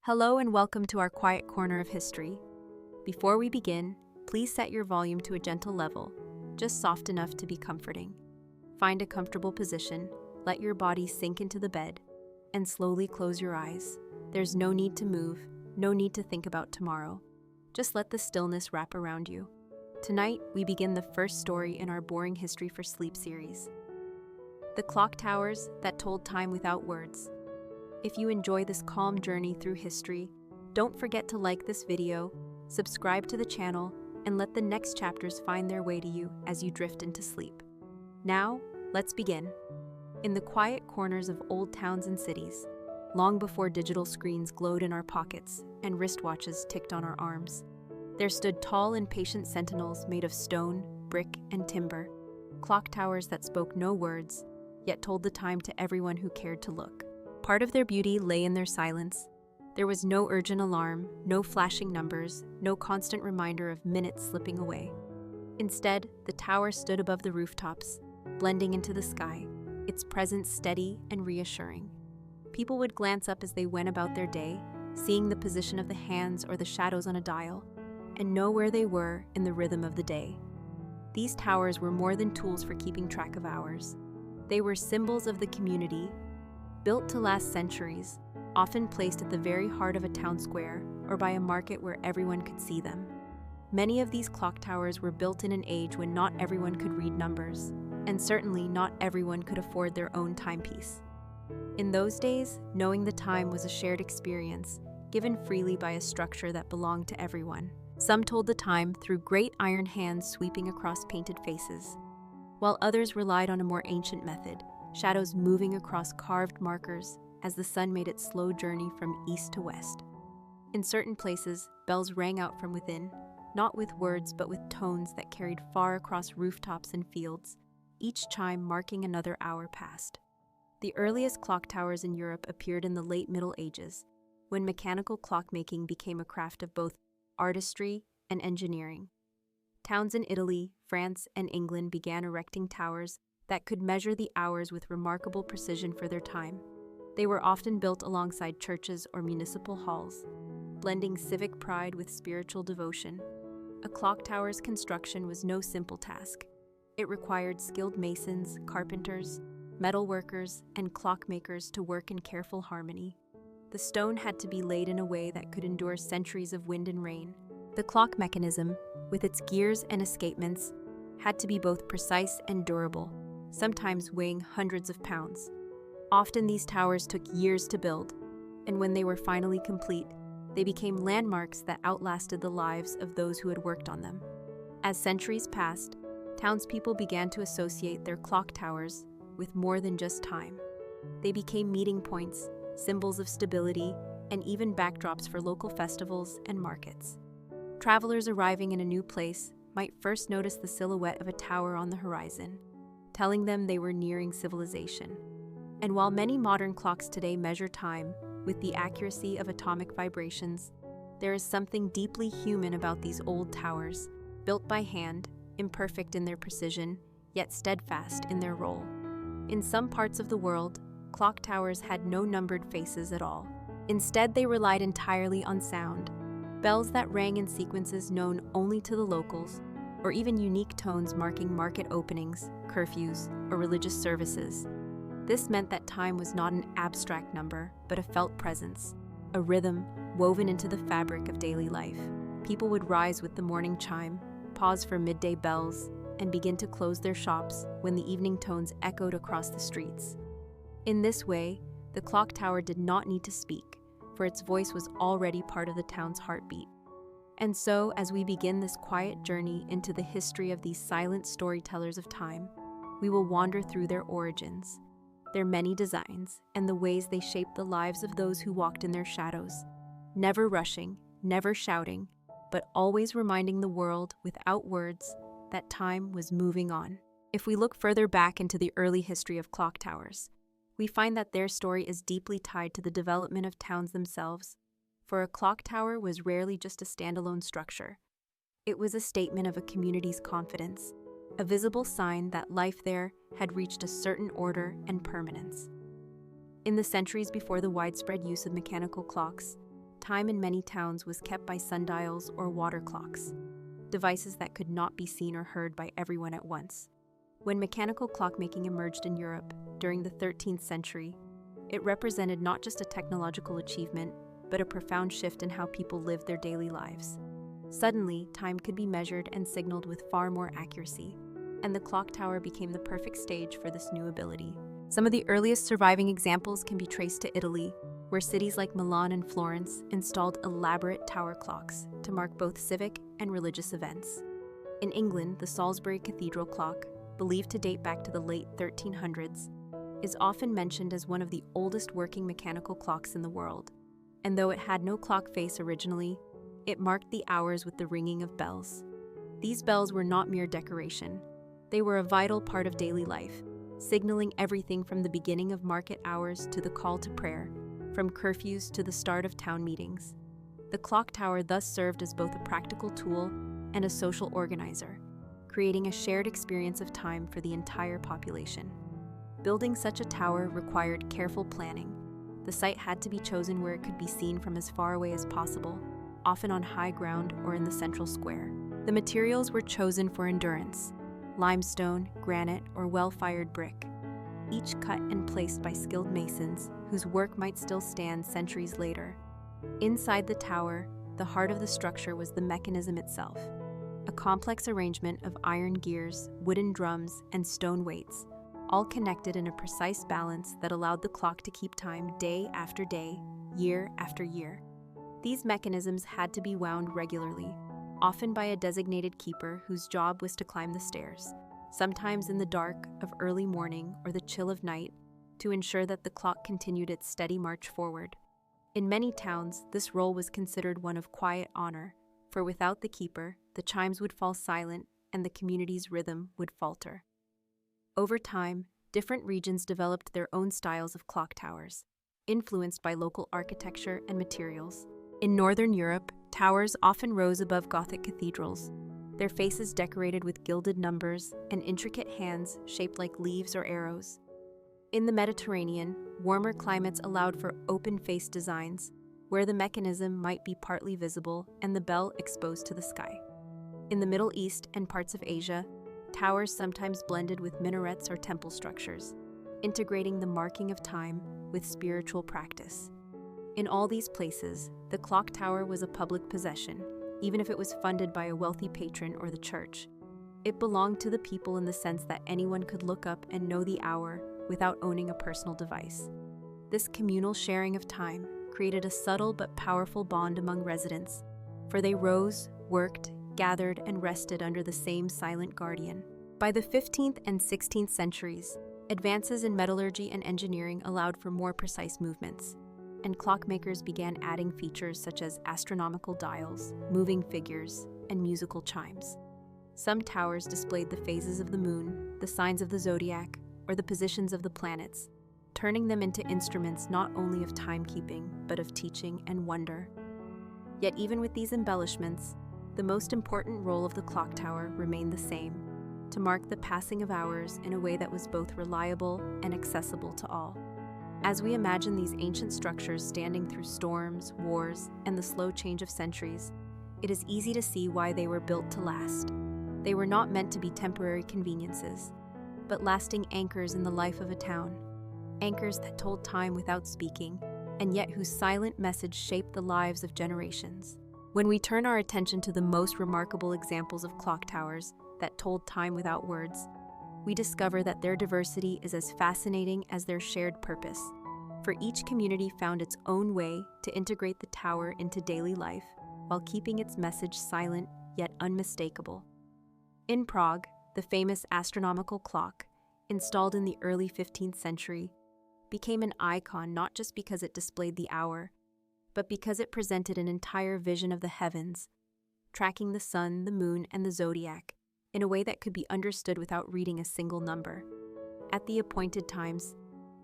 Hello and welcome to our quiet corner of history. Before we begin, please set your volume to a gentle level, just soft enough to be comforting. Find a comfortable position, let your body sink into the bed, and slowly close your eyes. There's no need to move, no need to think about tomorrow. Just let the stillness wrap around you. Tonight, we begin the first story in our Boring History for Sleep series. The clock towers that told time without words. If you enjoy this calm journey through history, don't forget to like this video, subscribe to the channel, and let the next chapters find their way to you as you drift into sleep. Now, let's begin. In the quiet corners of old towns and cities, long before digital screens glowed in our pockets and wristwatches ticked on our arms, there stood tall and patient sentinels made of stone, brick, and timber, clock towers that spoke no words, yet told the time to everyone who cared to look. Part of their beauty lay in their silence. There was no urgent alarm, no flashing numbers, no constant reminder of minutes slipping away. Instead, the tower stood above the rooftops, blending into the sky, its presence steady and reassuring. People would glance up as they went about their day, seeing the position of the hands or the shadows on a dial, and know where they were in the rhythm of the day. These towers were more than tools for keeping track of hours. They were symbols of the community, built to last centuries, often placed at the very heart of a town square or by a market where everyone could see them. Many of these clock towers were built in an age when not everyone could read numbers, and certainly not everyone could afford their own timepiece. In those days, knowing the time was a shared experience, given freely by a structure that belonged to everyone. Some told the time through great iron hands sweeping across painted faces, while others relied on a more ancient method, shadows moving across carved markers as the sun made its slow journey from east to west. In certain places, bells rang out from within, not with words but with tones that carried far across rooftops and fields, each chime marking another hour past. The earliest clock towers in Europe appeared in the late Middle Ages, when mechanical clockmaking became a craft of both artistry and engineering. Towns in Italy, France, and England began erecting towers that could measure the hours with remarkable precision for their time. They were often built alongside churches or municipal halls, blending civic pride with spiritual devotion. A clock tower's construction was no simple task. It required skilled masons, carpenters, metal workers, and clockmakers to work in careful harmony. The stone had to be laid in a way that could endure centuries of wind and rain. The clock mechanism, with its gears and escapements, had to be both precise and durable, sometimes weighing hundreds of pounds. Often these towers took years to build, and when they were finally complete, they became landmarks that outlasted the lives of those who had worked on them. As centuries passed, townspeople began to associate their clock towers with more than just time. They became meeting points, symbols of stability, and even backdrops for local festivals and markets. Travelers arriving in a new place might first notice the silhouette of a tower on the horizon, telling them they were nearing civilization. And while many modern clocks today measure time with the accuracy of atomic vibrations, there is something deeply human about these old towers, built by hand, imperfect in their precision, yet steadfast in their role. In some parts of the world, clock towers had no numbered faces at all. Instead, they relied entirely on sound, bells that rang in sequences known only to the locals, or even unique tones marking market openings, curfews, or religious services. This meant that time was not an abstract number, but a felt presence, a rhythm woven into the fabric of daily life. People would rise with the morning chime, pause for midday bells, and begin to close their shops when the evening tones echoed across the streets. In this way, the clock tower did not need to speak, for its voice was already part of the town's heartbeat. And so, as we begin this quiet journey into the history of these silent storytellers of time, we will wander through their origins, their many designs, and the ways they shaped the lives of those who walked in their shadows, never rushing, never shouting, but always reminding the world without words that time was moving on. If we look further back into the early history of clock towers, we find that their story is deeply tied to the development of towns themselves. For a clock tower was rarely just a standalone structure. It was a statement of a community's confidence, a visible sign that life there had reached a certain order and permanence. In the centuries before the widespread use of mechanical clocks, time in many towns was kept by sundials or water clocks, devices that could not be seen or heard by everyone at once. When mechanical clockmaking emerged in Europe during the 13th century, it represented not just a technological achievement, but a profound shift in how people lived their daily lives. Suddenly, time could be measured and signaled with far more accuracy, and the clock tower became the perfect stage for this new ability. Some of the earliest surviving examples can be traced to Italy, where cities like Milan and Florence installed elaborate tower clocks to mark both civic and religious events. In England, the Salisbury Cathedral clock, believed to date back to the late 1300s, is often mentioned as one of the oldest working mechanical clocks in the world. And though it had no clock face originally, it marked the hours with the ringing of bells. These bells were not mere decoration. They were a vital part of daily life, signaling everything from the beginning of market hours to the call to prayer, from curfews to the start of town meetings. The clock tower thus served as both a practical tool and a social organizer, creating a shared experience of time for the entire population. Building such a tower required careful planning. The site had to be chosen where it could be seen from as far away as possible, often on high ground or in the central square. The materials were chosen for endurance: limestone, granite, or well-fired brick, each cut and placed by skilled masons whose work might still stand centuries later. Inside the tower, the heart of the structure was the mechanism itself, a complex arrangement of iron gears, wooden drums, and stone weights, all connected in a precise balance that allowed the clock to keep time day after day, year after year. These mechanisms had to be wound regularly, often by a designated keeper whose job was to climb the stairs, sometimes in the dark of early morning or the chill of night, to ensure that the clock continued its steady march forward. In many towns, this role was considered one of quiet honor, for without the keeper, the chimes would fall silent and the community's rhythm would falter. Over time, different regions developed their own styles of clock towers, influenced by local architecture and materials. In Northern Europe, towers often rose above Gothic cathedrals, their faces decorated with gilded numbers and intricate hands shaped like leaves or arrows. In the Mediterranean, warmer climates allowed for open-faced designs, where the mechanism might be partly visible and the bell exposed to the sky. In the Middle East and parts of Asia, towers sometimes blended with minarets or temple structures, integrating the marking of time with spiritual practice. In all these places, the clock tower was a public possession, even if it was funded by a wealthy patron or the church. It belonged to the people in the sense that anyone could look up and know the hour without owning a personal device. This communal sharing of time created a subtle but powerful bond among residents, for they rose, worked, gathered, and rested under the same silent guardian. By the 15th and 16th centuries, advances in metallurgy and engineering allowed for more precise movements, and clockmakers began adding features such as astronomical dials, moving figures, and musical chimes. Some towers displayed the phases of the moon, the signs of the zodiac, or the positions of the planets, turning them into instruments not only of timekeeping, but of teaching and wonder. Yet even with these embellishments, the most important role of the clock tower remained the same: to mark the passing of hours in a way that was both reliable and accessible to all. As we imagine these ancient structures standing through storms, wars, and the slow change of centuries, it is easy to see why they were built to last. They were not meant to be temporary conveniences, but lasting anchors in the life of a town, anchors that told time without speaking, and yet whose silent message shaped the lives of generations. When we turn our attention to the most remarkable examples of clock towers that told time without words, we discover that their diversity is as fascinating as their shared purpose, for each community found its own way to integrate the tower into daily life while keeping its message silent yet unmistakable. In Prague, the famous astronomical clock, installed in the early 15th century, became an icon not just because it displayed the hour, but because it presented an entire vision of the heavens, tracking the sun, the moon, and the zodiac in a way that could be understood without reading a single number. At the appointed times,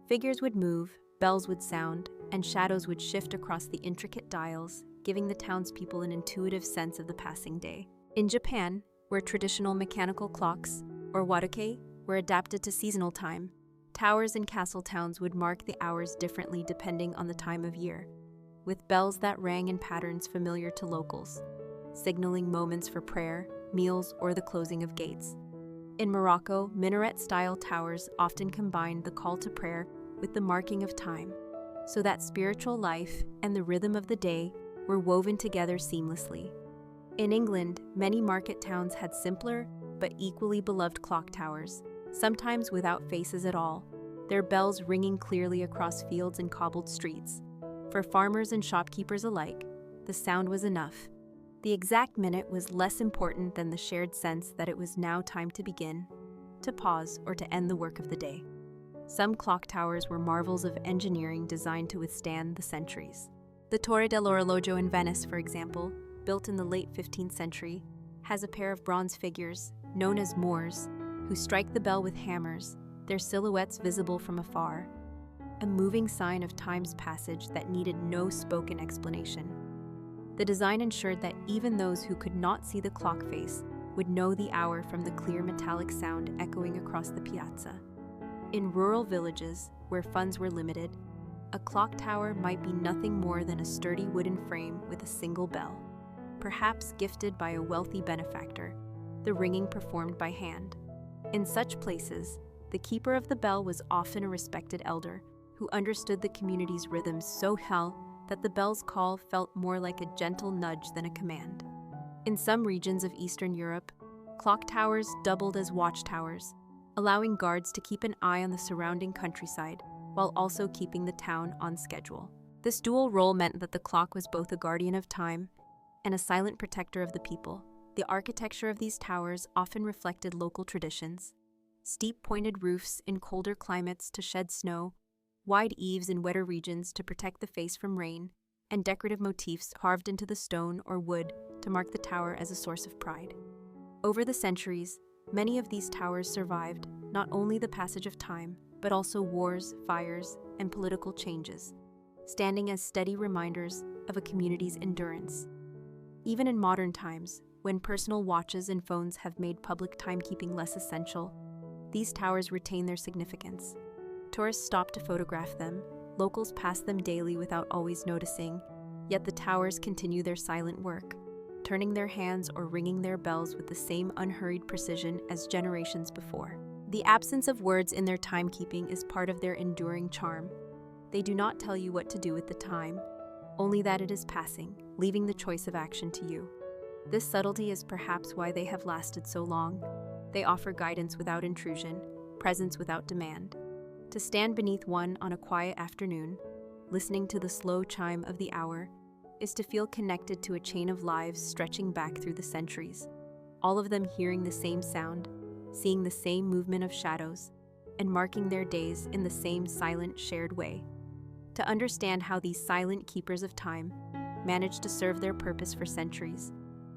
figures would move, bells would sound, and shadows would shift across the intricate dials, giving the townspeople an intuitive sense of the passing day. In Japan, where traditional mechanical clocks, or wadoke, were adapted to seasonal time, towers in castle towns would mark the hours differently depending on the time of year. with bells that rang in patterns familiar to locals, signaling moments for prayer, meals, or the closing of gates. In Morocco, minaret-style towers often combined the call to prayer with the marking of time, so that spiritual life and the rhythm of the day were woven together seamlessly. In England, many market towns had simpler but equally beloved clock towers, sometimes without faces at all, their bells ringing clearly across fields and cobbled streets. For farmers and shopkeepers alike, the sound was enough. The exact minute was less important than the shared sense that it was now time to begin, to pause, or to end the work of the day. Some clock towers were marvels of engineering designed to withstand the centuries. The Torre dell'Orologio in Venice, for example, built in the late 15th century, has a pair of bronze figures, known as Moors, who strike the bell with hammers, their silhouettes visible from afar, a moving sign of time's passage that needed no spoken explanation. The design ensured that even those who could not see the clock face would know the hour from the clear metallic sound echoing across the piazza. In rural villages, where funds were limited, a clock tower might be nothing more than a sturdy wooden frame with a single bell, perhaps gifted by a wealthy benefactor, the ringing performed by hand. In such places, the keeper of the bell was often a respected elder who understood the community's rhythms so well that the bell's call felt more like a gentle nudge than a command. In some regions of Eastern Europe, clock towers doubled as watchtowers, allowing guards to keep an eye on the surrounding countryside while also keeping the town on schedule. This dual role meant that the clock was both a guardian of time and a silent protector of the people. The architecture of these towers often reflected local traditions: steep pointed roofs in colder climates to shed snow, wide eaves in wetter regions to protect the face from rain, and decorative motifs carved into the stone or wood to mark the tower as a source of pride. Over the centuries, many of these towers survived not only the passage of time, but also wars, fires, and political changes, standing as steady reminders of a community's endurance. Even in modern times, when personal watches and phones have made public timekeeping less essential, these towers retain their significance. Tourists stop to photograph them, locals pass them daily without always noticing, yet the towers continue their silent work, turning their hands or ringing their bells with the same unhurried precision as generations before. The absence of words in their timekeeping is part of their enduring charm. They do not tell you what to do with the time, only that it is passing, leaving the choice of action to you. This subtlety is perhaps why they have lasted so long. They offer guidance without intrusion, presence without demand. To stand beneath one on a quiet afternoon, listening to the slow chime of the hour, is to feel connected to a chain of lives stretching back through the centuries, all of them hearing the same sound, seeing the same movement of shadows, and marking their days in the same silent, shared way. To understand how these silent keepers of time managed to serve their purpose for centuries,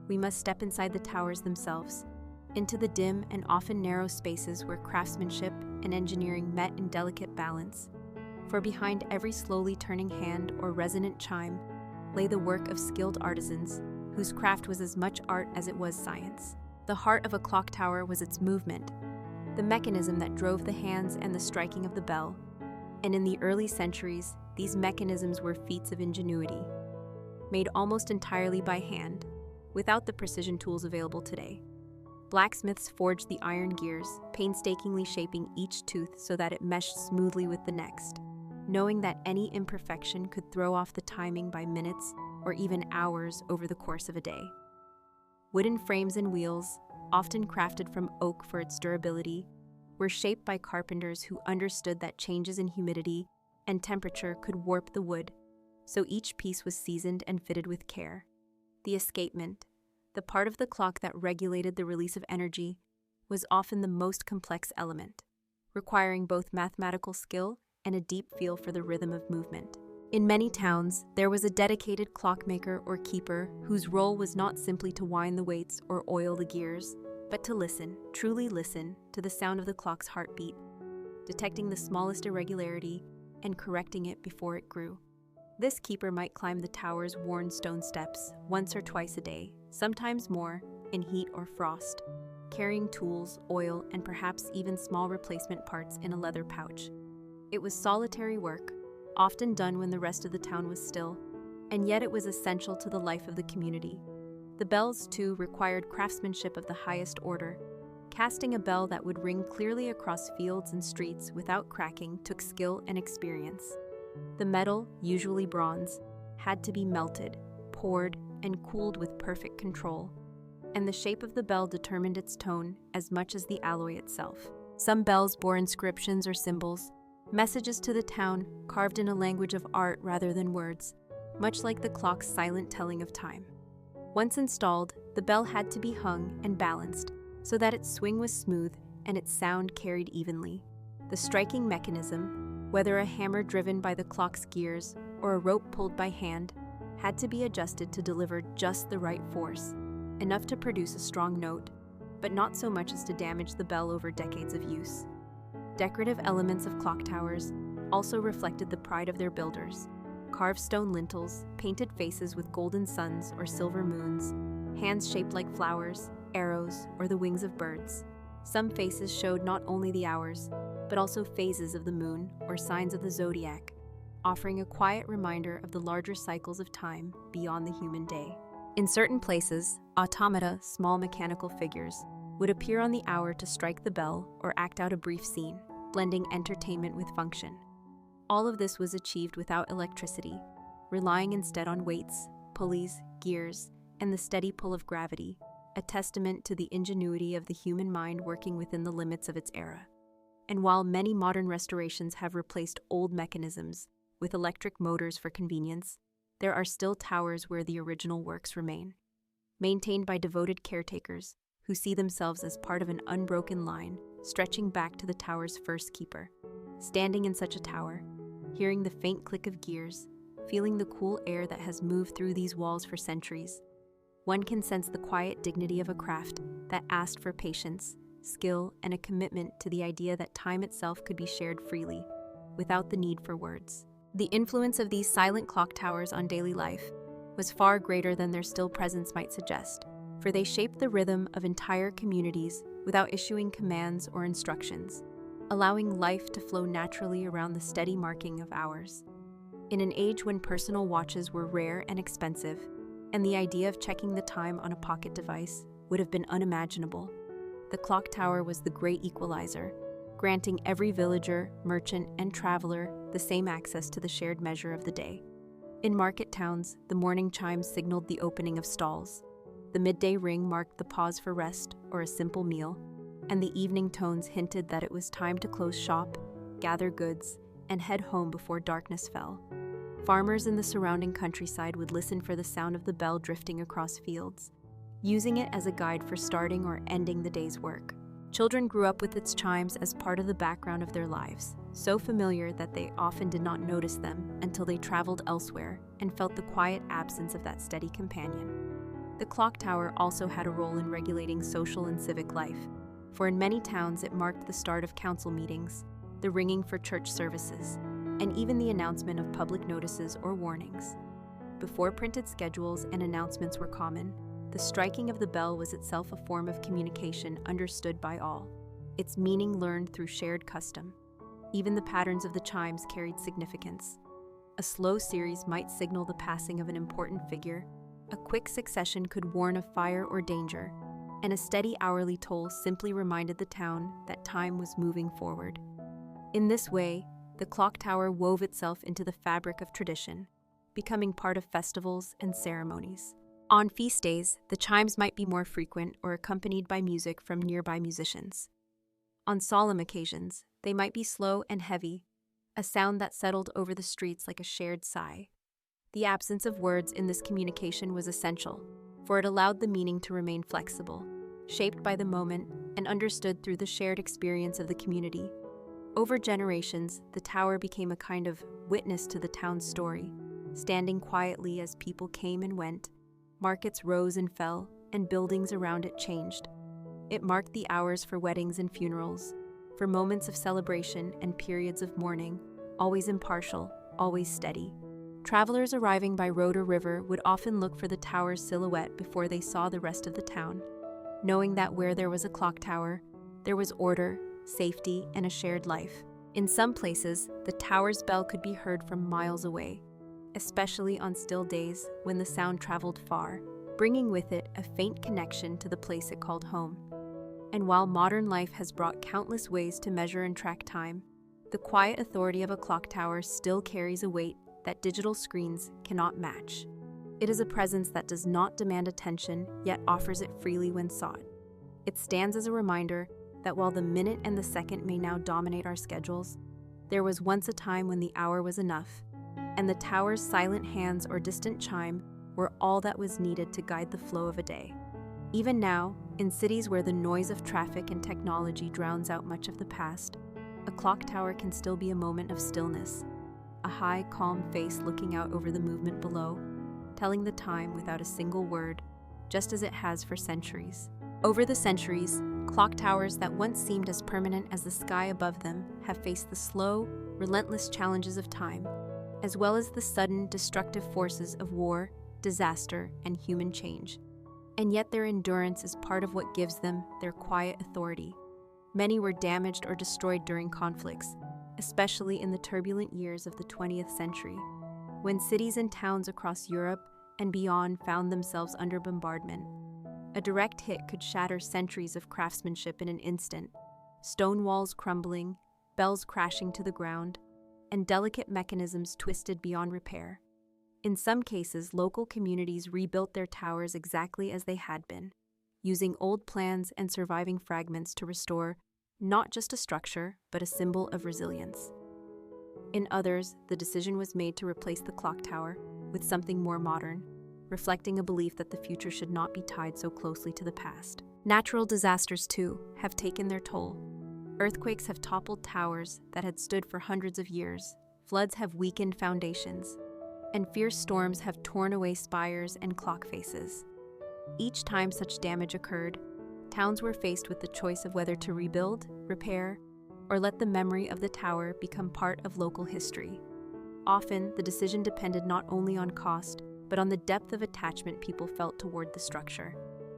we must step inside the towers themselves, into the dim and often narrow spaces where craftsmanship and engineering met in delicate balance. For behind every slowly turning hand or resonant chime lay the work of skilled artisans, whose craft was as much art as it was science. The heart of a clock tower was its movement, the mechanism that drove the hands and the striking of the bell. And in the early centuries, these mechanisms were feats of ingenuity, made almost entirely by hand, without the precision tools available today. Blacksmiths forged the iron gears, painstakingly shaping each tooth so that it meshed smoothly with the next, knowing that any imperfection could throw off the timing by minutes or even hours over the course of a day. Wooden frames and wheels, often crafted from oak for its durability, were shaped by carpenters who understood that changes in humidity and temperature could warp the wood, so each piece was seasoned and fitted with care. The escapement, the part of the clock that regulated the release of energy, was often the most complex element, requiring both mathematical skill and a deep feel for the rhythm of movement. In many towns, there was a dedicated clockmaker or keeper whose role was not simply to wind the weights or oil the gears, but to listen, truly listen, to the sound of the clock's heartbeat, detecting the smallest irregularity and correcting it before it grew. This keeper might climb the tower's worn stone steps once or twice a day, sometimes more, in heat or frost, carrying tools, oil, and perhaps even small replacement parts in a leather pouch. It was solitary work, often done when the rest of the town was still, and yet it was essential to the life of the community. The bells, too, required craftsmanship of the highest order. Casting a bell that would ring clearly across fields and streets without cracking took skill and experience. The metal, usually bronze, had to be melted, poured, and cooled with perfect control, and the shape of the bell determined its tone as much as the alloy itself. Some bells bore inscriptions or symbols, messages to the town carved in a language of art rather than words, much like the clock's silent telling of time. Once installed, the bell had to be hung and balanced so that its swing was smooth and its sound carried evenly. The striking mechanism, whether a hammer driven by the clock's gears or a rope pulled by hand, had to be adjusted to deliver just the right force, enough to produce a strong note, but not so much as to damage the bell over decades of use. Decorative elements of clock towers also reflected the pride of their builders. Carved stone lintels, painted faces with golden suns or silver moons, hands shaped like flowers, arrows, or the wings of birds. Some faces showed not only the hours, but also phases of the moon or signs of the zodiac, offering a quiet reminder of the larger cycles of time beyond the human day. In certain places, automata, small mechanical figures, would appear on the hour to strike the bell or act out a brief scene, blending entertainment with function. All of this was achieved without electricity, relying instead on weights, pulleys, gears, and the steady pull of gravity, a testament to the ingenuity of the human mind working within the limits of its era. And while many modern restorations have replaced old mechanisms with electric motors for convenience, there are still towers where the original works remain, maintained by devoted caretakers who see themselves as part of an unbroken line stretching back to the tower's first keeper. Standing in such a tower, hearing the faint click of gears, feeling the cool air that has moved through these walls for centuries, one can sense the quiet dignity of a craft that asked for patience, skill, and a commitment to the idea that time itself could be shared freely, without the need for words. The influence of these silent clock towers on daily life was far greater than their still presence might suggest, for they shaped the rhythm of entire communities without issuing commands or instructions, allowing life to flow naturally around the steady marking of hours. In an age when personal watches were rare and expensive, and the idea of checking the time on a pocket device would have been unimaginable, the clock tower was the great equalizer, granting every villager, merchant, and traveler the same access to the shared measure of the day. In market towns, the morning chimes signaled the opening of stalls. The midday ring marked the pause for rest or a simple meal, and the evening tones hinted that it was time to close shop, gather goods, and head home before darkness fell. Farmers in the surrounding countryside would listen for the sound of the bell drifting across fields, using it as a guide for starting or ending the day's work. Children grew up with its chimes as part of the background of their lives, so familiar that they often did not notice them until they traveled elsewhere and felt the quiet absence of that steady companion. The clock tower also had a role in regulating social and civic life, for in many towns it marked the start of council meetings, the ringing for church services, and even the announcement of public notices or warnings. Before printed schedules and announcements were common, the striking of the bell was itself a form of communication understood by all, its meaning learned through shared custom. Even the patterns of the chimes carried significance. A slow series might signal the passing of an important figure, a quick succession could warn of fire or danger, and a steady hourly toll simply reminded the town that time was moving forward. In this way, the clock tower wove itself into the fabric of tradition, becoming part of festivals and ceremonies. On feast days, the chimes might be more frequent or accompanied by music from nearby musicians. On solemn occasions, they might be slow and heavy, a sound that settled over the streets like a shared sigh. The absence of words in this communication was essential, for it allowed the meaning to remain flexible, shaped by the moment and understood through the shared experience of the community. Over generations, the tower became a kind of witness to the town's story, standing quietly as people came and went. Markets rose and fell, and buildings around it changed. It marked the hours for weddings and funerals, for moments of celebration and periods of mourning, always impartial, always steady. Travelers arriving by road or river would often look for the tower's silhouette before they saw the rest of the town, knowing that where there was a clock tower, there was order, safety, and a shared life. In some places, the tower's bell could be heard from miles away, especially on still days when the sound traveled far, bringing with it a faint connection to the place it called home. And while modern life has brought countless ways to measure and track time, the quiet authority of a clock tower still carries a weight that digital screens cannot match. It is a presence that does not demand attention, yet offers it freely when sought. It stands as a reminder that while the minute and the second may now dominate our schedules, there was once a time when the hour was enough, and the tower's silent hands or distant chime were all that was needed to guide the flow of a day. Even now, in cities where the noise of traffic and technology drowns out much of the past, a clock tower can still be a moment of stillness, a high, calm face looking out over the movement below, telling the time without a single word, just as it has for centuries. Over the centuries, clock towers that once seemed as permanent as the sky above them have faced the slow, relentless challenges of time, as well as the sudden, destructive forces of war, disaster, and human change. And yet their endurance is part of what gives them their quiet authority. Many were damaged or destroyed during conflicts, especially in the turbulent years of the 20th century, when cities and towns across Europe and beyond found themselves under bombardment. A direct hit could shatter centuries of craftsmanship in an instant, stone walls crumbling, bells crashing to the ground, and delicate mechanisms twisted beyond repair. In some cases, local communities rebuilt their towers exactly as they had been, using old plans and surviving fragments to restore not just a structure, but a symbol of resilience. In others, the decision was made to replace the clock tower with something more modern, reflecting a belief that the future should not be tied so closely to the past. Natural disasters, too, have taken their toll. Earthquakes have toppled towers that had stood for hundreds of years, floods have weakened foundations, and fierce storms have torn away spires and clock faces. Each time such damage occurred, towns were faced with the choice of whether to rebuild, repair, or let the memory of the tower become part of local history. Often, the decision depended not only on cost, but on the depth of attachment people felt toward the structure.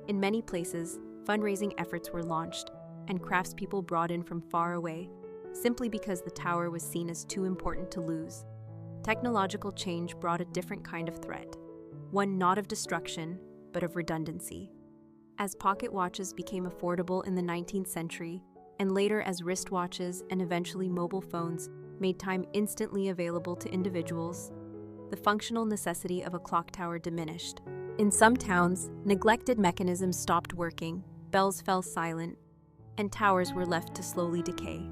In many places, fundraising efforts were launched, and craftspeople brought in from far away, simply because the tower was seen as too important to lose. Technological change brought a different kind of threat, one not of destruction, but of redundancy. As pocket watches became affordable in the 19th century, and later as wristwatches and eventually mobile phones made time instantly available to individuals, the functional necessity of a clock tower diminished. In some towns, neglected mechanisms stopped working, bells fell silent, and towers were left to slowly decay.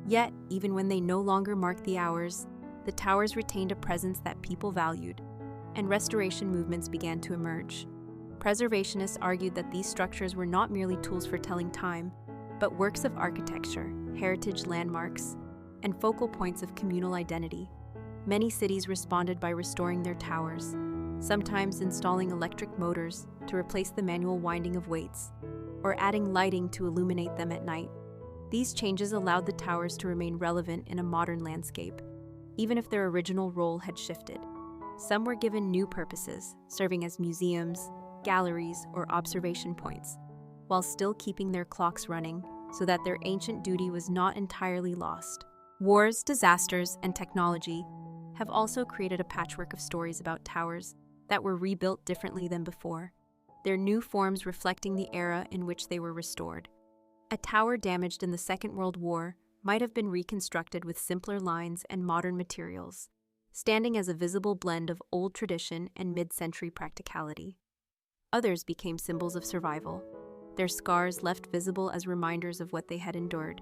Yet, even when they no longer marked the hours, the towers retained a presence that people valued, and restoration movements began to emerge. Preservationists argued that these structures were not merely tools for telling time, but works of architecture, heritage landmarks, and focal points of communal identity. Many cities responded by restoring their towers, sometimes installing electric motors to replace the manual winding of weights, or adding lighting to illuminate them at night. These changes allowed the towers to remain relevant in a modern landscape, even if their original role had shifted. Some were given new purposes, serving as museums, galleries, or observation points, while still keeping their clocks running so that their ancient duty was not entirely lost. Wars, disasters, and technology have also created a patchwork of stories about towers that were rebuilt differently than before, their new forms reflecting the era in which they were restored. A tower damaged in the Second World War might have been reconstructed with simpler lines and modern materials, standing as a visible blend of old tradition and mid-century practicality. Others became symbols of survival, their scars left visible as reminders of what they had endured.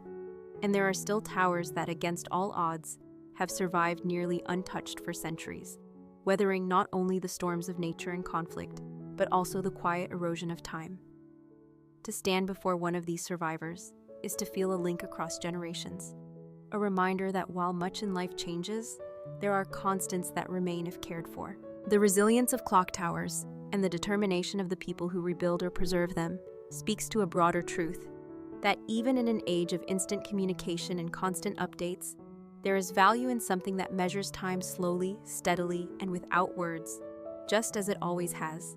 And there are still towers that, against all odds, have survived nearly untouched for centuries, weathering not only the storms of nature and conflict, but also the quiet erosion of time. To stand before one of these survivors is to feel a link across generations, a reminder that while much in life changes, there are constants that remain if cared for. The resilience of clock towers and the determination of the people who rebuild or preserve them speaks to a broader truth, that even in an age of instant communication and constant updates, there is value in something that measures time slowly, steadily, and without words, just as it always has.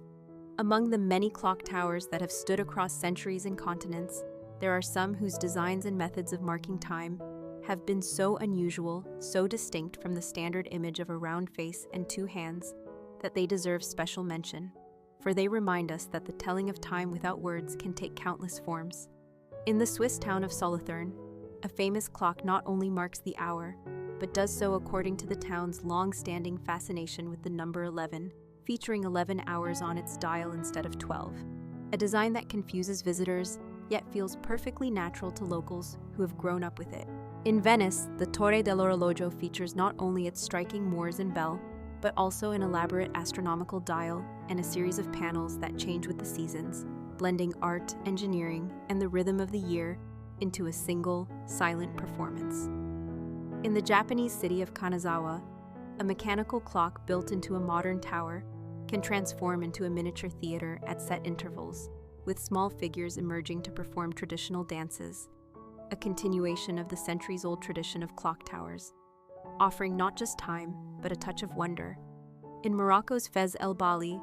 Among the many clock towers that have stood across centuries and continents, there are some whose designs and methods of marking time have been so unusual, so distinct from the standard image of a round face and two hands, that they deserve special mention, for they remind us that the telling of time without words can take countless forms. In the Swiss town of Solothurn, a famous clock not only marks the hour, but does so according to the town's long-standing fascination with the number 11, featuring 11 hours on its dial instead of 12. A design that confuses visitors, yet feels perfectly natural to locals who have grown up with it. In Venice, the Torre dell'Orologio features not only its striking Moors and bell, but also an elaborate astronomical dial and a series of panels that change with the seasons, blending art, engineering, and the rhythm of the year into a single, silent performance. In the Japanese city of Kanazawa, a mechanical clock built into a modern tower can transform into a miniature theater at set intervals, with small figures emerging to perform traditional dances, a continuation of the centuries-old tradition of clock towers, offering not just time, but a touch of wonder. In Morocco's Fez El Bali,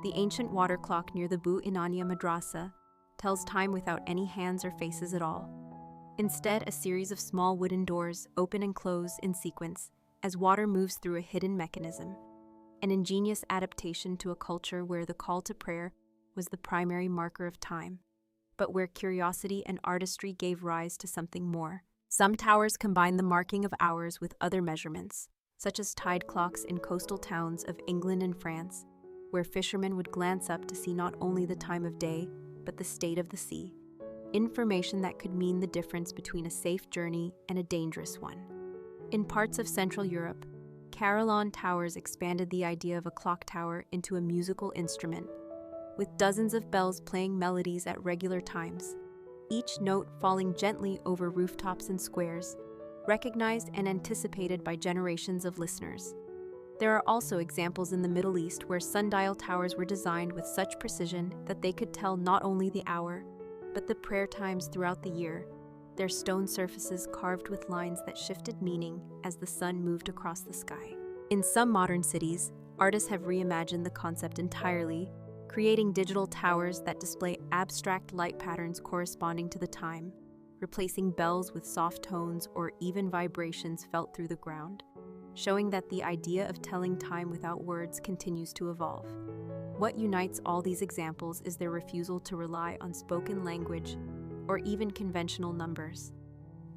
the ancient water clock near the Bu Inania Madrasa tells time without any hands or faces at all. Instead, a series of small wooden doors open and close in sequence as water moves through a hidden mechanism, an ingenious adaptation to a culture where the call to prayer was the primary marker of time, but where curiosity and artistry gave rise to something more. Some towers combine the marking of hours with other measurements, such as tide clocks in coastal towns of England and France, where fishermen would glance up to see not only the time of day, but the state of the sea, information that could mean the difference between a safe journey and a dangerous one. In parts of Central Europe, carillon towers expanded the idea of a clock tower into a musical instrument, with dozens of bells playing melodies at regular times, each note falling gently over rooftops and squares, recognized and anticipated by generations of listeners. There are also examples in the Middle East where sundial towers were designed with such precision that they could tell not only the hour, but the prayer times throughout the year, their stone surfaces carved with lines that shifted meaning as the sun moved across the sky. In some modern cities, artists have reimagined the concept entirely, creating digital towers that display abstract light patterns corresponding to the time, replacing bells with soft tones or even vibrations felt through the ground, showing that the idea of telling time without words continues to evolve. What unites all these examples is their refusal to rely on spoken language or even conventional numbers.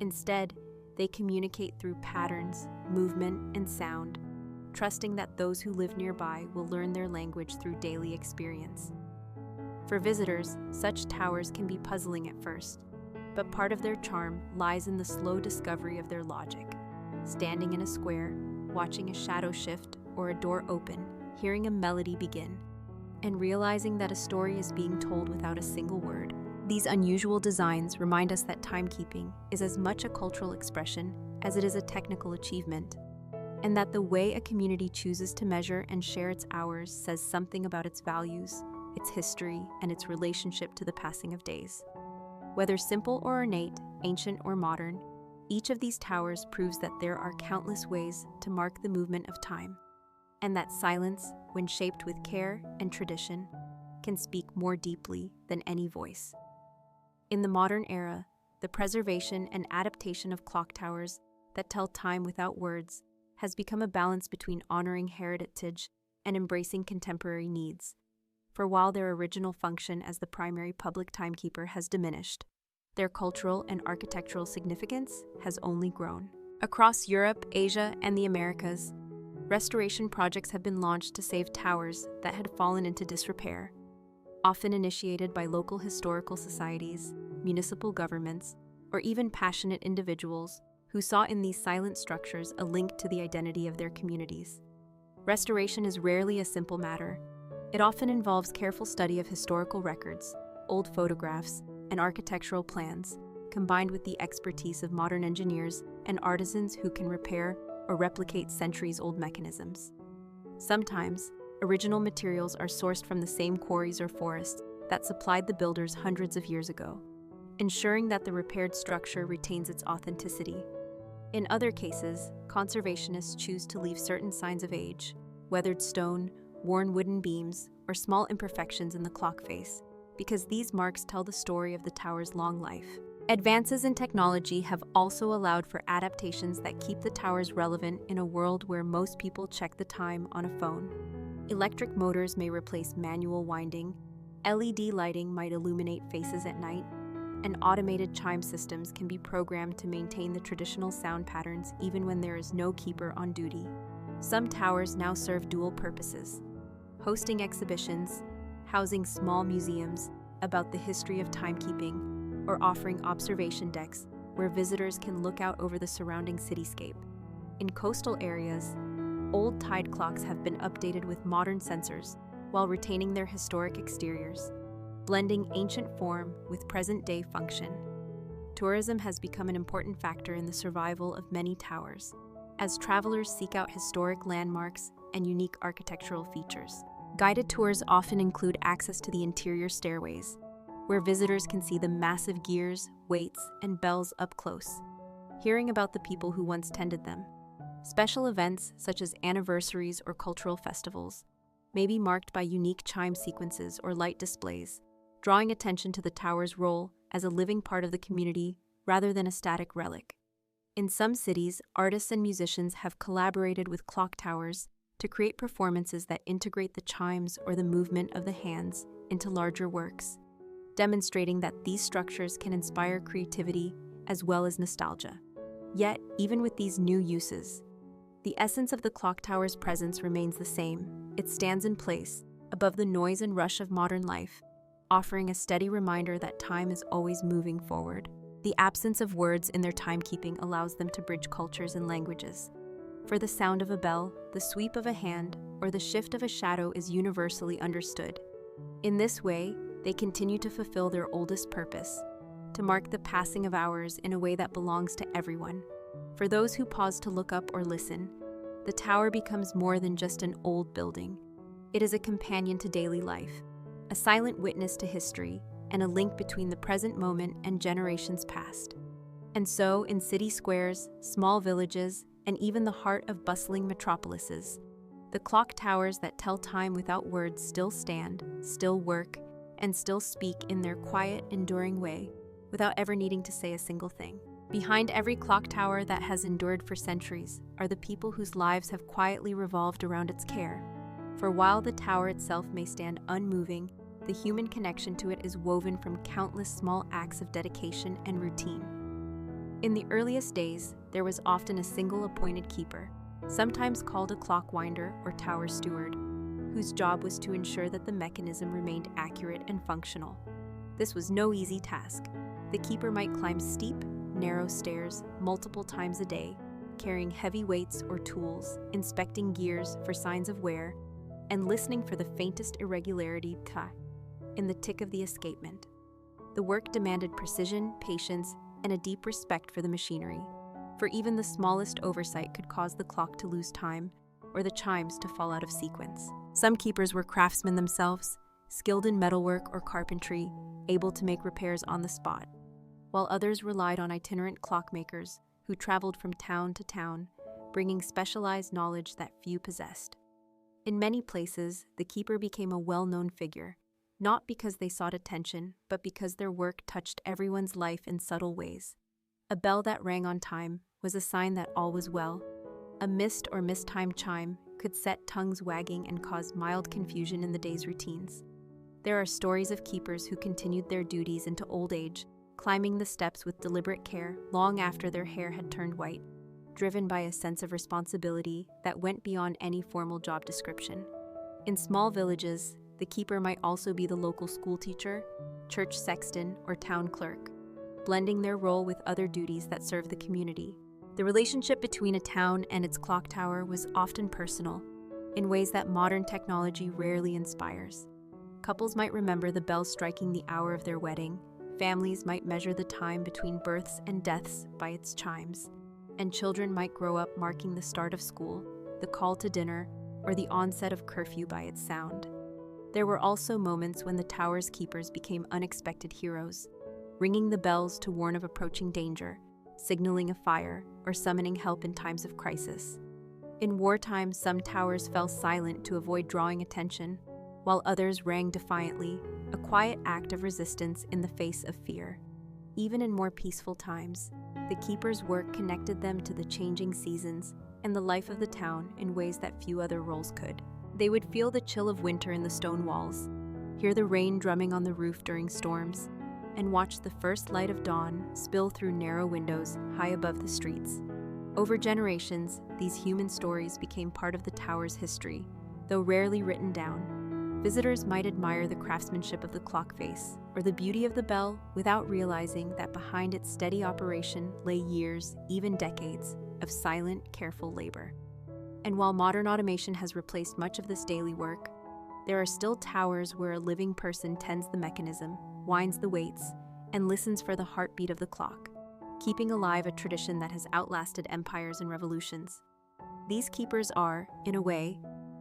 Instead, they communicate through patterns, movement, and sound, trusting that those who live nearby will learn their language through daily experience. For visitors, such towers can be puzzling at first, but part of their charm lies in the slow discovery of their logic. Standing in a square, watching a shadow shift or a door open, hearing a melody begin, and realizing that a story is being told without a single word. These unusual designs remind us that timekeeping is as much a cultural expression as it is a technical achievement, and that the way a community chooses to measure and share its hours says something about its values, its history, and its relationship to the passing of days. Whether simple or ornate, ancient or modern, each of these towers proves that there are countless ways to mark the movement of time, and that silence, when shaped with care and tradition, can speak more deeply than any voice. In the modern era, the preservation and adaptation of clock towers that tell time without words has become a balance between honoring heritage and embracing contemporary needs. For while their original function as the primary public timekeeper has diminished, their cultural and architectural significance has only grown. Across Europe, Asia, and the Americas, restoration projects have been launched to save towers that had fallen into disrepair, often initiated by local historical societies, municipal governments, or even passionate individuals who saw in these silent structures a link to the identity of their communities. Restoration is rarely a simple matter. It often involves careful study of historical records, old photographs, and architectural plans, combined with the expertise of modern engineers and artisans who can repair or replicate centuries-old mechanisms. Sometimes, original materials are sourced from the same quarries or forests that supplied the builders hundreds of years ago, ensuring that the repaired structure retains its authenticity. In other cases, conservationists choose to leave certain signs of age, weathered stone, worn wooden beams, or small imperfections in the clock face, because these marks tell the story of the tower's long life. Advances in technology have also allowed for adaptations that keep the towers relevant in a world where most people check the time on a phone. Electric motors may replace manual winding, LED lighting might illuminate faces at night, and automated chime systems can be programmed to maintain the traditional sound patterns even when there is no keeper on duty. Some towers now serve dual purposes: hosting exhibitions, housing small museums about the history of timekeeping, or offering observation decks where visitors can look out over the surrounding cityscape. In coastal areas, old tide clocks have been updated with modern sensors while retaining their historic exteriors, blending ancient form with present-day function. Tourism has become an important factor in the survival of many towers, as travelers seek out historic landmarks and unique architectural features. Guided tours often include access to the interior stairways, where visitors can see the massive gears, weights, and bells up close, hearing about the people who once tended them. Special events, such as anniversaries or cultural festivals, may be marked by unique chime sequences or light displays, drawing attention to the tower's role as a living part of the community rather than a static relic. In some cities, artists and musicians have collaborated with clock towers to create performances that integrate the chimes or the movement of the hands into larger works, demonstrating that these structures can inspire creativity as well as nostalgia. Yet, even with these new uses, the essence of the clock tower's presence remains the same. It stands in place, above the noise and rush of modern life, offering a steady reminder that time is always moving forward. The absence of words in their timekeeping allows them to bridge cultures and languages. For the sound of a bell, the sweep of a hand, or the shift of a shadow is universally understood. In this way, they continue to fulfill their oldest purpose: to mark the passing of hours in a way that belongs to everyone. For those who pause to look up or listen, the tower becomes more than just an old building. It is a companion to daily life, a silent witness to history, and a link between the present moment and generations past. And so, in city squares, small villages, and even the heart of bustling metropolises, the clock towers that tell time without words still stand, still work, and still speak in their quiet, enduring way, without ever needing to say a single thing. Behind every clock tower that has endured for centuries are the people whose lives have quietly revolved around its care. For while the tower itself may stand unmoving, the human connection to it is woven from countless small acts of dedication and routine. In the earliest days, there was often a single appointed keeper, sometimes called a clock winder or tower steward, whose job was to ensure that the mechanism remained accurate and functional. This was no easy task. The keeper might climb steep, narrow stairs multiple times a day, carrying heavy weights or tools, inspecting gears for signs of wear, and listening for the faintest irregularity in the tick of the escapement. The work demanded precision, patience, and a deep respect for the machinery, for even the smallest oversight could cause the clock to lose time or the chimes to fall out of sequence. Some keepers were craftsmen themselves, skilled in metalwork or carpentry, able to make repairs on the spot, while others relied on itinerant clockmakers who traveled from town to town, bringing specialized knowledge that few possessed. In many places, the keeper became a well-known figure, not because they sought attention, but because their work touched everyone's life in subtle ways. A bell that rang on time was a sign that all was well. A missed or mistimed chime could set tongues wagging and cause mild confusion in the day's routines. There are stories of keepers who continued their duties into old age, climbing the steps with deliberate care long after their hair had turned white, driven by a sense of responsibility that went beyond any formal job description. In small villages, the keeper might also be the local schoolteacher, church sexton, or town clerk, blending their role with other duties that serve the community. The relationship between a town and its clock tower was often personal, in ways that modern technology rarely inspires. Couples might remember the bell striking the hour of their wedding, families might measure the time between births and deaths by its chimes, and children might grow up marking the start of school, the call to dinner, or the onset of curfew by its sound. There were also moments when the tower's keepers became unexpected heroes, ringing the bells to warn of approaching danger, signaling a fire, or summoning help in times of crisis. In wartime, some towers fell silent to avoid drawing attention, while others rang defiantly, a quiet act of resistance in the face of fear. even in more peaceful times, the keepers' work connected them to the changing seasons and the life of the town in ways that few other roles could. They would feel the chill of winter in the stone walls, hear the rain drumming on the roof during storms, and watch the first light of dawn spill through narrow windows high above the streets. Over generations, these human stories became part of the tower's history, though rarely written down. Visitors might admire the craftsmanship of the clock face or the beauty of the bell without realizing that behind its steady operation lay years, even decades, of silent, careful labor. And while modern automation has replaced much of this daily work, there are still towers where a living person tends the mechanism, winds the weights, and listens for the heartbeat of the clock, keeping alive a tradition that has outlasted empires and revolutions. These keepers are, in a way,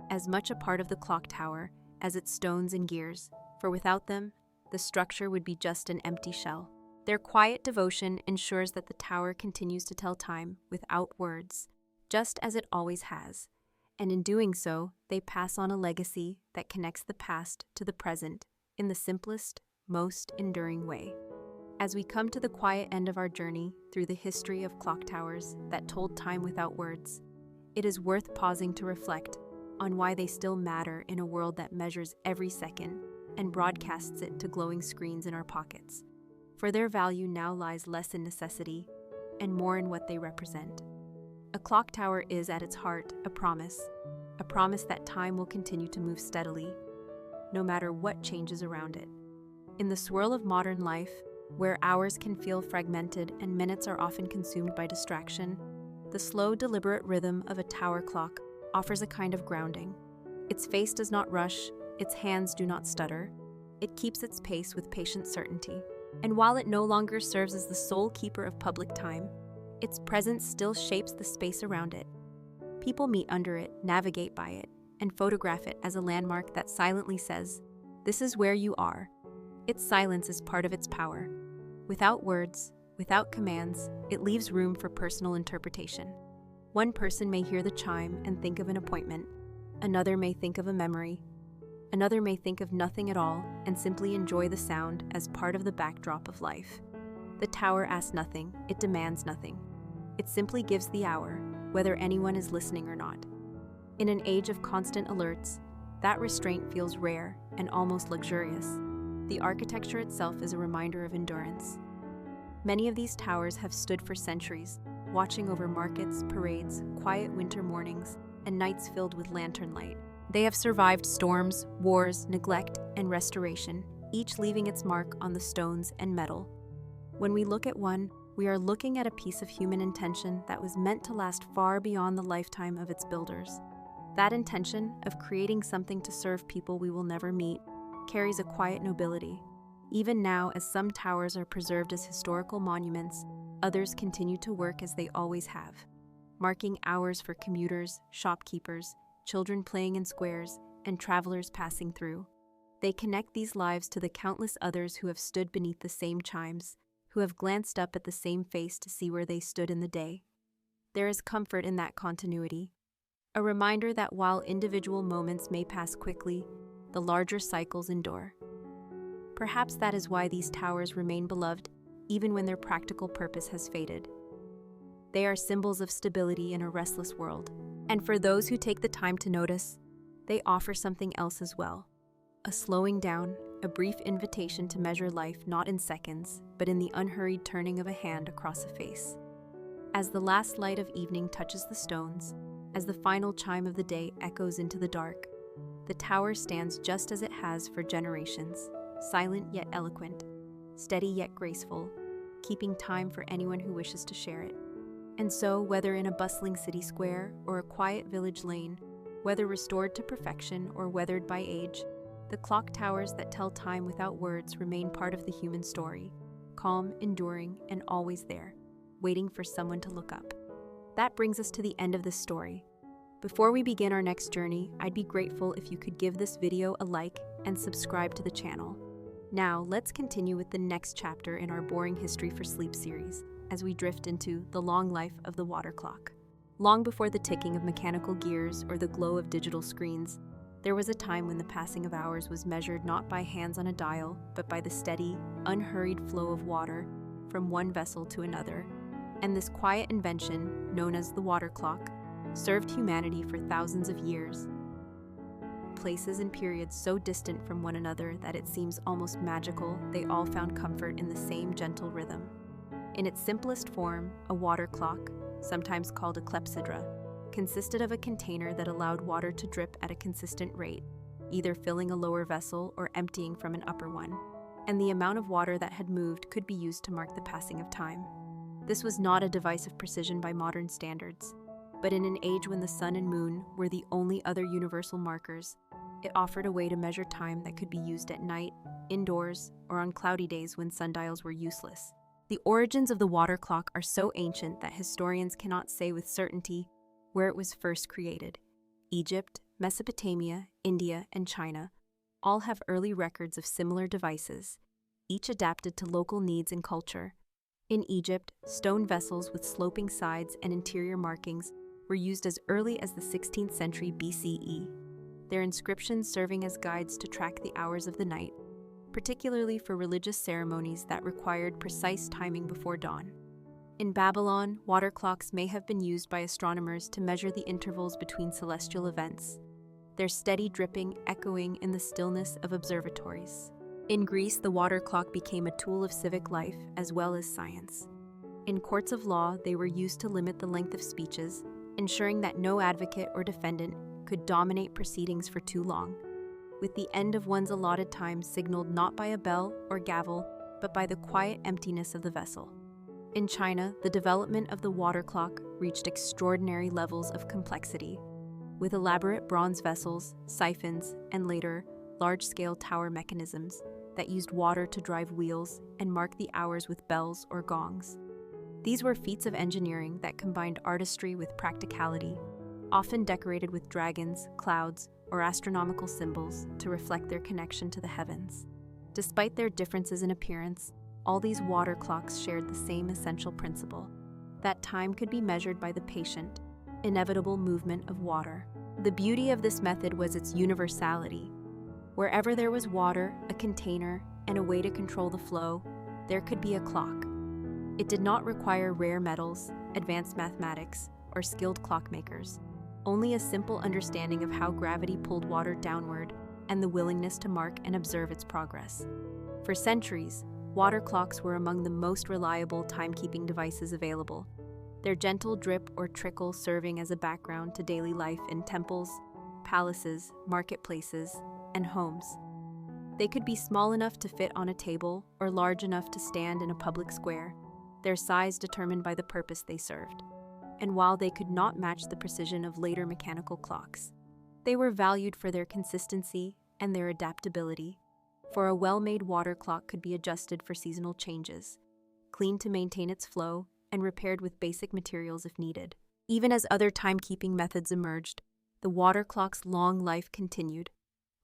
as much a part of the clock tower as its stones and gears, for without them, the structure would be just an empty shell. Their quiet devotion ensures that the tower continues to tell time without words, just as it always has, and in doing so, they pass on a legacy that connects the past to the present in the simplest, most enduring way. As we come to the quiet end of our journey through the history of clock towers that told time without words, it is worth pausing to reflect on why they still matter in a world that measures every second and broadcasts it to glowing screens in our pockets. For their value now lies less in necessity and more in what they represent. A clock tower is, at its heart, a promise that time will continue to move steadily, no matter what changes around it. In the swirl of modern life, where hours can feel fragmented and minutes are often consumed by distraction, the slow, deliberate rhythm of a tower clock offers a kind of grounding. Its face does not rush, its hands do not stutter. It keeps its pace with patient certainty. And while it no longer serves as the sole keeper of public time, its presence still shapes the space around it. People meet under it, navigate by it, and photograph it as a landmark that silently says, "This is where you are." Its silence is part of its power. Without words, without commands, it leaves room for personal interpretation. One person may hear the chime and think of an appointment. Another may think of a memory. Another may think of nothing at all and simply enjoy the sound as part of the backdrop of life. The tower asks nothing, it demands nothing. It simply gives the hour, whether anyone is listening or not. In an age of constant alerts, that restraint feels rare and almost luxurious. The architecture itself is a reminder of endurance. Many of these towers have stood for centuries, watching over markets, parades, quiet winter mornings, and nights filled with lantern light. They have survived storms, wars, neglect, and restoration, each leaving its mark on the stones and metal. When we look at one, we are looking at a piece of human intention that was meant to last far beyond the lifetime of its builders. That intention of creating something to serve people we will never meet carries a quiet nobility. Even now, as some towers are preserved as historical monuments, others continue to work as they always have, marking hours for commuters, shopkeepers, children playing in squares, and travelers passing through. They connect these lives to the countless others who have stood beneath the same chimes, who have glanced up at the same face to see where they stood in the day. There is comfort in that continuity, a reminder that while individual moments may pass quickly, the larger cycles endure. Perhaps that is why these towers remain beloved, even when their practical purpose has faded. They are symbols of stability in a restless world, and for those who take the time to notice, they offer something else as well. A slowing down, a brief invitation to measure life not in seconds, but in the unhurried turning of a hand across a face. As the last light of evening touches the stones, as the final chime of the day echoes into the dark, the tower stands just as it has for generations, silent yet eloquent, steady yet graceful, keeping time for anyone who wishes to share it. And so, whether in a bustling city square or a quiet village lane, whether restored to perfection or weathered by age, the clock towers that tell time without words remain part of the human story, calm, enduring, and always there, waiting for someone to look up. That brings us to the end of this story. Before we begin our next journey, I'd be grateful if you could give this video a like and subscribe to the channel. Now, let's continue with the next chapter in our Boring History for Sleep series, as we drift into the long life of the water clock. Long before the ticking of mechanical gears or the glow of digital screens, there was a time when the passing of hours was measured not by hands on a dial, but by the steady, unhurried flow of water from one vessel to another, and this quiet invention, known as the water clock, served humanity for thousands of years. Places and periods so distant from one another that it seems almost magical, they all found comfort in the same gentle rhythm. In its simplest form, a water clock, sometimes called a clepsydra, consisted of a container that allowed water to drip at a consistent rate, either filling a lower vessel or emptying from an upper one, and the amount of water that had moved could be used to mark the passing of time. This was not a device of precision by modern standards, but in an age when the sun and moon were the only other universal markers, it offered a way to measure time that could be used at night, indoors, or on cloudy days when sundials were useless. The origins of the water clock are so ancient that historians cannot say with certainty where it was first created. Egypt, Mesopotamia, India, and China all have early records of similar devices, each adapted to local needs and culture. In Egypt, stone vessels with sloping sides and interior markings were used as early as the 16th century BCE, their inscriptions serving as guides to track the hours of the night, particularly for religious ceremonies that required precise timing before dawn. In Babylon, water clocks may have been used by astronomers to measure the intervals between celestial events, their steady dripping echoing in the stillness of observatories. In Greece, the water clock became a tool of civic life as well as science. In courts of law, they were used to limit the length of speeches, ensuring that no advocate or defendant could dominate proceedings for too long, with the end of one's allotted time signaled not by a bell or gavel, but by the quiet emptiness of the vessel. In China, the development of the water clock reached extraordinary levels of complexity, with elaborate bronze vessels, siphons, and later, large-scale tower mechanisms that used water to drive wheels and mark the hours with bells or gongs. These were feats of engineering that combined artistry with practicality, often decorated with dragons, clouds, or astronomical symbols to reflect their connection to the heavens. Despite their differences in appearance, all these water clocks shared the same essential principle, that time could be measured by the patient, inevitable movement of water. The beauty of this method was its universality. Wherever there was water, a container, and a way to control the flow, there could be a clock. It did not require rare metals, advanced mathematics, or skilled clockmakers. Only a simple understanding of how gravity pulled water downward and the willingness to mark and observe its progress. For centuries, water clocks were among the most reliable timekeeping devices available, their gentle drip or trickle serving as a background to daily life in temples, palaces, marketplaces, and homes. They could be small enough to fit on a table or large enough to stand in a public square, their size determined by the purpose they served. And while they could not match the precision of later mechanical clocks, they were valued for their consistency and their adaptability. For a well-made water clock could be adjusted for seasonal changes, cleaned to maintain its flow, and repaired with basic materials if needed. Even as other timekeeping methods emerged, the water clock's long life continued,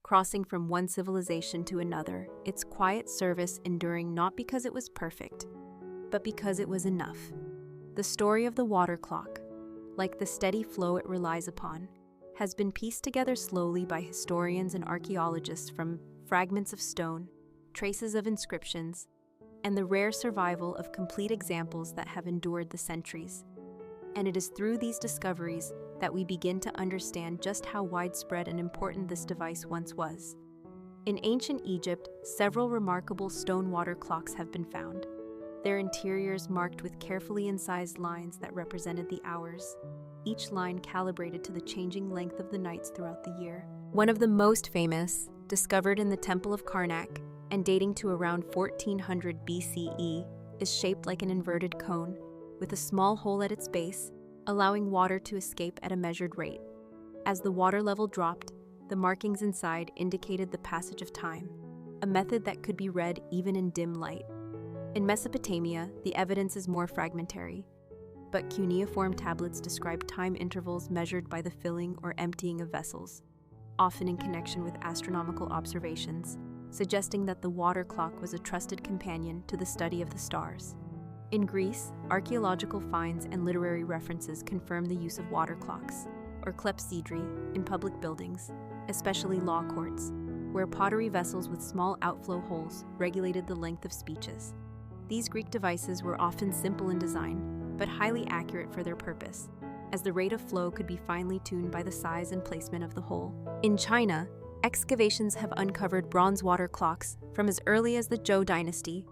crossing from one civilization to another, its quiet service enduring not because it was perfect, but because it was enough. The story of the water clock, like the steady flow it relies upon, has been pieced together slowly by historians and archaeologists from fragments of stone, traces of inscriptions, and the rare survival of complete examples that have endured the centuries. And it is through these discoveries that we begin to understand just how widespread and important this device once was. In ancient Egypt, several remarkable stone water clocks have been found, their interiors marked with carefully incised lines that represented the hours, each line calibrated to the changing length of the nights throughout the year. One of the most famous, discovered in the Temple of Karnak and dating to around 1400 BCE, is shaped like an inverted cone, with a small hole at its base, allowing water to escape at a measured rate. As the water level dropped, the markings inside indicated the passage of time, a method that could be read even in dim light. In Mesopotamia, the evidence is more fragmentary, but cuneiform tablets describe time intervals measured by the filling or emptying of vessels, often in connection with astronomical observations, suggesting that the water clock was a trusted companion to the study of the stars. In Greece, archaeological finds and literary references confirm the use of water clocks, or clepsydri, in public buildings, especially law courts, where pottery vessels with small outflow holes regulated the length of speeches. These Greek devices were often simple in design, but highly accurate for their purpose, as the rate of flow could be finely tuned by the size and placement of the hole. In China, excavations have uncovered bronze water clocks from as early as the Zhou dynasty,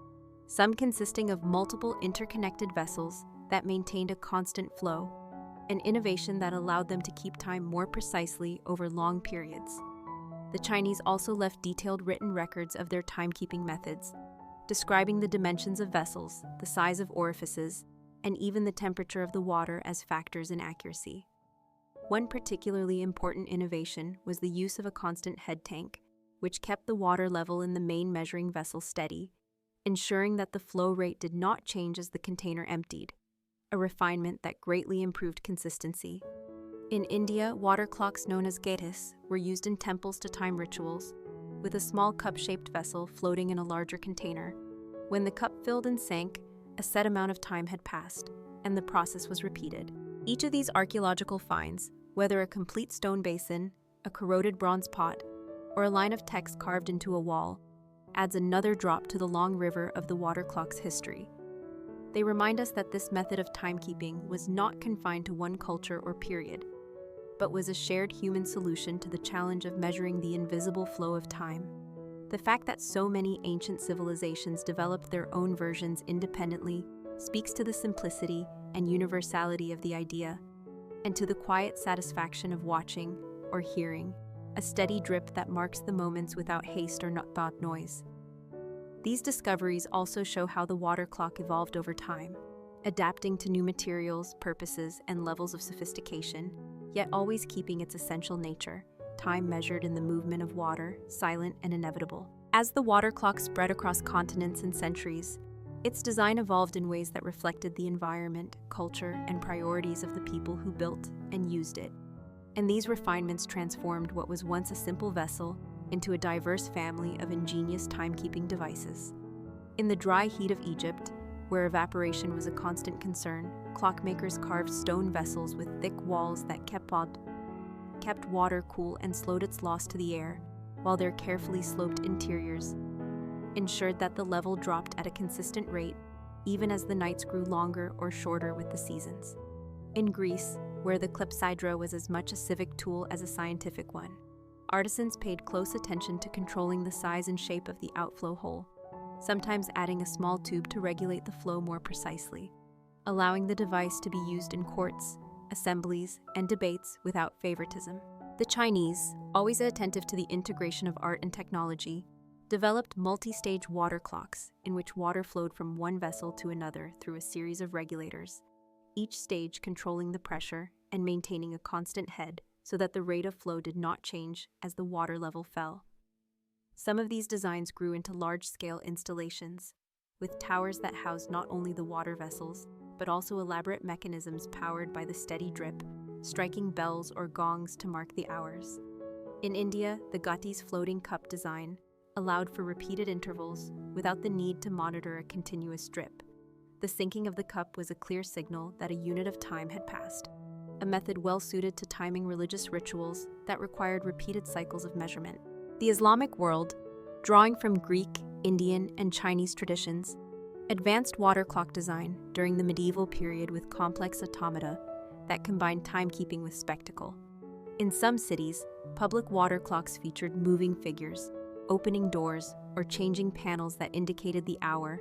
some consisting of multiple interconnected vessels that maintained a constant flow, an innovation that allowed them to keep time more precisely over long periods. The Chinese also left detailed written records of their timekeeping methods, describing the dimensions of vessels, the size of orifices, and even the temperature of the water as factors in accuracy. One particularly important innovation was the use of a constant head tank, which kept the water level in the main measuring vessel steady, ensuring that the flow rate did not change as the container emptied, a refinement that greatly improved consistency. In India, water clocks known as ghetas were used in temples to time rituals, with a small cup-shaped vessel floating in a larger container. When the cup filled and sank, a set amount of time had passed, and the process was repeated. Each of these archaeological finds, whether a complete stone basin, a corroded bronze pot, or a line of text carved into a wall, adds another drop to the long river of the water clock's history. They remind us that this method of timekeeping was not confined to one culture or period, but was a shared human solution to the challenge of measuring the invisible flow of time. The fact that so many ancient civilizations developed their own versions independently speaks to the simplicity and universality of the idea, and to the quiet satisfaction of watching or hearing a steady drip that marks the moments without haste or thought noise. These discoveries also show how the water clock evolved over time, adapting to new materials, purposes, and levels of sophistication, yet always keeping its essential nature, time measured in the movement of water, silent and inevitable. As the water clock spread across continents and centuries, its design evolved in ways that reflected the environment, culture, and priorities of the people who built and used it. And these refinements transformed what was once a simple vessel into a diverse family of ingenious timekeeping devices. In the dry heat of Egypt, where evaporation was a constant concern, clockmakers carved stone vessels with thick walls that kept water cool and slowed its loss to the air, while their carefully sloped interiors ensured that the level dropped at a consistent rate, even as the nights grew longer or shorter with the seasons. In Greece, where the clepsydra was as much a civic tool as a scientific one, artisans paid close attention to controlling the size and shape of the outflow hole, sometimes adding a small tube to regulate the flow more precisely, allowing the device to be used in courts, assemblies, and debates without favoritism. The Chinese, always attentive to the integration of art and technology, developed multi-stage water clocks in which water flowed from one vessel to another through a series of regulators, each stage controlling the pressure and maintaining a constant head so that the rate of flow did not change as the water level fell. Some of these designs grew into large-scale installations, with towers that housed not only the water vessels, but also elaborate mechanisms powered by the steady drip, striking bells or gongs to mark the hours. In India, the Ghati's floating cup design allowed for repeated intervals without the need to monitor a continuous drip. The sinking of the cup was a clear signal that a unit of time had passed, a method well suited to timing religious rituals that required repeated cycles of measurement. The Islamic world, drawing from Greek, Indian, and Chinese traditions, advanced water clock design during the medieval period with complex automata that combined timekeeping with spectacle. In some cities, public water clocks featured moving figures, opening doors, or changing panels that indicated the hour,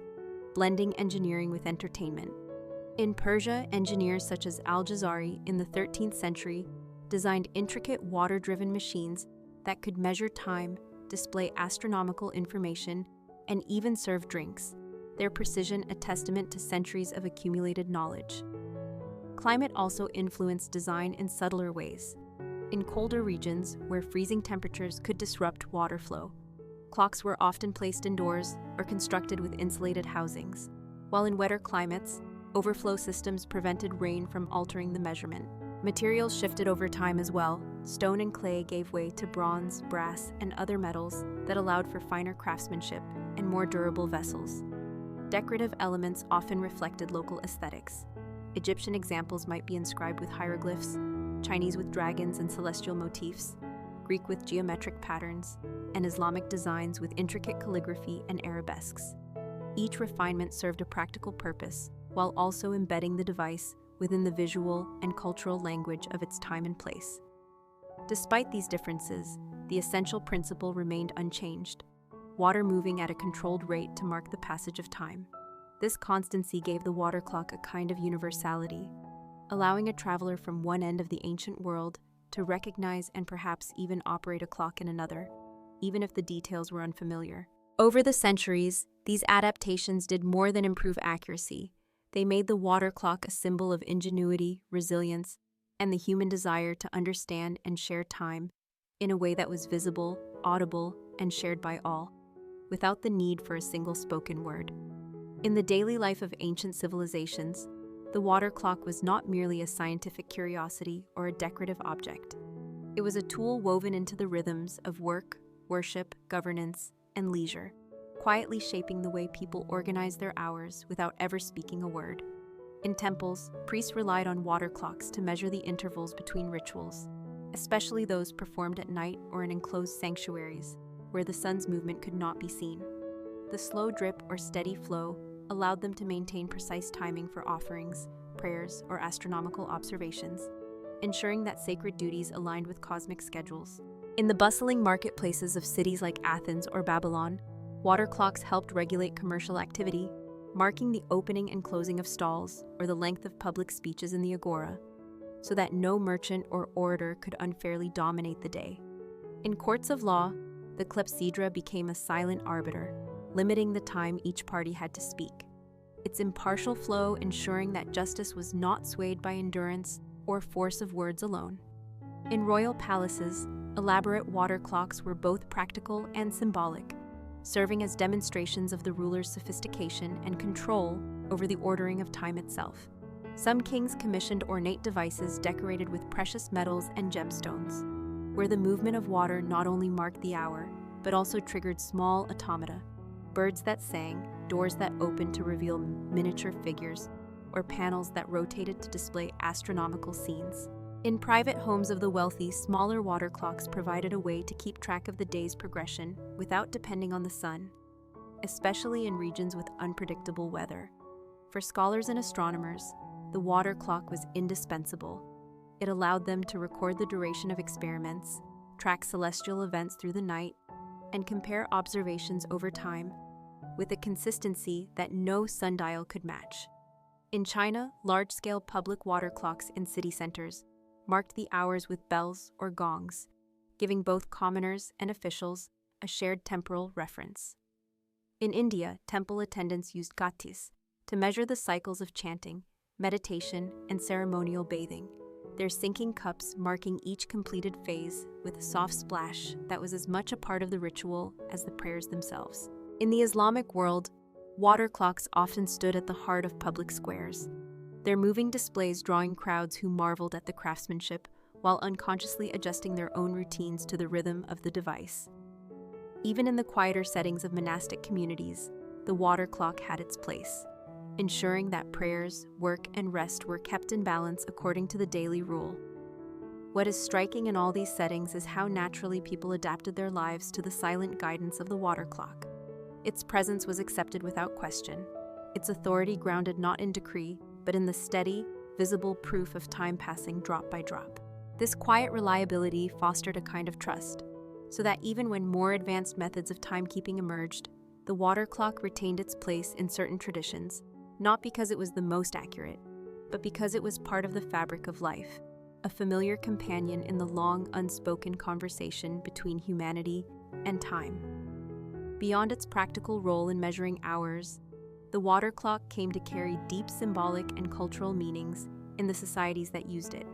blending engineering with entertainment. In Persia, engineers such as Al-Jazari in the 13th century designed intricate water-driven machines that could measure time, display astronomical information, and even serve drinks, their precision a testament to centuries of accumulated knowledge. Climate also influenced design in subtler ways. In colder regions, where freezing temperatures could disrupt water flow, clocks were often placed indoors or constructed with insulated housings, while in wetter climates, overflow systems prevented rain from altering the measurement. Materials shifted over time as well. Stone and clay gave way to bronze, brass, and other metals that allowed for finer craftsmanship and more durable vessels. Decorative elements often reflected local aesthetics. Egyptian examples might be inscribed with hieroglyphs, Chinese with dragons and celestial motifs, Greek with geometric patterns, and Islamic designs with intricate calligraphy and arabesques. Each refinement served a practical purpose, while also embedding the device within the visual and cultural language of its time and place. Despite these differences, the essential principle remained unchanged: water moving at a controlled rate to mark the passage of time. This constancy gave the water clock a kind of universality, allowing a traveler from one end of the ancient world to recognize and perhaps even operate a clock in another, even if the details were unfamiliar. Over the centuries, these adaptations did more than improve accuracy. They made the water clock a symbol of ingenuity, resilience, and the human desire to understand and share time in a way that was visible, audible, and shared by all, without the need for a single spoken word. In the daily life of ancient civilizations, the water clock was not merely a scientific curiosity or a decorative object. It was a tool woven into the rhythms of work, worship, governance, and leisure, quietly shaping the way people organized their hours without ever speaking a word. In temples, priests relied on water clocks to measure the intervals between rituals, especially those performed at night or in enclosed sanctuaries, where the sun's movement could not be seen. The slow drip or steady flow allowed them to maintain precise timing for offerings, prayers, or astronomical observations, ensuring that sacred duties aligned with cosmic schedules. In the bustling marketplaces of cities like Athens or Babylon, water clocks helped regulate commercial activity, marking the opening and closing of stalls or the length of public speeches in the agora, so that no merchant or orator could unfairly dominate the day. In courts of law, the clepsydra became a silent arbiter, limiting the time each party had to speak, its impartial flow ensuring that justice was not swayed by endurance or force of words alone. In royal palaces, elaborate water clocks were both practical and symbolic, serving as demonstrations of the ruler's sophistication and control over the ordering of time itself. Some kings commissioned ornate devices decorated with precious metals and gemstones, where the movement of water not only marked the hour, but also triggered small automata, birds that sang, doors that opened to reveal miniature figures, or panels that rotated to display astronomical scenes. In private homes of the wealthy, smaller water clocks provided a way to keep track of the day's progression without depending on the sun, especially in regions with unpredictable weather. For scholars and astronomers, the water clock was indispensable. It allowed them to record the duration of experiments, track celestial events through the night, and compare observations over time with a consistency that no sundial could match. In China, large-scale public water clocks in city centers marked the hours with bells or gongs, giving both commoners and officials a shared temporal reference. In India, temple attendants used ghatis to measure the cycles of chanting, meditation, and ceremonial bathing, their sinking cups marking each completed phase with a soft splash that was as much a part of the ritual as the prayers themselves. In the Islamic world, water clocks often stood at the heart of public squares, their moving displays drawing crowds who marveled at the craftsmanship while unconsciously adjusting their own routines to the rhythm of the device. Even in the quieter settings of monastic communities, the water clock had its place, ensuring that prayers, work, and rest were kept in balance according to the daily rule. What is striking in all these settings is how naturally people adapted their lives to the silent guidance of the water clock. Its presence was accepted without question, its authority grounded not in decree, but in the steady, visible proof of time passing drop by drop. This quiet reliability fostered a kind of trust, so that even when more advanced methods of timekeeping emerged, the water clock retained its place in certain traditions, not because it was the most accurate, but because it was part of the fabric of life, a familiar companion in the long, unspoken conversation between humanity and time. Beyond its practical role in measuring hours, the water clock came to carry deep symbolic and cultural meanings in the societies that used it,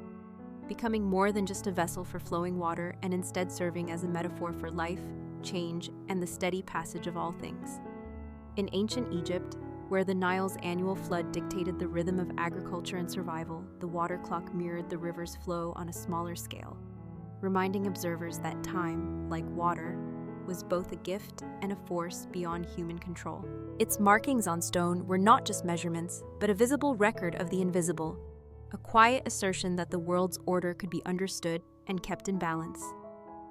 becoming more than just a vessel for flowing water and instead serving as a metaphor for life, change, and the steady passage of all things. In ancient Egypt, where the Nile's annual flood dictated the rhythm of agriculture and survival, the water clock mirrored the river's flow on a smaller scale, reminding observers that time, like water, was both a gift and a force beyond human control. Its markings on stone were not just measurements, but a visible record of the invisible, a quiet assertion that the world's order could be understood and kept in balance.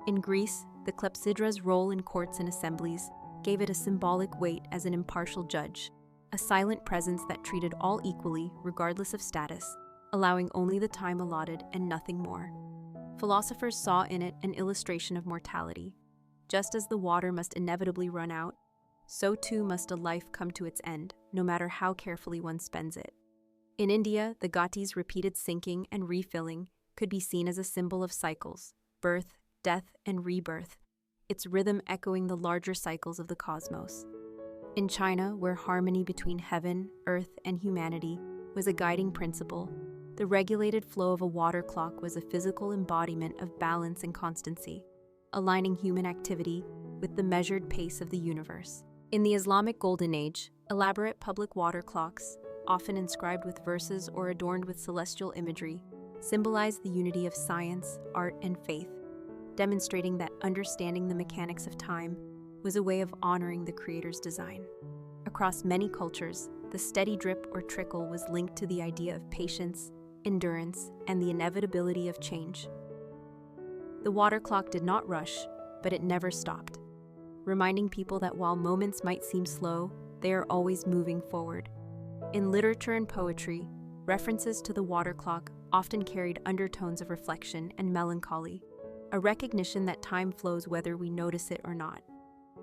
In Greece, the clepsydra's role in courts and assemblies gave it a symbolic weight as an impartial judge, a silent presence that treated all equally, regardless of status, allowing only the time allotted and nothing more. Philosophers saw in it an illustration of mortality. Just as the water must inevitably run out, so too must a life come to its end, no matter how carefully one spends it. In India, the Ghati's repeated sinking and refilling could be seen as a symbol of cycles, birth, death, and rebirth, its rhythm echoing the larger cycles of the cosmos. In China, where harmony between heaven, earth, and humanity was a guiding principle, the regulated flow of a water clock was a physical embodiment of balance and constancy, aligning human activity with the measured pace of the universe. In the Islamic Golden Age, elaborate public water clocks, often inscribed with verses or adorned with celestial imagery, symbolized the unity of science, art, and faith, demonstrating that understanding the mechanics of time was a way of honoring the Creator's design. Across many cultures, the steady drip or trickle was linked to the idea of patience, endurance, and the inevitability of change. The water clock did not rush, but it never stopped, reminding people that while moments might seem slow, they are always moving forward. In literature and poetry, references to the water clock often carried undertones of reflection and melancholy, a recognition that time flows whether we notice it or not.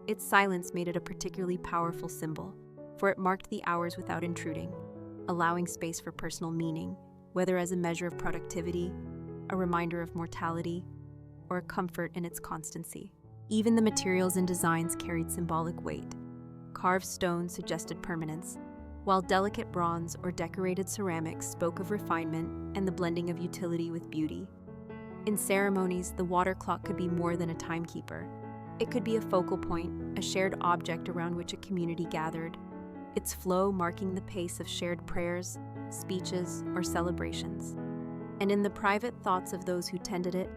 Its silence made it a particularly powerful symbol, for it marked the hours without intruding, allowing space for personal meaning, whether as a measure of productivity, a reminder of mortality, or a comfort in its constancy. Even the materials and designs carried symbolic weight. Carved stone suggested permanence, while delicate bronze or decorated ceramics spoke of refinement and the blending of utility with beauty. In ceremonies, the water clock could be more than a timekeeper. It could be a focal point, a shared object around which a community gathered, its flow marking the pace of shared prayers, speeches, or celebrations. And in the private thoughts of those who tended it,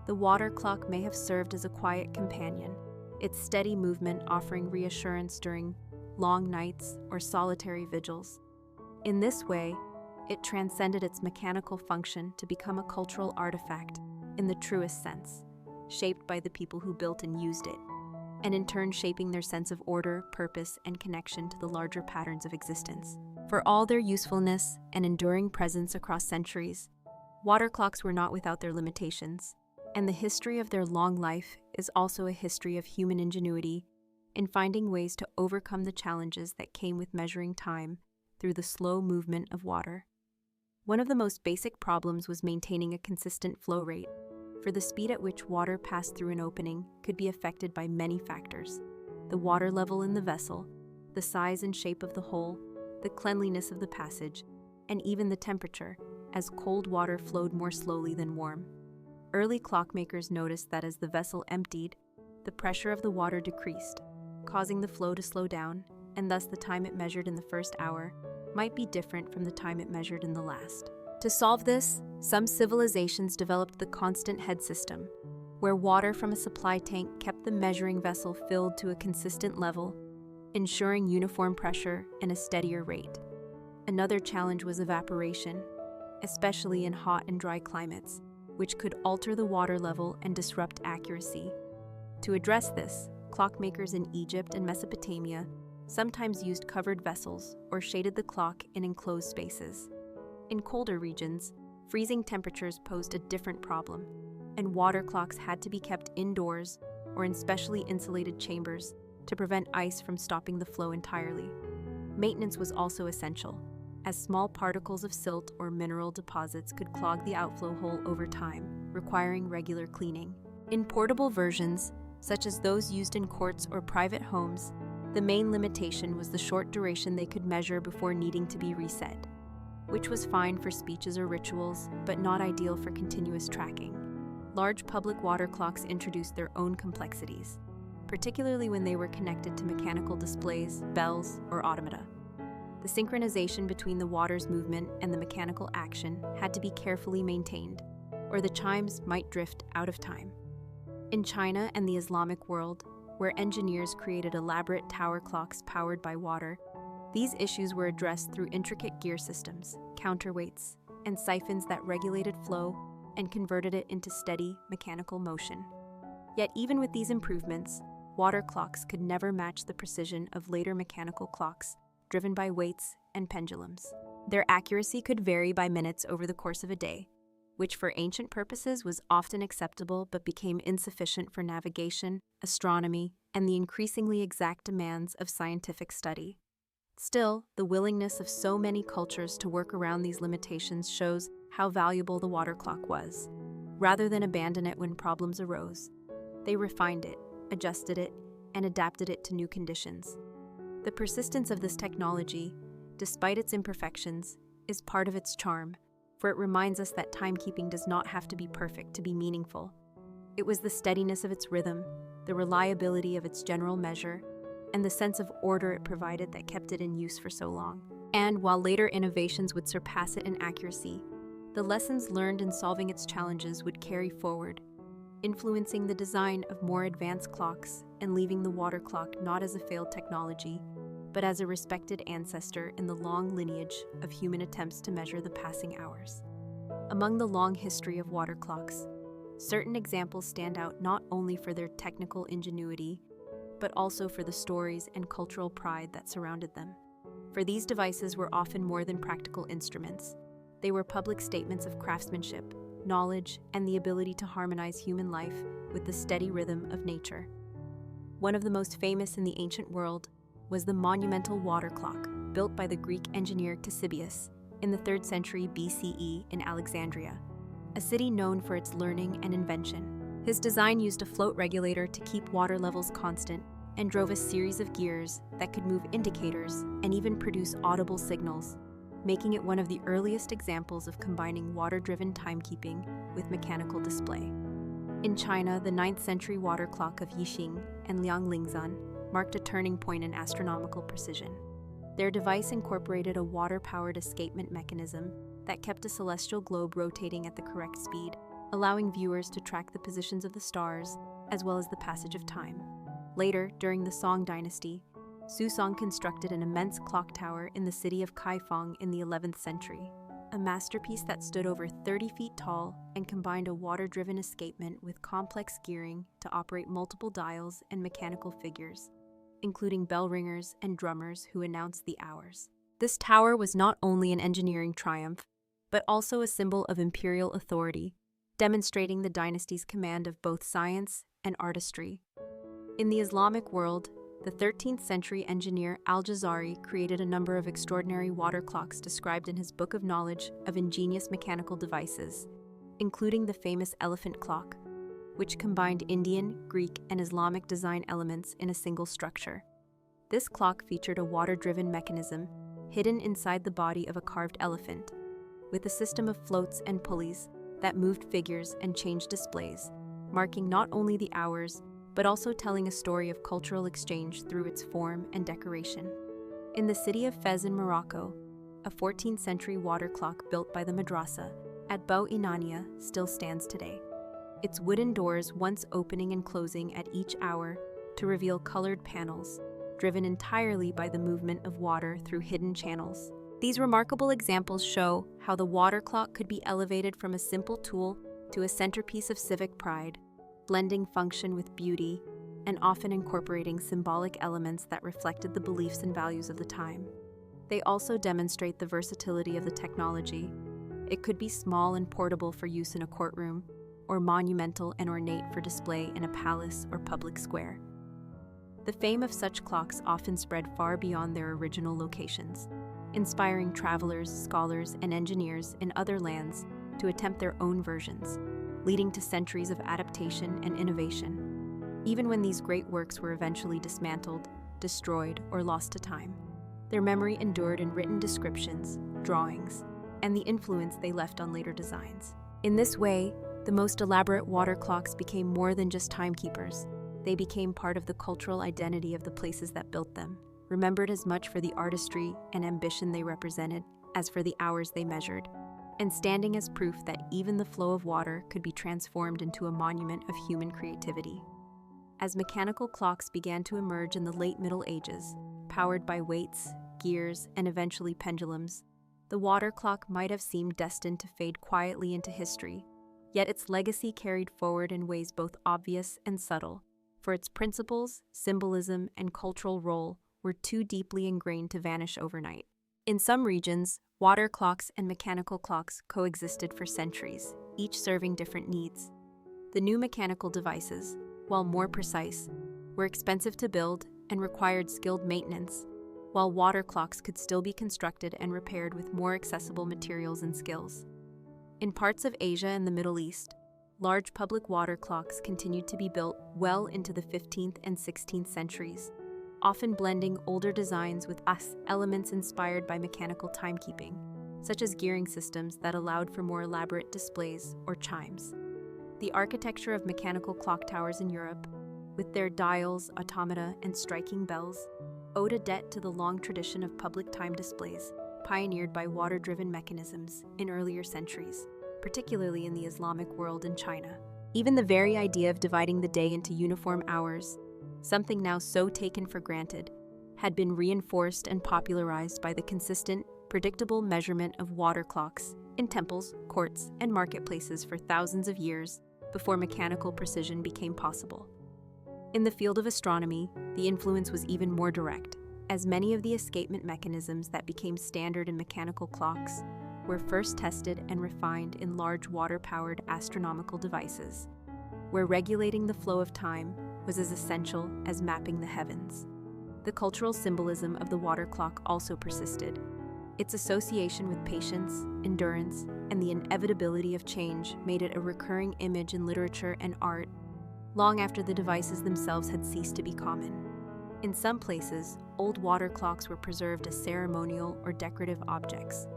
the water clock may have served as a quiet companion, its steady movement offering reassurance during long nights or solitary vigils. In this way, it transcended its mechanical function to become a cultural artifact in the truest sense, shaped by the people who built and used it, and in turn shaping their sense of order, purpose, and connection to the larger patterns of existence. For all their usefulness and enduring presence across centuries, water clocks were not without their limitations, and the history of their long life is also a history of human ingenuity in finding ways to overcome the challenges that came with measuring time through the slow movement of water. One of the most basic problems was maintaining a consistent flow rate, for the speed at which water passed through an opening could be affected by many factors: the water level in the vessel, the size and shape of the hole, the cleanliness of the passage, and even the temperature, as cold water flowed more slowly than warm. Early clockmakers noticed that as the vessel emptied, the pressure of the water decreased, causing the flow to slow down, and thus the time it measured in the first hour might be different from the time it measured in the last. To solve this, some civilizations developed the constant head system, where water from a supply tank kept the measuring vessel filled to a consistent level, ensuring uniform pressure and a steadier rate. Another challenge was evaporation, especially in hot and dry climates, which could alter the water level and disrupt accuracy. To address this, clockmakers in Egypt and Mesopotamia sometimes used covered vessels or shaded the clock in enclosed spaces. In colder regions, freezing temperatures posed a different problem, and water clocks had to be kept indoors or in specially insulated chambers to prevent ice from stopping the flow entirely. Maintenance was also essential, as small particles of silt or mineral deposits could clog the outflow hole over time, requiring regular cleaning. In portable versions, such as those used in courts or private homes, the main limitation was the short duration they could measure before needing to be reset, which was fine for speeches or rituals, but not ideal for continuous tracking. Large public water clocks introduced their own complexities, particularly when they were connected to mechanical displays, bells, or automata. The synchronization between the water's movement and the mechanical action had to be carefully maintained, or the chimes might drift out of time. In China and the Islamic world, where engineers created elaborate tower clocks powered by water, these issues were addressed through intricate gear systems, counterweights, and siphons that regulated flow and converted it into steady, mechanical motion. Yet even with these improvements, water clocks could never match the precision of later mechanical clocks, driven by weights and pendulums. Their accuracy could vary by minutes over the course of a day, which for ancient purposes was often acceptable but became insufficient for navigation, astronomy, and the increasingly exact demands of scientific study. Still, the willingness of so many cultures to work around these limitations shows how valuable the water clock was. Rather than abandon it when problems arose, they refined it, adjusted it, and adapted it to new conditions. The persistence of this technology, despite its imperfections, is part of its charm, for it reminds us that timekeeping does not have to be perfect to be meaningful. It was the steadiness of its rhythm, the reliability of its general measure, and the sense of order it provided that kept it in use for so long. And while later innovations would surpass it in accuracy, the lessons learned in solving its challenges would carry forward, influencing the design of more advanced clocks and leaving the water clock not as a failed technology, but as a respected ancestor in the long lineage of human attempts to measure the passing hours. Among the long history of water clocks, certain examples stand out not only for their technical ingenuity, but also for the stories and cultural pride that surrounded them. For these devices were often more than practical instruments. They were public statements of craftsmanship, knowledge, and the ability to harmonize human life with the steady rhythm of nature. One of the most famous in the ancient world was the monumental water clock, built by the Greek engineer Ctesibius in the 3rd century BCE in Alexandria, a city known for its learning and invention. His design used a float regulator to keep water levels constant and drove a series of gears that could move indicators and even produce audible signals, making it one of the earliest examples of combining water-driven timekeeping with mechanical display. In China, the 9th century water clock of Yixing and Lianglingzan marked a turning point in astronomical precision. Their device incorporated a water-powered escapement mechanism that kept a celestial globe rotating at the correct speed, allowing viewers to track the positions of the stars as well as the passage of time. Later, during the Song dynasty, Suzong constructed an immense clock tower in the city of Kaifeng in the 11th century, a masterpiece that stood over 30 feet tall and combined a water-driven escapement with complex gearing to operate multiple dials and mechanical figures, including bell ringers and drummers who announced the hours. This tower was not only an engineering triumph, but also a symbol of imperial authority, demonstrating the dynasty's command of both science and artistry. In the Islamic world, the 13th century engineer Al-Jazari created a number of extraordinary water clocks described in his Book of Knowledge of Ingenious Mechanical Devices, including the famous elephant clock, which combined Indian, Greek, and Islamic design elements in a single structure. This clock featured a water-driven mechanism hidden inside the body of a carved elephant, with a system of floats and pulleys that moved figures and changed displays, marking not only the hours, but also telling a story of cultural exchange through its form and decoration. In the city of Fez in Morocco, a 14th century water clock built by the madrasa at Bou Inania still stands today, its wooden doors once opening and closing at each hour to reveal colored panels, driven entirely by the movement of water through hidden channels. These remarkable examples show how the water clock could be elevated from a simple tool to a centerpiece of civic pride, blending function with beauty and often incorporating symbolic elements that reflected the beliefs and values of the time. They also demonstrate the versatility of the technology. It could be small and portable for use in a courtroom, or monumental and ornate for display in a palace or public square. The fame of such clocks often spread far beyond their original locations, inspiring travelers, scholars, and engineers in other lands to attempt their own versions, leading to centuries of adaptation and innovation. Even when these great works were eventually dismantled, destroyed, or lost to time, their memory endured in written descriptions, drawings, and the influence they left on later designs. In this way, the most elaborate water clocks became more than just timekeepers. They became part of the cultural identity of the places that built them, remembered as much for the artistry and ambition they represented as for the hours they measured, and standing as proof that even the flow of water could be transformed into a monument of human creativity. As mechanical clocks began to emerge in the late Middle Ages, powered by weights, gears, and eventually pendulums, the water clock might have seemed destined to fade quietly into history, yet its legacy carried forward in ways both obvious and subtle, for its principles, symbolism, and cultural role were too deeply ingrained to vanish overnight. In some regions, water clocks and mechanical clocks coexisted for centuries, each serving different needs. The new mechanical devices, while more precise, were expensive to build and required skilled maintenance, while water clocks could still be constructed and repaired with more accessible materials and skills. In parts of Asia and the Middle East, large public water clocks continued to be built well into the 15th and 16th centuries, often blending older designs with elements inspired by mechanical timekeeping, such as gearing systems that allowed for more elaborate displays or chimes. The architecture of mechanical clock towers in Europe, with their dials, automata, and striking bells, owed a debt to the long tradition of public time displays pioneered by water-driven mechanisms in earlier centuries, particularly in the Islamic world and China. Even the very idea of dividing the day into uniform hours, something now so taken for granted, had been reinforced and popularized by the consistent, predictable measurement of water clocks in temples, courts, and marketplaces for thousands of years before mechanical precision became possible. In the field of astronomy, the influence was even more direct, as many of the escapement mechanisms that became standard in mechanical clocks were first tested and refined in large water-powered astronomical devices, where regulating the flow of time was as essential as mapping the heavens. The cultural symbolism of the water clock also persisted. Its association with patience, endurance, and the inevitability of change made it a recurring image in literature and art long after the devices themselves had ceased to be common. In some places, old water clocks were preserved as ceremonial or decorative objects,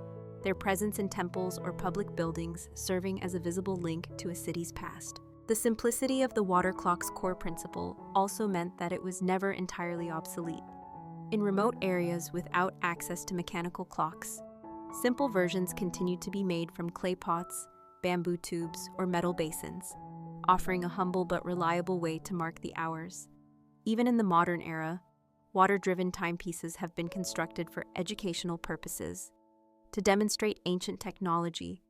their presence in temples or public buildings serving as a visible link to a city's past. The simplicity of the water clock's core principle also meant that it was never entirely obsolete. In remote areas without access to mechanical clocks, simple versions continued to be made from clay pots, bamboo tubes, or metal basins, offering a humble but reliable way to mark the hours. Even in the modern era, water-driven timepieces have been constructed for educational purposes, to demonstrate ancient technology,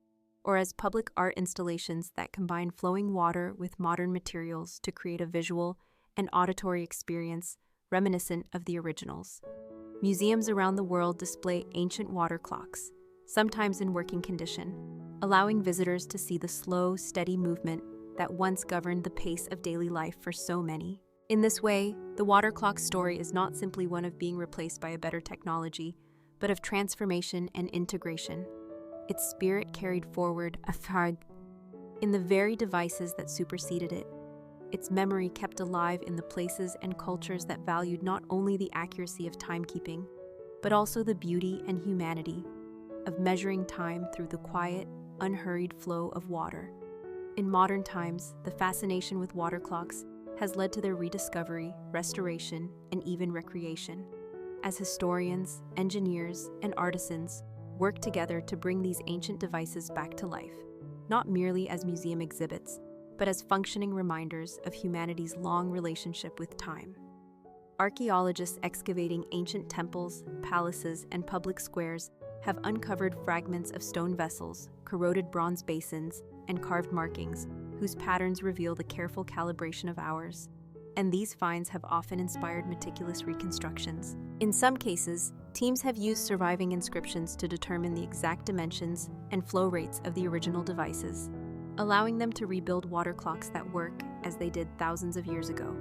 or as public art installations that combine flowing water with modern materials to create a visual and auditory experience reminiscent of the originals. Museums around the world display ancient water clocks, sometimes in working condition, allowing visitors to see the slow, steady movement that once governed the pace of daily life for so many. In this way, the water clock story is not simply one of being replaced by a better technology, but of transformation and integration. Its spirit carried forward in the very devices that superseded it. Its memory kept alive in the places and cultures that valued not only the accuracy of timekeeping, but also the beauty and humanity of measuring time through the quiet, unhurried flow of water. In modern times, the fascination with water clocks has led to their rediscovery, restoration, and even recreation, as historians, engineers, and artisans work together to bring these ancient devices back to life, not merely as museum exhibits, but as functioning reminders of humanity's long relationship with time. Archaeologists excavating ancient temples, palaces, and public squares have uncovered fragments of stone vessels, corroded bronze basins, and carved markings, whose patterns reveal the careful calibration of hours. And these finds have often inspired meticulous reconstructions. In some cases, teams have used surviving inscriptions to determine the exact dimensions and flow rates of the original devices, allowing them to rebuild water clocks that work as they did thousands of years ago.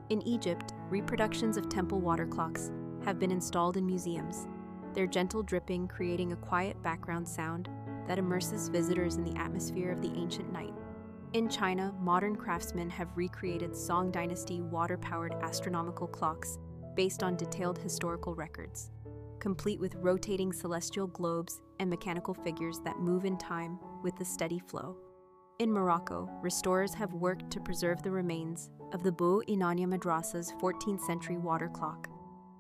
In Egypt, reproductions of temple water clocks have been installed in museums, their gentle dripping creating a quiet background sound that immerses visitors in the atmosphere of the ancient night. In China, modern craftsmen have recreated Song Dynasty water-powered astronomical clocks based on detailed historical records, complete with rotating celestial globes and mechanical figures that move in time with the steady flow. In Morocco, restorers have worked to preserve the remains of the Bou Inania Madrasa's 14th century water clock,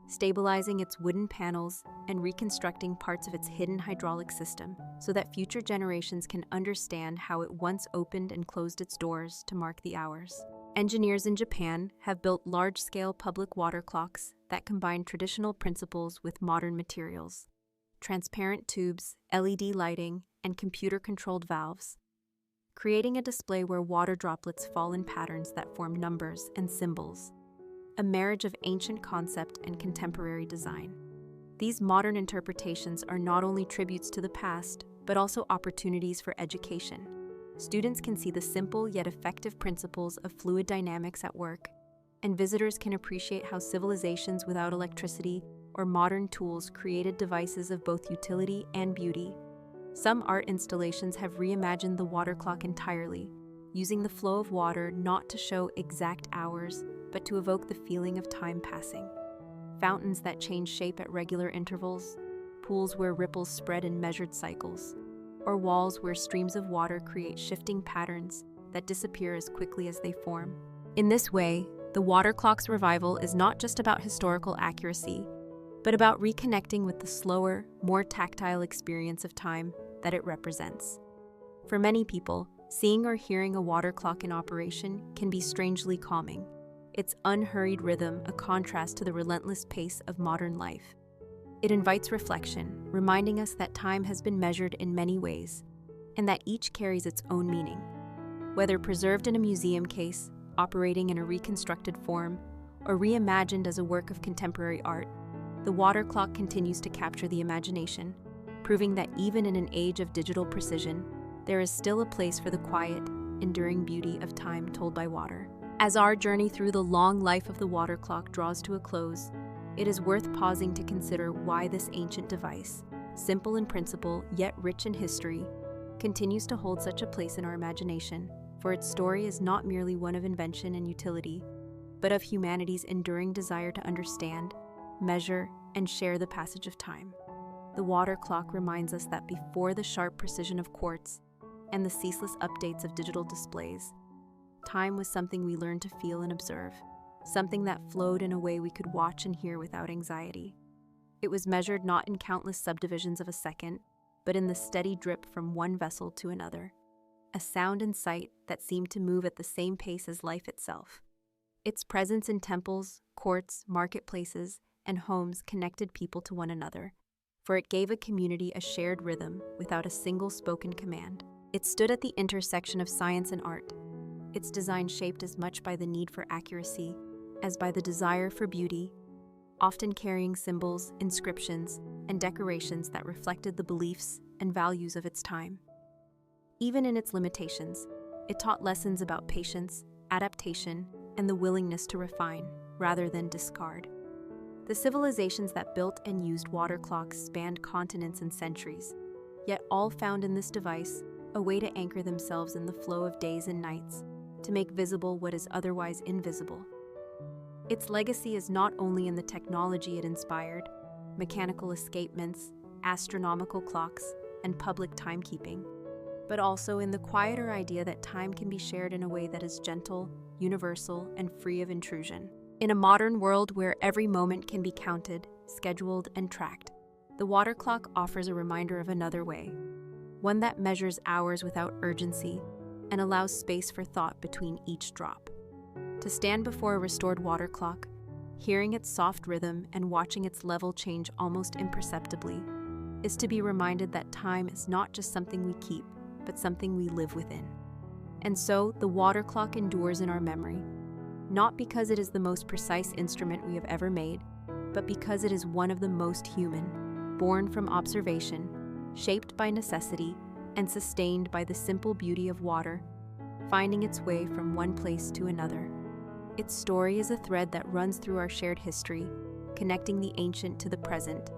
stabilizing its wooden panels and reconstructing parts of its hidden hydraulic system so that future generations can understand how it once opened and closed its doors to mark the hours. Engineers in Japan have built large-scale public water clocks that combine traditional principles with modern materials. Transparent tubes, LED lighting, and computer-controlled valves. creating a display where water droplets fall in patterns that form numbers and symbols, a marriage of ancient concept and contemporary design. These modern interpretations are not only tributes to the past, but also opportunities for education. Students can see the simple yet effective principles of fluid dynamics at work, and visitors can appreciate how civilizations without electricity or modern tools created devices of both utility and beauty. Some art installations have reimagined the water clock entirely, using the flow of water not to show exact hours, but to evoke the feeling of time passing. Fountains that change shape at regular intervals, pools where ripples spread in measured cycles, or walls where streams of water create shifting patterns that disappear as quickly as they form. In this way, the water clock's revival is not just about historical accuracy, but about reconnecting with the slower, more tactile experience of time that it represents. For many people, seeing or hearing a water clock in operation can be strangely calming, its unhurried rhythm a contrast to the relentless pace of modern life. It invites reflection, reminding us that time has been measured in many ways, and that each carries its own meaning. Whether preserved in a museum case, operating in a reconstructed form, or reimagined as a work of contemporary art, the water clock continues to capture the imagination, proving that even in an age of digital precision, there is still a place for the quiet, enduring beauty of time told by water. As our journey through the long life of the water clock draws to a close, it is worth pausing to consider why this ancient device, simple in principle yet rich in history, continues to hold such a place in our imagination, for its story is not merely one of invention and utility, but of humanity's enduring desire to understand, measure, and share the passage of time. The water clock reminds us that before the sharp precision of quartz and the ceaseless updates of digital displays, time was something we learned to feel and observe, something that flowed in a way we could watch and hear without anxiety. It was measured not in countless subdivisions of a second, but in the steady drip from one vessel to another, a sound and sight that seemed to move at the same pace as life itself. Its presence in temples, courts, marketplaces, and homes connected people to one another, for it gave a community a shared rhythm without a single spoken command. It stood at the intersection of science and art, its design shaped as much by the need for accuracy as by the desire for beauty, often carrying symbols, inscriptions, and decorations that reflected the beliefs and values of its time. Even in its limitations, it taught lessons about patience, adaptation, and the willingness to refine rather than discard. The civilizations that built and used water clocks spanned continents and centuries, yet all found in this device a way to anchor themselves in the flow of days and nights, to make visible what is otherwise invisible. Its legacy is not only in the technology it inspired, mechanical escapements, astronomical clocks, and public timekeeping, but also in the quieter idea that time can be shared in a way that is gentle, universal, and free of intrusion. In a modern world where every moment can be counted, scheduled, and tracked, the water clock offers a reminder of another way, one that measures hours without urgency and allows space for thought between each drop. To stand before a restored water clock, hearing its soft rhythm and watching its level change almost imperceptibly, is to be reminded that time is not just something we keep, but something we live within. And so, the water clock endures in our memory, not because it is the most precise instrument we have ever made, but because it is one of the most human, born from observation, shaped by necessity, and sustained by the simple beauty of water, finding its way from one place to another. Its story is a thread that runs through our shared history, connecting the ancient to the present,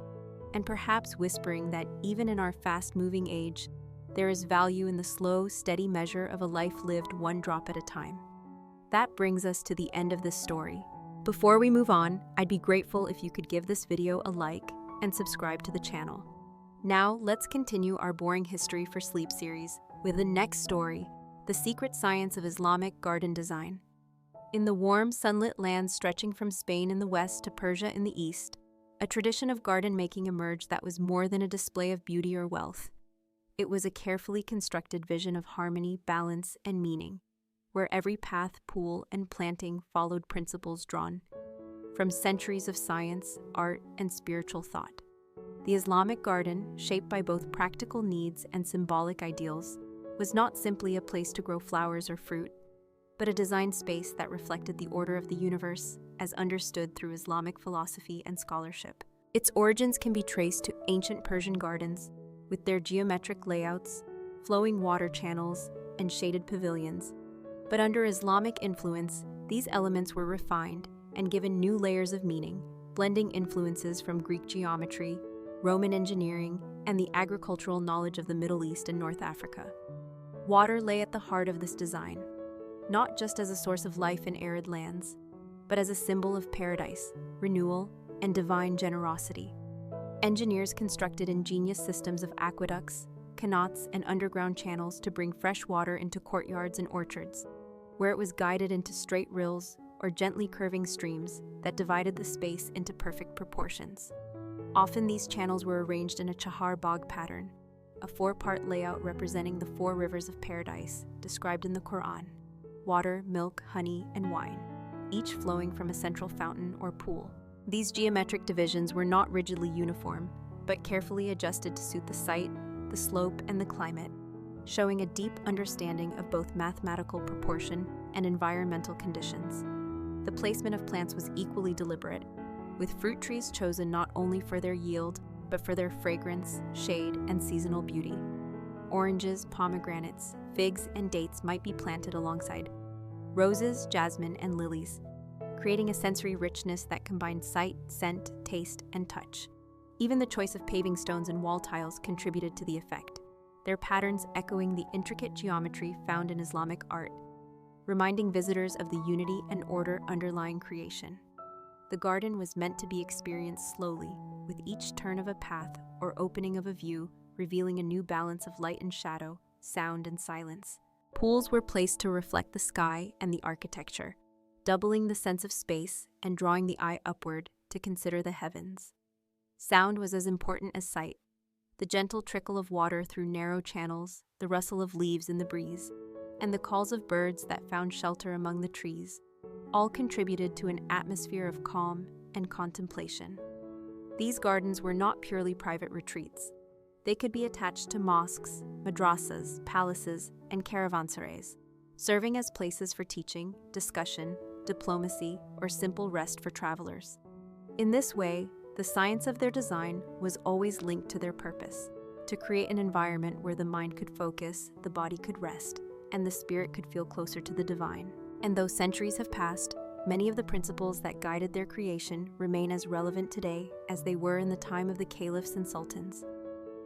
and perhaps whispering that even in our fast-moving age, there is value in the slow, steady measure of a life lived one drop at a time. That brings us to the end of this story. Before we move on, I'd be grateful if you could give this video a like and subscribe to the channel. Now, let's continue our Boring History for Sleep series with the next story, The Secret Science of Islamic Garden Design. In the warm, sunlit lands stretching from Spain in the west to Persia in the east, a tradition of garden making emerged that was more than a display of beauty or wealth. It was a carefully constructed vision of harmony, balance, and meaning, where every path, pool, and planting followed principles drawn from centuries of science, art, and spiritual thought. The Islamic garden, shaped by both practical needs and symbolic ideals, was not simply a place to grow flowers or fruit, but a designed space that reflected the order of the universe as understood through Islamic philosophy and scholarship. Its origins can be traced to ancient Persian gardens, with their geometric layouts, flowing water channels, and shaded pavilions. But under Islamic influence, these elements were refined and given new layers of meaning, blending influences from Greek geometry, Roman engineering, and the agricultural knowledge of the Middle East and North Africa. Water lay at the heart of this design, not just as a source of life in arid lands, but as a symbol of paradise, renewal, and divine generosity. Engineers constructed ingenious systems of aqueducts, canals, and underground channels to bring fresh water into courtyards and orchards, where it was guided into straight rills or gently curving streams that divided the space into perfect proportions. Often these channels were arranged in a chahar bagh pattern, a four-part layout representing the four rivers of paradise described in the Quran: water, milk, honey, and wine, each flowing from a central fountain or pool. These geometric divisions were not rigidly uniform, but carefully adjusted to suit the site, the slope, and the climate, showing a deep understanding of both mathematical proportion and environmental conditions. The placement of plants was equally deliberate, with fruit trees chosen not only for their yield, but for their fragrance, shade, and seasonal beauty. Oranges, pomegranates, figs, and dates might be planted alongside roses, jasmine, and lilies, creating a sensory richness that combined sight, scent, taste, and touch. Even the choice of paving stones and wall tiles contributed to the effect, their patterns echoing the intricate geometry found in Islamic art, reminding visitors of the unity and order underlying creation. The garden was meant to be experienced slowly, with each turn of a path or opening of a view revealing a new balance of light and shadow, sound and silence. Pools were placed to reflect the sky and the architecture, doubling the sense of space and drawing the eye upward to consider the heavens. Sound was as important as sight. The gentle trickle of water through narrow channels, the rustle of leaves in the breeze, and the calls of birds that found shelter among the trees, all contributed to an atmosphere of calm and contemplation. These gardens were not purely private retreats. They could be attached to mosques, madrasas, palaces, and caravanserais, serving as places for teaching, discussion, diplomacy, or simple rest for travelers. In this way, the science of their design was always linked to their purpose: to create an environment where the mind could focus, the body could rest, and the spirit could feel closer to the divine. And though centuries have passed, many of the principles that guided their creation remain as relevant today as they were in the time of the caliphs and sultans,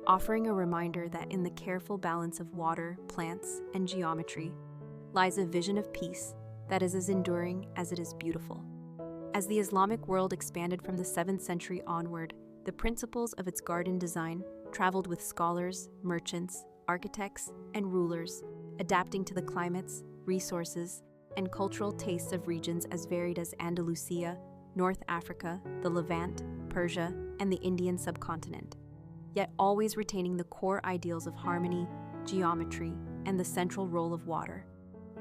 offering a reminder that in the careful balance of water, plants, and geometry lies a vision of peace that is as enduring as it is beautiful. As the Islamic world expanded from the 7th century onward, the principles of its garden design traveled with scholars, merchants, architects, and rulers, adapting to the climates, resources, and cultural tastes of regions as varied as Andalusia, North Africa, the Levant, Persia, and the Indian subcontinent, yet always retaining the core ideals of harmony, geometry, and the central role of water.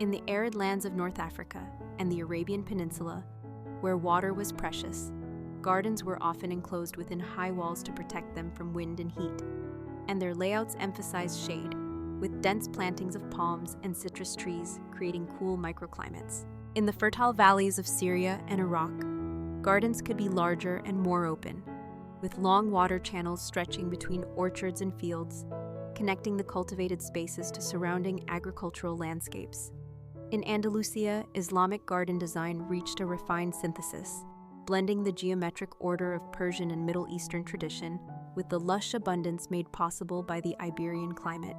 In the arid lands of North Africa and the Arabian Peninsula, where water was precious, gardens were often enclosed within high walls to protect them from wind and heat, and their layouts emphasized shade, with dense plantings of palms and citrus trees creating cool microclimates. In the fertile valleys of Syria and Iraq, gardens could be larger and more open, with long water channels stretching between orchards and fields, connecting the cultivated spaces to surrounding agricultural landscapes. In Andalusia, Islamic garden design reached a refined synthesis, blending the geometric order of Persian and Middle Eastern tradition with the lush abundance made possible by the Iberian climate.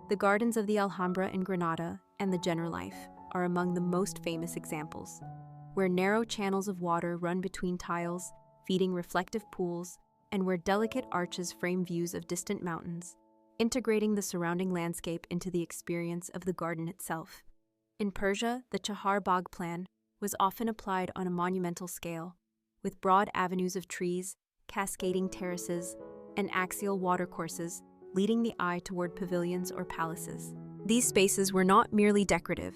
The gardens of the Alhambra in Granada and the Generalife are among the most famous examples, where narrow channels of water run between tiles, feeding reflective pools, and where delicate arches frame views of distant mountains, integrating the surrounding landscape into the experience of the garden itself. In Persia, the Chahar Bagh plan was often applied on a monumental scale, with broad avenues of trees, cascading terraces, and axial watercourses leading the eye toward pavilions or palaces. These spaces were not merely decorative.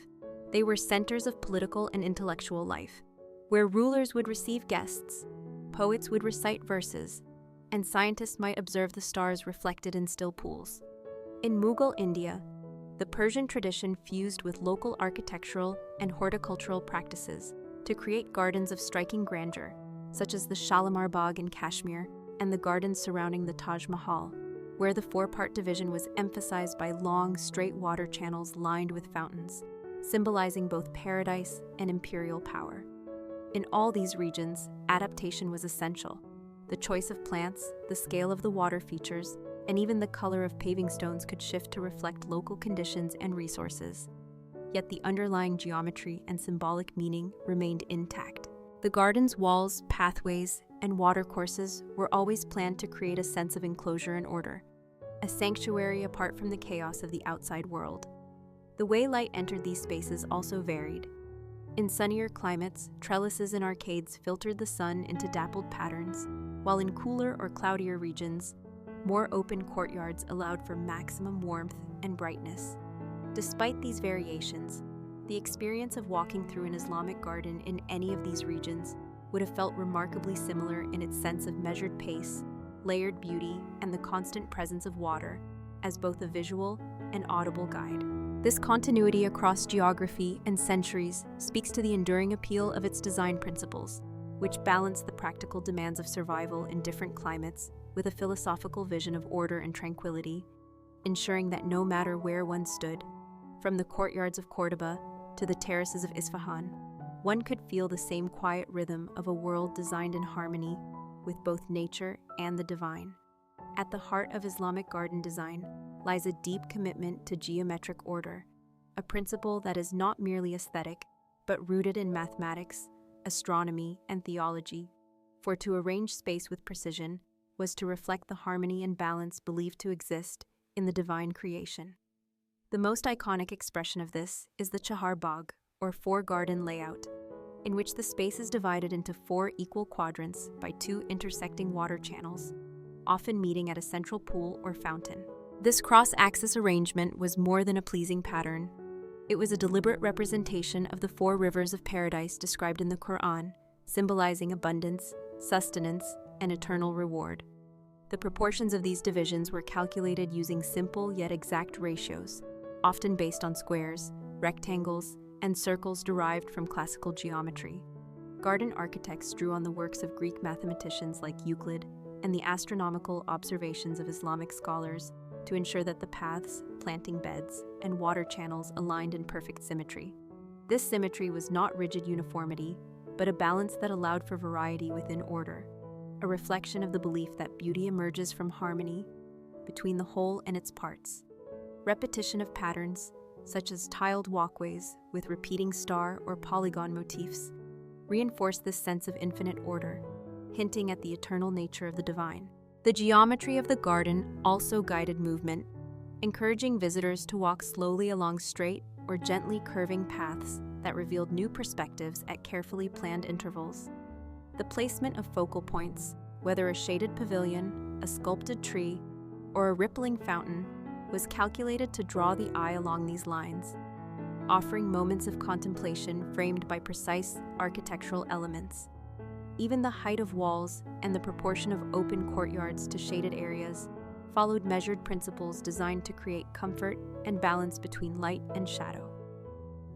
They were centers of political and intellectual life, where rulers would receive guests, poets would recite verses, and scientists might observe the stars reflected in still pools. In Mughal India, The Persian tradition fused with local architectural and horticultural practices to create gardens of striking grandeur, such as the Shalimar Bagh in Kashmir and the gardens surrounding the Taj Mahal, where the four-part division was emphasized by long, straight water channels lined with fountains, symbolizing both paradise and imperial power. In all these regions, adaptation was essential. The choice of plants, the scale of the water features, and even the color of paving stones could shift to reflect local conditions and resources. Yet the underlying geometry and symbolic meaning remained intact. The garden's walls, pathways, and watercourses were always planned to create a sense of enclosure and order, a sanctuary apart from the chaos of the outside world. The way light entered these spaces also varied. In sunnier climates, trellises and arcades filtered the sun into dappled patterns, while in cooler or cloudier regions, more open courtyards allowed for maximum warmth and brightness. Despite these variations, the experience of walking through an Islamic garden in any of these regions would have felt remarkably similar in its sense of measured pace, layered beauty, and the constant presence of water as both a visual and audible guide. This continuity across geography and centuries speaks to the enduring appeal of its design principles, which balance the practical demands of survival in different climates with a philosophical vision of order and tranquility, ensuring that no matter where one stood, from the courtyards of Cordoba to the terraces of Isfahan, one could feel the same quiet rhythm of a world designed in harmony with both nature and the divine. At the heart of Islamic garden design lies a deep commitment to geometric order, a principle that is not merely aesthetic, but rooted in mathematics, astronomy, and theology, for to arrange space with precision was to reflect the harmony and balance believed to exist in the divine creation. The most iconic expression of this is the Chahar Bagh, or four-garden layout, in which the space is divided into four equal quadrants by two intersecting water channels, often meeting at a central pool or fountain. This cross-axis arrangement was more than a pleasing pattern. It was a deliberate representation of the four rivers of paradise described in the Quran, symbolizing abundance, sustenance, and eternal reward. The proportions of these divisions were calculated using simple yet exact ratios, often based on squares, rectangles, and circles derived from classical geometry. Garden architects drew on the works of Greek mathematicians like Euclid and the astronomical observations of Islamic scholars to ensure that the paths, planting beds, and water channels aligned in perfect symmetry. This symmetry was not rigid uniformity, but a balance that allowed for variety within order, a reflection of the belief that beauty emerges from harmony between the whole and its parts. Repetition of patterns, such as tiled walkways with repeating star or polygon motifs, reinforce this sense of infinite order, hinting at the eternal nature of the divine. The geometry of the garden also guided movement, encouraging visitors to walk slowly along straight or gently curving paths that revealed new perspectives at carefully planned intervals. The placement of focal points, whether a shaded pavilion, a sculpted tree, or a rippling fountain, was calculated to draw the eye along these lines, offering moments of contemplation framed by precise architectural elements. Even the height of walls and the proportion of open courtyards to shaded areas followed measured principles designed to create comfort and balance between light and shadow.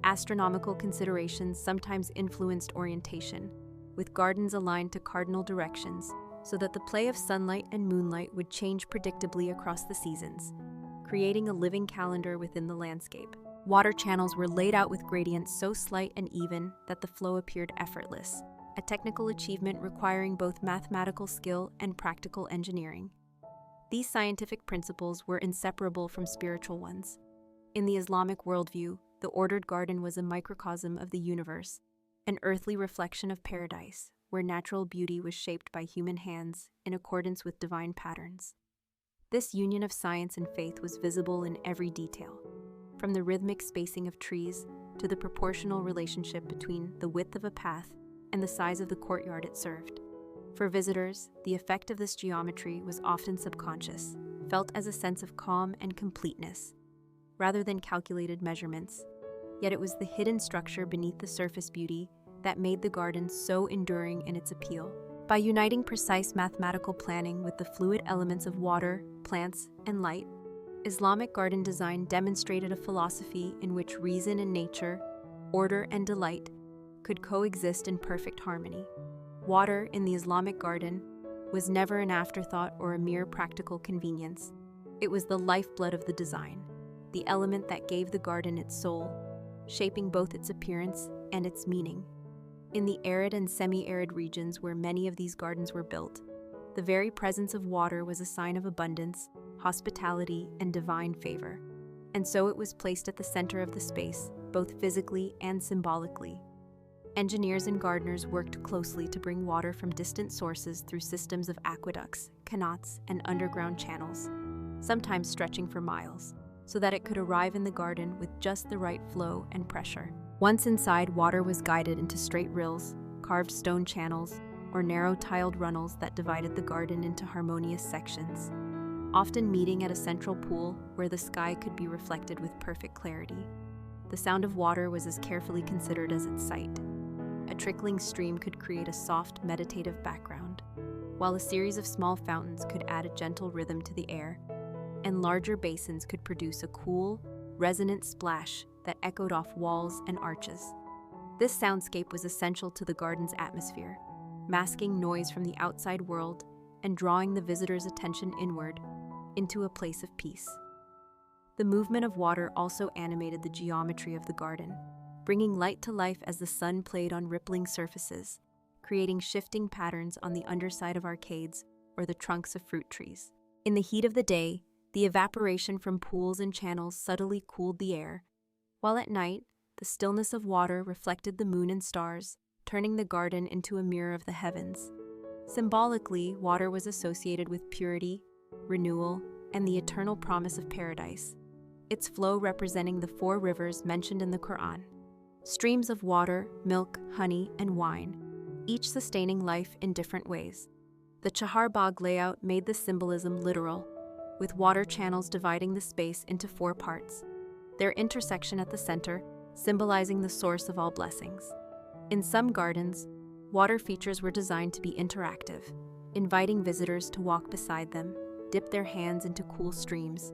Astronomical considerations sometimes influenced orientation, with gardens aligned to cardinal directions so that the play of sunlight and moonlight would change predictably across the seasons, creating a living calendar within the landscape. Water channels were laid out with gradients so slight and even that the flow appeared effortless, a technical achievement requiring both mathematical skill and practical engineering. These scientific principles were inseparable from spiritual ones. In the Islamic worldview, the ordered garden was a microcosm of the universe, an earthly reflection of paradise, where natural beauty was shaped by human hands in accordance with divine patterns. This union of science and faith was visible in every detail, from the rhythmic spacing of trees to the proportional relationship between the width of a path and the size of the courtyard it served. For visitors, the effect of this geometry was often subconscious, felt as a sense of calm and completeness, rather than calculated measurements. Yet it was the hidden structure beneath the surface beauty that made the garden so enduring in its appeal. By uniting precise mathematical planning with the fluid elements of water, plants, and light, Islamic garden design demonstrated a philosophy in which reason and nature, order and delight, could coexist in perfect harmony. Water in the Islamic garden was never an afterthought or a mere practical convenience. It was the lifeblood of the design, the element that gave the garden its soul, shaping both its appearance and its meaning. In the arid and semi-arid regions where many of these gardens were built, the very presence of water was a sign of abundance, hospitality, and divine favor, and so it was placed at the center of the space, both physically and symbolically. Engineers and gardeners worked closely to bring water from distant sources through systems of aqueducts, canals, and underground channels, sometimes stretching for miles, so that it could arrive in the garden with just the right flow and pressure. Once inside, water was guided into straight rills, carved stone channels, or narrow tiled runnels that divided the garden into harmonious sections, often meeting at a central pool where the sky could be reflected with perfect clarity. The sound of water was as carefully considered as its sight. A trickling stream could create a soft, meditative background, while a series of small fountains could add a gentle rhythm to the air, and larger basins could produce a cool, resonant splash that echoed off walls and arches. This soundscape was essential to the garden's atmosphere, masking noise from the outside world and drawing the visitor's attention inward, into a place of peace. The movement of water also animated the geometry of the garden, bringing light to life as the sun played on rippling surfaces, creating shifting patterns on the underside of arcades or the trunks of fruit trees. In the heat of the day, the evaporation from pools and channels subtly cooled the air, while at night, the stillness of water reflected the moon and stars, turning the garden into a mirror of the heavens. Symbolically, water was associated with purity, renewal, and the eternal promise of paradise, its flow representing the 4 rivers mentioned in the Quran. Streams of water, milk, honey, and wine, each sustaining life in different ways. The Chahar Bagh layout made the symbolism literal, with water channels dividing the space into 4 parts, their intersection at the center symbolizing the source of all blessings. In some gardens, water features were designed to be interactive, inviting visitors to walk beside them, dip their hands into cool streams,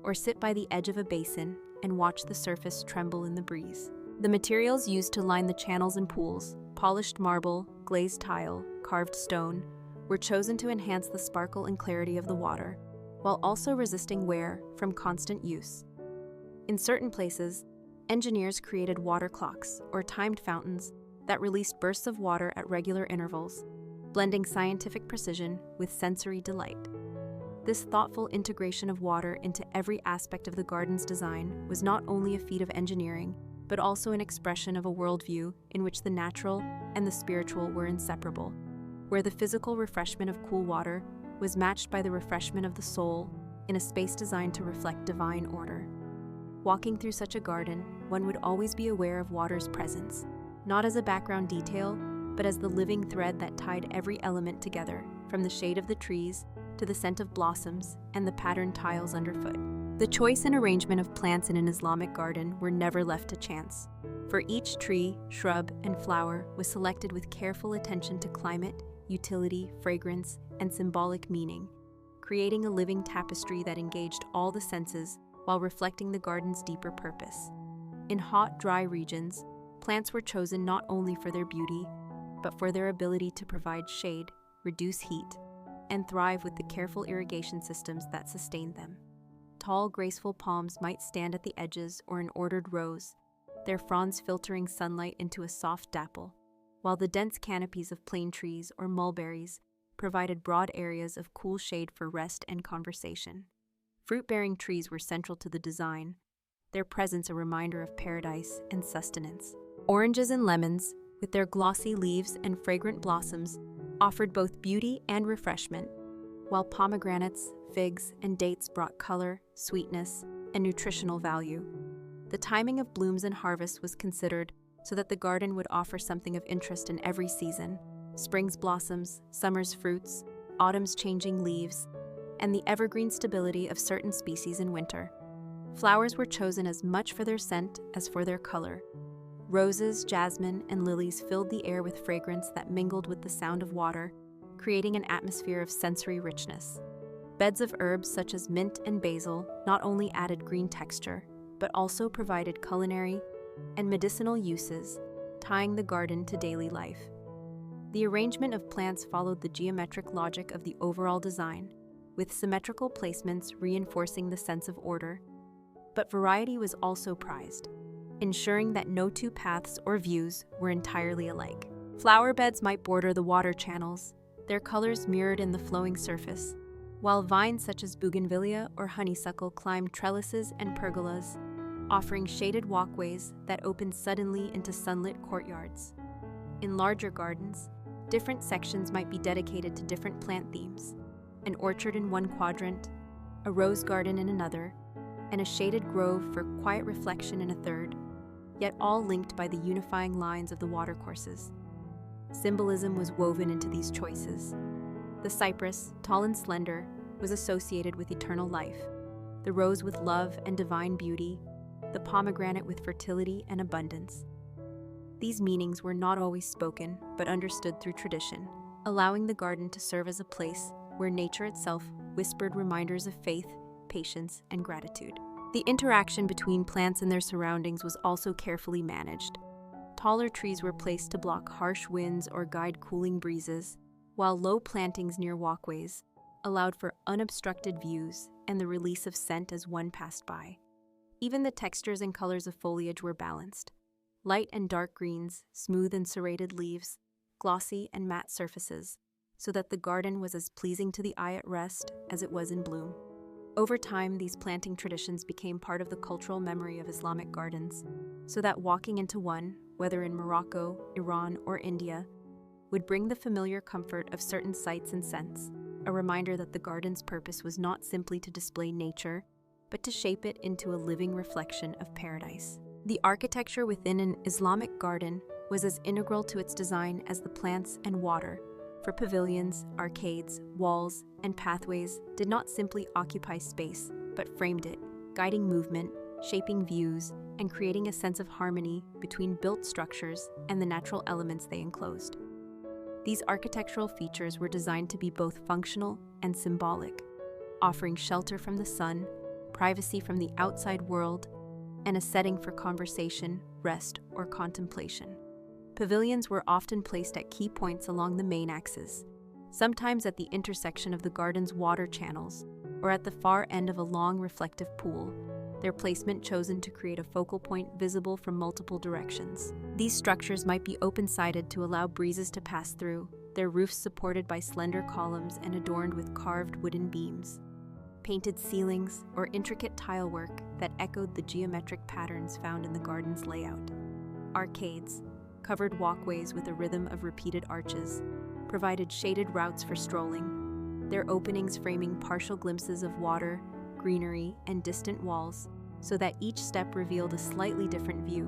or sit by the edge of a basin and watch the surface tremble in the breeze. The materials used to line the channels and pools, polished marble, glazed tile, carved stone, were chosen to enhance the sparkle and clarity of the water, while also resisting wear from constant use. In certain places, engineers created water clocks or timed fountains that released bursts of water at regular intervals, blending scientific precision with sensory delight. This thoughtful integration of water into every aspect of the garden's design was not only a feat of engineering, but also an expression of a worldview in which the natural and the spiritual were inseparable, where the physical refreshment of cool water was matched by the refreshment of the soul in a space designed to reflect divine order. Walking through such a garden, one would always be aware of water's presence, not as a background detail, but as the living thread that tied every element together, from the shade of the trees to the scent of blossoms and the patterned tiles underfoot. The choice and arrangement of plants in an Islamic garden were never left to chance, for each tree, shrub, and flower was selected with careful attention to climate, utility, fragrance, and symbolic meaning, creating a living tapestry that engaged all the senses while reflecting the garden's deeper purpose. In hot, dry regions, plants were chosen not only for their beauty, but for their ability to provide shade, reduce heat, and thrive with the careful irrigation systems that sustained them. Tall, graceful palms might stand at the edges or in ordered rows, their fronds filtering sunlight into a soft dapple, while the dense canopies of plane trees or mulberries provided broad areas of cool shade for rest and conversation. Fruit-bearing trees were central to the design, their presence a reminder of paradise and sustenance. Oranges and lemons, with their glossy leaves and fragrant blossoms, offered both beauty and refreshment, while pomegranates, figs, and dates brought color, sweetness, and nutritional value. The timing of blooms and harvest was considered so that the garden would offer something of interest in every season: spring's blossoms, summer's fruits, autumn's changing leaves, and the evergreen stability of certain species in winter. Flowers were chosen as much for their scent as for their color. Roses, jasmine, and lilies filled the air with fragrance that mingled with the sound of water, creating an atmosphere of sensory richness. Beds of herbs such as mint and basil not only added green texture, but also provided culinary and medicinal uses, tying the garden to daily life. The arrangement of plants followed the geometric logic of the overall design, with symmetrical placements reinforcing the sense of order. But variety was also prized, ensuring that no two paths or views were entirely alike. Flower beds might border the water channels, their colors mirrored in the flowing surface, while vines such as bougainvillea or honeysuckle climbed trellises and pergolas, offering shaded walkways that opened suddenly into sunlit courtyards. In larger gardens, different sections might be dedicated to different plant themes: an orchard in one quadrant, a rose garden in another, and a shaded grove for quiet reflection in a third, yet all linked by the unifying lines of the watercourses. Symbolism was woven into these choices. The cypress, tall and slender, was associated with eternal life, the rose with love and divine beauty, the pomegranate with fertility and abundance. These meanings were not always spoken, but understood through tradition, allowing the garden to serve as a place where nature itself whispered reminders of faith, patience, and gratitude. The interaction between plants and their surroundings was also carefully managed. Taller trees were placed to block harsh winds or guide cooling breezes, while low plantings near walkways allowed for unobstructed views and the release of scent as one passed by. Even the textures and colors of foliage were balanced. Light and dark greens, smooth and serrated leaves, glossy and matte surfaces, so that the garden was as pleasing to the eye at rest as it was in bloom. Over time, these planting traditions became part of the cultural memory of Islamic gardens, so that walking into one, whether in Morocco, Iran, or India, would bring the familiar comfort of certain sights and scents, a reminder that the garden's purpose was not simply to display nature, but to shape it into a living reflection of paradise. The architecture within an Islamic garden was as integral to its design as the plants and water, for pavilions, arcades, walls, and pathways did not simply occupy space, but framed it, guiding movement, shaping views, and creating a sense of harmony between built structures and the natural elements they enclosed. These architectural features were designed to be both functional and symbolic, offering shelter from the sun, privacy from the outside world, and a setting for conversation, rest, or contemplation. Pavilions were often placed at key points along the main axis, sometimes at the intersection of the garden's water channels, or at the far end of a long reflective pool, their placement chosen to create a focal point visible from multiple directions. These structures might be open-sided to allow breezes to pass through, their roofs supported by slender columns and adorned with carved wooden beams. Painted ceilings, or intricate tile work that echoed the geometric patterns found in the garden's layout. Arcades, covered walkways with a rhythm of repeated arches, provided shaded routes for strolling, their openings framing partial glimpses of water, greenery, and distant walls, so that each step revealed a slightly different view.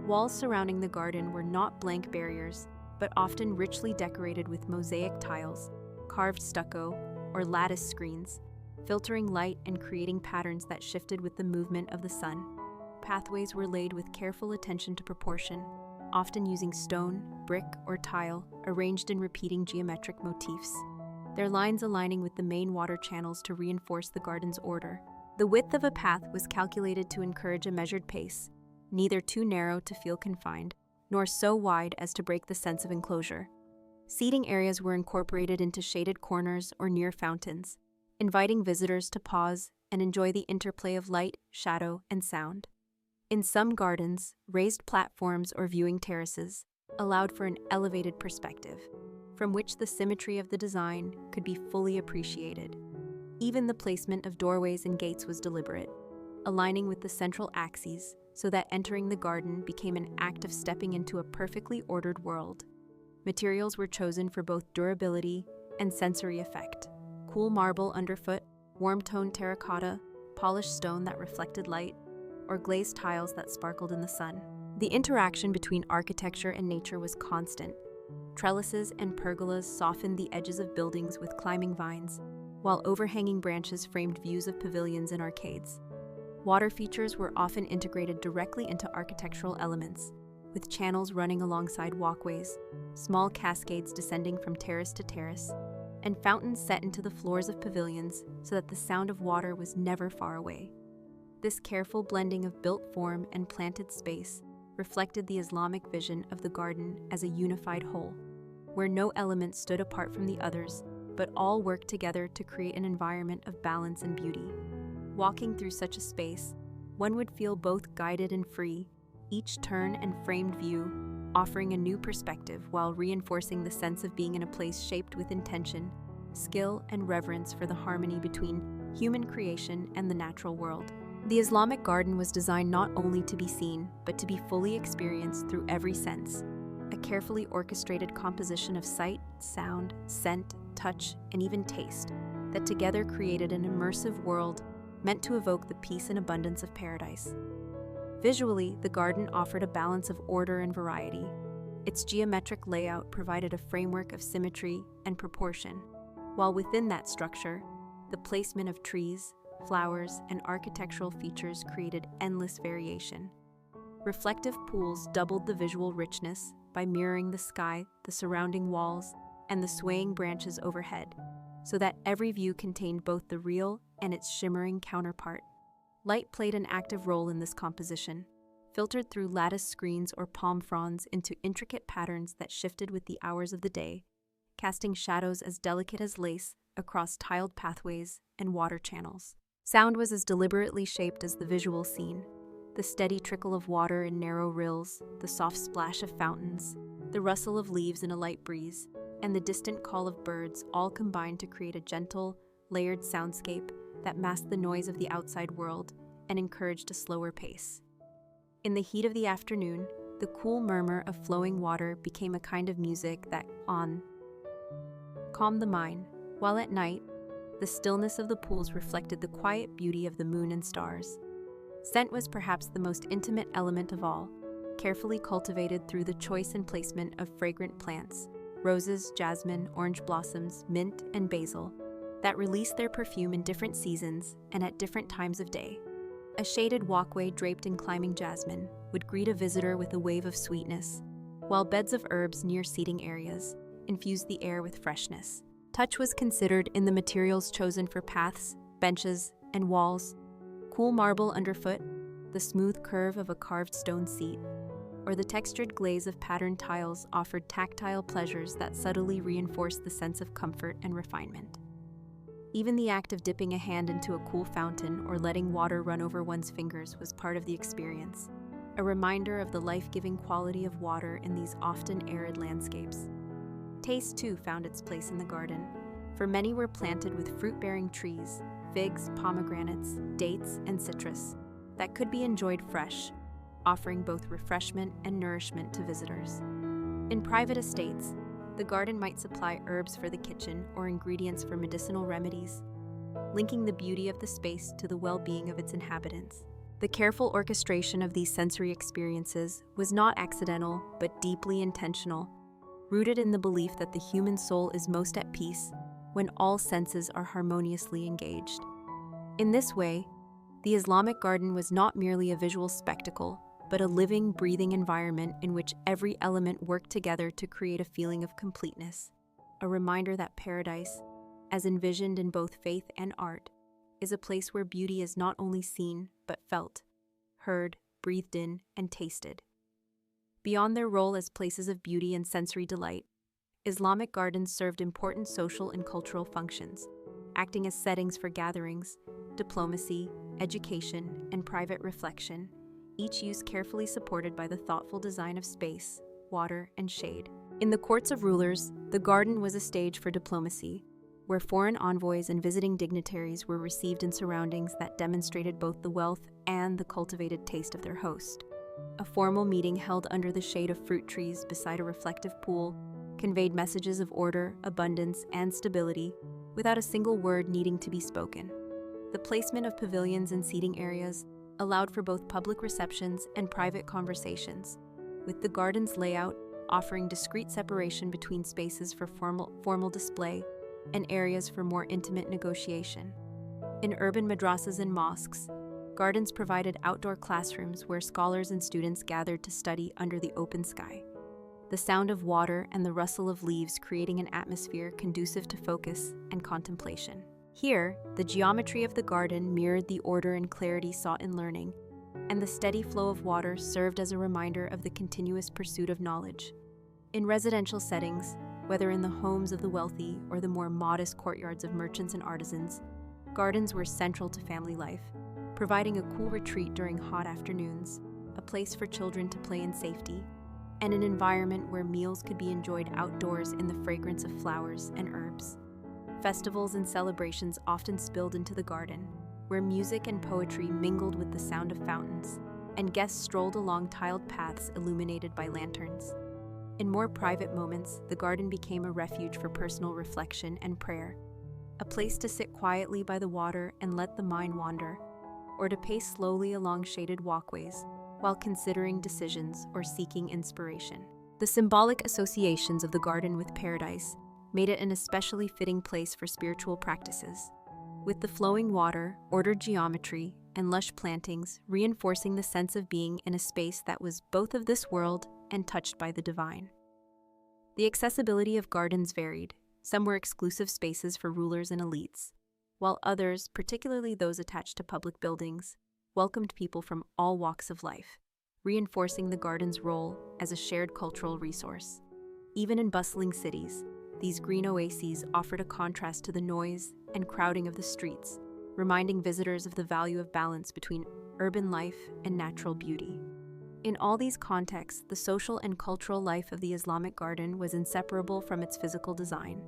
Walls surrounding the garden were not blank barriers, but often richly decorated with mosaic tiles, carved stucco, or lattice screens, filtering light and creating patterns that shifted with the movement of the sun. Pathways were laid with careful attention to proportion, often using stone, brick, or tile arranged in repeating geometric motifs, their lines aligning with the main water channels to reinforce the garden's order. The width of a path was calculated to encourage a measured pace, neither too narrow to feel confined, nor so wide as to break the sense of enclosure. Seating areas were incorporated into shaded corners or near fountains, inviting visitors to pause and enjoy the interplay of light, shadow, and sound. In some gardens, raised platforms or viewing terraces allowed for an elevated perspective, from which the symmetry of the design could be fully appreciated. Even the placement of doorways and gates was deliberate, aligning with the central axes so that entering the garden became an act of stepping into a perfectly ordered world. Materials were chosen for both durability and sensory effect. Cool marble underfoot, warm-toned terracotta, polished stone that reflected light, or glazed tiles that sparkled in the sun. The interaction between architecture and nature was constant. Trellises and pergolas softened the edges of buildings with climbing vines, while overhanging branches framed views of pavilions and arcades. Water features were often integrated directly into architectural elements, with channels running alongside walkways, small cascades descending from terrace to terrace, and fountains set into the floors of pavilions so that the sound of water was never far away. This careful blending of built form and planted space reflected the Islamic vision of the garden as a unified whole, where no element stood apart from the others, but all worked together to create an environment of balance and beauty. Walking through such a space, one would feel both guided and free, each turn and framed view offering a new perspective while reinforcing the sense of being in a place shaped with intention, skill, and reverence for the harmony between human creation and the natural world. The Islamic garden was designed not only to be seen, but to be fully experienced through every sense. A carefully orchestrated composition of sight, sound, scent, touch, and even taste that together created an immersive world meant to evoke the peace and abundance of paradise. Visually, the garden offered a balance of order and variety. Its geometric layout provided a framework of symmetry and proportion, while within that structure, the placement of trees, flowers, and architectural features created endless variation. Reflective pools doubled the visual richness by mirroring the sky, the surrounding walls, and the swaying branches overhead, so that every view contained both the real and its shimmering counterpart. Light played an active role in this composition, filtered through lattice screens or palm fronds into intricate patterns that shifted with the hours of the day, casting shadows as delicate as lace across tiled pathways and water channels. Sound was as deliberately shaped as the visual scene. The steady trickle of water in narrow rills, the soft splash of fountains, the rustle of leaves in a light breeze, and the distant call of birds all combined to create a gentle, layered soundscape that masked the noise of the outside world and encouraged a slower pace. In the heat of the afternoon, the cool murmur of flowing water became a kind of music that calmed the mind, while at night, the stillness of the pools reflected the quiet beauty of the moon and stars. Scent was perhaps the most intimate element of all, carefully cultivated through the choice and placement of fragrant plants, roses, jasmine, orange blossoms, mint, and basil, that release their perfume in different seasons and at different times of day. A shaded walkway draped in climbing jasmine would greet a visitor with a wave of sweetness, while beds of herbs near seating areas infused the air with freshness. Touch was considered in the materials chosen for paths, benches, and walls. Cool marble underfoot, the smooth curve of a carved stone seat, or the textured glaze of patterned tiles offered tactile pleasures that subtly reinforced the sense of comfort and refinement. Even the act of dipping a hand into a cool fountain or letting water run over one's fingers was part of the experience, a reminder of the life-giving quality of water in these often arid landscapes. Taste, too, found its place in the garden, for many were planted with fruit-bearing trees, figs, pomegranates, dates, and citrus, that could be enjoyed fresh, offering both refreshment and nourishment to visitors. In private estates, the garden might supply herbs for the kitchen or ingredients for medicinal remedies, linking the beauty of the space to the well-being of its inhabitants. The careful orchestration of these sensory experiences was not accidental, but deeply intentional, rooted in the belief that the human soul is most at peace when all senses are harmoniously engaged. In this way, the Islamic garden was not merely a visual spectacle, but a living, breathing environment in which every element worked together to create a feeling of completeness, a reminder that paradise, as envisioned in both faith and art, is a place where beauty is not only seen, but felt, heard, breathed in, and tasted. Beyond their role as places of beauty and sensory delight, Islamic gardens served important social and cultural functions, acting as settings for gatherings, diplomacy, education, and private reflection, each use carefully supported by the thoughtful design of space, water, and shade. In the courts of rulers, the garden was a stage for diplomacy, where foreign envoys and visiting dignitaries were received in surroundings that demonstrated both the wealth and the cultivated taste of their host. A formal meeting held under the shade of fruit trees beside a reflective pool conveyed messages of order, abundance, and stability without a single word needing to be spoken. The placement of pavilions and seating areas allowed for both public receptions and private conversations, with the garden's layout offering discreet separation between spaces for formal display and areas for more intimate negotiation. In urban madrasas and mosques, gardens provided outdoor classrooms where scholars and students gathered to study under the open sky. the sound of water and the rustle of leaves creating an atmosphere conducive to focus and contemplation. Here, the geometry of the garden mirrored the order and clarity sought in learning, and the steady flow of water served as a reminder of the continuous pursuit of knowledge. In residential settings, whether in the homes of the wealthy or the more modest courtyards of merchants and artisans, gardens were central to family life, providing a cool retreat during hot afternoons, a place for children to play in safety, and an environment where meals could be enjoyed outdoors in the fragrance of flowers and herbs. Festivals and celebrations often spilled into the garden, where music and poetry mingled with the sound of fountains, and guests strolled along tiled paths illuminated by lanterns. In more private moments, the garden became a refuge for personal reflection and prayer, a place to sit quietly by the water and let the mind wander, or to pace slowly along shaded walkways while considering decisions or seeking inspiration. The symbolic associations of the garden with paradise made it an especially fitting place for spiritual practices, with the flowing water, ordered geometry, and lush plantings reinforcing the sense of being in a space that was both of this world and touched by the divine. The accessibility of gardens varied. Some were exclusive spaces for rulers and elites, while others, particularly those attached to public buildings, welcomed people from all walks of life, reinforcing the garden's role as a shared cultural resource. Even in bustling cities, these green oases offered a contrast to the noise and crowding of the streets, reminding visitors of the value of balance between urban life and natural beauty. In all these contexts, the social and cultural life of the Islamic garden was inseparable from its physical design.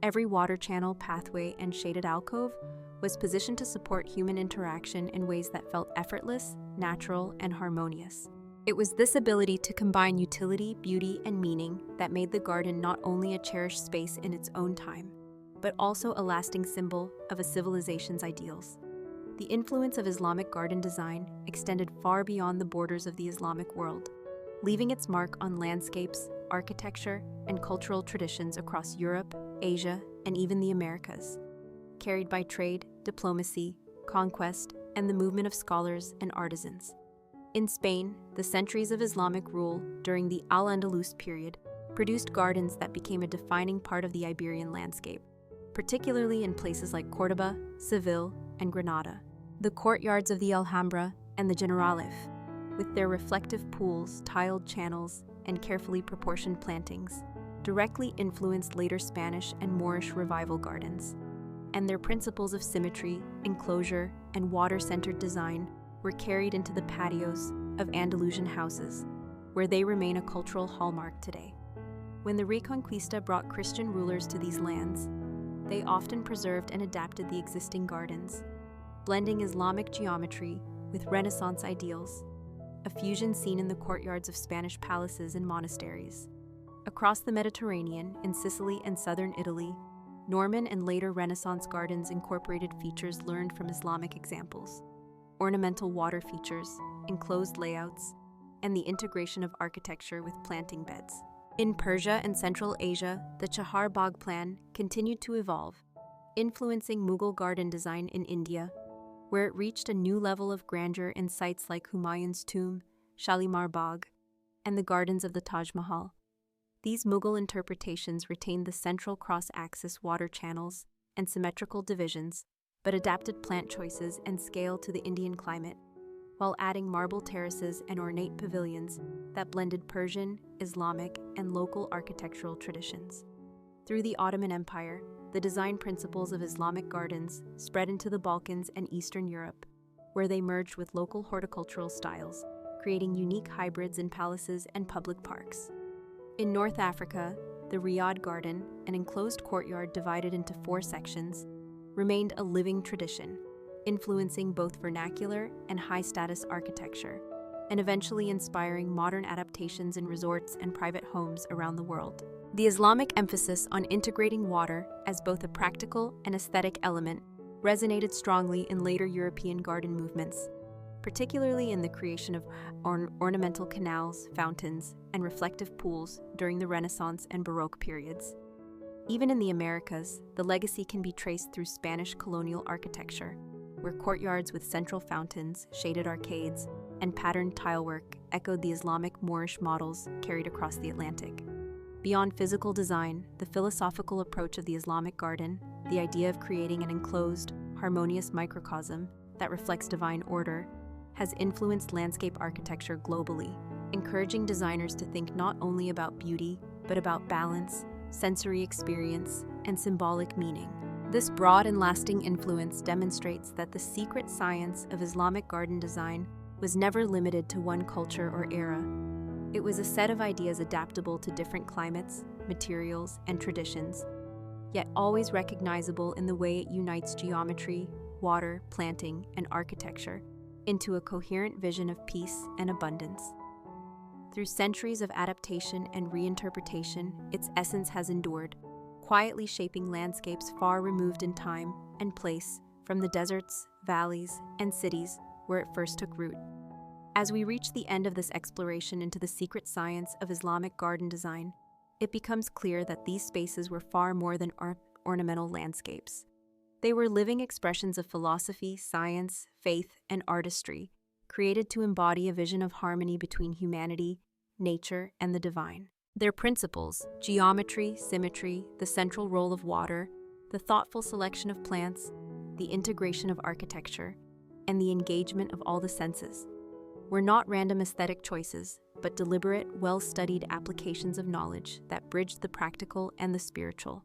Every water channel, pathway, and shaded alcove was positioned to support human interaction in ways that felt effortless, natural, and harmonious. It was this ability to combine utility, beauty, and meaning that made the garden not only a cherished space in its own time, but also a lasting symbol of a civilization's ideals. The influence of Islamic garden design extended far beyond the borders of the Islamic world, leaving its mark on landscapes, architecture, and cultural traditions across Europe, Asia, and even the Americas, carried by trade, diplomacy, conquest, and the movement of scholars and artisans. In Spain, the centuries of Islamic rule during the Al-Andalus period produced gardens that became a defining part of the Iberian landscape, particularly in places like Córdoba, Seville, and Granada. The courtyards of the Alhambra and the Generalif, with their reflective pools, tiled channels, and carefully proportioned plantings, directly influenced later Spanish and Moorish revival gardens, and their principles of symmetry, enclosure, and water-centered design were carried into the patios of Andalusian houses, where they remain a cultural hallmark today. When the Reconquista brought Christian rulers to these lands, they often preserved and adapted the existing gardens, blending Islamic geometry with Renaissance ideals, a fusion seen in the courtyards of Spanish palaces and monasteries. Across the Mediterranean, in Sicily and southern Italy, Norman and later Renaissance gardens incorporated features learned from Islamic examples: ornamental water features, enclosed layouts, and the integration of architecture with planting beds. In Persia and Central Asia, the Chahar Bagh plan continued to evolve, influencing Mughal garden design in India, where it reached a new level of grandeur in sites like Humayun's tomb, Shalimar Bagh, and the gardens of the Taj Mahal. These Mughal interpretations retained the central cross-axis water channels and symmetrical divisions, but adapted plant choices and scale to the Indian climate, while adding marble terraces and ornate pavilions that blended Persian, Islamic, and local architectural traditions. Through the Ottoman Empire, the design principles of Islamic gardens spread into the Balkans and Eastern Europe, where they merged with local horticultural styles, creating unique hybrids in palaces and public parks. In North Africa, the Riyadh Garden, an enclosed courtyard divided into 4 sections, remained a living tradition, influencing both vernacular and high-status architecture, and eventually inspiring modern adaptations in resorts and private homes around the world. The Islamic emphasis on integrating water as both a practical and aesthetic element resonated strongly in later European garden movements, particularly in the creation of ornamental canals, fountains, and reflective pools during the Renaissance and Baroque periods. Even in the Americas, the legacy can be traced through Spanish colonial architecture, where courtyards with central fountains, shaded arcades, and patterned tilework echoed the Islamic Moorish models carried across the Atlantic. Beyond physical design, the philosophical approach of the Islamic garden, the idea of creating an enclosed, harmonious microcosm that reflects divine order, has influenced landscape architecture globally, encouraging designers to think not only about beauty, but about balance, sensory experience, and symbolic meaning. This broad and lasting influence demonstrates that the secret science of Islamic garden design was never limited to one culture or era. It was a set of ideas adaptable to different climates, materials, and traditions, yet always recognizable in the way it unites geometry, water, planting, and architecture into a coherent vision of peace and abundance. Through centuries of adaptation and reinterpretation, its essence has endured, quietly shaping landscapes far removed in time and place from the deserts, valleys, and cities where it first took root. As we reach the end of this exploration into the secret science of Islamic garden design, it becomes clear that these spaces were far more than ornamental landscapes. They were living expressions of philosophy, science, faith, and artistry, created to embody a vision of harmony between humanity, nature, and the divine. Their principles, geometry, symmetry, the central role of water, the thoughtful selection of plants, the integration of architecture, and the engagement of all the senses, were not random aesthetic choices, but deliberate, well-studied applications of knowledge that bridged the practical and the spiritual.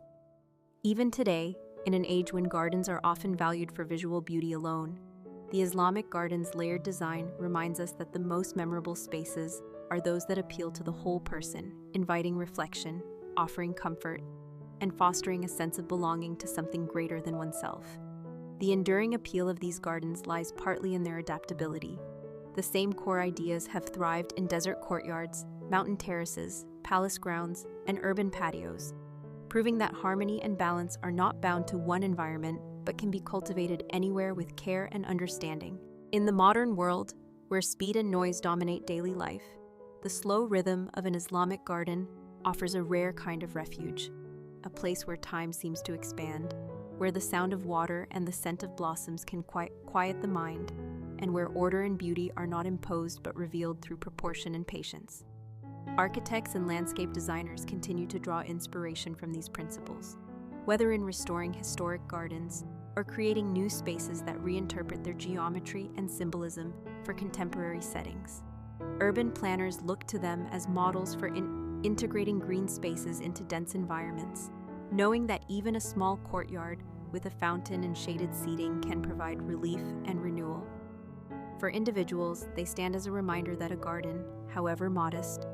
Even today, in an age when gardens are often valued for visual beauty alone, the Islamic garden's layered design reminds us that the most memorable spaces are those that appeal to the whole person, inviting reflection, offering comfort, and fostering a sense of belonging to something greater than oneself. The enduring appeal of these gardens lies partly in their adaptability. The same core ideas have thrived in desert courtyards, mountain terraces, palace grounds, and urban patios, proving that harmony and balance are not bound to one environment but can be cultivated anywhere with care and understanding. In the modern world, where speed and noise dominate daily life, the slow rhythm of an Islamic garden offers a rare kind of refuge, a place where time seems to expand, where the sound of water and the scent of blossoms can quiet the mind, and where order and beauty are not imposed but revealed through proportion and patience. Architects and landscape designers continue to draw inspiration from these principles, whether in restoring historic gardens or creating new spaces that reinterpret their geometry and symbolism for contemporary settings. Urban planners look to them as models for integrating green spaces into dense environments, knowing that even a small courtyard with a fountain and shaded seating can provide relief and renewal. For individuals, they stand as a reminder that a garden, however modest,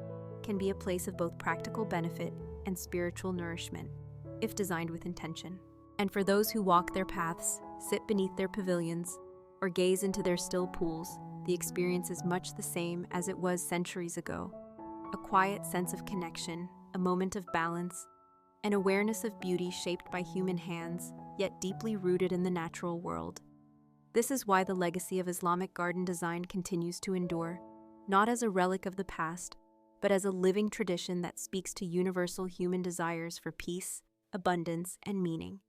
can be a place of both practical benefit and spiritual nourishment, if designed with intention. And for those who walk their paths, sit beneath their pavilions, or gaze into their still pools, the experience is much the same as it was centuries ago. A quiet sense of connection, a moment of balance, an awareness of beauty shaped by human hands, yet deeply rooted in the natural world. This is why the legacy of Islamic garden design continues to endure, not as a relic of the past, but as a living tradition that speaks to universal human desires for peace, abundance, and meaning.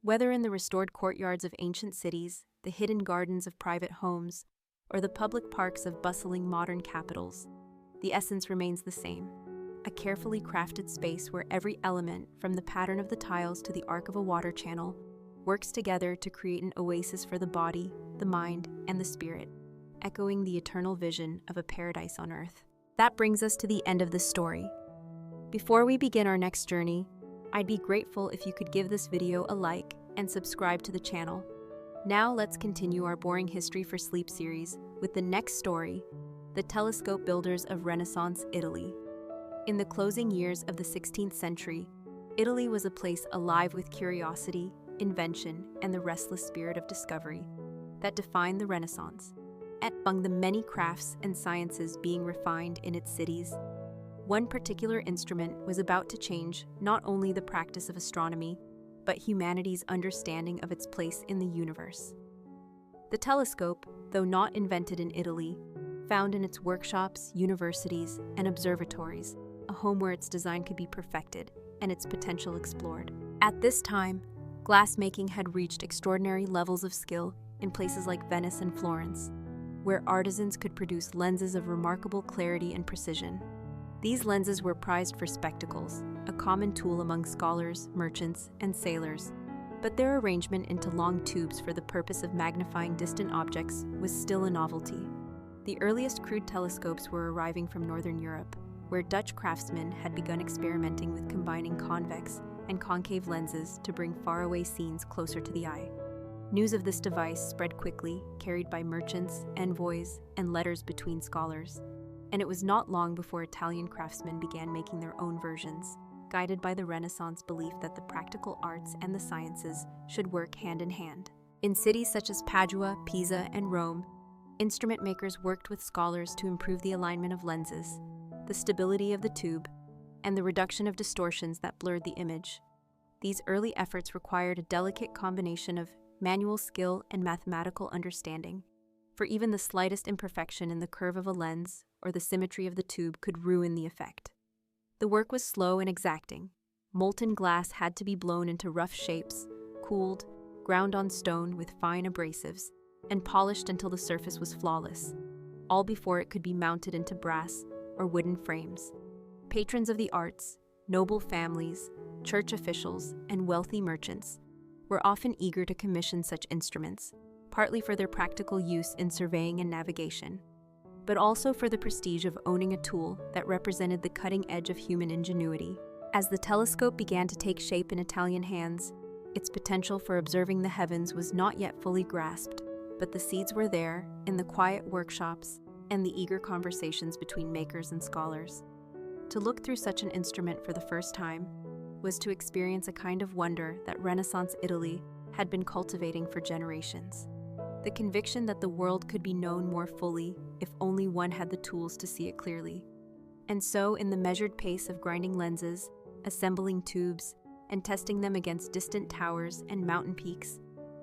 Whether in the restored courtyards of ancient cities, the hidden gardens of private homes, or the public parks of bustling modern capitals, the essence remains the same: a carefully crafted space where every element, from the pattern of the tiles to the arc of a water channel, works together to create an oasis for the body, the mind, and the spirit, echoing the eternal vision of a paradise on earth. That brings us to the end of this story. Before we begin our next journey, I'd be grateful if you could give this video a like and subscribe to the channel. Now let's continue our Boring History for Sleep series with the next story, the telescope builders of Renaissance Italy. In the closing years of the 16th century, Italy was a place alive with curiosity, invention, and the restless spirit of discovery that defined the Renaissance. Among the many crafts and sciences being refined in its cities, one particular instrument was about to change not only the practice of astronomy, but humanity's understanding of its place in the universe. The telescope, though not invented in Italy, found in its workshops, universities, and observatories a home where its design could be perfected and its potential explored. At this time, glassmaking had reached extraordinary levels of skill in places like Venice and Florence. where artisans could produce lenses of remarkable clarity and precision. These lenses were prized for spectacles, a common tool among scholars, merchants, and sailors, but their arrangement into long tubes for the purpose of magnifying distant objects was still a novelty. The earliest crude telescopes were arriving from Northern Europe, where Dutch craftsmen had begun experimenting with combining convex and concave lenses to bring faraway scenes closer to the eye. News of this device spread quickly, carried by merchants, envoys, and letters between scholars. And it was not long before Italian craftsmen began making their own versions, guided by the Renaissance belief that the practical arts and the sciences should work hand in hand. In cities such as Padua, Pisa, and Rome, instrument makers worked with scholars to improve the alignment of lenses, the stability of the tube, and the reduction of distortions that blurred the image. These early efforts required a delicate combination of manual skill and mathematical understanding, for even the slightest imperfection in the curve of a lens or the symmetry of the tube could ruin the effect. The work was slow and exacting. Molten glass had to be blown into rough shapes, cooled, ground on stone with fine abrasives, and polished until the surface was flawless, all before it could be mounted into brass or wooden frames. Patrons of the arts, noble families, church officials, and wealthy merchants were often eager to commission such instruments, partly for their practical use in surveying and navigation, but also for the prestige of owning a tool that represented the cutting edge of human ingenuity. As the telescope began to take shape in Italian hands, its potential for observing the heavens was not yet fully grasped, but the seeds were there in the quiet workshops and the eager conversations between makers and scholars. To look through such an instrument for the first time was to experience a kind of wonder that Renaissance Italy had been cultivating for generations. The conviction that the world could be known more fully if only one had the tools to see it clearly. And so, in the measured pace of grinding lenses, assembling tubes, and testing them against distant towers and mountain peaks,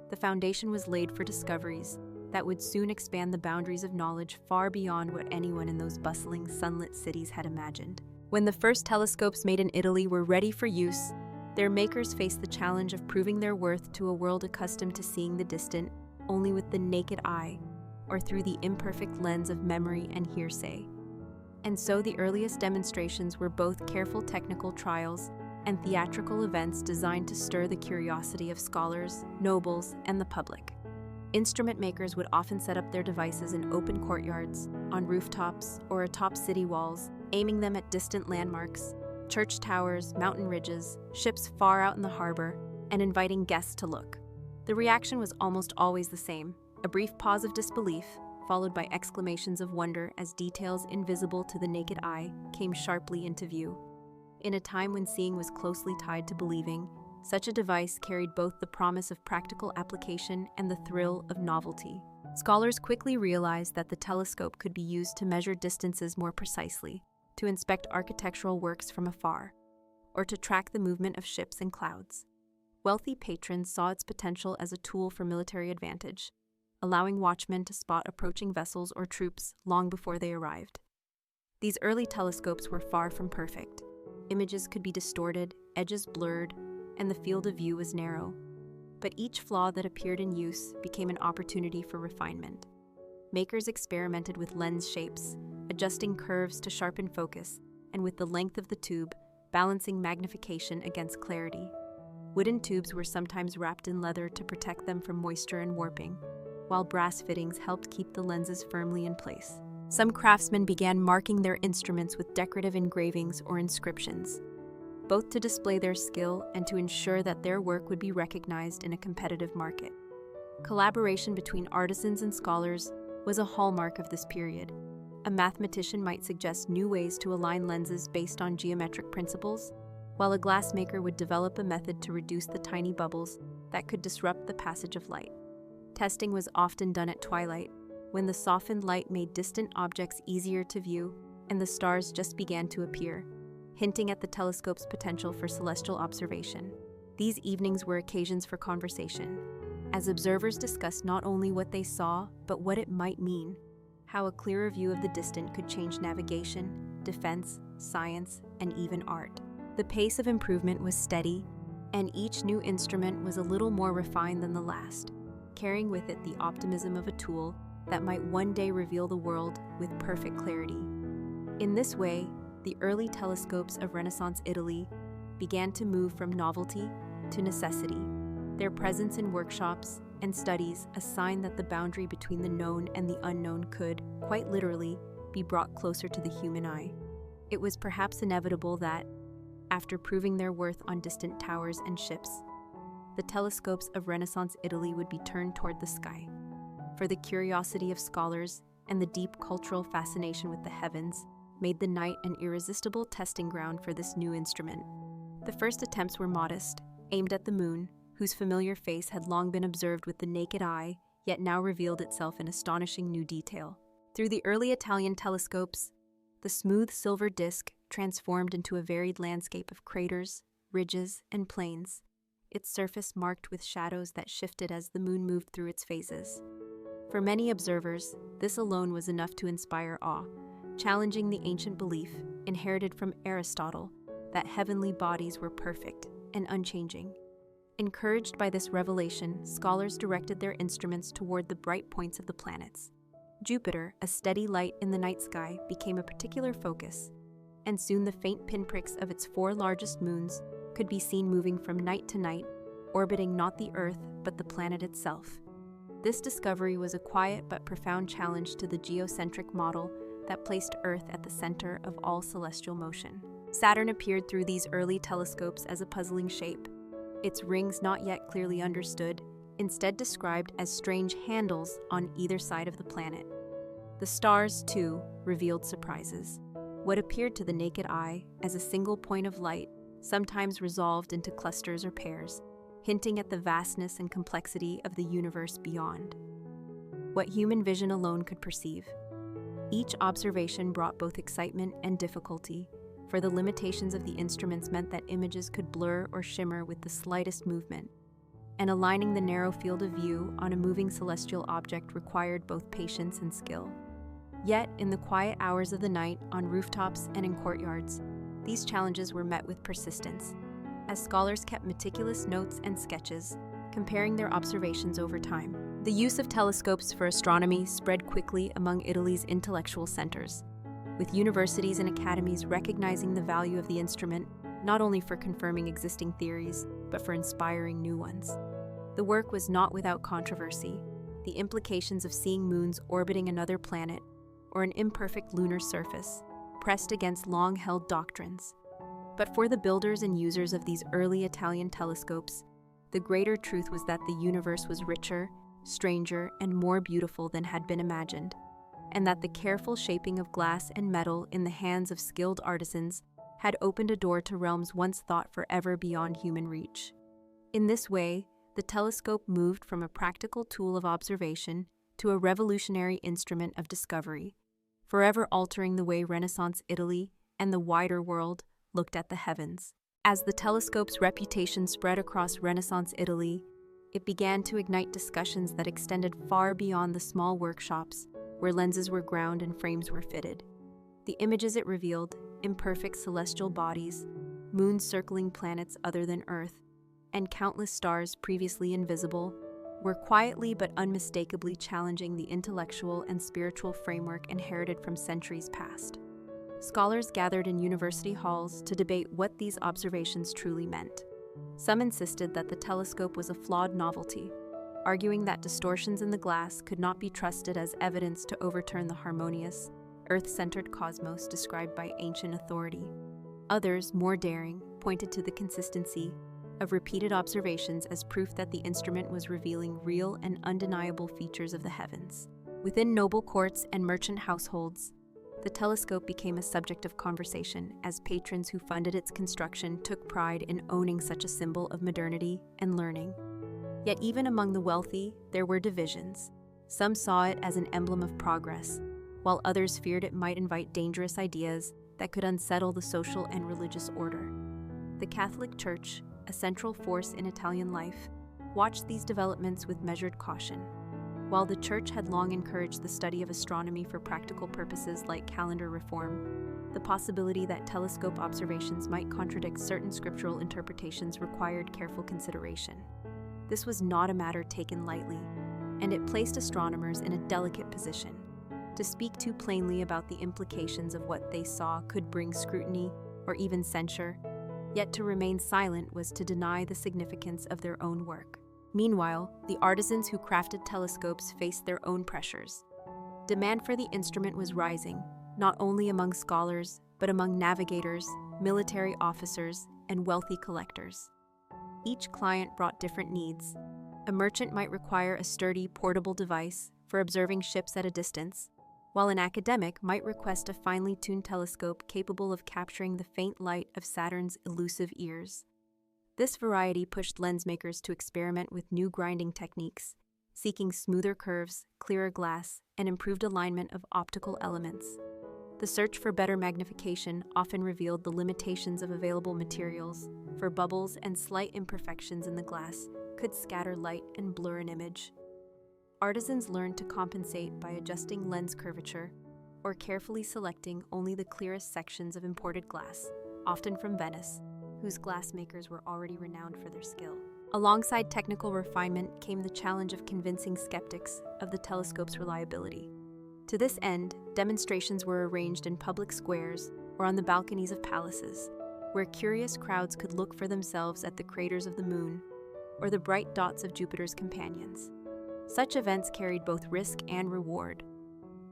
the foundation was laid for discoveries that would soon expand the boundaries of knowledge far beyond what anyone in those bustling, sunlit cities had imagined. When the first telescopes made in Italy were ready for use, their makers faced the challenge of proving their worth to a world accustomed to seeing the distant only with the naked eye or through the imperfect lens of memory and hearsay. And so the earliest demonstrations were both careful technical trials and theatrical events designed to stir the curiosity of scholars, nobles, and the public. Instrument makers would often set up their devices in open courtyards, on rooftops, or atop city walls, aiming them at distant landmarks, church towers, mountain ridges, ships far out in the harbor, and inviting guests to look. The reaction was almost always the same: a brief pause of disbelief, followed by exclamations of wonder as details invisible to the naked eye came sharply into view. In a time when seeing was closely tied to believing, such a device carried both the promise of practical application and the thrill of novelty. Scholars quickly realized that the telescope could be used to measure distances more precisely, to inspect architectural works from afar, or to track the movement of ships and clouds. Wealthy patrons saw its potential as a tool for military advantage, allowing watchmen to spot approaching vessels or troops long before they arrived. These early telescopes were far from perfect. Images could be distorted, edges blurred, and the field of view was narrow. But each flaw that appeared in use became an opportunity for refinement. Makers experimented with lens shapes, adjusting curves to sharpen focus, and with the length of the tube, balancing magnification against clarity. Wooden tubes were sometimes wrapped in leather to protect them from moisture and warping, while brass fittings helped keep the lenses firmly in place. Some craftsmen began marking their instruments with decorative engravings or inscriptions, both to display their skill and to ensure that their work would be recognized in a competitive market. Collaboration between artisans and scholars was a hallmark of this period. A mathematician might suggest new ways to align lenses based on geometric principles, while a glassmaker would develop a method to reduce the tiny bubbles that could disrupt the passage of light. Testing was often done at twilight, when the softened light made distant objects easier to view and the stars just began to appear, hinting at the telescope's potential for celestial observation. These evenings were occasions for conversation, as observers discussed not only what they saw, but what it might mean, how a clearer view of the distant could change navigation, defense, science, and even art. The pace of improvement was steady, and each new instrument was a little more refined than the last, carrying with it the optimism of a tool that might one day reveal the world with perfect clarity. In this way, the early telescopes of Renaissance Italy began to move from novelty to necessity, their presence in workshops and studies a sign that the boundary between the known and the unknown could, quite literally, be brought closer to the human eye. It was perhaps inevitable that, after proving their worth on distant towers and ships, the telescopes of Renaissance Italy would be turned toward the sky. For the curiosity of scholars and the deep cultural fascination with the heavens made the night an irresistible testing ground for this new instrument. The first attempts were modest, aimed at the moon, whose familiar face had long been observed with the naked eye, yet now revealed itself in astonishing new detail. Through the early Italian telescopes, the smooth silver disk transformed into a varied landscape of craters, ridges, and plains, its surface marked with shadows that shifted as the moon moved through its phases. For many observers, this alone was enough to inspire awe, challenging the ancient belief, inherited from Aristotle, that heavenly bodies were perfect and unchanging. Encouraged by this revelation, scholars directed their instruments toward the bright points of the planets. Jupiter, a steady light in the night sky, became a particular focus, and soon the faint pinpricks of its 4 largest moons could be seen moving from night to night, orbiting not the Earth but the planet itself. This discovery was a quiet but profound challenge to the geocentric model that placed Earth at the center of all celestial motion. Saturn appeared through these early telescopes as a puzzling shape, its rings not yet clearly understood, instead described as strange handles on either side of the planet. The stars, too, revealed surprises. What appeared to the naked eye as a single point of light sometimes resolved into clusters or pairs, hinting at the vastness and complexity of the universe beyond what human vision alone could perceive. Each observation brought both excitement and difficulty, for the limitations of the instruments meant that images could blur or shimmer with the slightest movement, and aligning the narrow field of view on a moving celestial object required both patience and skill. Yet, in the quiet hours of the night, on rooftops and in courtyards, these challenges were met with persistence, as scholars kept meticulous notes and sketches, comparing their observations over time. The use of telescopes for astronomy spread quickly among Italy's intellectual centers, with universities and academies recognizing the value of the instrument not only for confirming existing theories, but for inspiring new ones. The work was not without controversy. The implications of seeing moons orbiting another planet or an imperfect lunar surface pressed against long-held doctrines. But for the builders and users of these early Italian telescopes, the greater truth was that the universe was richer, stranger, and more beautiful than had been imagined, and that the careful shaping of glass and metal in the hands of skilled artisans had opened a door to realms once thought forever beyond human reach. In this way, the telescope moved from a practical tool of observation to a revolutionary instrument of discovery, forever altering the way Renaissance Italy and the wider world looked at the heavens. As the telescope's reputation spread across Renaissance Italy, it began to ignite discussions that extended far beyond the small workshops where lenses were ground and frames were fitted. The images it revealed, imperfect celestial bodies, moons circling planets other than Earth, and countless stars previously invisible, were quietly but unmistakably challenging the intellectual and spiritual framework inherited from centuries past. Scholars gathered in university halls to debate what these observations truly meant. Some insisted that the telescope was a flawed novelty, arguing that distortions in the glass could not be trusted as evidence to overturn the harmonious, Earth-centered cosmos described by ancient authority. Others, more daring, pointed to the consistency of repeated observations as proof that the instrument was revealing real and undeniable features of the heavens. Within noble courts and merchant households, the telescope became a subject of conversation as patrons who funded its construction took pride in owning such a symbol of modernity and learning. Yet even among the wealthy, there were divisions. Some saw it as an emblem of progress, while others feared it might invite dangerous ideas that could unsettle the social and religious order. The Catholic Church, a central force in Italian life, watched these developments with measured caution. While the Church had long encouraged the study of astronomy for practical purposes like calendar reform, the possibility that telescope observations might contradict certain scriptural interpretations required careful consideration. This was not a matter taken lightly. and it placed astronomers in a delicate position. To speak too plainly about the implications of what they saw could bring scrutiny or even censure, yet to remain silent was to deny the significance of their own work. Meanwhile, the artisans who crafted telescopes faced their own pressures. Demand for the instrument was rising, not only among scholars, but among navigators, military officers, and wealthy collectors. Each client brought different needs. A merchant might require a sturdy, portable device for observing ships at a distance, while an academic might request a finely tuned telescope capable of capturing the faint light of Saturn's elusive ears. This variety pushed lensmakers to experiment with new grinding techniques, seeking smoother curves, clearer glass, and improved alignment of optical elements. The search for better magnification often revealed the limitations of available materials, for bubbles and slight imperfections in the glass could scatter light and blur an image. Artisans learned to compensate by adjusting lens curvature or carefully selecting only the clearest sections of imported glass, often from Venice, whose glassmakers were already renowned for their skill. Alongside technical refinement came the challenge of convincing skeptics of the telescope's reliability. To this end, demonstrations were arranged in public squares or on the balconies of palaces, where curious crowds could look for themselves at the craters of the moon or the bright dots of Jupiter's companions. Such events carried both risk and reward.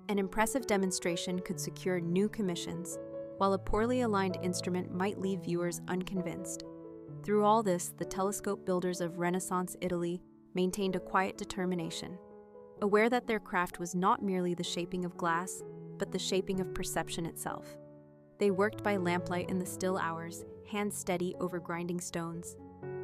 An impressive demonstration could secure new commissions, while a poorly aligned instrument might leave viewers unconvinced. Through all this, the telescope builders of Renaissance Italy maintained a quiet determination, aware that their craft was not merely the shaping of glass, but the shaping of perception itself. They worked by lamplight in the still hours, hands steady over grinding stones,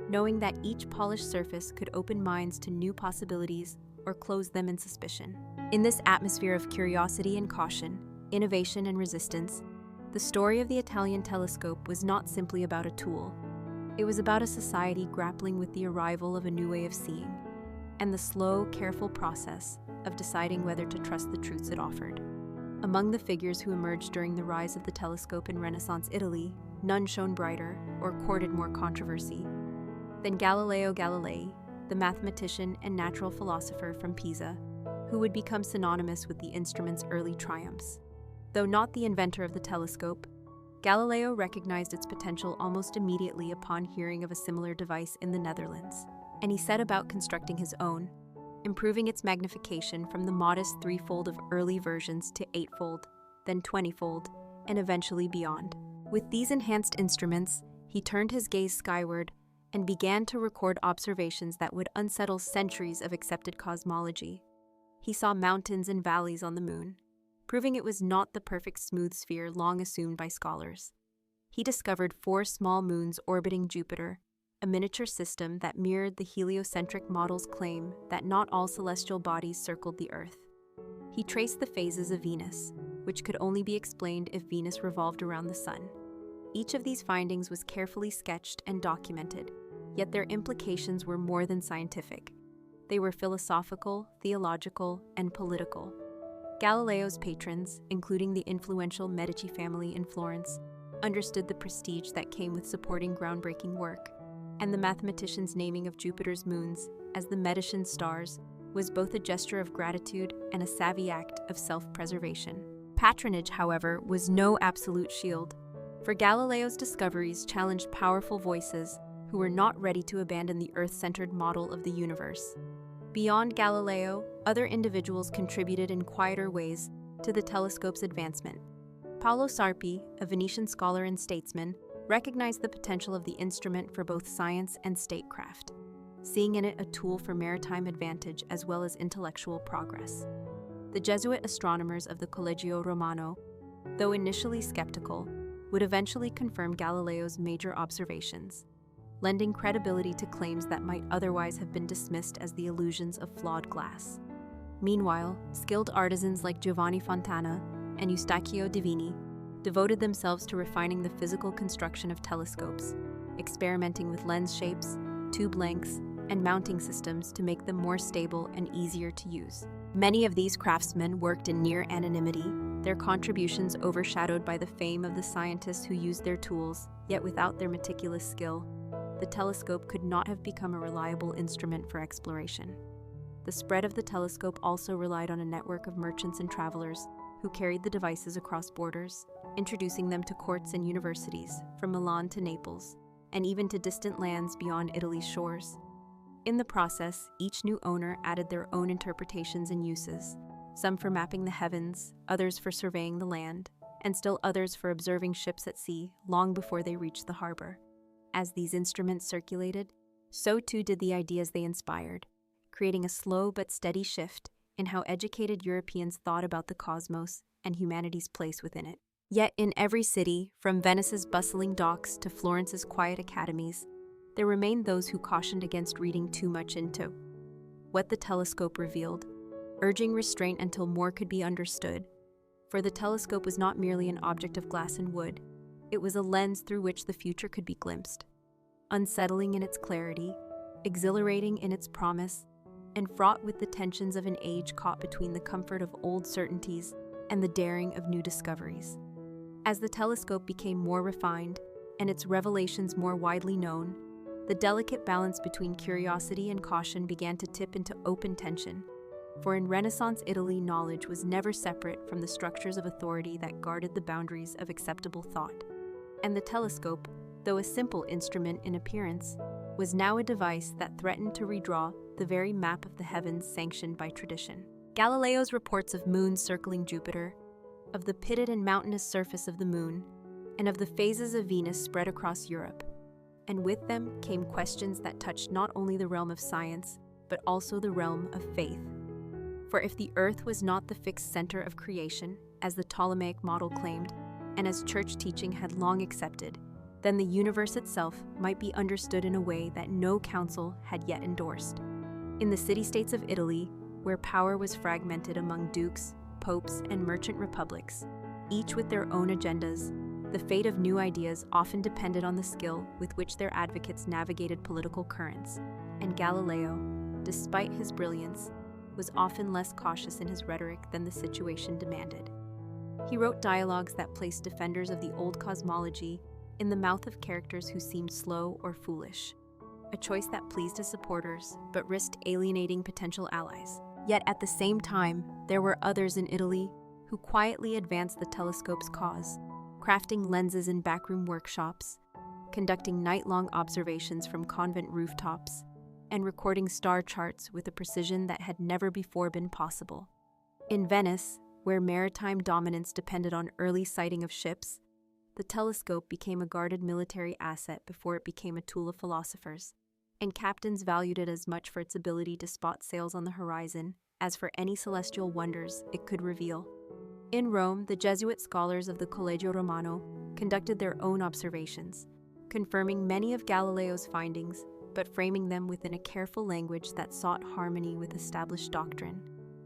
knowing that each polished surface could open minds to new possibilities or close them in suspicion. In this atmosphere of curiosity and caution, innovation and resistance, the story of the Italian telescope was not simply about a tool. It was about a society grappling with the arrival of a new way of seeing, and the slow, careful process of deciding whether to trust the truths it offered. Among the figures who emerged during the rise of the telescope in Renaissance Italy, none shone brighter or courted more controversy than Galileo Galilei, the mathematician and natural philosopher from Pisa, who would become synonymous with the instrument's early triumphs. Though not the inventor of the telescope, Galileo recognized its potential almost immediately upon hearing of a similar device in the Netherlands, and he set about constructing his own, improving its magnification from the modest 3-fold of early versions to 8-fold, then 20-fold, and eventually beyond. With these enhanced instruments, he turned his gaze skyward and began to record observations that would unsettle centuries of accepted cosmology. He saw mountains and valleys on the moon, proving it was not the perfect smooth sphere long assumed by scholars. He discovered 4 small moons orbiting Jupiter, a miniature system that mirrored the heliocentric model's claim that not all celestial bodies circled the Earth. He traced the phases of Venus, which could only be explained if Venus revolved around the Sun. Each of these findings was carefully sketched and documented, yet their implications were more than scientific. They were philosophical, theological, and political. Galileo's patrons, including the influential Medici family in Florence, understood the prestige that came with supporting groundbreaking work, and the mathematician's naming of Jupiter's moons as the Medicean stars was both a gesture of gratitude and a savvy act of self-preservation. Patronage, however, was no absolute shield, for Galileo's discoveries challenged powerful voices who were not ready to abandon the Earth-centered model of the universe. Beyond Galileo, other individuals contributed in quieter ways to the telescope's advancement. Paolo Sarpi, a Venetian scholar and statesman, recognized the potential of the instrument for both science and statecraft, seeing in it a tool for maritime advantage as well as intellectual progress. The Jesuit astronomers of the Collegio Romano, though initially skeptical, would eventually confirm Galileo's major observations, lending credibility to claims that might otherwise have been dismissed as the illusions of flawed glass. Meanwhile, skilled artisans like Giovanni Fontana and Eustachio Divini devoted themselves to refining the physical construction of telescopes, experimenting with lens shapes, tube lengths, and mounting systems to make them more stable and easier to use. Many of these craftsmen worked in near anonymity, their contributions overshadowed by the fame of the scientists who used their tools, yet without their meticulous skill, the telescope could not have become a reliable instrument for exploration. The spread of the telescope also relied on a network of merchants and travelers who carried the devices across borders, introducing them to courts and universities, from Milan to Naples, and even to distant lands beyond Italy's shores. In the process, each new owner added their own interpretations and uses, some for mapping the heavens, others for surveying the land, and still others for observing ships at sea long before they reached the harbor. As these instruments circulated, so too did the ideas they inspired, creating a slow but steady shift in how educated Europeans thought about the cosmos and humanity's place within it. Yet in every city, from Venice's bustling docks to Florence's quiet academies, there remained those who cautioned against reading too much into what the telescope revealed, urging restraint until more could be understood. For the telescope was not merely an object of glass and wood, it was a lens through which the future could be glimpsed. Unsettling in its clarity, exhilarating in its promise, and fraught with the tensions of an age caught between the comfort of old certainties and the daring of new discoveries. As the telescope became more refined and its revelations more widely known, the delicate balance between curiosity and caution began to tip into open tension. For in Renaissance Italy, knowledge was never separate from the structures of authority that guarded the boundaries of acceptable thought. And the telescope, though a simple instrument in appearance, was now a device that threatened to redraw the very map of the heavens sanctioned by tradition. Galileo's reports of moons circling Jupiter, of the pitted and mountainous surface of the moon, and of the phases of Venus spread across Europe. And with them came questions that touched not only the realm of science, but also the realm of faith. For if the earth was not the fixed center of creation, as the Ptolemaic model claimed, and as church teaching had long accepted, then the universe itself might be understood in a way that no council had yet endorsed. In the city-states of Italy, where power was fragmented among dukes, popes, and merchant republics, each with their own agendas, the fate of new ideas often depended on the skill with which their advocates navigated political currents, and Galileo, despite his brilliance, was often less cautious in his rhetoric than the situation demanded. He wrote dialogues that placed defenders of the old cosmology in the mouth of characters who seemed slow or foolish, a choice that pleased his supporters but risked alienating potential allies. Yet at the same time, there were others in Italy who quietly advanced the telescope's cause, crafting lenses in backroom workshops, conducting night-long observations from convent rooftops, and recording star charts with a precision that had never before been possible. In Venice, where maritime dominance depended on early sighting of ships, the telescope became a guarded military asset before it became a tool of philosophers, and captains valued it as much for its ability to spot sails on the horizon as for any celestial wonders it could reveal. In Rome, the Jesuit scholars of the Collegio Romano conducted their own observations, confirming many of Galileo's findings, but framing them within a careful language that sought harmony with established doctrine,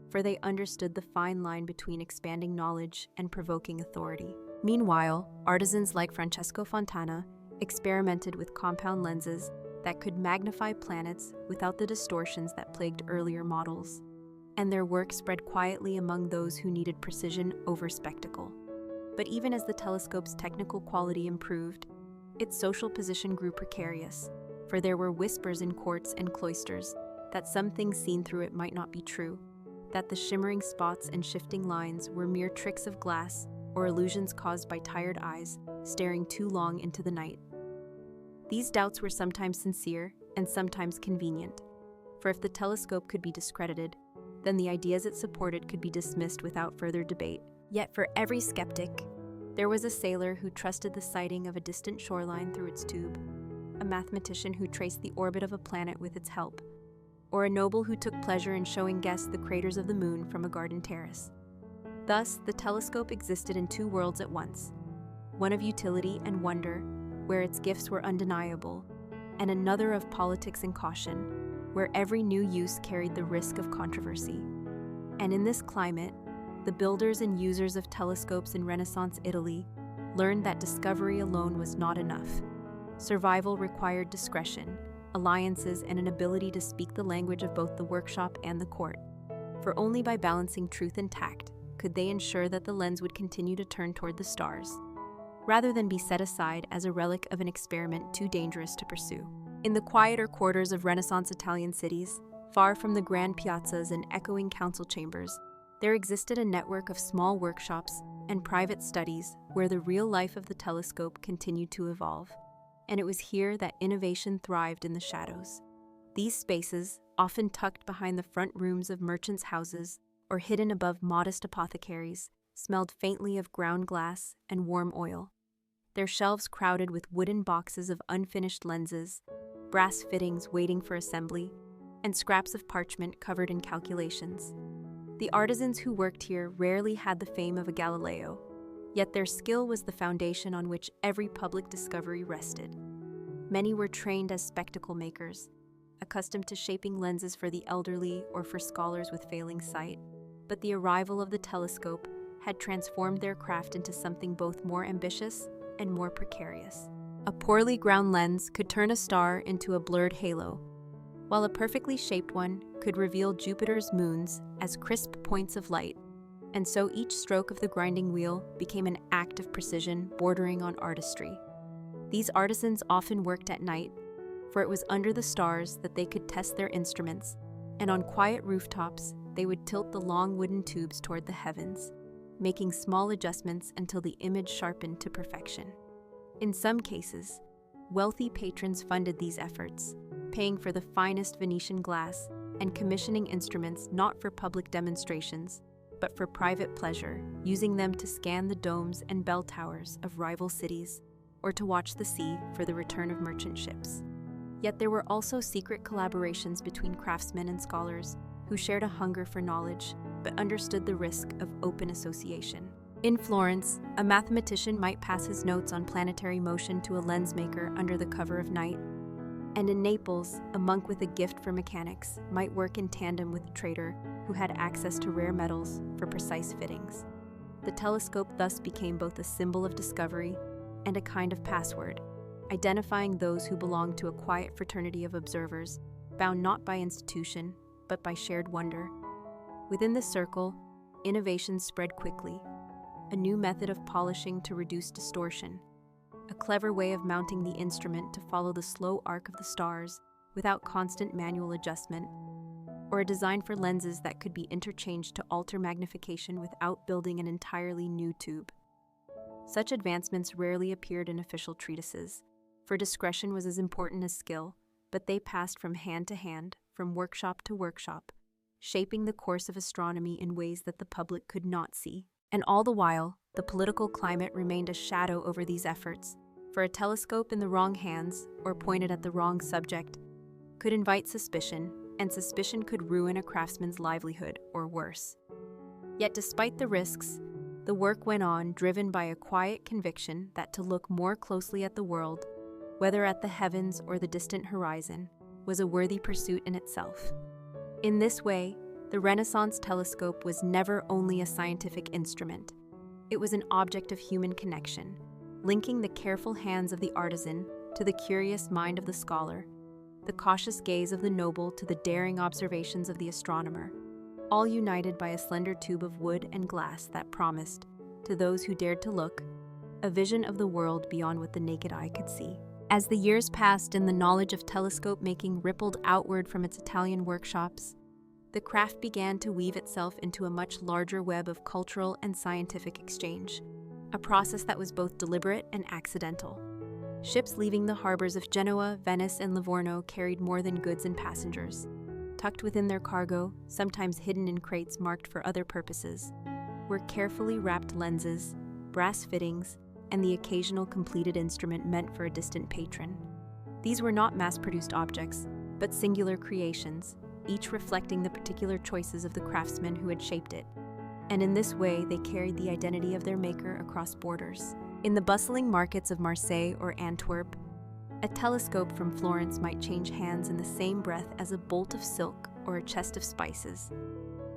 for they understood the fine line between expanding knowledge and provoking authority. Meanwhile, artisans like Francesco Fontana experimented with compound lenses that could magnify planets without the distortions that plagued earlier models, and their work spread quietly among those who needed precision over spectacle. But even as the telescope's technical quality improved, its social position grew precarious, for there were whispers in courts and cloisters that some things seen through it might not be true, that the shimmering spots and shifting lines were mere tricks of glass or illusions caused by tired eyes staring too long into the night. These doubts were sometimes sincere and sometimes convenient, for if the telescope could be discredited, then the ideas it supported could be dismissed without further debate. Yet for every skeptic, there was a sailor who trusted the sighting of a distant shoreline through its tube, a mathematician who traced the orbit of a planet with its help, or a noble who took pleasure in showing guests the craters of the moon from a garden terrace. Thus, the telescope existed in two worlds at once, one of utility and wonder, where its gifts were undeniable, and another of politics and caution, where every new use carried the risk of controversy. And in this climate, the builders and users of telescopes in Renaissance Italy learned that discovery alone was not enough. Survival required discretion, alliances, and an ability to speak the language of both the workshop and the court. For only by balancing truth and tact could they ensure that the lens would continue to turn toward the stars, rather than be set aside as a relic of an experiment too dangerous to pursue. In the quieter quarters of Renaissance Italian cities, Far from the grand piazzas and echoing council chambers, there existed a network of small workshops and private studies where the real life of the telescope continued to evolve. And it was here that innovation thrived in the shadows. These spaces, often tucked behind the front rooms of merchants' houses or hidden above modest apothecaries, smelled faintly of ground glass and warm oil. Their shelves crowded with wooden boxes of unfinished lenses, brass fittings waiting for assembly, and scraps of parchment covered in calculations. The artisans who worked here rarely had the fame of a Galileo, yet their skill was the foundation on which every public discovery rested. Many were trained as spectacle makers, accustomed to shaping lenses for the elderly or for scholars with failing sight, but the arrival of the telescope had transformed their craft into something both more ambitious and more precarious. A poorly ground lens could turn a star into a blurred halo, while a perfectly shaped one could reveal Jupiter's moons as crisp points of light, and so each stroke of the grinding wheel became an act of precision bordering on artistry. These artisans often worked at night, for it was under the stars that they could test their instruments, and on quiet rooftops they would tilt the long wooden tubes toward the heavens, making small adjustments until the image sharpened to perfection. In some cases, wealthy patrons funded these efforts, paying for the finest Venetian glass and commissioning instruments not for public demonstrations, but for private pleasure, using them to scan the domes and bell towers of rival cities or to watch the sea for the return of merchant ships. Yet there were also secret collaborations between craftsmen and scholars who shared a hunger for knowledge but understood the risk of open association. In Florence, a mathematician might pass his notes on planetary motion to a lens maker under the cover of night, and in Naples, a monk with a gift for mechanics might work in tandem with a trader who had access to rare metals for precise fittings. The telescope thus became both a symbol of discovery and a kind of password, identifying those who belonged to a quiet fraternity of observers, bound not by institution, but by shared wonder. Within this circle, innovations spread quickly. A new method of polishing to reduce distortion, a clever way of mounting the instrument to follow the slow arc of the stars without constant manual adjustment, or a design for lenses that could be interchanged to alter magnification without building an entirely new tube. Such advancements rarely appeared in official treatises, for discretion was as important as skill, but they passed from hand to hand, from workshop to workshop, shaping the course of astronomy in ways that the public could not see. And all the while, the political climate remained a shadow over these efforts, for a telescope in the wrong hands, or pointed at the wrong subject, could invite suspicion, and suspicion could ruin a craftsman's livelihood, or worse. Yet despite the risks, the work went on, driven by a quiet conviction that to look more closely at the world, whether at the heavens or the distant horizon, was a worthy pursuit in itself. In this way, the Renaissance telescope was never only a scientific instrument. It was an object of human connection, linking the careful hands of the artisan to the curious mind of the scholar, the cautious gaze of the noble to the daring observations of the astronomer, all united by a slender tube of wood and glass that promised, to those who dared to look, a vision of the world beyond what the naked eye could see. As the years passed and the knowledge of telescope making rippled outward from its Italian workshops, the craft began to weave itself into a much larger web of cultural and scientific exchange, a process that was both deliberate and accidental. Ships leaving the harbors of Genoa, Venice, and Livorno carried more than goods and passengers. Tucked within their cargo, sometimes hidden in crates marked for other purposes, were carefully wrapped lenses, brass fittings, and the occasional completed instrument meant for a distant patron. These were not mass-produced objects, but singular creations, each reflecting the particular choices of the craftsman who had shaped it, and in this way they carried the identity of their maker across borders. In the bustling markets of Marseille or Antwerp, a telescope from Florence might change hands in the same breath as a bolt of silk or a chest of spices,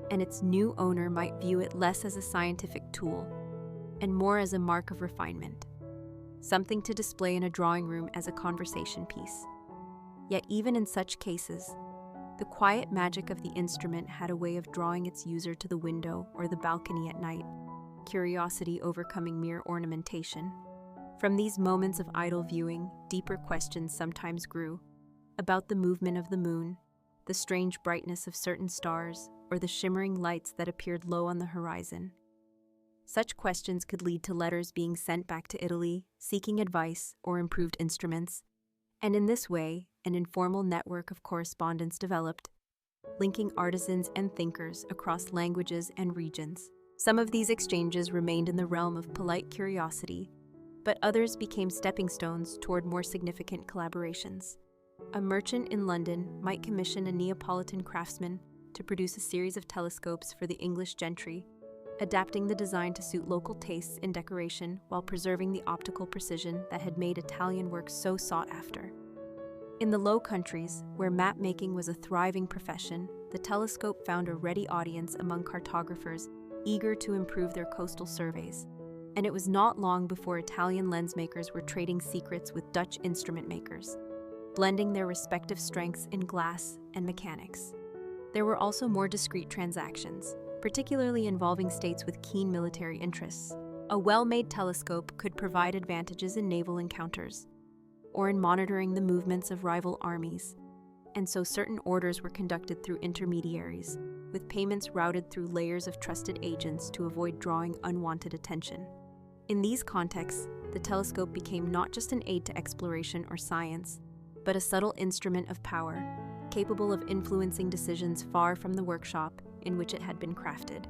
and its new owner might view it less as a scientific tool and more as a mark of refinement, something to display in a drawing room as a conversation piece. Yet even in such cases, the quiet magic of the instrument had a way of drawing its user to the window or the balcony at night, curiosity overcoming mere ornamentation. From these moments of idle viewing, deeper questions sometimes grew, about the movement of the moon, the strange brightness of certain stars, or the shimmering lights that appeared low on the horizon. Such questions could lead to letters being sent back to Italy, seeking advice or improved instruments, and in this way, an informal network of correspondence developed, linking artisans and thinkers across languages and regions. Some of these exchanges remained in the realm of polite curiosity, but others became stepping stones toward more significant collaborations. A merchant in London might commission a Neapolitan craftsman to produce a series of telescopes for the English gentry, adapting the design to suit local tastes in decoration while preserving the optical precision that had made Italian work so sought after. In the Low Countries, where map-making was a thriving profession, the telescope found a ready audience among cartographers eager to improve their coastal surveys, and it was not long before Italian lens makers were trading secrets with Dutch instrument makers, blending their respective strengths in glass and mechanics. There were also more discreet transactions, particularly involving states with keen military interests. A well-made telescope could provide advantages in naval encounters, or in monitoring the movements of rival armies, and so certain orders were conducted through intermediaries, with payments routed through layers of trusted agents to avoid drawing unwanted attention. In these contexts, the telescope became not just an aid to exploration or science, but a subtle instrument of power, capable of influencing decisions far from the workshop in which it had been crafted.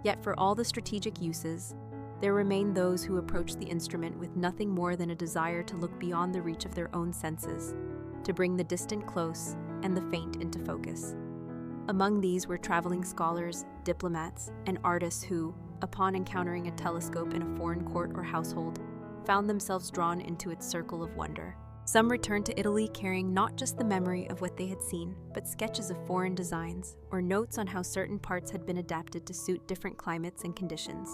Yet for all the strategic uses, there remained those who approached the instrument with nothing more than a desire to look beyond the reach of their own senses, to bring the distant close and the faint into focus. Among these were traveling scholars, diplomats, and artists who, upon encountering a telescope in a foreign court or household, found themselves drawn into its circle of wonder. Some returned to Italy carrying not just the memory of what they had seen, but sketches of foreign designs, or notes on how certain parts had been adapted to suit different climates and conditions.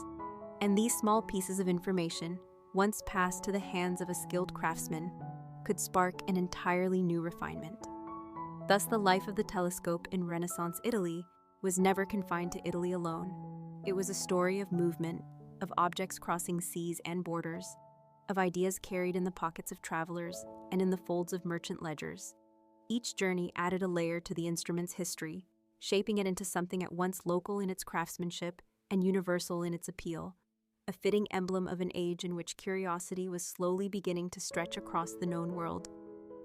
And these small pieces of information, once passed to the hands of a skilled craftsman, could spark an entirely new refinement. Thus, the life of the telescope in Renaissance Italy was never confined to Italy alone. It was a story of movement, of objects crossing seas and borders, of ideas carried in the pockets of travelers and in the folds of merchant ledgers. Each journey added a layer to the instrument's history, shaping it into something at once local in its craftsmanship and universal in its appeal, a fitting emblem of an age in which curiosity was slowly beginning to stretch across the known world,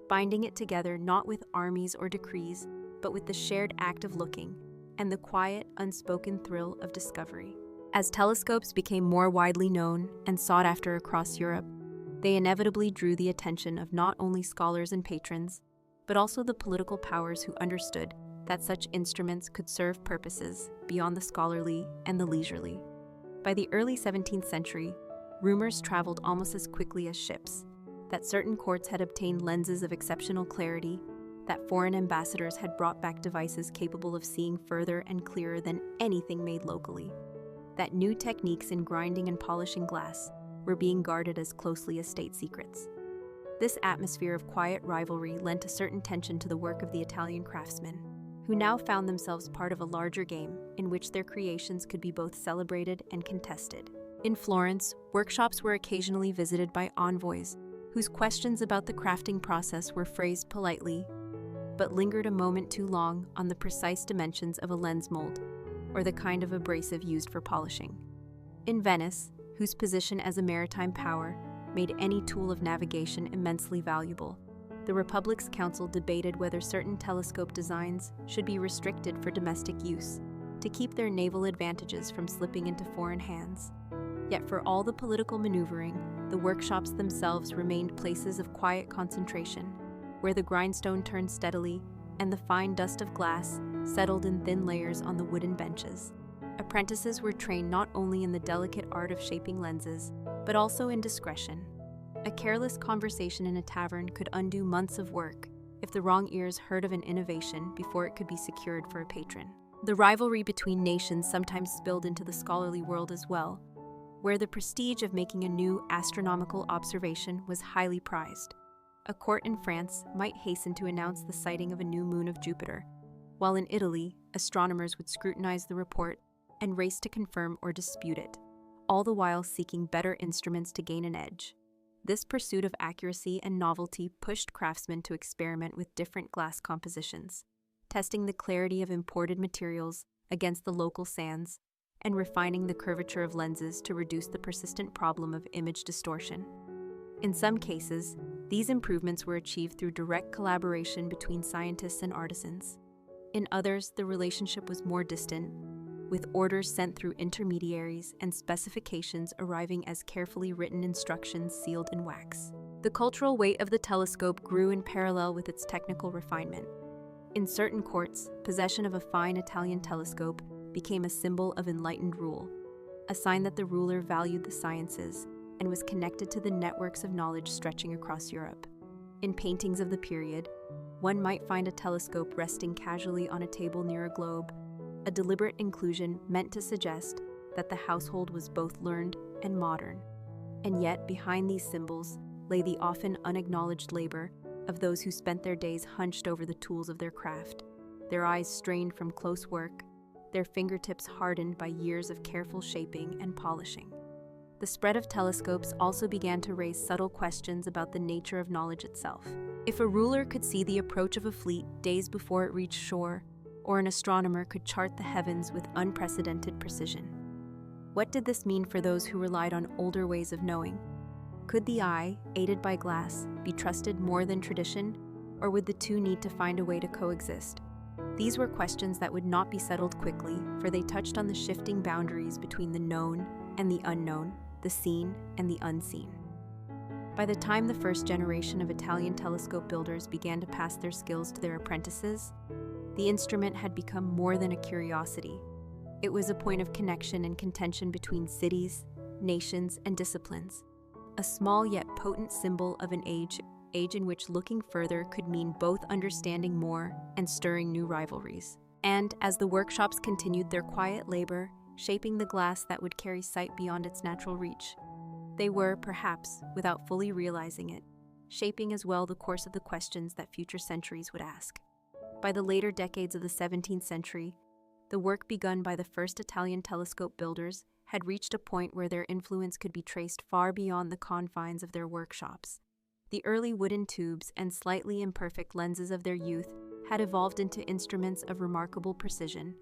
binding it together not with armies or decrees, but with the shared act of looking and the quiet, unspoken thrill of discovery. As telescopes became more widely known and sought after across Europe, they inevitably drew the attention of not only scholars and patrons, but also the political powers who understood that such instruments could serve purposes beyond the scholarly and the leisurely. By the early 17th century, rumors traveled almost as quickly as ships, that certain courts had obtained lenses of exceptional clarity, that foreign ambassadors had brought back devices capable of seeing further and clearer than anything made locally, that new techniques in grinding and polishing glass were being guarded as closely as state secrets. This atmosphere of quiet rivalry lent a certain tension to the work of the Italian craftsmen, who now found themselves part of a larger game in which their creations could be both celebrated and contested. In Florence, workshops were occasionally visited by envoys, whose questions about the crafting process were phrased politely, but lingered a moment too long on the precise dimensions of a lens mold, or the kind of abrasive used for polishing. In Venice, whose position as a maritime power made any tool of navigation immensely valuable, the Republic's council debated whether certain telescope designs should be restricted for domestic use, to keep their naval advantages from slipping into foreign hands. Yet for all the political maneuvering, the workshops themselves remained places of quiet concentration, where the grindstone turned steadily and the fine dust of glass settled in thin layers on the wooden benches. Apprentices were trained not only in the delicate art of shaping lenses, but also in discretion. A careless conversation in a tavern could undo months of work if the wrong ears heard of an innovation before it could be secured for a patron. The rivalry between nations sometimes spilled into the scholarly world as well, where the prestige of making a new astronomical observation was highly prized. A court in France might hasten to announce the sighting of a new moon of Jupiter, while in Italy, astronomers would scrutinize the report and race to confirm or dispute it, all the while seeking better instruments to gain an edge. This pursuit of accuracy and novelty pushed craftsmen to experiment with different glass compositions, testing the clarity of imported materials against the local sands, and refining the curvature of lenses to reduce the persistent problem of image distortion. In some cases, these improvements were achieved through direct collaboration between scientists and artisans. In others, the relationship was more distant, with orders sent through intermediaries and specifications arriving as carefully written instructions sealed in wax. The cultural weight of the telescope grew in parallel with its technical refinement. In certain courts, possession of a fine Italian telescope became a symbol of enlightened rule, a sign that the ruler valued the sciences and was connected to the networks of knowledge stretching across Europe. In paintings of the period, one might find a telescope resting casually on a table near a globe, a deliberate inclusion meant to suggest that the household was both learned and modern. And yet, behind these symbols lay the often unacknowledged labor of those who spent their days hunched over the tools of their craft, their eyes strained from close work, their fingertips hardened by years of careful shaping and polishing. The spread of telescopes also began to raise subtle questions about the nature of knowledge itself. If a ruler could see the approach of a fleet days before it reached shore, or an astronomer could chart the heavens with unprecedented precision, what did this mean for those who relied on older ways of knowing? Could the eye, aided by glass, be trusted more than tradition, or would the two need to find a way to coexist? These were questions that would not be settled quickly, for they touched on the shifting boundaries between the known and the unknown, the seen and the unseen. By the time the first generation of Italian telescope builders began to pass their skills to their apprentices, the instrument had become more than a curiosity. It was a point of connection and contention between cities, nations, and disciplines, a small yet potent symbol of an age in which looking further could mean both understanding more and stirring new rivalries. And as the workshops continued their quiet labor, shaping the glass that would carry sight beyond its natural reach, they were, perhaps, without fully realizing it, shaping as well the course of the questions that future centuries would ask. By the later decades of the 17th century, the work begun by the first Italian telescope builders had reached a point where their influence could be traced far beyond the confines of their workshops. The early wooden tubes and slightly imperfect lenses of their youth had evolved into instruments of remarkable precision,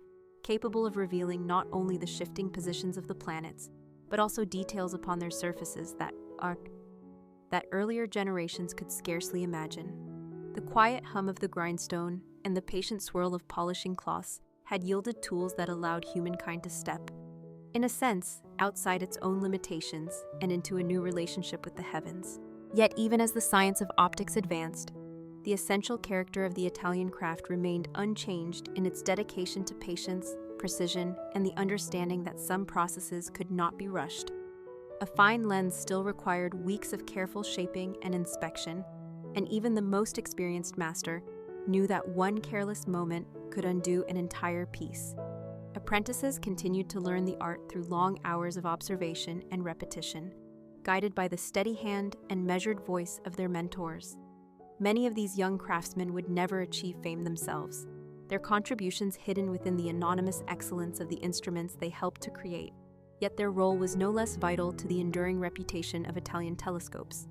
capable of revealing not only the shifting positions of the planets, but also details upon their surfaces that earlier generations could scarcely imagine. The quiet hum of the grindstone and the patient swirl of polishing cloths had yielded tools that allowed humankind to step, in a sense, outside its own limitations and into a new relationship with the heavens. Yet even as the science of optics advanced, the essential character of the Italian craft remained unchanged in its dedication to patience, precision, and the understanding that some processes could not be rushed. A fine lens still required weeks of careful shaping and inspection, and even the most experienced master knew that one careless moment could undo an entire piece. Apprentices continued to learn the art through long hours of observation and repetition, guided by the steady hand and measured voice of their mentors. Many of these young craftsmen would never achieve fame themselves, their contributions hidden within the anonymous excellence of the instruments they helped to create. Yet their role was no less vital to the enduring reputation of Italian telescopes.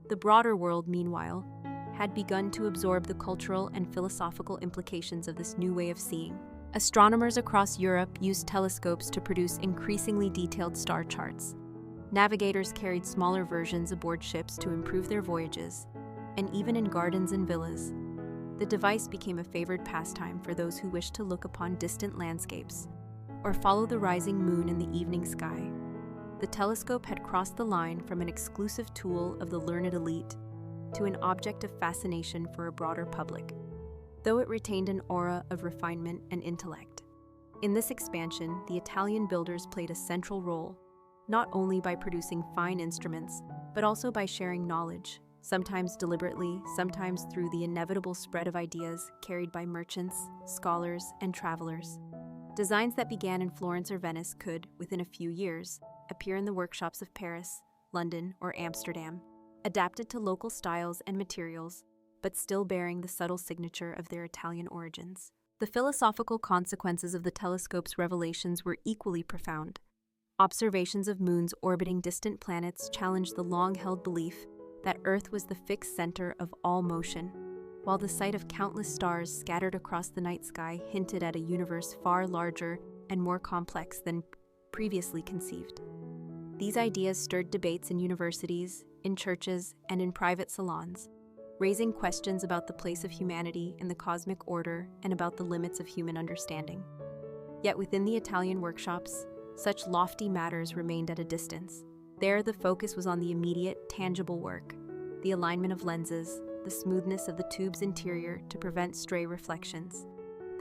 The broader world, meanwhile, had begun to absorb the cultural and philosophical implications of this new way of seeing. Astronomers across Europe used telescopes to produce increasingly detailed star charts. Navigators carried smaller versions aboard ships to improve their voyages, and even in gardens and villas, the device became a favored pastime for those who wished to look upon distant landscapes or follow the rising moon in the evening sky. The telescope had crossed the line from an exclusive tool of the learned elite to an object of fascination for a broader public, though it retained an aura of refinement and intellect. In this expansion, the Italian builders played a central role, not only by producing fine instruments, but also by sharing knowledge, sometimes deliberately, sometimes through the inevitable spread of ideas carried by merchants, scholars, and travelers. Designs that began in Florence or Venice could, within a few years, appear in the workshops of Paris, London, or Amsterdam, adapted to local styles and materials, but still bearing the subtle signature of their Italian origins. The philosophical consequences of the telescope's revelations were equally profound. Observations of moons orbiting distant planets challenged the long-held belief that Earth was the fixed center of all motion. while the sight of countless stars scattered across the night sky hinted at a universe far larger and more complex than previously conceived. These ideas stirred debates in universities, in churches, and in private salons, raising questions about the place of humanity in the cosmic order and about the limits of human understanding. Yet within the Italian workshops, such lofty matters remained at a distance. There, the focus was on the immediate, tangible work, the alignment of lenses, the smoothness of the tube's interior to prevent stray reflections,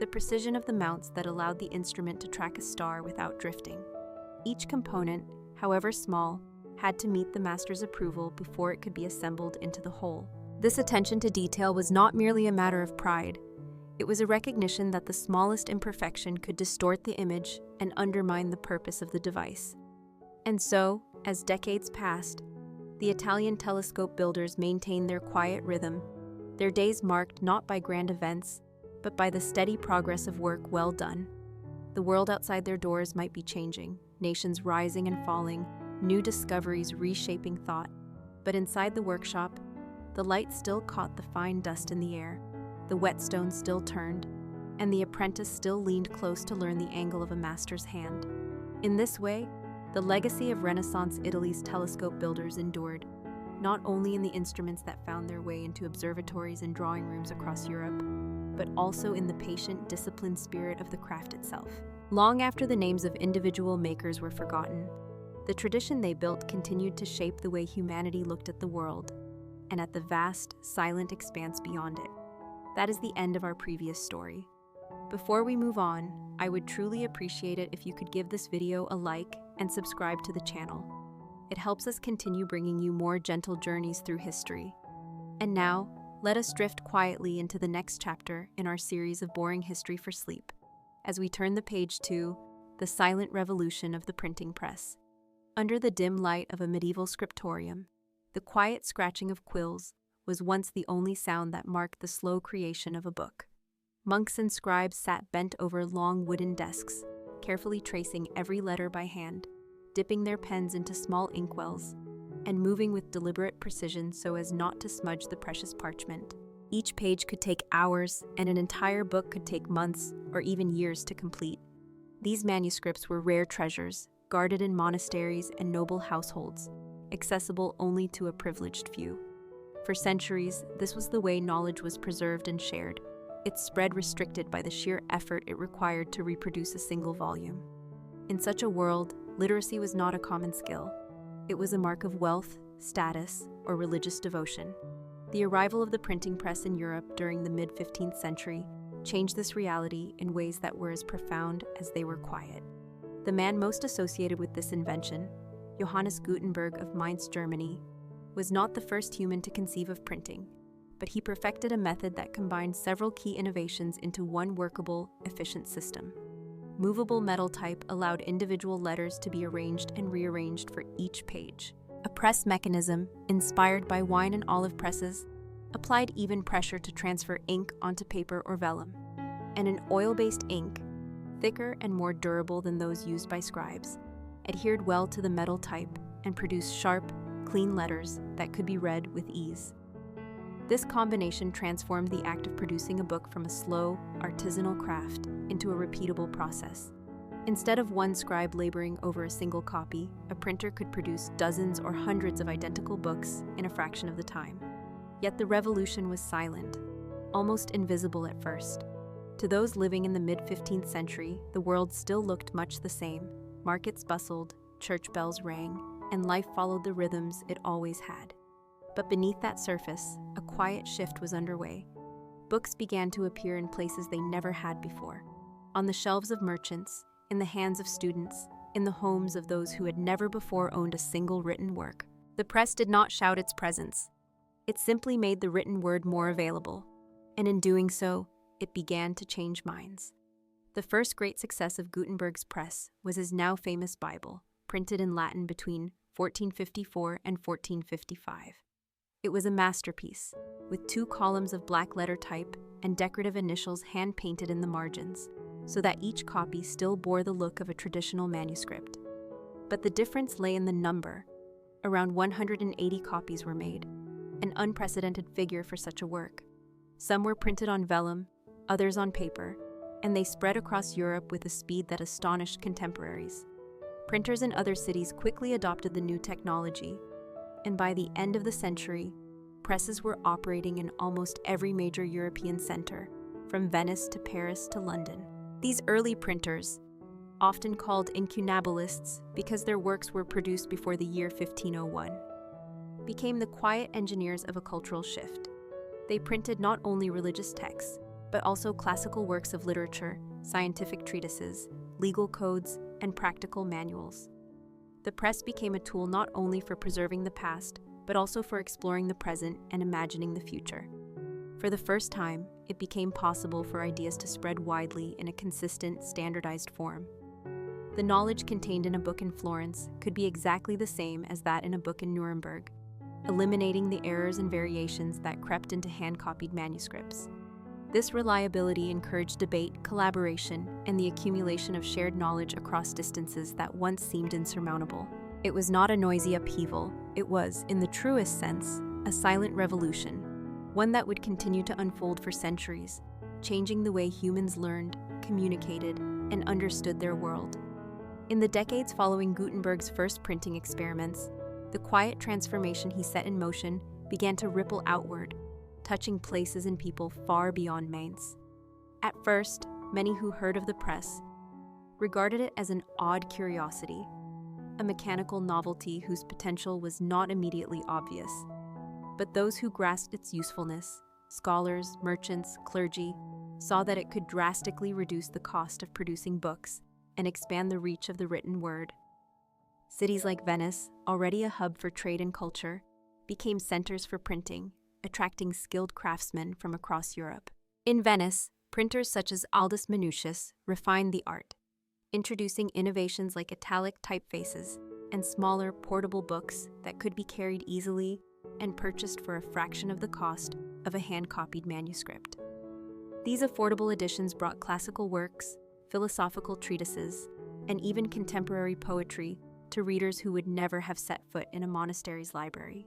the precision of the mounts that allowed the instrument to track a star without drifting. Each component, however small, had to meet the master's approval before it could be assembled into the whole. This attention to detail was not merely a matter of pride. It was a recognition that the smallest imperfection could distort the image and undermine the purpose of the device. And so, as decades passed, the Italian telescope builders maintained their quiet rhythm, their days marked not by grand events, but by the steady progress of work well done. The world outside their doors might be changing, nations rising and falling, new discoveries reshaping thought, but inside the workshop, the light still caught the fine dust in the air, the whetstone still turned, and the apprentice still leaned close to learn the angle of a master's hand. In this way, the legacy of Renaissance Italy's telescope builders endured, not only in the instruments that found their way into observatories and drawing rooms across Europe, but also in the patient, disciplined spirit of the craft itself. Long after the names of individual makers were forgotten, the tradition they built continued to shape the way humanity looked at the world, and at the vast, silent expanse beyond it. That is the end of our previous story. Before we move on, I would truly appreciate it if you could give this video a like and subscribe to the channel. It helps us continue bringing you more gentle journeys through history. And now, let us drift quietly into the next chapter in our series of Boring History for Sleep, as we turn the page to the silent revolution of the printing press. Under the dim light of a medieval scriptorium, the quiet scratching of quills was once the only sound that marked the slow creation of a book. Monks and scribes sat bent over long wooden desks, carefully tracing every letter by hand, dipping their pens into small inkwells, and moving with deliberate precision so as not to smudge the precious parchment. Each page could take hours, and an entire book could take months or even years to complete. These manuscripts were rare treasures, guarded in monasteries and noble households, accessible only to a privileged few. For centuries, this was the way knowledge was preserved and shared, its spread restricted by the sheer effort it required to reproduce a single volume. In such a world, literacy was not a common skill. It was a mark of wealth, status, or religious devotion. The arrival of the printing press in Europe during the mid-15th century changed this reality in ways that were as profound as they were quiet. The man most associated with this invention, Johannes Gutenberg of Mainz, Germany, was not the first human to conceive of printing, but he perfected a method that combined several key innovations into one workable, efficient system. Movable metal type allowed individual letters to be arranged and rearranged for each page. A press mechanism, inspired by wine and olive presses, applied even pressure to transfer ink onto paper or vellum. And an oil-based ink, thicker and more durable than those used by scribes, adhered well to the metal type and produced sharp, clean letters that could be read with ease. This combination transformed the act of producing a book from a slow, artisanal craft into a repeatable process. Instead of one scribe laboring over a single copy, a printer could produce dozens or hundreds of identical books in a fraction of the time. Yet the revolution was silent, almost invisible at first. To those living in the mid-15th century, the world still looked much the same. Markets bustled, church bells rang, and life followed the rhythms it always had. But beneath that surface, a quiet shift was underway. Books began to appear in places they never had before. On the shelves of merchants, in the hands of students, in the homes of those who had never before owned a single written work. The press did not shout its presence. It simply made the written word more available, and in doing so, it began to change minds. The first great success of Gutenberg's press was his now famous Bible, printed in Latin between 1454 and 1455. It was a masterpiece, with 2 columns of black letter type and decorative initials hand-painted in the margins, so that each copy still bore the look of a traditional manuscript. But the difference lay in the number. Around 180 copies were made, an unprecedented figure for such a work. Some were printed on vellum, others on paper, and they spread across Europe with a speed that astonished contemporaries. Printers in other cities quickly adopted the new technology, and by the end of the century, presses were operating in almost every major European center, from Venice to Paris to London. These early printers, often called incunabalists because their works were produced before the year 1501, became the quiet engineers of a cultural shift. They printed not only religious texts, but also classical works of literature, scientific treatises, legal codes, and practical manuals. The press became a tool not only for preserving the past, but also for exploring the present and imagining the future. For the first time, it became possible for ideas to spread widely in a consistent, standardized form. The knowledge contained in a book in Florence could be exactly the same as that in a book in Nuremberg, eliminating the errors and variations that crept into hand-copied manuscripts. This reliability encouraged debate, collaboration, and the accumulation of shared knowledge across distances that once seemed insurmountable. It was not a noisy upheaval, it was, in the truest sense, a silent revolution, one that would continue to unfold for centuries, changing the way humans learned, communicated, and understood their world. In the decades following Gutenberg's first printing experiments, the quiet transformation he set in motion began to ripple outward, touching places and people far beyond Mainz. At first, many who heard of the press regarded it as an odd curiosity, a mechanical novelty whose potential was not immediately obvious. But those who grasped its usefulness, scholars, merchants, clergy, saw that it could drastically reduce the cost of producing books and expand the reach of the written word. Cities like Venice, already a hub for trade and culture, became centers for printing, attracting skilled craftsmen from across Europe. In Venice, printers such as Aldus Manutius refined the art, introducing innovations like italic typefaces and smaller, portable books that could be carried easily and purchased for a fraction of the cost of a hand-copied manuscript. These affordable editions brought classical works, philosophical treatises, and even contemporary poetry to readers who would never have set foot in a monastery's library.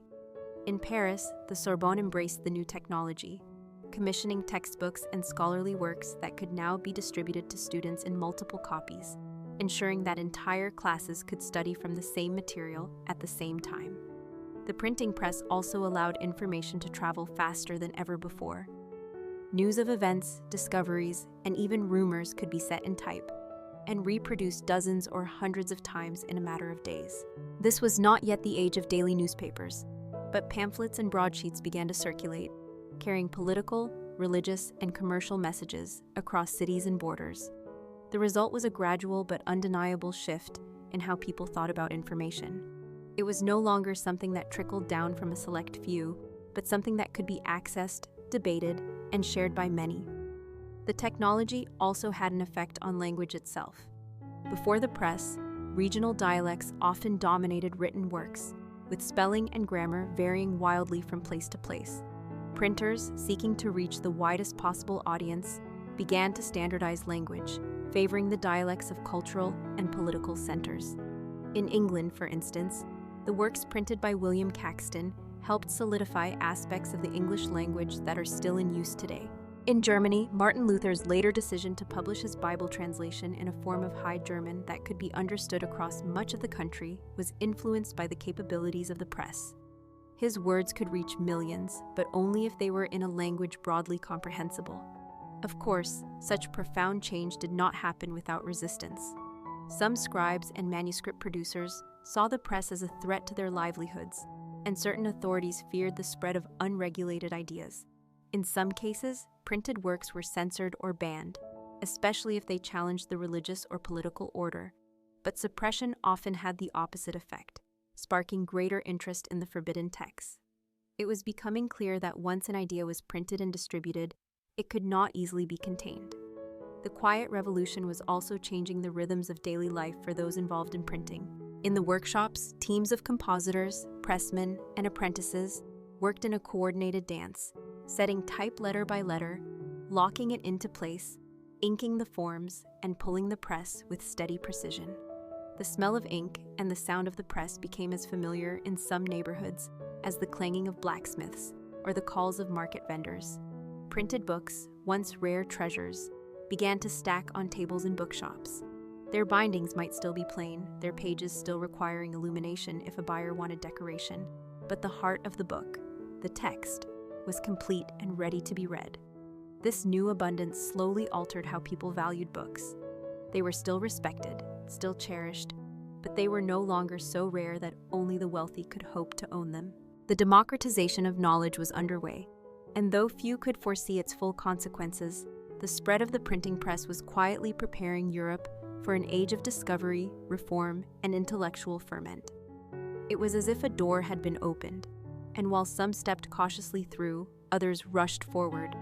In Paris, the Sorbonne embraced the new technology, commissioning textbooks and scholarly works that could now be distributed to students in multiple copies, ensuring that entire classes could study from the same material at the same time. The printing press also allowed information to travel faster than ever before. News of events, discoveries, and even rumors could be set in type and reproduced dozens or hundreds of times in a matter of days. This was not yet the age of daily newspapers, but pamphlets and broadsheets began to circulate, carrying political, religious, and commercial messages across cities and borders. The result was a gradual but undeniable shift in how people thought about information. It was no longer something that trickled down from a select few, but something that could be accessed, debated, and shared by many. The technology also had an effect on language itself. Before the press, regional dialects often dominated written works, with spelling and grammar varying wildly from place to place. Printers, seeking to reach the widest possible audience, began to standardize language, favoring the dialects of cultural and political centers. In England, for instance, the works printed by William Caxton helped solidify aspects of the English language that are still in use today. In Germany, Martin Luther's later decision to publish his Bible translation in a form of High German that could be understood across much of the country was influenced by the capabilities of the press. His words could reach millions, but only if they were in a language broadly comprehensible. Of course, such profound change did not happen without resistance. Some scribes and manuscript producers saw the press as a threat to their livelihoods, and certain authorities feared the spread of unregulated ideas. In some cases, printed works were censored or banned, especially if they challenged the religious or political order. But suppression often had the opposite effect, sparking greater interest in the forbidden texts. It was becoming clear that once an idea was printed and distributed, it could not easily be contained. The quiet revolution was also changing the rhythms of daily life for those involved in printing. In the workshops, teams of compositors, pressmen, and apprentices worked in a coordinated dance, setting type letter by letter, locking it into place, inking the forms, and pulling the press with steady precision. The smell of ink and the sound of the press became as familiar in some neighborhoods as the clanging of blacksmiths or the calls of market vendors. Printed books, once rare treasures, began to stack on tables in bookshops. Their bindings might still be plain, their pages still requiring illumination if a buyer wanted decoration, but the heart of the book, the text, was complete and ready to be read. This new abundance slowly altered how people valued books. They were still respected, still cherished, but they were no longer so rare that only the wealthy could hope to own them. The democratization of knowledge was underway, and though few could foresee its full consequences, the spread of the printing press was quietly preparing Europe for an age of discovery, reform, and intellectual ferment. It was as if a door had been opened, and while some stepped cautiously through, others rushed forward,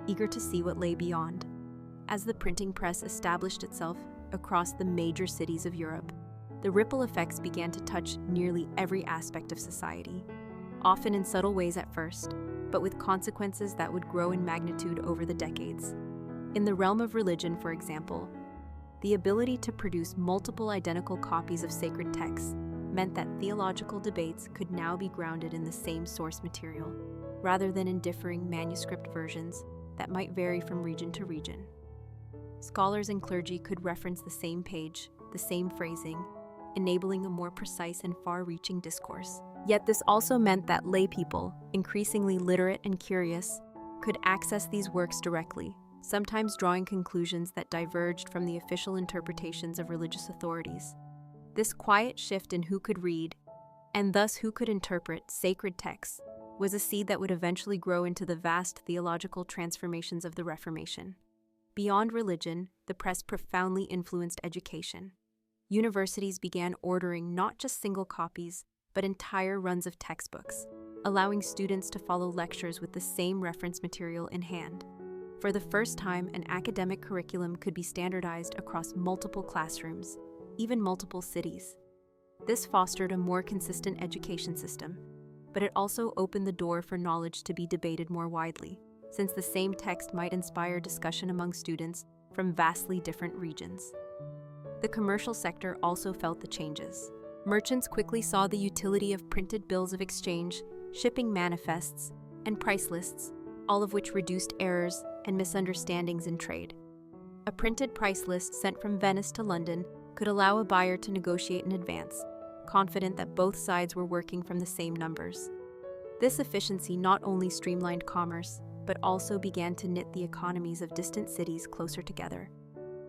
eager to see what lay beyond. As the printing press established itself across the major cities of Europe, the ripple effects began to touch nearly every aspect of society, often in subtle ways at first, but with consequences that would grow in magnitude over the decades. In the realm of religion, for example, the ability to produce multiple identical copies of sacred texts meant that theological debates could now be grounded in the same source material, rather than in differing manuscript versions that might vary from region to region. Scholars and clergy could reference the same page, the same phrasing, enabling a more precise and far-reaching discourse. Yet this also meant that laypeople, increasingly literate and curious, could access these works directly, sometimes drawing conclusions that diverged from the official interpretations of religious authorities. This quiet shift in who could read, and thus who could interpret, sacred texts, was a seed that would eventually grow into the vast theological transformations of the Reformation. Beyond religion, the press profoundly influenced education. Universities began ordering not just single copies, but entire runs of textbooks, allowing students to follow lectures with the same reference material in hand. For the first time, an academic curriculum could be standardized across multiple classrooms, even multiple cities. This fostered a more consistent education system, but it also opened the door for knowledge to be debated more widely, since the same text might inspire discussion among students from vastly different regions. The commercial sector also felt the changes. Merchants quickly saw the utility of printed bills of exchange, shipping manifests, and price lists, all of which reduced errors and misunderstandings in trade. A printed price list sent from Venice to London could allow a buyer to negotiate in advance, confident that both sides were working from the same numbers. This efficiency not only streamlined commerce, but also began to knit the economies of distant cities closer together.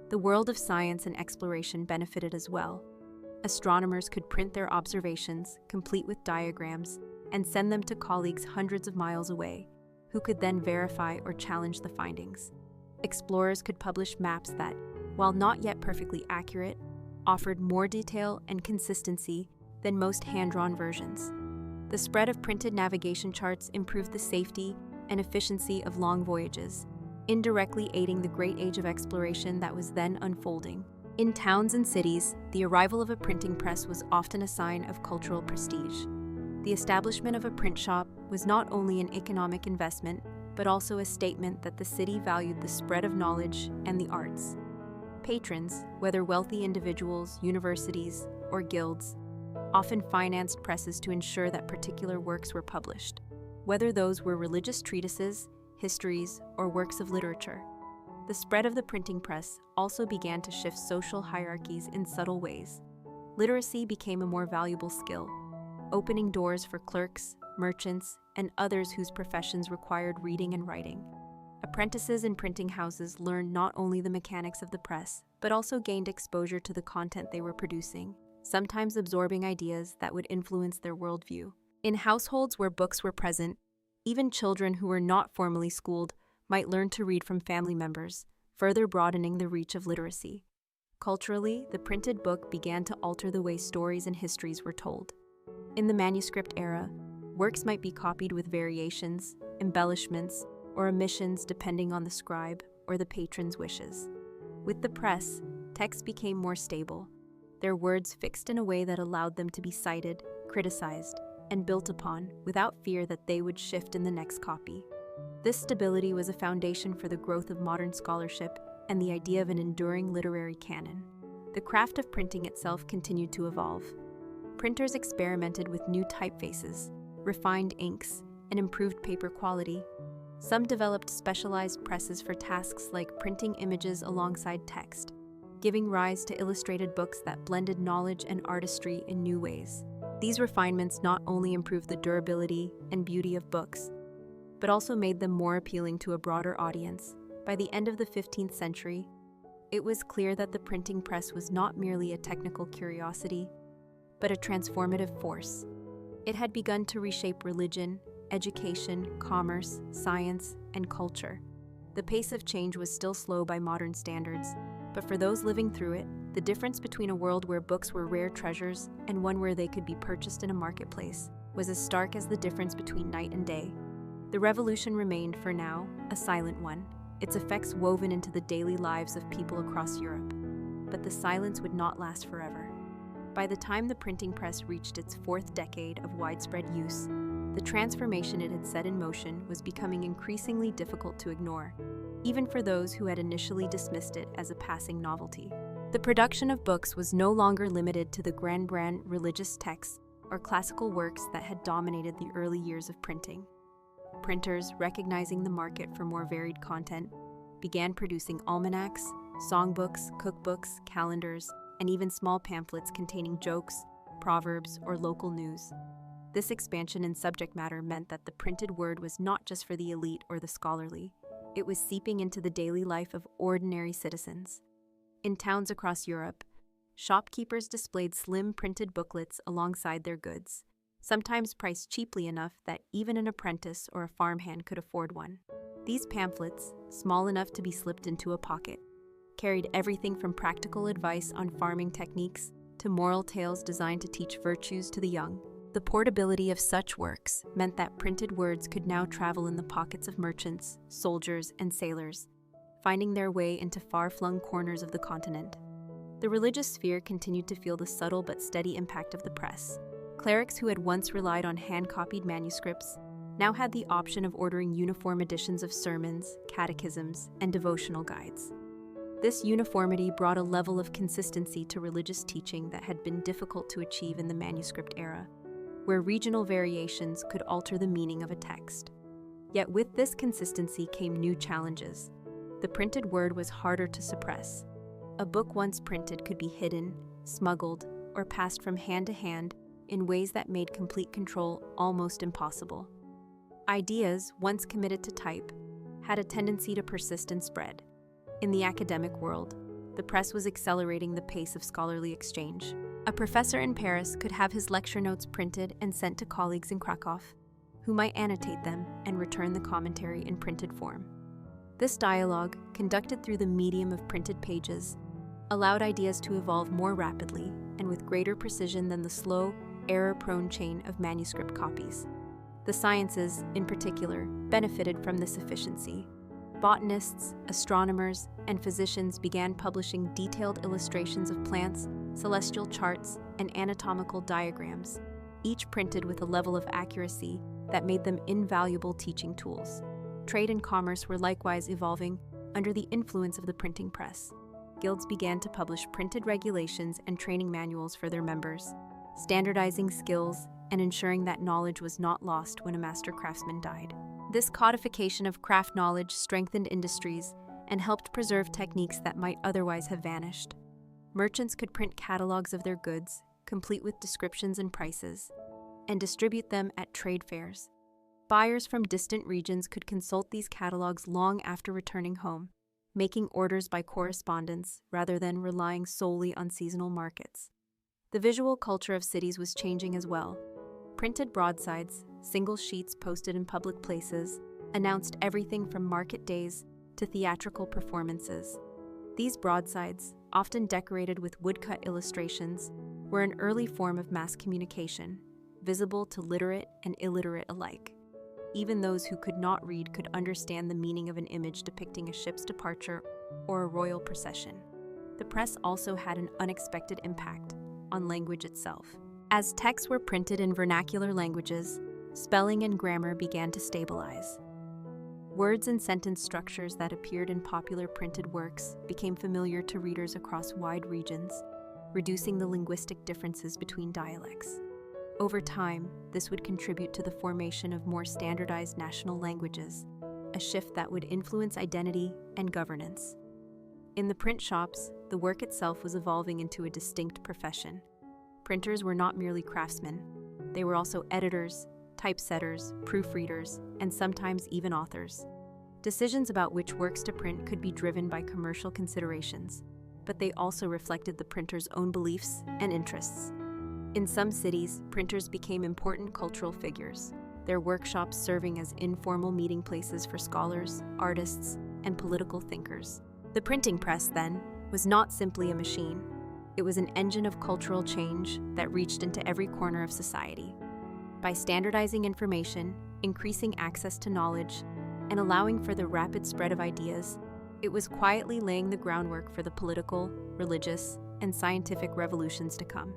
The world of science and exploration benefited as well. Astronomers could print their observations, complete with diagrams, and send them to colleagues hundreds of miles away, who could then verify or challenge the findings. Explorers could publish maps that, while not yet perfectly accurate, offered more detail and consistency than most hand-drawn versions. The spread of printed navigation charts improved the safety and efficiency of long voyages, indirectly aiding the great age of exploration that was then unfolding. In towns and cities, the arrival of a printing press was often a sign of cultural prestige. The establishment of a print shop was not only an economic investment, but also a statement that the city valued the spread of knowledge and the arts. Patrons, whether wealthy individuals, universities, or guilds, often financed presses to ensure that particular works were published, whether those were religious treatises, histories, or works of literature. The spread of the printing press also began to shift social hierarchies in subtle ways. Literacy became a more valuable skill, opening doors for clerks, merchants, and others whose professions required reading and writing. Apprentices in printing houses learned not only the mechanics of the press, but also gained exposure to the content they were producing, sometimes absorbing ideas that would influence their worldview. In households where books were present, even children who were not formally schooled might learn to read from family members, further broadening the reach of literacy. Culturally, the printed book began to alter the way stories and histories were told. In the manuscript era, works might be copied with variations, embellishments, or omissions depending on the scribe or the patron's wishes. With the press, texts became more stable, their words fixed in a way that allowed them to be cited, criticized, and built upon without fear that they would shift in the next copy. This stability was a foundation for the growth of modern scholarship and the idea of an enduring literary canon. The craft of printing itself continued to evolve. Printers experimented with new typefaces, refined inks, and improved paper quality. Some developed specialized presses for tasks like printing images alongside text, giving rise to illustrated books that blended knowledge and artistry in new ways. These refinements not only improved the durability and beauty of books, but also made them more appealing to a broader audience. By the end of the 15th century, it was clear that the printing press was not merely a technical curiosity, but a transformative force. It had begun to reshape religion, education, commerce, science, and culture. The pace of change was still slow by modern standards, but for those living through it, the difference between a world where books were rare treasures and one where they could be purchased in a marketplace was as stark as the difference between night and day. The revolution remained, for now, a silent one, its effects woven into the daily lives of people across Europe. But the silence would not last forever. By the time the printing press reached its fourth decade of widespread use, the transformation it had set in motion was becoming increasingly difficult to ignore, even for those who had initially dismissed it as a passing novelty. The production of books was no longer limited to the grand religious texts or classical works that had dominated the early years of printing. Printers, recognizing the market for more varied content, began producing almanacs, songbooks, cookbooks, calendars, and even small pamphlets containing jokes, proverbs, or local news. This expansion in subject matter meant that the printed word was not just for the elite or the scholarly. It was seeping into the daily life of ordinary citizens. In towns across Europe, shopkeepers displayed slim printed booklets alongside their goods, sometimes priced cheaply enough that even an apprentice or a farmhand could afford one. These pamphlets, small enough to be slipped into a pocket, carried everything from practical advice on farming techniques to moral tales designed to teach virtues to the young. The portability of such works meant that printed words could now travel in the pockets of merchants, soldiers, and sailors, finding their way into far-flung corners of the continent. The religious sphere continued to feel the subtle but steady impact of the press. Clerics who had once relied on hand-copied manuscripts now had the option of ordering uniform editions of sermons, catechisms, and devotional guides. This uniformity brought a level of consistency to religious teaching that had been difficult to achieve in the manuscript era, where regional variations could alter the meaning of a text. Yet with this consistency came new challenges. The printed word was harder to suppress. A book once printed could be hidden, smuggled, or passed from hand to hand in ways that made complete control almost impossible. Ideas, once committed to type, had a tendency to persist and spread. In the academic world, the press was accelerating the pace of scholarly exchange. A professor in Paris could have his lecture notes printed and sent to colleagues in Krakow, who might annotate them and return the commentary in printed form. This dialogue, conducted through the medium of printed pages, allowed ideas to evolve more rapidly and with greater precision than the slow, error-prone chain of manuscript copies. The sciences, in particular, benefited from this efficiency. Botanists, astronomers, and physicians began publishing detailed illustrations of plants, celestial charts, and anatomical diagrams, each printed with a level of accuracy that made them invaluable teaching tools. Trade and commerce were likewise evolving under the influence of the printing press. Guilds began to publish printed regulations and training manuals for their members, standardizing skills and ensuring that knowledge was not lost when a master craftsman died. This codification of craft knowledge strengthened industries and helped preserve techniques that might otherwise have vanished. Merchants could print catalogs of their goods, complete with descriptions and prices, and distribute them at trade fairs. Buyers from distant regions could consult these catalogs long after returning home, making orders by correspondence rather than relying solely on seasonal markets. The visual culture of cities was changing as well. Printed broadsides, single sheets posted in public places, announced everything from market days to theatrical performances. These broadsides, often decorated with woodcut illustrations, were an early form of mass communication, visible to literate and illiterate alike. Even those who could not read could understand the meaning of an image depicting a ship's departure or a royal procession. The press also had an unexpected impact on language itself. As texts were printed in vernacular languages, spelling and grammar began to stabilize. Words and sentence structures that appeared in popular printed works became familiar to readers across wide regions, reducing the linguistic differences between dialects. Over time, this would contribute to the formation of more standardized national languages, a shift that would influence identity and governance. In the print shops, the work itself was evolving into a distinct profession. Printers were not merely craftsmen. They were also editors, typesetters, proofreaders, and sometimes even authors. Decisions about which works to print could be driven by commercial considerations, but they also reflected the printer's own beliefs and interests. In some cities, printers became important cultural figures, their workshops serving as informal meeting places for scholars, artists, and political thinkers. The printing press, then, was not simply a machine. It was an engine of cultural change that reached into every corner of society. By standardizing information, increasing access to knowledge, and allowing for the rapid spread of ideas, it was quietly laying the groundwork for the political, religious, and scientific revolutions to come.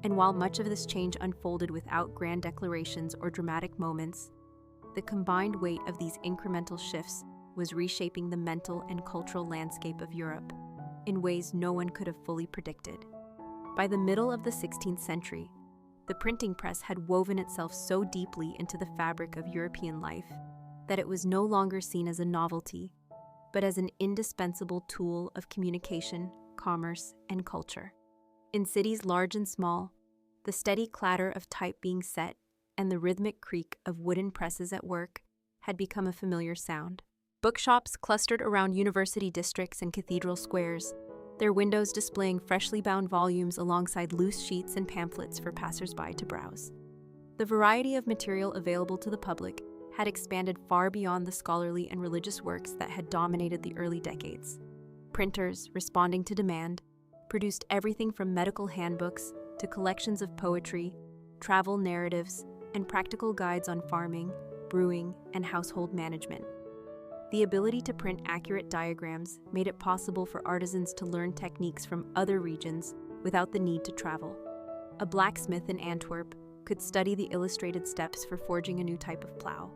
And while much of this change unfolded without grand declarations or dramatic moments, the combined weight of these incremental shifts was reshaping the mental and cultural landscape of Europe in ways no one could have fully predicted. By the middle of the 16th century, the printing press had woven itself so deeply into the fabric of European life that it was no longer seen as a novelty, but as an indispensable tool of communication, commerce, and culture. In cities large and small, the steady clatter of type being set and the rhythmic creak of wooden presses at work had become a familiar sound. Bookshops clustered around university districts and cathedral squares, their windows displaying freshly bound volumes alongside loose sheets and pamphlets for passers-by to browse. The variety of material available to the public had expanded far beyond the scholarly and religious works that had dominated the early decades. Printers, responding to demand, produced everything from medical handbooks to collections of poetry, travel narratives, and practical guides on farming, brewing, and household management. The ability to print accurate diagrams made it possible for artisans to learn techniques from other regions without the need to travel. A blacksmith in Antwerp could study the illustrated steps for forging a new type of plow,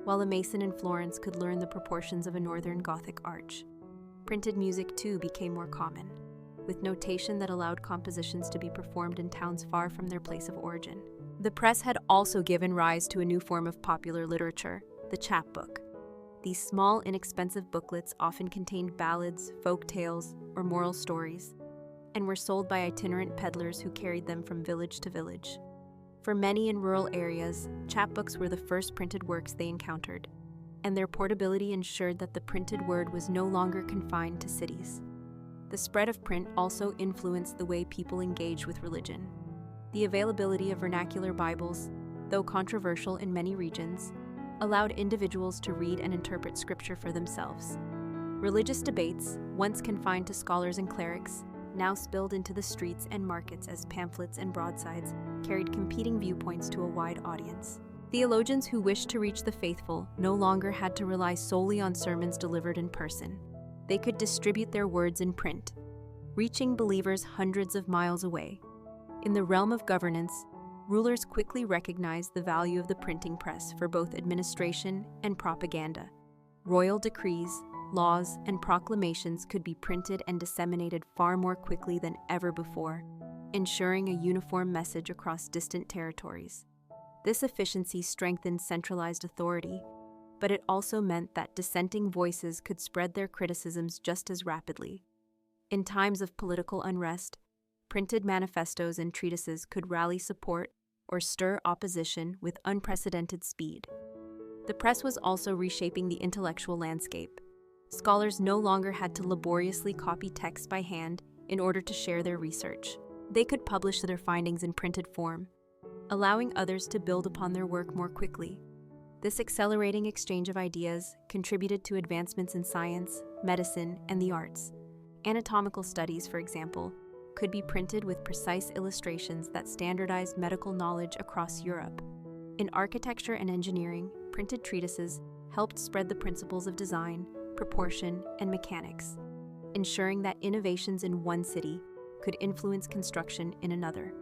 while a mason in Florence could learn the proportions of a northern Gothic arch. Printed music, too, became more common, with notation that allowed compositions to be performed in towns far from their place of origin. The press had also given rise to a new form of popular literature, the chapbook. These small, inexpensive booklets often contained ballads, folk tales, or moral stories, and were sold by itinerant peddlers who carried them from village to village. For many in rural areas, chapbooks were the first printed works they encountered, and their portability ensured that the printed word was no longer confined to cities. The spread of print also influenced the way people engaged with religion. The availability of vernacular Bibles, though controversial in many regions, allowed individuals to read and interpret scripture for themselves. Religious debates, once confined to scholars and clerics, now spilled into the streets and markets as pamphlets and broadsides carried competing viewpoints to a wide audience. Theologians who wished to reach the faithful no longer had to rely solely on sermons delivered in person. They could distribute their words in print, reaching believers hundreds of miles away. In the realm of governance, rulers quickly recognized the value of the printing press for both administration and propaganda. Royal decrees, laws, and proclamations could be printed and disseminated far more quickly than ever before, ensuring a uniform message across distant territories. This efficiency strengthened centralized authority, but it also meant that dissenting voices could spread their criticisms just as rapidly. In times of political unrest, printed manifestos and treatises could rally support or stir opposition with unprecedented speed. The press was also reshaping the intellectual landscape. Scholars no longer had to laboriously copy texts by hand in order to share their research. They could publish their findings in printed form, allowing others to build upon their work more quickly. This accelerating exchange of ideas contributed to advancements in science, medicine, and the arts. Anatomical studies, for example, could be printed with precise illustrations that standardized medical knowledge across Europe. In architecture and engineering, printed treatises helped spread the principles of design, proportion, and mechanics, ensuring that innovations in one city could influence construction in another.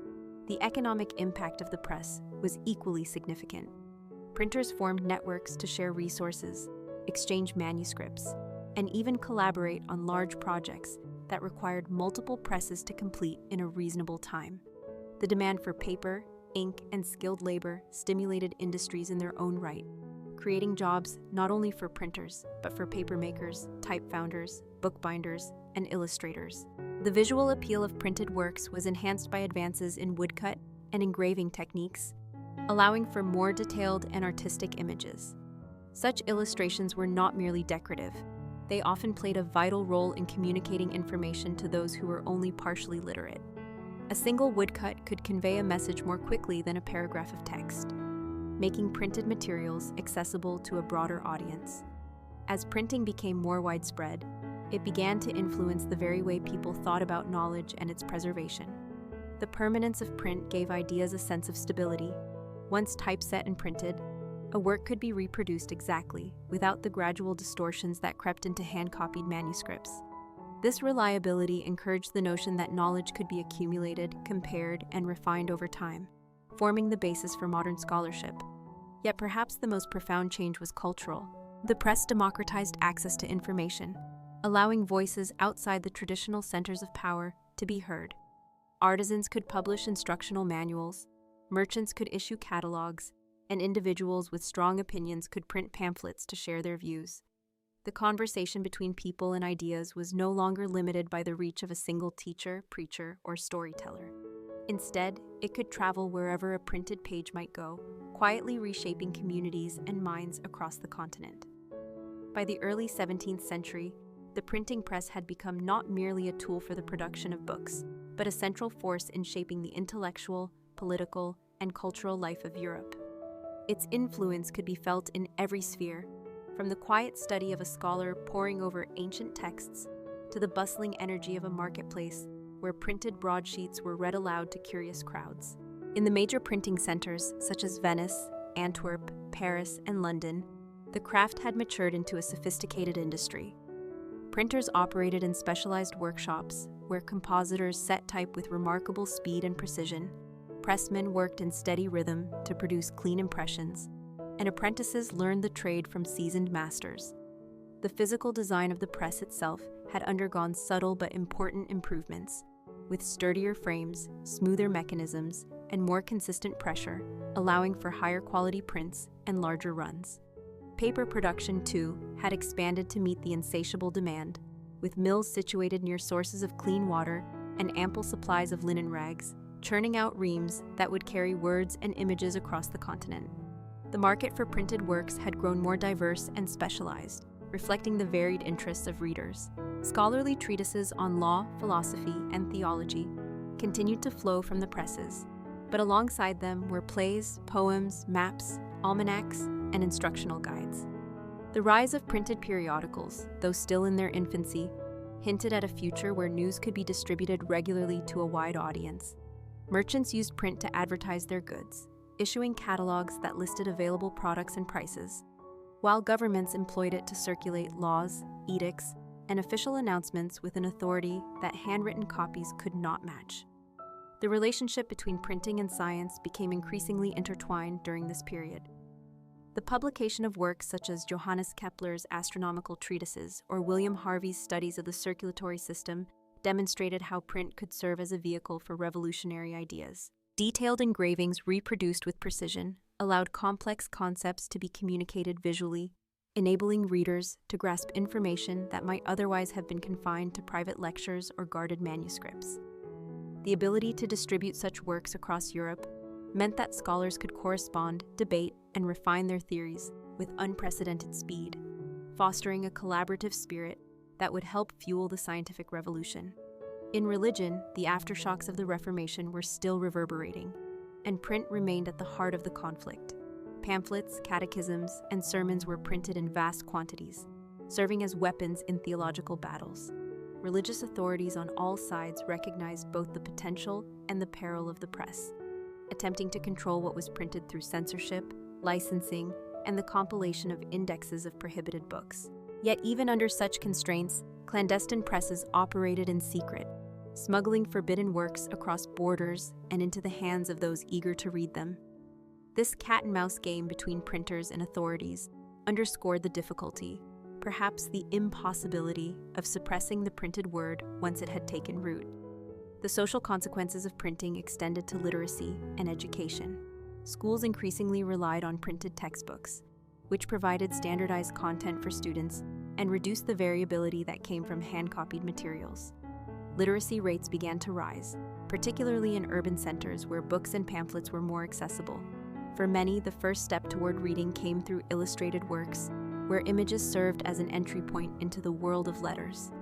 The economic impact of the press was equally significant. Printers formed networks to share resources, exchange manuscripts, and even collaborate on large projects that required multiple presses to complete in a reasonable time. The demand for paper, ink, and skilled labor stimulated industries in their own right. creating jobs not only for printers, but for papermakers, type founders, bookbinders, and illustrators. The visual appeal of printed works was enhanced by advances in woodcut and engraving techniques, allowing for more detailed and artistic images. Such illustrations were not merely decorative. They often played a vital role in communicating information to those who were only partially literate. A single woodcut could convey a message more quickly than a paragraph of text, making printed materials accessible to a broader audience. As printing became more widespread, it began to influence the very way people thought about knowledge and its preservation. The permanence of print gave ideas a sense of stability. Once typeset and printed, a work could be reproduced exactly, without the gradual distortions that crept into hand-copied manuscripts. This reliability encouraged the notion that knowledge could be accumulated, compared, and refined over time, forming the basis for modern scholarship. Yet perhaps the most profound change was cultural. The press democratized access to information, allowing voices outside the traditional centers of power to be heard. Artisans could publish instructional manuals, merchants could issue catalogs, and individuals with strong opinions could print pamphlets to share their views. The conversation between people and ideas was no longer limited by the reach of a single teacher, preacher, or storyteller. Instead, it could travel wherever a printed page might go, quietly reshaping communities and minds across the continent. By the early 17th century, the printing press had become not merely a tool for the production of books, but a central force in shaping the intellectual, political, and cultural life of Europe. Its influence could be felt in every sphere, from the quiet study of a scholar poring over ancient texts to the bustling energy of a marketplace where printed broadsheets were read aloud to curious crowds. In the major printing centers, such as Venice, Antwerp, Paris, and London, the craft had matured into a sophisticated industry. Printers operated in specialized workshops where compositors set type with remarkable speed and precision, pressmen worked in steady rhythm to produce clean impressions, and apprentices learned the trade from seasoned masters. The physical design of the press itself had undergone subtle but important improvements, with sturdier frames, smoother mechanisms, and more consistent pressure, allowing for higher quality prints and larger runs. Paper production, too, had expanded to meet the insatiable demand, with mills situated near sources of clean water and ample supplies of linen rags, churning out reams that would carry words and images across the continent. The market for printed works had grown more diverse and specialized, reflecting the varied interests of readers. Scholarly treatises on law, philosophy, and theology continued to flow from the presses, but alongside them were plays, poems, maps, almanacs, and instructional guides. The rise of printed periodicals, though still in their infancy, hinted at a future where news could be distributed regularly to a wide audience. Merchants used print to advertise their goods, issuing catalogs that listed available products and prices, while governments employed it to circulate laws, edicts, and official announcements with an authority that handwritten copies could not match. The relationship between printing and science became increasingly intertwined during this period. The publication of works such as Johannes Kepler's astronomical treatises or William Harvey's studies of the circulatory system demonstrated how print could serve as a vehicle for revolutionary ideas. Detailed engravings reproduced with precision allowed complex concepts to be communicated visually, enabling readers to grasp information that might otherwise have been confined to private lectures or guarded manuscripts. The ability to distribute such works across Europe meant that scholars could correspond, debate, and refine their theories with unprecedented speed, fostering a collaborative spirit that would help fuel the scientific revolution. In religion, the aftershocks of the Reformation were still reverberating, and print remained at the heart of the conflict. Pamphlets, catechisms, and sermons were printed in vast quantities, serving as weapons in theological battles. Religious authorities on all sides recognized both the potential and the peril of the press, attempting to control what was printed through censorship, licensing, and the compilation of indexes of prohibited books. Yet even under such constraints, clandestine presses operated in secret, smuggling forbidden works across borders and into the hands of those eager to read them. This cat-and-mouse game between printers and authorities underscored the difficulty, perhaps the impossibility, of suppressing the printed word once it had taken root. The social consequences of printing extended to literacy and education. Schools increasingly relied on printed textbooks, which provided standardized content for students and reduced the variability that came from hand-copied materials. Literacy rates began to rise, particularly in urban centers where books and pamphlets were more accessible. For many, the first step toward reading came through illustrated works, where images served as an entry point into the world of letters.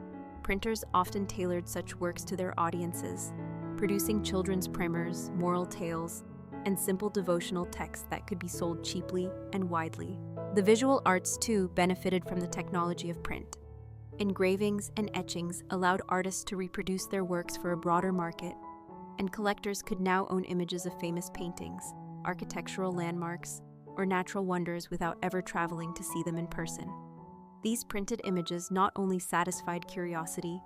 Printers often tailored such works to their audiences, producing children's primers, moral tales, and simple devotional texts that could be sold cheaply and widely. The visual arts, too, benefited from the technology of print. Engravings and etchings allowed artists to reproduce their works for a broader market, and collectors could now own images of famous paintings, architectural landmarks, or natural wonders without ever traveling to see them in person. These printed images not only satisfied curiosity,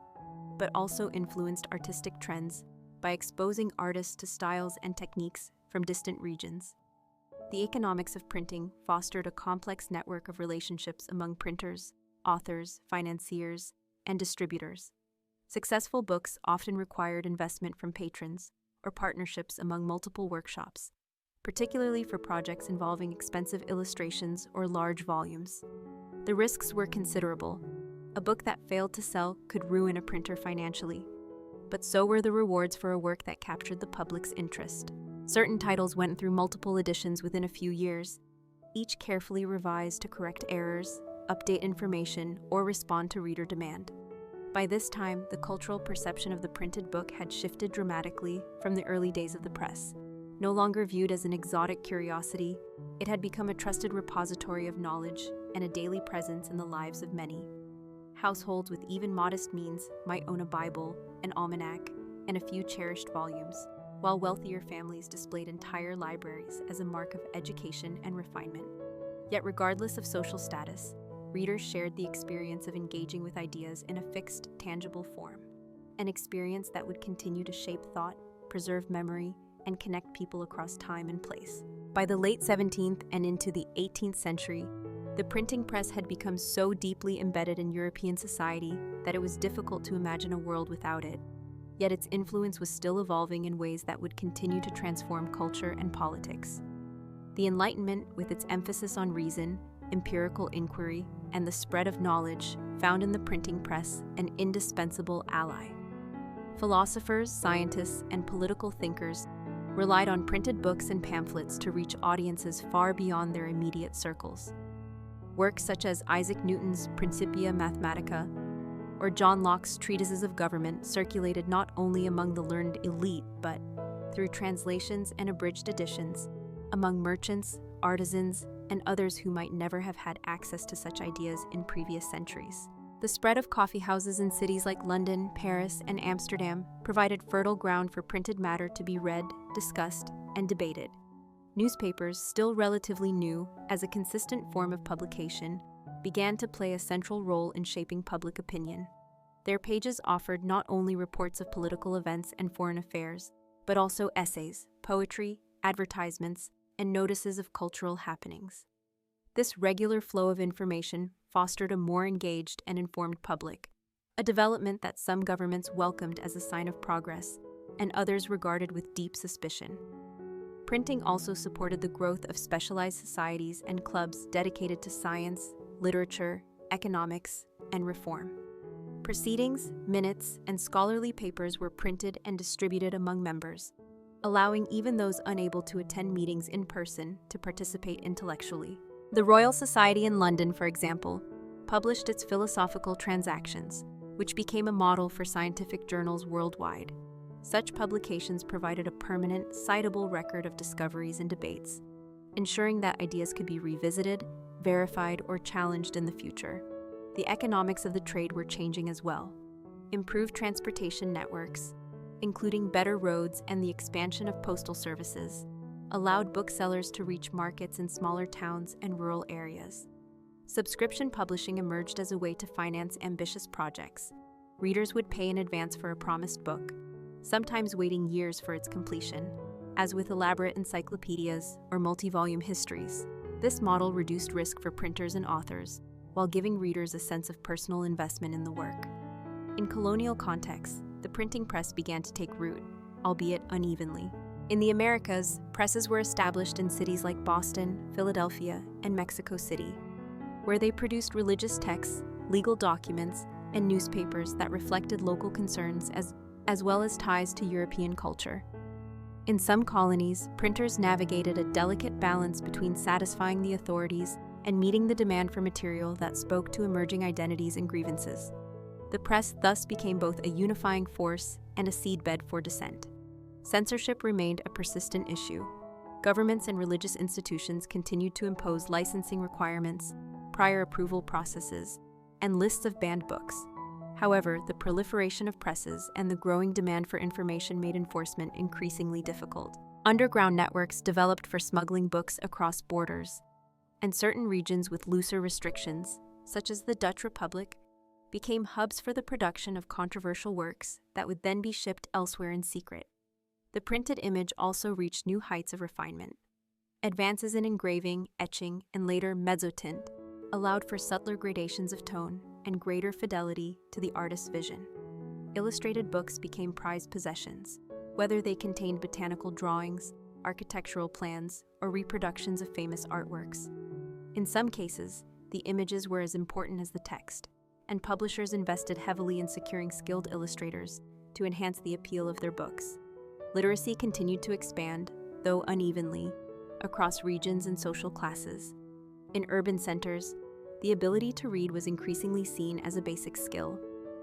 but also influenced artistic trends by exposing artists to styles and techniques from distant regions. The economics of printing fostered a complex network of relationships among printers, authors, financiers, and distributors. Successful books often required investment from patrons or partnerships among multiple workshops, particularly for projects involving expensive illustrations or large volumes. The risks were considerable. A book that failed to sell could ruin a printer financially, but so were the rewards for a work that captured the public's interest. Certain titles went through multiple editions within a few years, each carefully revised to correct errors, update information, or respond to reader demand. By this time, the cultural perception of the printed book had shifted dramatically from the early days of the press. No longer viewed as an exotic curiosity, it had become a trusted repository of knowledge and a daily presence in the lives of many. Households with even modest means might own a Bible, an almanac, and a few cherished volumes, while wealthier families displayed entire libraries as a mark of education and refinement. Yet regardless of social status, readers shared the experience of engaging with ideas in a fixed, tangible form, an experience that would continue to shape thought, preserve memory, and connect people across time and place. By the late 17th and into the 18th century, the printing press had become so deeply embedded in European society that it was difficult to imagine a world without it. Yet its influence was still evolving in ways that would continue to transform culture and politics. The Enlightenment, with its emphasis on reason, empirical inquiry, and the spread of knowledge, found in the printing press an indispensable ally. Philosophers, scientists, and political thinkers relied on printed books and pamphlets to reach audiences far beyond their immediate circles. Works such as Isaac Newton's Principia Mathematica or John Locke's treatises of government circulated not only among the learned elite, but, through translations and abridged editions, among merchants, artisans, and others who might never have had access to such ideas in previous centuries. The spread of coffee houses in cities like London, Paris, and Amsterdam provided fertile ground for printed matter to be read, discussed, and debated. Newspapers, still relatively new as a consistent form of publication, began to play a central role in shaping public opinion. Their pages offered not only reports of political events and foreign affairs, but also essays, poetry, advertisements, and notices of cultural happenings. This regular flow of information fostered a more engaged and informed public, a development that some governments welcomed as a sign of progress and others regarded with deep suspicion. Printing also supported the growth of specialized societies and clubs dedicated to science, literature, economics, and reform. Proceedings, minutes, and scholarly papers were printed and distributed among members, allowing even those unable to attend meetings in person to participate intellectually. The Royal Society in London, for example, published its Philosophical Transactions, which became a model for scientific journals worldwide. Such publications provided a permanent, citable record of discoveries and debates, ensuring that ideas could be revisited, verified, or challenged in the future. The economics of the trade were changing as well. Improved transportation networks, including better roads and the expansion of postal services, allowed booksellers to reach markets in smaller towns and rural areas. Subscription publishing emerged as a way to finance ambitious projects. Readers would pay in advance for a promised book, sometimes waiting years for its completion, as with elaborate encyclopedias or multi-volume histories. This model reduced risk for printers and authors, while giving readers a sense of personal investment in the work. In colonial contexts, the printing press began to take root, albeit unevenly. In the Americas, presses were established in cities like Boston, Philadelphia, and Mexico City, where they produced religious texts, legal documents, and newspapers that reflected local concerns as well as ties to European culture. In some colonies, printers navigated a delicate balance between satisfying the authorities and meeting the demand for material that spoke to emerging identities and grievances. The press thus became both a unifying force and a seedbed for dissent. Censorship remained a persistent issue. Governments and religious institutions continued to impose licensing requirements, prior approval processes, and lists of banned books. However, the proliferation of presses and the growing demand for information made enforcement increasingly difficult. Underground networks developed for smuggling books across borders, and certain regions with looser restrictions, such as the Dutch Republic, became hubs for the production of controversial works that would then be shipped elsewhere in secret. The printed image also reached new heights of refinement. Advances in engraving, etching, and later mezzotint allowed for subtler gradations of tone and greater fidelity to the artist's vision. Illustrated books became prized possessions, whether they contained botanical drawings, architectural plans, or reproductions of famous artworks. In some cases, the images were as important as the text, and publishers invested heavily in securing skilled illustrators to enhance the appeal of their books. Literacy continued to expand, though unevenly, across regions and social classes. In urban centers, the ability to read was increasingly seen as a basic skill,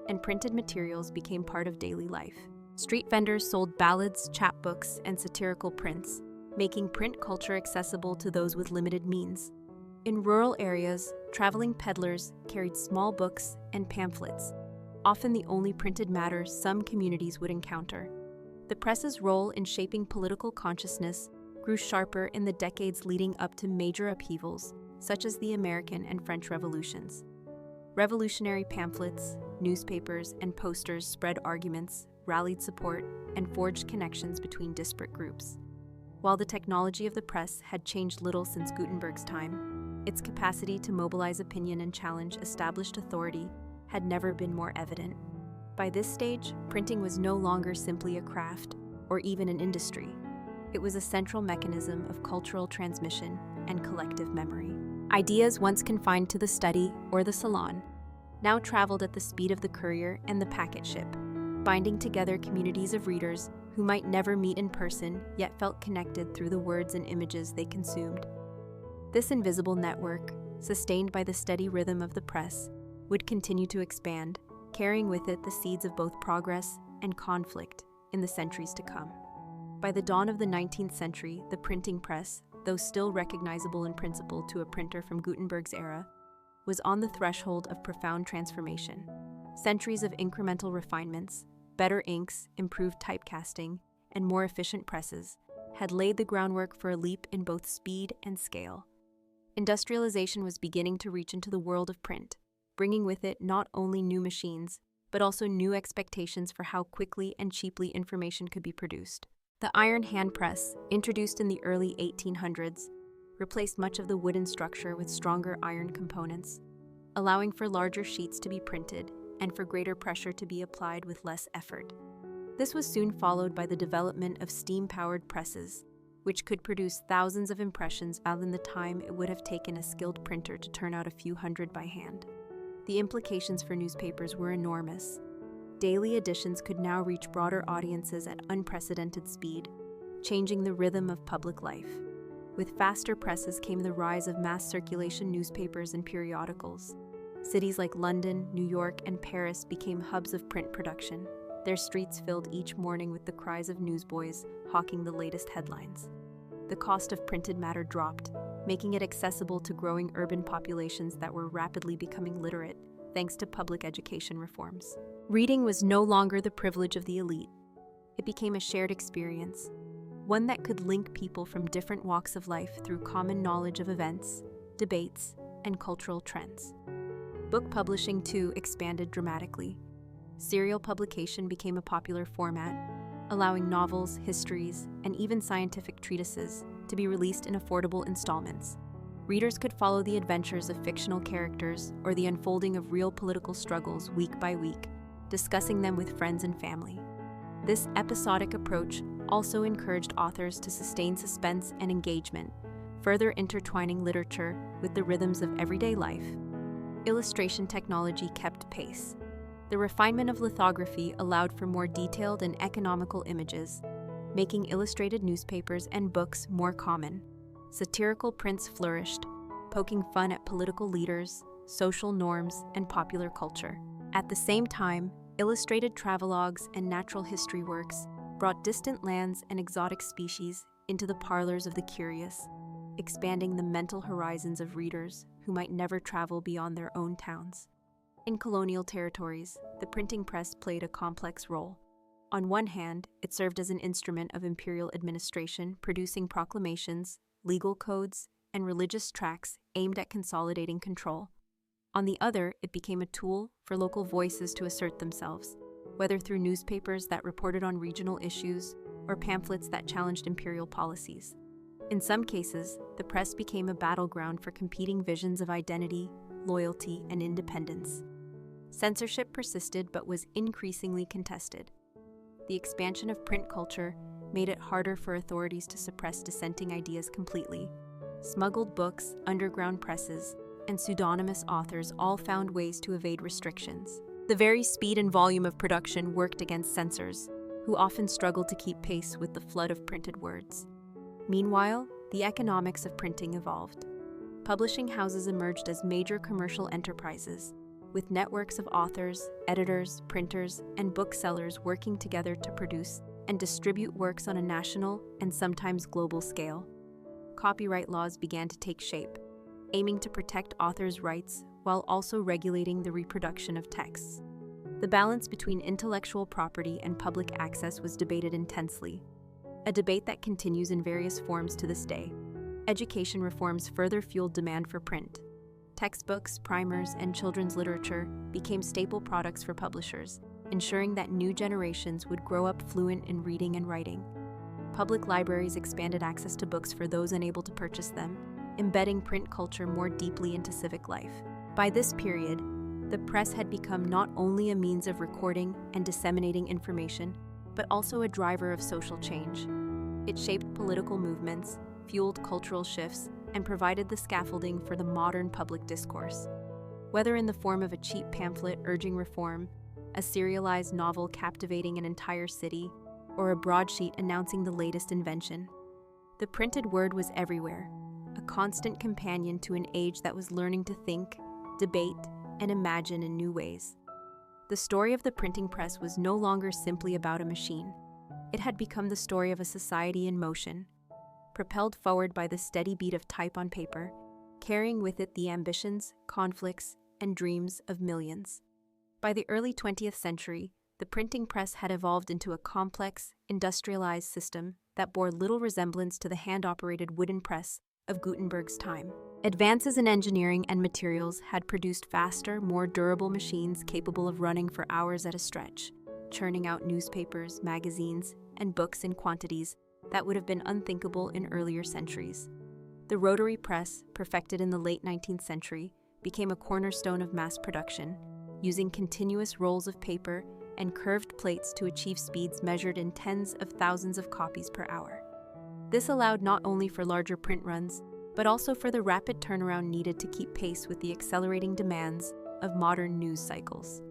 and printed materials became part of daily life. Street vendors sold ballads, chapbooks, and satirical prints, making print culture accessible to those with limited means. In rural areas, traveling peddlers carried small books and pamphlets, often the only printed matter some communities would encounter. The press's role in shaping political consciousness grew sharper in the decades leading up to major upheavals, such as the American and French Revolutions. Revolutionary pamphlets, newspapers, and posters spread arguments, rallied support, and forged connections between disparate groups. While the technology of the press had changed little since Gutenberg's time, its capacity to mobilize opinion and challenge established authority had never been more evident. By this stage, printing was no longer simply a craft or even an industry. It was a central mechanism of cultural transmission and collective memory. Ideas once confined to the study or the salon now traveled at the speed of the courier and the packet ship, binding together communities of readers who might never meet in person yet felt connected through the words and images they consumed. This invisible network, sustained by the steady rhythm of the press, would continue to expand, carrying with it the seeds of both progress and conflict in the centuries to come. By the dawn of the 19th century, the printing press, though still recognizable in principle to a printer from Gutenberg's era, was on the threshold of profound transformation. Centuries of incremental refinements, better inks, improved typecasting, and more efficient presses had laid the groundwork for a leap in both speed and scale. Industrialization was beginning to reach into the world of print, bringing with it not only new machines, but also new expectations for how quickly and cheaply information could be produced. The iron hand press, introduced in the early 1800s, replaced much of the wooden structure with stronger iron components, allowing for larger sheets to be printed and for greater pressure to be applied with less effort. This was soon followed by the development of steam-powered presses, which could produce thousands of impressions rather than the time it would have taken a skilled printer to turn out a few hundred by hand. The implications for newspapers were enormous. Daily editions could now reach broader audiences at unprecedented speed, changing the rhythm of public life. With faster presses came the rise of mass circulation newspapers and periodicals. Cities like London, New York, and Paris became hubs of print production, their streets filled each morning with the cries of newsboys hawking the latest headlines. The cost of printed matter dropped, making it accessible to growing urban populations that were rapidly becoming literate, thanks to public education reforms. Reading was no longer the privilege of the elite. It became a shared experience, one that could link people from different walks of life through common knowledge of events, debates, and cultural trends. Book publishing, too, expanded dramatically. Serial publication became a popular format, allowing novels, histories, and even scientific treatises to be released in affordable installments. Readers could follow the adventures of fictional characters or the unfolding of real political struggles week by week, discussing them with friends and family. This episodic approach also encouraged authors to sustain suspense and engagement, further intertwining literature with the rhythms of everyday life. Illustration technology kept pace. The refinement of lithography allowed for more detailed and economical images, making illustrated newspapers and books more common. Satirical prints flourished, poking fun at political leaders, social norms, and popular culture. At the same time, illustrated travelogues and natural history works brought distant lands and exotic species into the parlors of the curious, expanding the mental horizons of readers who might never travel beyond their own towns. In colonial territories, the printing press played a complex role. On one hand, it served as an instrument of imperial administration, producing proclamations, legal codes, and religious tracts aimed at consolidating control. On the other, it became a tool for local voices to assert themselves, whether through newspapers that reported on regional issues or pamphlets that challenged imperial policies. In some cases, the press became a battleground for competing visions of identity, loyalty, and independence. Censorship persisted but was increasingly contested. The expansion of print culture made it harder for authorities to suppress dissenting ideas completely. Smuggled books, underground presses, and pseudonymous authors all found ways to evade restrictions. The very speed and volume of production worked against censors, who often struggled to keep pace with the flood of printed words. Meanwhile, the economics of printing evolved. Publishing houses emerged as major commercial enterprises, with networks of authors, editors, printers, and booksellers working together to produce and distribute works on a national and sometimes global scale. Copyright laws began to take shape, aiming to protect authors' rights while also regulating the reproduction of texts. The balance between intellectual property and public access was debated intensely, a debate that continues in various forms to this day. Education reforms further fueled demand for print. Textbooks, primers, and children's literature became staple products for publishers, ensuring that new generations would grow up fluent in reading and writing. Public libraries expanded access to books for those unable to purchase them, embedding print culture more deeply into civic life. By this period, the press had become not only a means of recording and disseminating information, but also a driver of social change. It shaped political movements, fueled cultural shifts, and provided the scaffolding for the modern public discourse. Whether in the form of a cheap pamphlet urging reform, a serialized novel captivating an entire city, or a broadsheet announcing the latest invention, the printed word was everywhere, a constant companion to an age that was learning to think, debate, and imagine in new ways. The story of the printing press was no longer simply about a machine. It had become the story of a society in motion, propelled forward by the steady beat of type on paper, carrying with it the ambitions, conflicts, and dreams of millions. By the early 20th century, the printing press had evolved into a complex, industrialized system that bore little resemblance to the hand-operated wooden press of Gutenberg's time. Advances in engineering and materials had produced faster, more durable machines capable of running for hours at a stretch, churning out newspapers, magazines, and books in quantities that would have been unthinkable in earlier centuries. The rotary press, perfected in the late 19th century, became a cornerstone of mass production, using continuous rolls of paper and curved plates to achieve speeds measured in tens of thousands of copies per hour. This allowed not only for larger print runs, but also for the rapid turnaround needed to keep pace with the accelerating demands of modern news cycles.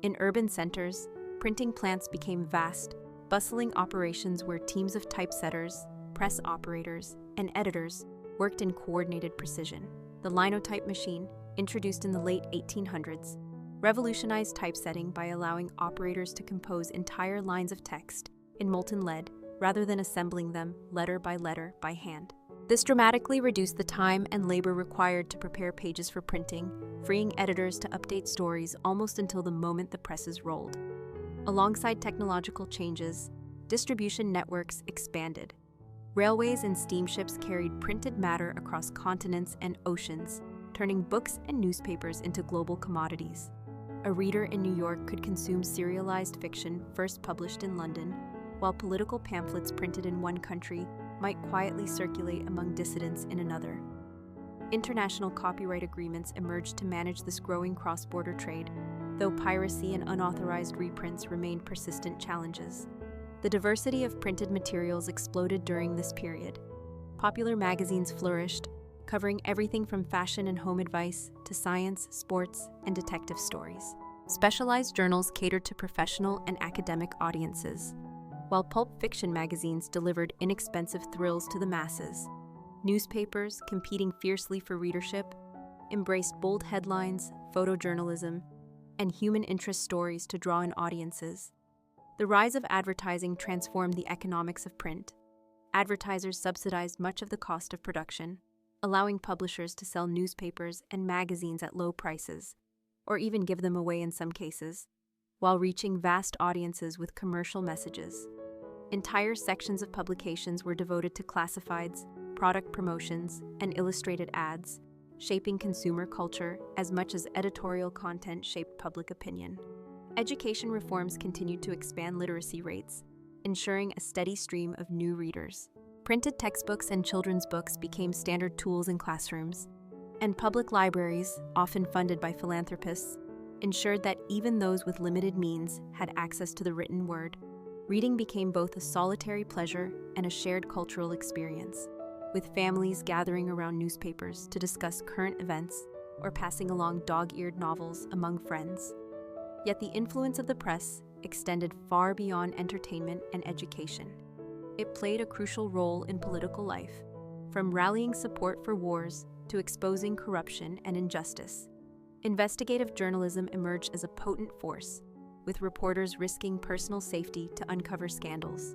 In urban centers, printing plants became vast, bustling operations where teams of typesetters, press operators, and editors worked in coordinated precision. The linotype machine, introduced in the late 1800s, revolutionized typesetting by allowing operators to compose entire lines of text in molten lead rather than assembling them letter by hand. This dramatically reduced the time and labor required to prepare pages for printing, freeing editors to update stories almost until the moment the presses rolled. Alongside technological changes, distribution networks expanded. Railways and steamships carried printed matter across continents and oceans, turning books and newspapers into global commodities. A reader in New York could consume serialized fiction first published in London, while political pamphlets printed in one country might quietly circulate among dissidents in another. International copyright agreements emerged to manage this growing cross-border trade, though piracy and unauthorized reprints remained persistent challenges. The diversity of printed materials exploded during this period. Popular magazines flourished, covering everything from fashion and home advice to science, sports, and detective stories. Specialized journals catered to professional and academic audiences, while pulp fiction magazines delivered inexpensive thrills to the masses. Newspapers, competing fiercely for readership, embraced bold headlines, photojournalism, and human interest stories to draw in audiences. The rise of advertising transformed the economics of print. Advertisers subsidized much of the cost of production, allowing publishers to sell newspapers and magazines at low prices, or even give them away in some cases, while reaching vast audiences with commercial messages. Entire sections of publications were devoted to classifieds, product promotions, and illustrated ads, shaping consumer culture as much as editorial content shaped public opinion. Education reforms continued to expand literacy rates, ensuring a steady stream of new readers. Printed textbooks and children's books became standard tools in classrooms, and public libraries, often funded by philanthropists, ensured that even those with limited means had access to the written word. Reading became both a solitary pleasure and a shared cultural experience, with families gathering around newspapers to discuss current events or passing along dog-eared novels among friends. Yet the influence of the press extended far beyond entertainment and education. It played a crucial role in political life, from rallying support for wars to exposing corruption and injustice. Investigative journalism emerged as a potent force, with reporters risking personal safety to uncover scandals.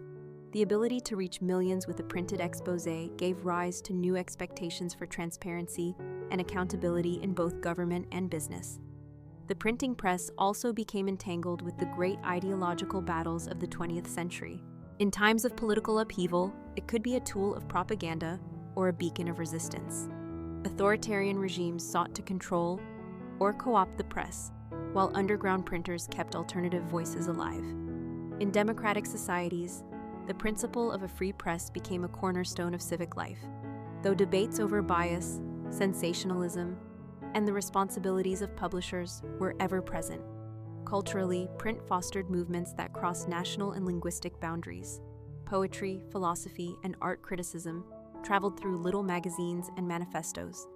The ability to reach millions with a printed exposé gave rise to new expectations for transparency and accountability in both government and business. The printing press also became entangled with the great ideological battles of the 20th century. In times of political upheaval, it could be a tool of propaganda or a beacon of resistance. Authoritarian regimes sought to control or co-opt the press, while underground printers kept alternative voices alive. In democratic societies, the principle of a free press became a cornerstone of civic life, though debates over bias, sensationalism, and the responsibilities of publishers were ever present. Culturally, print fostered movements that crossed national and linguistic boundaries. Poetry, philosophy, and art criticism traveled through little magazines and manifestos,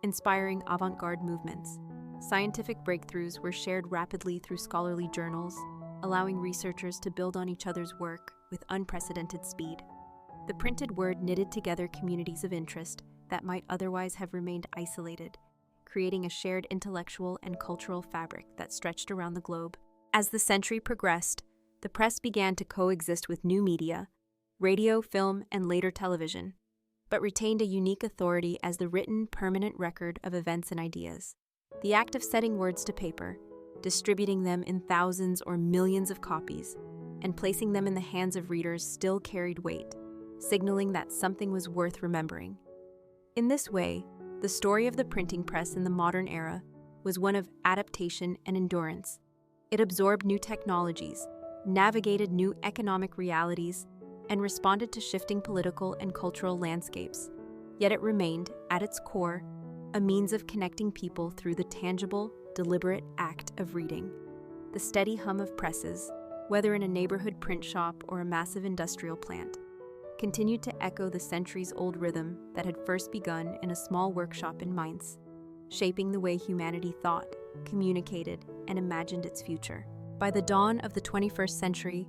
inspiring avant-garde movements. Scientific breakthroughs were shared rapidly through scholarly journals, allowing researchers to build on each other's work with unprecedented speed. The printed word knitted together communities of interest that might otherwise have remained isolated, creating a shared intellectual and cultural fabric that stretched around the globe. As the century progressed, the press began to coexist with new media, radio, film, and later television, but retained a unique authority as the written, permanent record of events and ideas. The act of setting words to paper, distributing them in thousands or millions of copies, and placing them in the hands of readers still carried weight, signaling that something was worth remembering. In this way, the story of the printing press in the modern era was one of adaptation and endurance. It absorbed new technologies, navigated new economic realities, and responded to shifting political and cultural landscapes. Yet it remained, at its core, a means of connecting people through the tangible, deliberate act of reading. The steady hum of presses, whether in a neighborhood print shop or a massive industrial plant, continued to echo the centuries-old rhythm that had first begun in a small workshop in Mainz, shaping the way humanity thought, communicated, and imagined its future. By the dawn of the 21st century,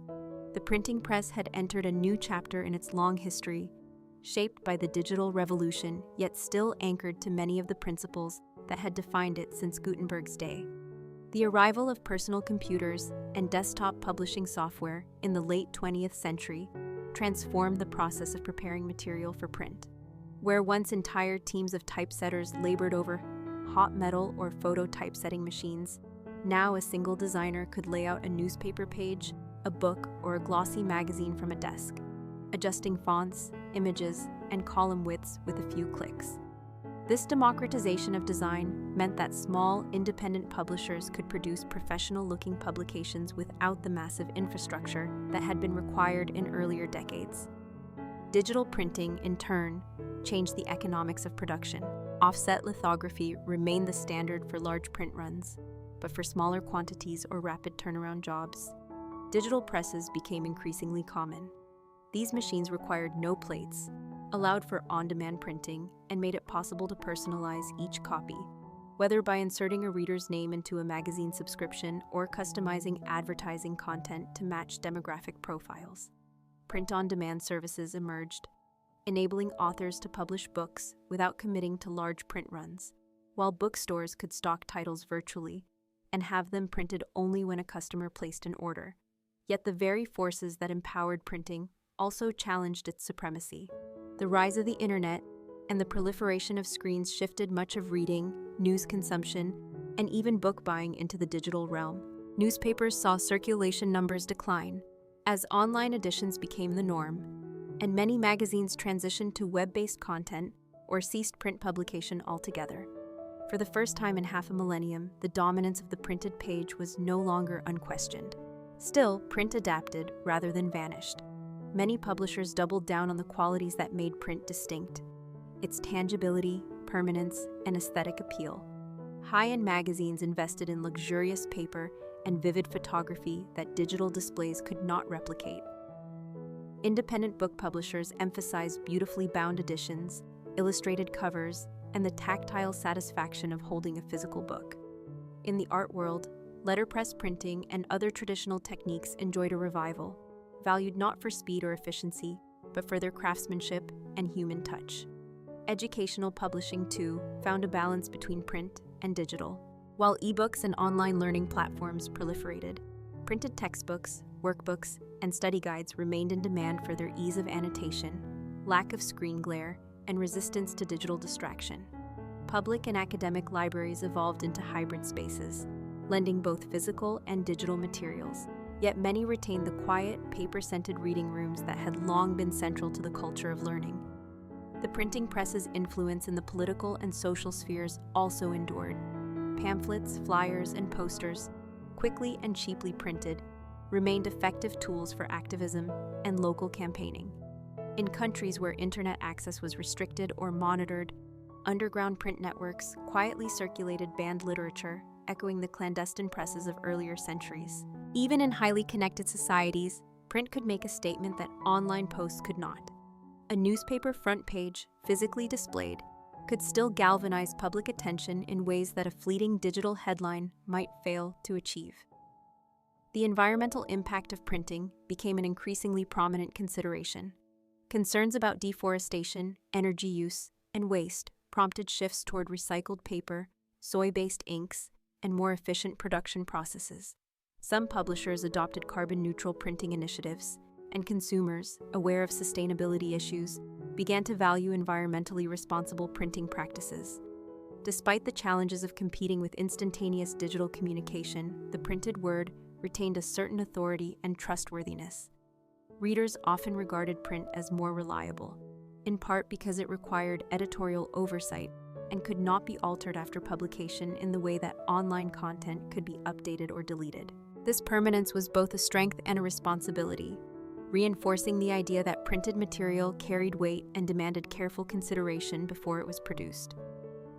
the printing press had entered a new chapter in its long history, shaped by the digital revolution, yet still anchored to many of the principles that had defined it since Gutenberg's day. The arrival of personal computers and desktop publishing software in the late 20th century transformed the process of preparing material for print. Where once entire teams of typesetters labored over hot metal or photo typesetting machines, now a single designer could lay out a newspaper page, a book, or a glossy magazine from a desk, adjusting fonts, images, and column widths with a few clicks. This democratization of design meant that small, independent publishers could produce professional-looking publications without the massive infrastructure that had been required in earlier decades. Digital printing, in turn, changed the economics of production. Offset lithography remained the standard for large print runs, but for smaller quantities or rapid turnaround jobs, digital presses became increasingly common. These machines required no plates, allowed for on-demand printing, and made it possible to personalize each copy, whether by inserting a reader's name into a magazine subscription or customizing advertising content to match demographic profiles. Print-on-demand services emerged, enabling authors to publish books without committing to large print runs, while bookstores could stock titles virtually and have them printed only when a customer placed an order. Yet the very forces that empowered printing also challenged its supremacy. The rise of the internet and the proliferation of screens shifted much of reading, news consumption, and even book buying into the digital realm. Newspapers saw circulation numbers decline as online editions became the norm, and many magazines transitioned to web-based content or ceased print publication altogether. For the first time in half a millennium, the dominance of the printed page was no longer unquestioned. Still, print adapted rather than vanished. Many publishers doubled down on the qualities that made print distinct: its tangibility, permanence, and aesthetic appeal. High-end magazines invested in luxurious paper and vivid photography that digital displays could not replicate. Independent book publishers emphasized beautifully bound editions, illustrated covers, and the tactile satisfaction of holding a physical book. In the art world, letterpress printing and other traditional techniques enjoyed a revival, valued not for speed or efficiency, but for their craftsmanship and human touch. Educational publishing, too, found a balance between print and digital. While ebooks and online learning platforms proliferated, printed textbooks, workbooks, and study guides remained in demand for their ease of annotation, lack of screen glare, and resistance to digital distraction. Public and academic libraries evolved into hybrid spaces, lending both physical and digital materials, yet many retained the quiet, paper-scented reading rooms that had long been central to the culture of learning. The printing press's influence in the political and social spheres also endured. Pamphlets, flyers, and posters, quickly and cheaply printed, remained effective tools for activism and local campaigning. In countries where internet access was restricted or monitored, underground print networks quietly circulated banned literature, echoing the clandestine presses of earlier centuries. Even in highly connected societies, print could make a statement that online posts could not. A newspaper front page, physically displayed, could still galvanize public attention in ways that a fleeting digital headline might fail to achieve. The environmental impact of printing became an increasingly prominent consideration. Concerns about deforestation, energy use, and waste prompted shifts toward recycled paper, soy-based inks, and more efficient production processes. Some publishers adopted carbon-neutral printing initiatives, and consumers, aware of sustainability issues, began to value environmentally responsible printing practices. Despite the challenges of competing with instantaneous digital communication, the printed word retained a certain authority and trustworthiness. Readers often regarded print as more reliable, in part because it required editorial oversight and could not be altered after publication in the way that online content could be updated or deleted. This permanence was both a strength and a responsibility, reinforcing the idea that printed material carried weight and demanded careful consideration before it was produced.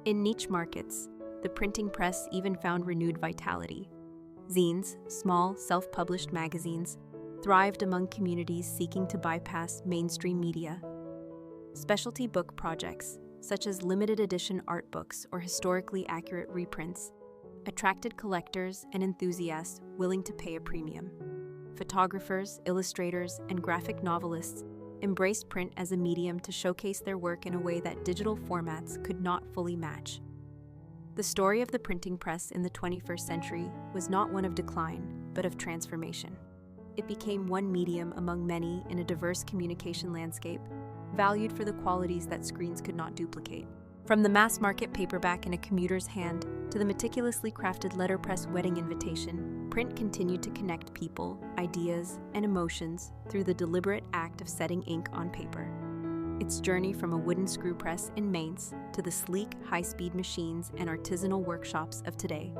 In niche markets, the printing press even found renewed vitality. Zines, small, self-published magazines, thrived among communities seeking to bypass mainstream media. Specialty book projects, such as limited edition art books or historically accurate reprints, attracted collectors and enthusiasts willing to pay a premium. Photographers, illustrators, and graphic novelists embraced print as a medium to showcase their work in a way that digital formats could not fully match. The story of the printing press in the 21st century was not one of decline, but of transformation. It became one medium among many in a diverse communication landscape, valued for the qualities that screens could not duplicate. From the mass-market paperback in a commuter's hand to the meticulously crafted letterpress wedding invitation, print continued to connect people, ideas, and emotions through the deliberate act of setting ink on paper. Its journey from a wooden screw press in Mainz to the sleek, high-speed machines and artisanal workshops of today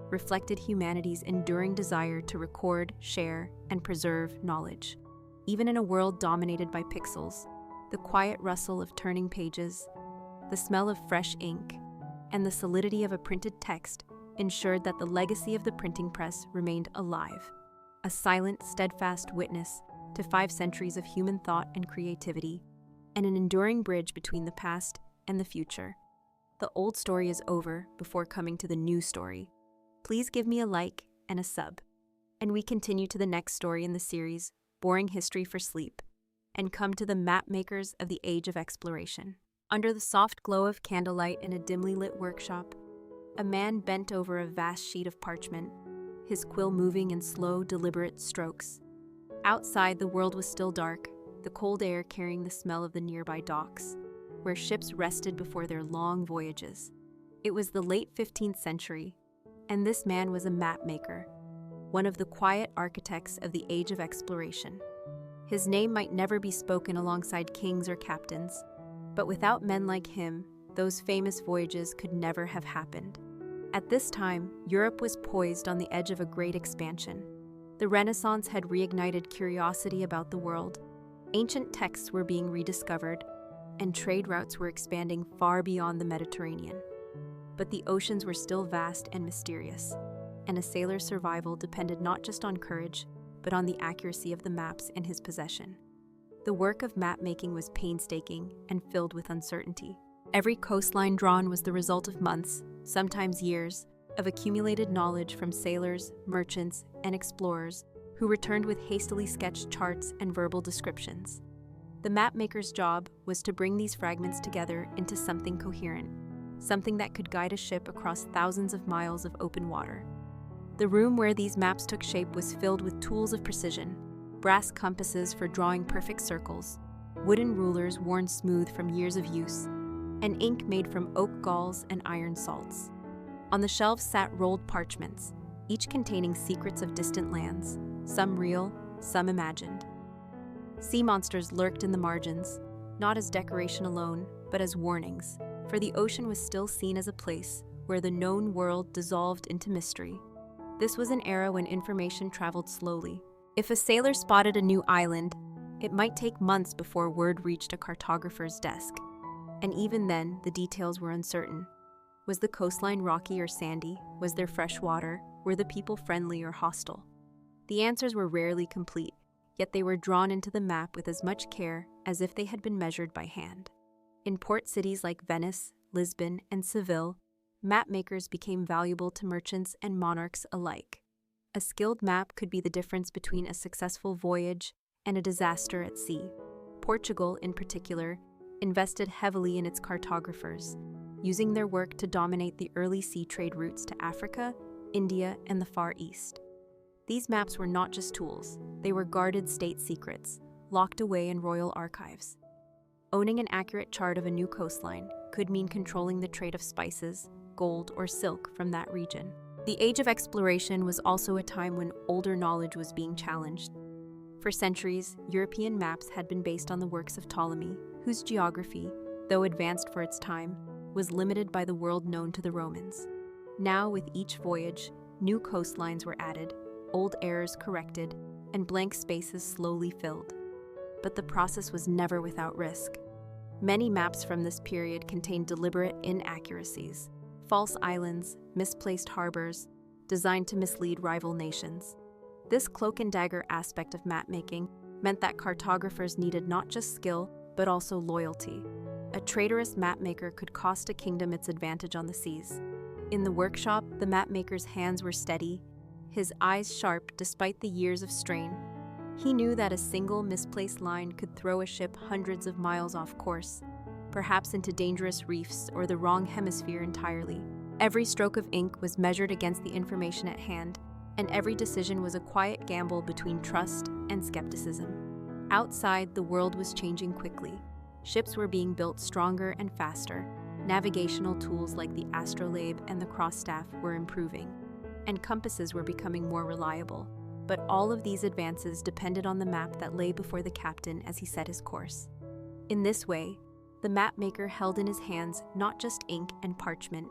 reflected humanity's enduring desire to record, share, and preserve knowledge. Even in a world dominated by pixels, the quiet rustle of turning pages, the smell of fresh ink, and the solidity of a printed text ensured that the legacy of the printing press remained alive, a silent, steadfast witness to 5 centuries of human thought and creativity, and an enduring bridge between the past and the future. The old story is over before coming to the new story. Please give me a like and a sub. And we continue to the next story in the series, Boring History for Sleep, and come to the Mapmakers of the Age of Exploration. Under the soft glow of candlelight in a dimly lit workshop, a man bent over a vast sheet of parchment, his quill moving in slow, deliberate strokes. Outside, the world was still dark, the cold air carrying the smell of the nearby docks, where ships rested before their long voyages. It was the late 15th century, and this man was a mapmaker, one of the quiet architects of the Age of Exploration. His name might never be spoken alongside kings or captains, but without men like him, those famous voyages could never have happened. At this time, Europe was poised on the edge of a great expansion. The Renaissance had reignited curiosity about the world. Ancient texts were being rediscovered, and trade routes were expanding far beyond the Mediterranean. But the oceans were still vast and mysterious, and a sailor's survival depended not just on courage, but on the accuracy of the maps in his possession. The work of map-making was painstaking and filled with uncertainty. Every coastline drawn was the result of months, sometimes years, of accumulated knowledge from sailors, merchants, and explorers who returned with hastily sketched charts and verbal descriptions. The mapmaker's job was to bring these fragments together into something coherent, something that could guide a ship across thousands of miles of open water. The room where these maps took shape was filled with tools of precision, brass compasses for drawing perfect circles, wooden rulers worn smooth from years of use, and ink made from oak galls and iron salts. On the shelves sat rolled parchments, each containing secrets of distant lands, some real, some imagined. Sea monsters lurked in the margins, not as decoration alone, but as warnings, for the ocean was still seen as a place where the known world dissolved into mystery. This was an era when information traveled slowly. If a sailor spotted a new island, it might take months before word reached a cartographer's desk. And even then, the details were uncertain. Was the coastline rocky or sandy? Was there fresh water? Were the people friendly or hostile? The answers were rarely complete, yet they were drawn into the map with as much care as if they had been measured by hand. In port cities like Venice, Lisbon, and Seville, mapmakers became valuable to merchants and monarchs alike. A skilled map could be the difference between a successful voyage and a disaster at sea. Portugal, in particular, invested heavily in its cartographers, using their work to dominate the early sea trade routes to Africa, India, and the Far East. These maps were not just tools, they were guarded state secrets, locked away in royal archives. Owning an accurate chart of a new coastline could mean controlling the trade of spices, gold, or silk from that region. The Age of Exploration was also a time when older knowledge was being challenged. For centuries, European maps had been based on the works of Ptolemy, whose geography, though advanced for its time, was limited by the world known to the Romans. Now, with each voyage, new coastlines were added, old errors corrected, and blank spaces slowly filled. But the process was never without risk. Many maps from this period contained deliberate inaccuracies, false islands, misplaced harbors, designed to mislead rival nations. This cloak and dagger aspect of mapmaking meant that cartographers needed not just skill, but also loyalty. A traitorous mapmaker could cost a kingdom its advantage on the seas. In the workshop, the mapmaker's hands were steady, his eyes sharp despite the years of strain. He knew that a single misplaced line could throw a ship hundreds of miles off course, perhaps into dangerous reefs or the wrong hemisphere entirely. Every stroke of ink was measured against the information at hand, and every decision was a quiet gamble between trust and skepticism. Outside, the world was changing quickly. Ships were being built stronger and faster. Navigational tools like the astrolabe and the crossstaff were improving, and compasses were becoming more reliable. But all of these advances depended on the map that lay before the captain as he set his course. In this way, the mapmaker held in his hands not just ink and parchment,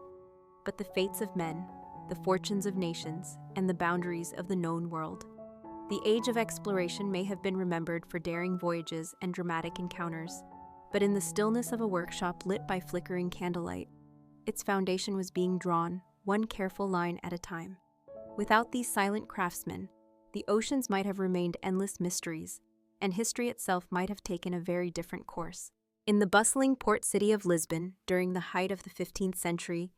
but the fates of men, the fortunes of nations, and the boundaries of the known world. The Age of Exploration may have been remembered for daring voyages and dramatic encounters, but in the stillness of a workshop lit by flickering candlelight, its foundation was being drawn, one careful line at a time. Without these silent craftsmen, the oceans might have remained endless mysteries, and history itself might have taken a very different course. In the bustling port city of Lisbon, during the height of the 15th century,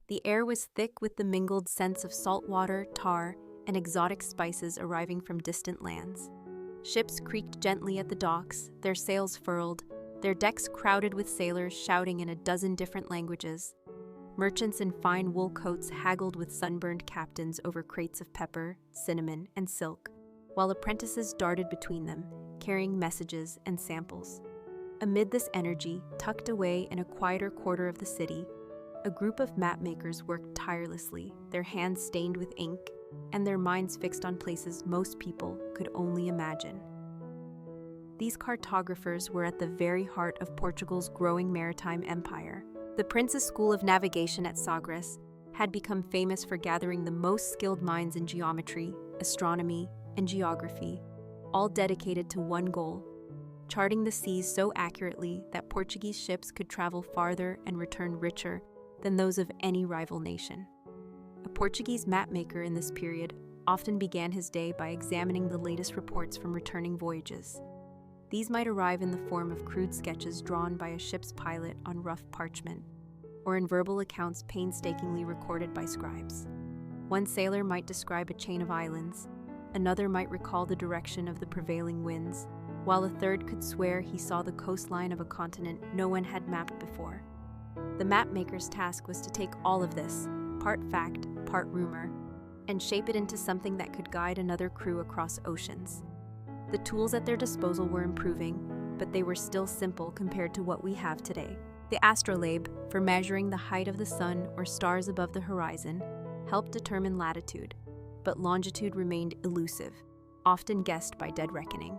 the air was thick with the mingled scents of salt water, tar, and exotic spices arriving from distant lands. Ships creaked gently at the docks, their sails furled, their decks crowded with sailors shouting in a dozen different languages. Merchants in fine wool coats haggled with sunburned captains over crates of pepper, cinnamon, and silk, while apprentices darted between them, carrying messages and samples. Amid this energy, tucked away in a quieter quarter of the city, a group of mapmakers worked tirelessly, their hands stained with ink, and their minds fixed on places most people could only imagine. These cartographers were at the very heart of Portugal's growing maritime empire. The Prince's School of Navigation at Sagres had become famous for gathering the most skilled minds in geometry, astronomy, and geography, all dedicated to one goal: charting the seas so accurately that Portuguese ships could travel farther and return richer than those of any rival nation. A Portuguese mapmaker in this period often began his day by examining the latest reports from returning voyages. These might arrive in the form of crude sketches drawn by a ship's pilot on rough parchment, or in verbal accounts painstakingly recorded by scribes. One sailor might describe a chain of islands, another might recall the direction of the prevailing winds, while a third could swear he saw the coastline of a continent no one had mapped before. The mapmaker's task was to take all of this, part fact, part rumor, and shape it into something that could guide another crew across oceans. The tools at their disposal were improving, but they were still simple compared to what we have today. The astrolabe, for measuring the height of the sun or stars above the horizon, helped determine latitude, but longitude remained elusive, often guessed by dead reckoning.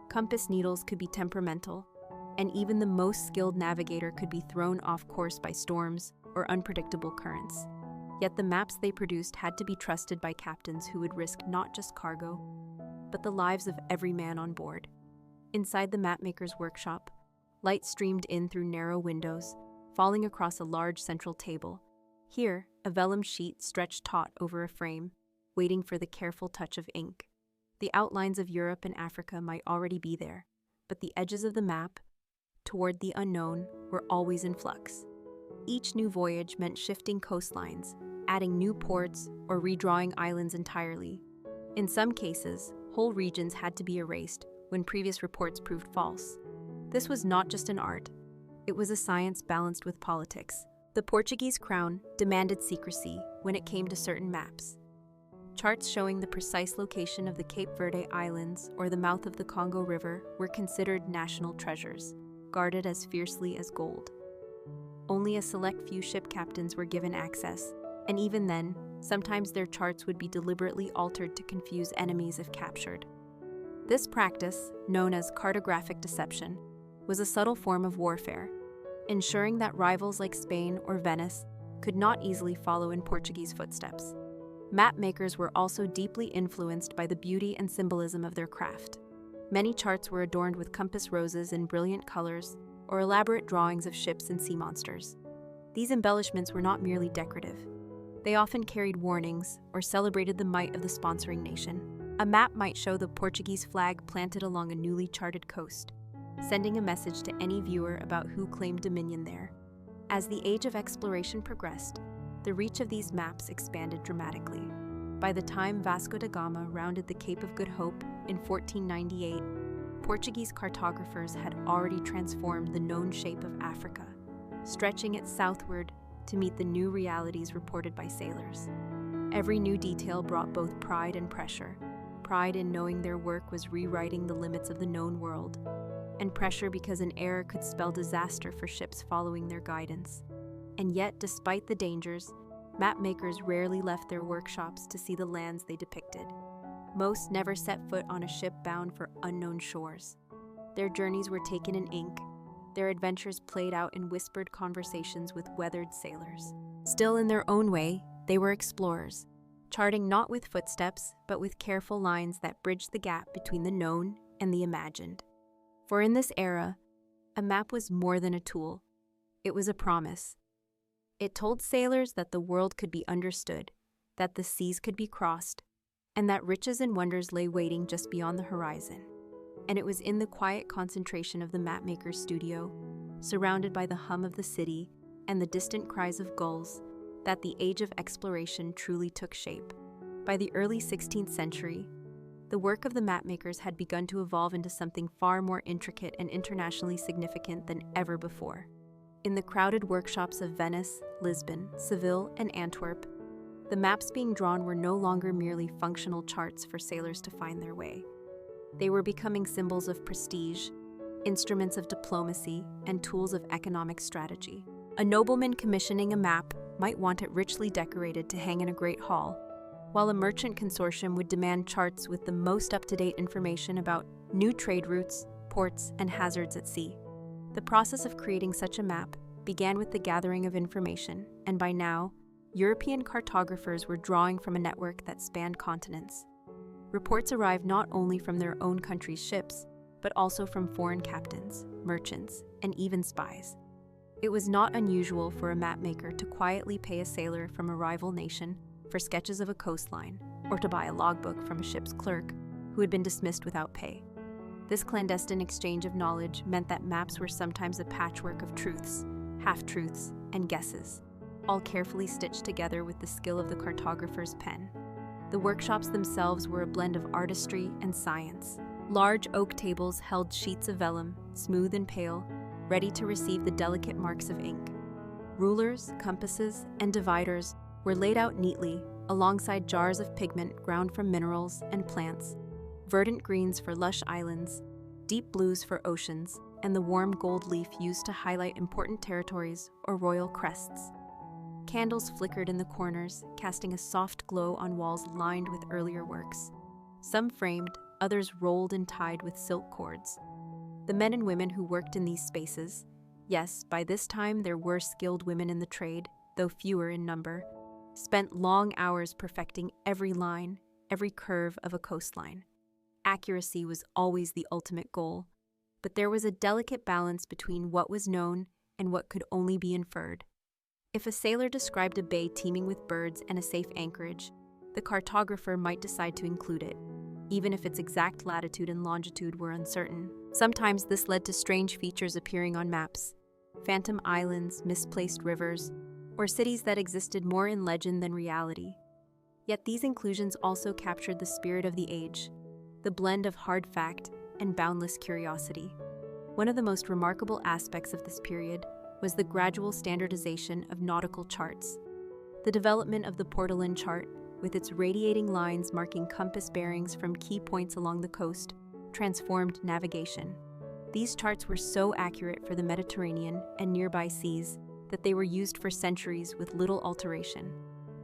Compass needles could be temperamental, and even the most skilled navigator could be thrown off course by storms or unpredictable currents. Yet the maps they produced had to be trusted by captains who would risk not just cargo, but the lives of every man on board. Inside the mapmaker's workshop, light streamed in through narrow windows, falling across a large central table. Here, a vellum sheet stretched taut over a frame, waiting for the careful touch of ink. The outlines of Europe and Africa might already be there, but the edges of the map, toward the unknown, were always in flux. Each new voyage meant shifting coastlines, adding new ports, or redrawing islands entirely. In some cases, whole regions had to be erased when previous reports proved false. This was not just an art, it was a science balanced with politics. The Portuguese crown demanded secrecy when it came to certain maps. Charts showing the precise location of the Cape Verde Islands or the mouth of the Congo River were considered national treasures, guarded as fiercely as gold. Only a select few ship captains were given access, and even then, sometimes their charts would be deliberately altered to confuse enemies if captured. This practice, known as cartographic deception, was a subtle form of warfare, ensuring that rivals like Spain or Venice could not easily follow in Portuguese footsteps. Mapmakers were also deeply influenced by the beauty and symbolism of their craft. Many charts were adorned with compass roses in brilliant colors or elaborate drawings of ships and sea monsters. These embellishments were not merely decorative. They often carried warnings or celebrated the might of the sponsoring nation. A map might show the Portuguese flag planted along a newly charted coast, sending a message to any viewer about who claimed dominion there. As the age of exploration progressed, the reach of these maps expanded dramatically. By the time Vasco da Gama rounded the Cape of Good Hope in 1498, Portuguese cartographers had already transformed the known shape of Africa, stretching it southward to meet the new realities reported by sailors. Every new detail brought both pride and pressure. Pride in knowing their work was rewriting the limits of the known world, and pressure because an error could spell disaster for ships following their guidance. And yet, despite the dangers, mapmakers rarely left their workshops to see the lands they depicted. Most never set foot on a ship bound for unknown shores. Their journeys were taken in ink, their adventures played out in whispered conversations with weathered sailors. Still, in their own way, they were explorers, charting not with footsteps, but with careful lines that bridged the gap between the known and the imagined. For in this era, a map was more than a tool. It was a promise. It told sailors that the world could be understood, that the seas could be crossed, and that riches and wonders lay waiting just beyond the horizon. And it was in the quiet concentration of the Mapmakers studio, surrounded by the hum of the city and the distant cries of gulls, that the age of exploration truly took shape. By the early 16th century, the work of the Mapmakers had begun to evolve into something far more intricate and internationally significant than ever before. In the crowded workshops of Venice, Lisbon, Seville, and Antwerp, the maps being drawn were no longer merely functional charts for sailors to find their way. They were becoming symbols of prestige, instruments of diplomacy, and tools of economic strategy. A nobleman commissioning a map might want it richly decorated to hang in a great hall, while a merchant consortium would demand charts with the most up-to-date information about new trade routes, ports, and hazards at sea. The process of creating such a map began with the gathering of information, and by now, European cartographers were drawing from a network that spanned continents. Reports arrived not only from their own country's ships, but also from foreign captains, merchants, and even spies. It was not unusual for a mapmaker to quietly pay a sailor from a rival nation for sketches of a coastline, or to buy a logbook from a ship's clerk who had been dismissed without pay. This clandestine exchange of knowledge meant that maps were sometimes a patchwork of truths, half-truths, and guesses, all carefully stitched together with the skill of the cartographer's pen. The workshops themselves were a blend of artistry and science. Large oak tables held sheets of vellum, smooth and pale, ready to receive the delicate marks of ink. Rulers, compasses, and dividers were laid out neatly alongside jars of pigment ground from minerals and plants, verdant greens for lush islands, deep blues for oceans, and the warm gold leaf used to highlight important territories or royal crests. Candles flickered in the corners, casting a soft glow on walls lined with earlier works. Some framed, others rolled and tied with silk cords. The men and women who worked in these spaces, yes, by this time there were skilled women in the trade, though fewer in number, spent long hours perfecting every line, every curve of a coastline. Accuracy was always the ultimate goal, but there was a delicate balance between what was known and what could only be inferred. If a sailor described a bay teeming with birds and a safe anchorage, the cartographer might decide to include it, even if its exact latitude and longitude were uncertain. Sometimes this led to strange features appearing on maps: phantom islands, misplaced rivers, or cities that existed more in legend than reality. Yet these inclusions also captured the spirit of the age, the blend of hard fact and boundless curiosity. One of the most remarkable aspects of this period was the gradual standardization of nautical charts. The development of the Portolan chart, with its radiating lines marking compass bearings from key points along the coast, transformed navigation. These charts were so accurate for the Mediterranean and nearby seas that they were used for centuries with little alteration.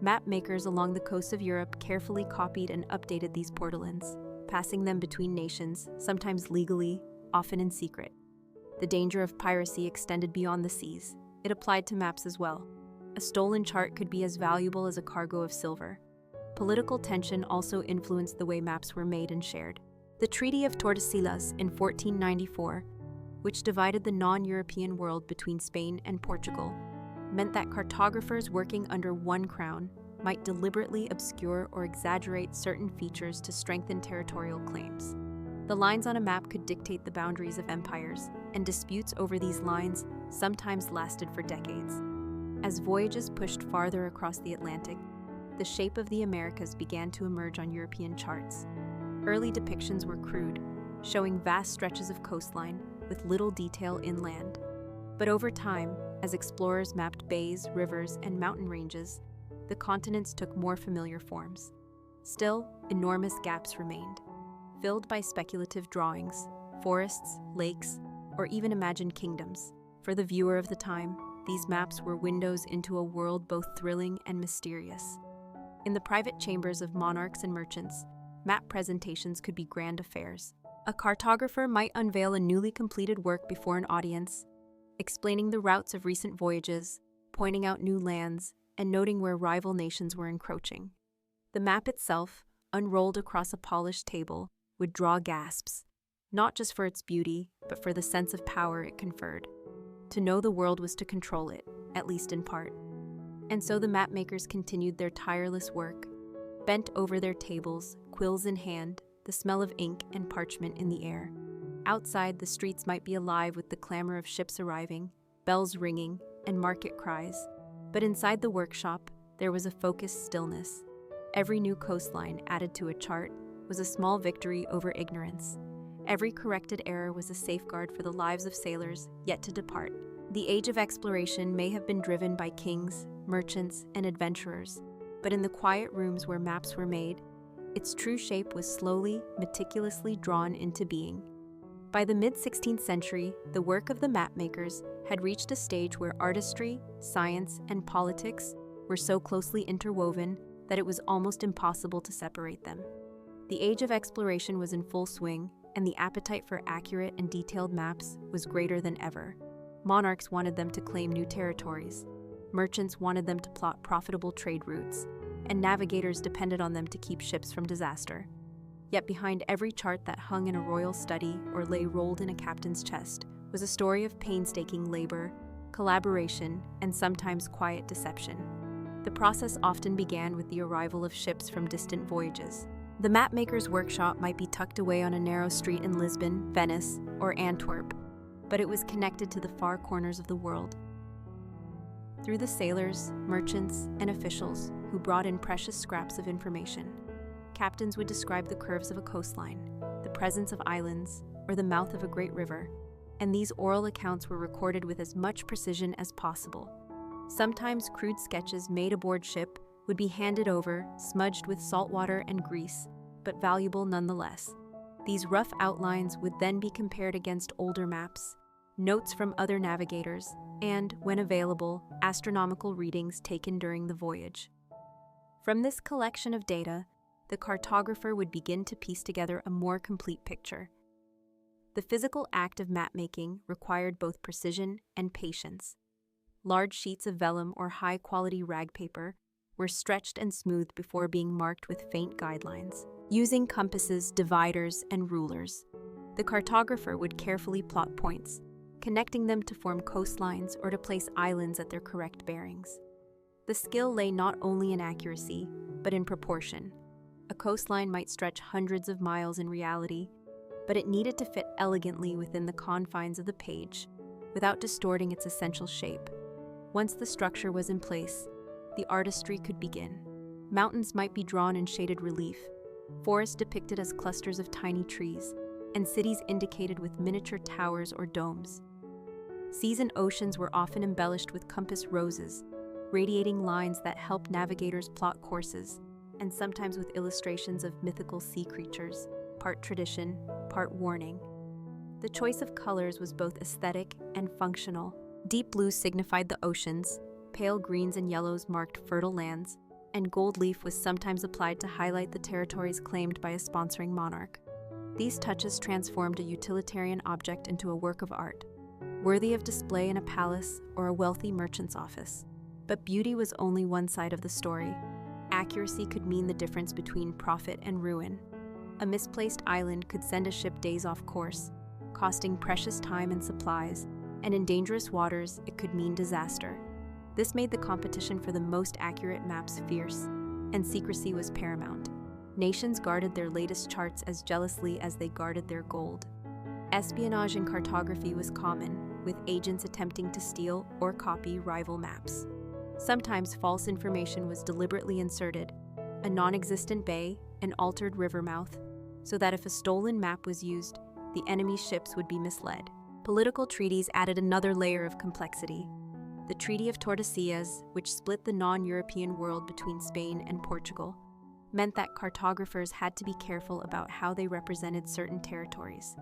Map makers along the coast of Europe carefully copied and updated these portolans, passing them between nations, sometimes legally, often in secret. The danger of piracy extended beyond the seas. It applied to maps as well. A stolen chart could be as valuable as a cargo of silver. Political tension also influenced the way maps were made and shared. The Treaty of Tordesillas in 1494, which divided the non-European world between Spain and Portugal, meant that cartographers working under one crown might deliberately obscure or exaggerate certain features to strengthen territorial claims. The lines on a map could dictate the boundaries of empires, and disputes over these lines sometimes lasted for decades. As voyages pushed farther across the Atlantic, the shape of the Americas began to emerge on European charts. Early depictions were crude, showing vast stretches of coastline with little detail inland. But over time, as explorers mapped bays, rivers, and mountain ranges, the continents took more familiar forms. Still, enormous gaps remained, filled by speculative drawings, forests, lakes, or even imagined kingdoms. For the viewer of the time, these maps were windows into a world both thrilling and mysterious. In the private chambers of monarchs and merchants, map presentations could be grand affairs. A cartographer might unveil a newly completed work before an audience, explaining the routes of recent voyages, pointing out new lands, and noting where rival nations were encroaching. The map itself, unrolled across a polished table, would draw gasps, not just for its beauty, but for the sense of power it conferred. To know the world was to control it, at least in part. And so the mapmakers continued their tireless work, bent over their tables, quills in hand, the smell of ink and parchment in the air. Outside, the streets might be alive with the clamor of ships arriving, bells ringing, and market cries. But inside the workshop, there was a focused stillness. Every new coastline added to a chart was a small victory over ignorance. Every corrected error was a safeguard for the lives of sailors yet to depart. The age of exploration may have been driven by kings, merchants, and adventurers, but in the quiet rooms where maps were made, its true shape was slowly, meticulously drawn into being. By the mid-16th century, the work of the mapmakers had reached a stage where artistry, science, and politics were so closely interwoven that it was almost impossible to separate them. The age of exploration was in full swing, and the appetite for accurate and detailed maps was greater than ever. Monarchs wanted them to claim new territories, merchants wanted them to plot profitable trade routes, and navigators depended on them to keep ships from disaster. Yet behind every chart that hung in a royal study or lay rolled in a captain's chest was a story of painstaking labor, collaboration, and sometimes quiet deception. The process often began with the arrival of ships from distant voyages. The mapmaker's workshop might be tucked away on a narrow street in Lisbon, Venice, or Antwerp, but it was connected to the far corners of the world. Through the sailors, merchants, and officials who brought in precious scraps of information, captains would describe the curves of a coastline, the presence of islands, or the mouth of a great river, and these oral accounts were recorded with as much precision as possible. Sometimes crude sketches made aboard ship would be handed over, smudged with salt water and grease, but valuable nonetheless. These rough outlines would then be compared against older maps, notes from other navigators, and, when available, astronomical readings taken during the voyage. From this collection of data, the cartographer would begin to piece together a more complete picture. The physical act of mapmaking required both precision and patience. Large sheets of vellum or high-quality rag paper were stretched and smoothed before being marked with faint guidelines. Using compasses, dividers, and rulers, the cartographer would carefully plot points, connecting them to form coastlines or to place islands at their correct bearings. The skill lay not only in accuracy, but in proportion. A coastline might stretch hundreds of miles in reality, but it needed to fit elegantly within the confines of the page, without distorting its essential shape. Once the structure was in place, the artistry could begin. Mountains might be drawn in shaded relief, forests depicted as clusters of tiny trees, and cities indicated with miniature towers or domes. Seas and oceans were often embellished with compass roses, radiating lines that helped navigators plot courses, and sometimes with illustrations of mythical sea creatures, part tradition, part warning. The choice of colors was both aesthetic and functional. Deep blue signified the oceans, pale greens and yellows marked fertile lands, and gold leaf was sometimes applied to highlight the territories claimed by a sponsoring monarch. These touches transformed a utilitarian object into a work of art, worthy of display in a palace or a wealthy merchant's office. But beauty was only one side of the story. Accuracy could mean the difference between profit and ruin. A misplaced island could send a ship days off course, costing precious time and supplies, and in dangerous waters, it could mean disaster. This made the competition for the most accurate maps fierce, and secrecy was paramount. Nations guarded their latest charts as jealously as they guarded their gold. Espionage in cartography was common, with agents attempting to steal or copy rival maps. Sometimes false information was deliberately inserted, a non-existent bay, an altered river mouth, so that if a stolen map was used, the enemy's ships would be misled. Political treaties added another layer of complexity. The Treaty of Tordesillas, which split the non-European world between Spain and Portugal, meant that cartographers had to be careful about how they represented certain territories.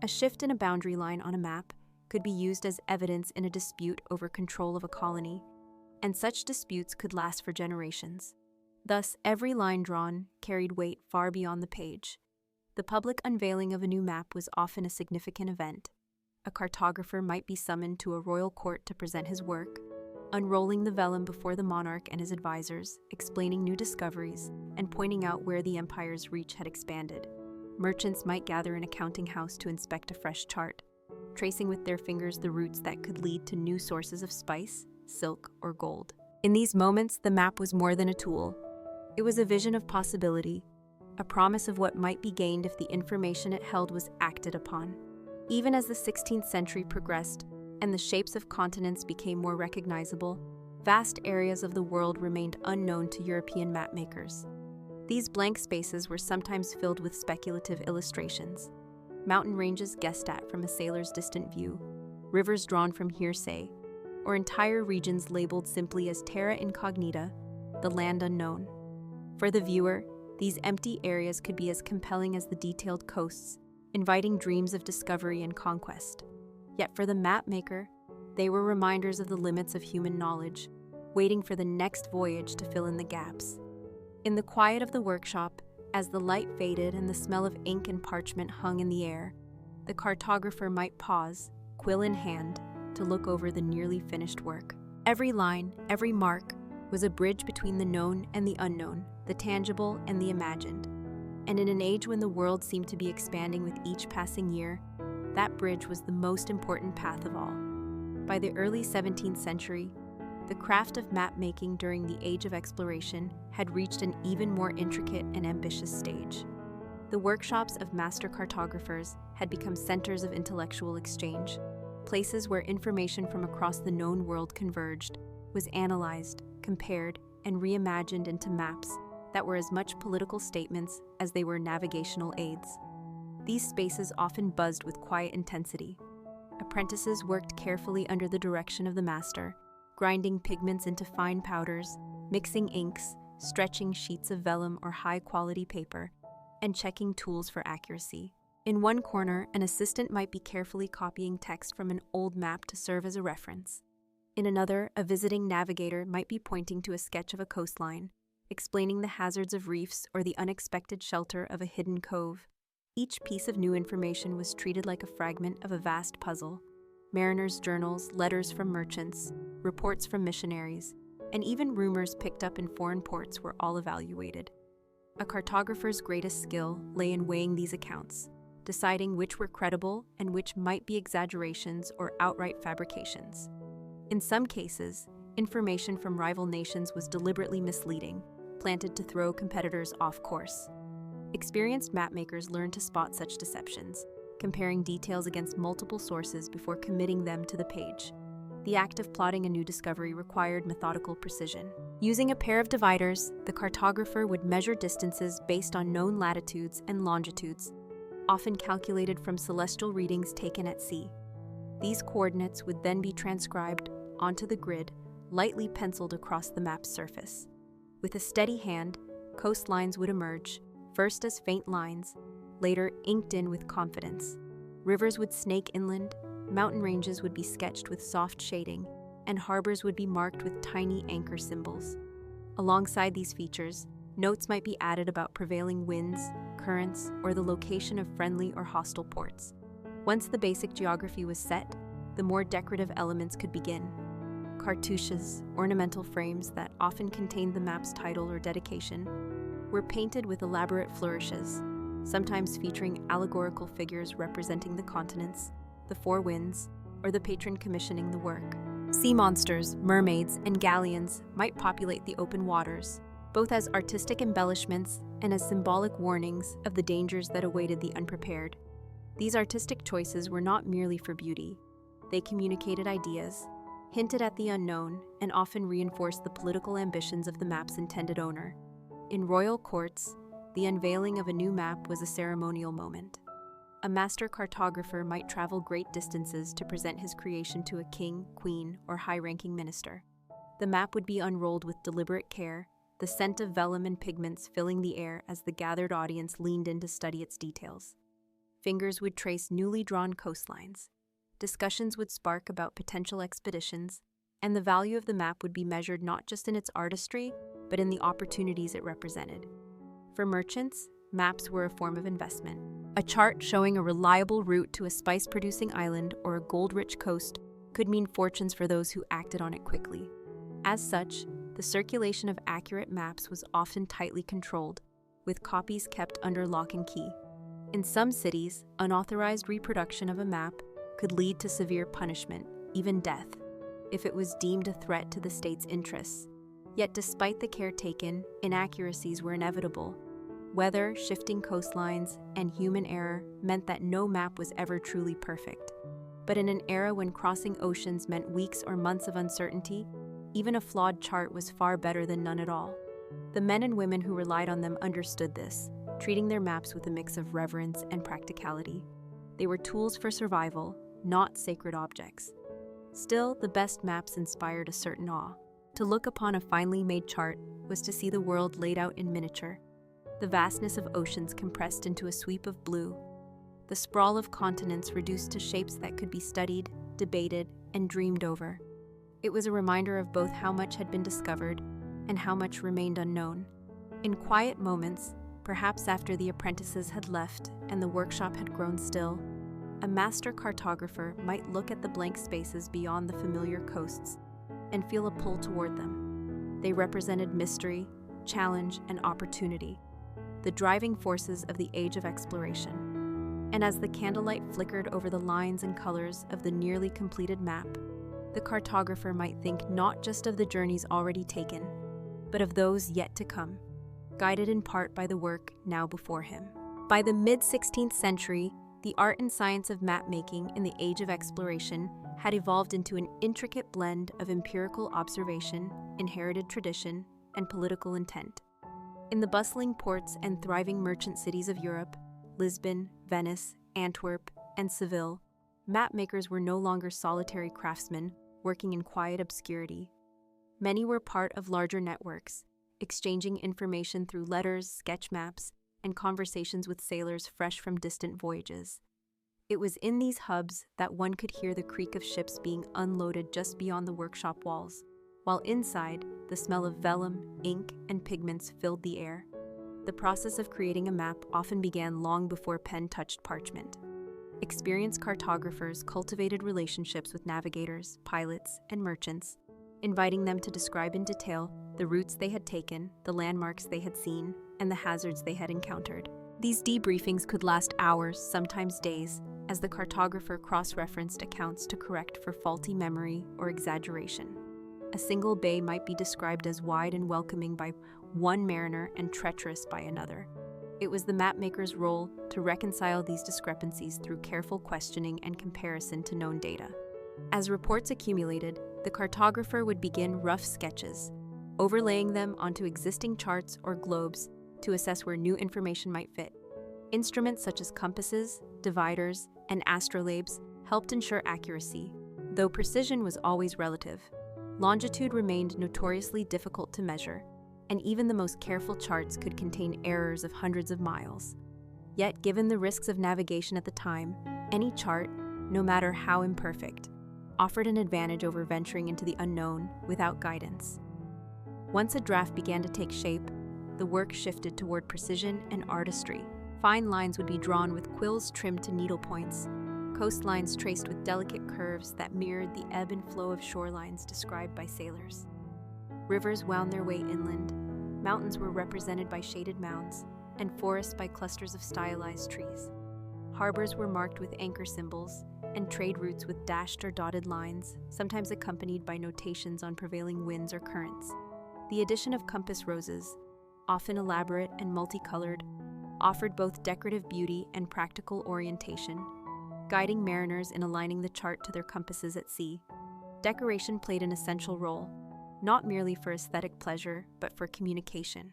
A shift in a boundary line on a map could be used as evidence in a dispute over control of a colony, and such disputes could last for generations. Thus, every line drawn carried weight far beyond the page. The public unveiling of a new map was often a significant event. A cartographer might be summoned to a royal court to present his work, unrolling the vellum before the monarch and his advisors, explaining new discoveries, and pointing out where the empire's reach had expanded. Merchants might gather in a counting house to inspect a fresh chart, tracing with their fingers the routes that could lead to new sources of spice, silk, or gold. In these moments, the map was more than a tool. It was a vision of possibility, a promise of what might be gained if the information it held was acted upon. Even as the 16th century progressed and the shapes of continents became more recognizable, vast areas of the world remained unknown to European mapmakers. These blank spaces were sometimes filled with speculative illustrations. Mountain ranges guessed at from a sailor's distant view, rivers drawn from hearsay, or entire regions labeled simply as terra incognita, the land unknown. For the viewer, these empty areas could be as compelling as the detailed coasts, inviting dreams of discovery and conquest. Yet for the mapmaker, they were reminders of the limits of human knowledge, waiting for the next voyage to fill in the gaps. In the quiet of the workshop, as the light faded and the smell of ink and parchment hung in the air, the cartographer might pause, quill in hand, to look over the nearly finished work. Every line, every mark, was a bridge between the known and the unknown, the tangible and the imagined. And in an age when the world seemed to be expanding with each passing year, that bridge was the most important path of all. By the early 17th century, the craft of map-making during the Age of Exploration had reached an even more intricate and ambitious stage. The workshops of master cartographers had become centers of intellectual exchange, places where information from across the known world converged, was analyzed, compared, and reimagined into maps that were as much political statements as they were navigational aids. These spaces often buzzed with quiet intensity. Apprentices worked carefully under the direction of the master, grinding pigments into fine powders, mixing inks, stretching sheets of vellum or high-quality paper, and checking tools for accuracy. In one corner, an assistant might be carefully copying text from an old map to serve as a reference. In another, a visiting navigator might be pointing to a sketch of a coastline, explaining the hazards of reefs or the unexpected shelter of a hidden cove. Each piece of new information was treated like a fragment of a vast puzzle. Mariners' journals, letters from merchants, reports from missionaries, and even rumors picked up in foreign ports were all evaluated. A cartographer's greatest skill lay in weighing these accounts, deciding which were credible and which might be exaggerations or outright fabrications. In some cases, information from rival nations was deliberately misleading, planted to throw competitors off course. Experienced mapmakers learned to spot such deceptions, comparing details against multiple sources before committing them to the page. The act of plotting a new discovery required methodical precision. Using a pair of dividers, the cartographer would measure distances based on known latitudes and longitudes, often calculated from celestial readings taken at sea. These coordinates would then be transcribed onto the grid, lightly penciled across the map's surface. With a steady hand, coastlines would emerge, first as faint lines, later inked in with confidence. Rivers would snake inland, mountain ranges would be sketched with soft shading, and harbors would be marked with tiny anchor symbols. Alongside these features, notes might be added about prevailing winds, currents, or the location of friendly or hostile ports. Once the basic geography was set, the more decorative elements could begin. Cartouches, ornamental frames that often contained the map's title or dedication, were painted with elaborate flourishes, sometimes featuring allegorical figures representing the continents, the four winds, or the patron commissioning the work. Sea monsters, mermaids, and galleons might populate the open waters, both as artistic embellishments and as symbolic warnings of the dangers that awaited the unprepared. These artistic choices were not merely for beauty. They communicated ideas, hinted at the unknown, and often reinforced the political ambitions of the map's intended owner. In royal courts, the unveiling of a new map was a ceremonial moment. A master cartographer might travel great distances to present his creation to a king, queen, or high-ranking minister. The map would be unrolled with deliberate care, the scent of vellum and pigments filling the air as the gathered audience leaned in to study its details. Fingers would trace newly drawn coastlines. Discussions would spark about potential expeditions, and the value of the map would be measured not just in its artistry, but in the opportunities it represented. For merchants, maps were a form of investment. A chart showing a reliable route to a spice-producing island or a gold-rich coast could mean fortunes for those who acted on it quickly. As such, the circulation of accurate maps was often tightly controlled, with copies kept under lock and key. In some cities, unauthorized reproduction of a map could lead to severe punishment, even death, if it was deemed a threat to the state's interests. Yet despite the care taken, inaccuracies were inevitable. Weather, shifting coastlines, and human error meant that no map was ever truly perfect. But in an era when crossing oceans meant weeks or months of uncertainty, even a flawed chart was far better than none at all. The men and women who relied on them understood this, treating their maps with a mix of reverence and practicality. They were tools for survival, not sacred objects. Still, the best maps inspired a certain awe. To look upon a finely made chart was to see the world laid out in miniature, the vastness of oceans compressed into a sweep of blue, the sprawl of continents reduced to shapes that could be studied, debated, and dreamed over. It was a reminder of both how much had been discovered and how much remained unknown. In quiet moments, perhaps after the apprentices had left and the workshop had grown still, a master cartographer might look at the blank spaces beyond the familiar coasts and feel a pull toward them. They represented mystery, challenge, and opportunity, the driving forces of the age of exploration. And as the candlelight flickered over the lines and colors of the nearly completed map, the cartographer might think not just of the journeys already taken, but of those yet to come, guided in part by the work now before him. By the mid-16th century, the art and science of map-making in the age of exploration had evolved into an intricate blend of empirical observation, inherited tradition, and political intent. In the bustling ports and thriving merchant cities of Europe, Lisbon, Venice, Antwerp, and Seville, mapmakers were no longer solitary craftsmen working in quiet obscurity. Many were part of larger networks, exchanging information through letters, sketch maps, and conversations with sailors fresh from distant voyages. It was in these hubs that one could hear the creak of ships being unloaded just beyond the workshop walls, while inside, the smell of vellum, ink, and pigments filled the air. The process of creating a map often began long before pen touched parchment. Experienced cartographers cultivated relationships with navigators, pilots, and merchants, inviting them to describe in detail the routes they had taken, the landmarks they had seen, and the hazards they had encountered. These debriefings could last hours, sometimes days, as the cartographer cross-referenced accounts to correct for faulty memory or exaggeration. A single bay might be described as wide and welcoming by one mariner and treacherous by another. It was the mapmaker's role to reconcile these discrepancies through careful questioning and comparison to known data. As reports accumulated, the cartographer would begin rough sketches, overlaying them onto existing charts or globes to assess where new information might fit. Instruments such as compasses, dividers, and astrolabes helped ensure accuracy, though precision was always relative. Longitude remained notoriously difficult to measure, and even the most careful charts could contain errors of hundreds of miles. Yet, given the risks of navigation at the time, any chart, no matter how imperfect, offered an advantage over venturing into the unknown without guidance. Once a draft began to take shape, the work shifted toward precision and artistry. Fine lines would be drawn with quills trimmed to needle points, coastlines traced with delicate curves that mirrored the ebb and flow of shorelines described by sailors. Rivers wound their way inland, mountains were represented by shaded mounds, and forests by clusters of stylized trees. Harbors were marked with anchor symbols, and trade routes with dashed or dotted lines, sometimes accompanied by notations on prevailing winds or currents. The addition of compass roses, often elaborate and multicolored, offered both decorative beauty and practical orientation, guiding mariners in aligning the chart to their compasses at sea. Decoration played an essential role, not merely for aesthetic pleasure, but for communication.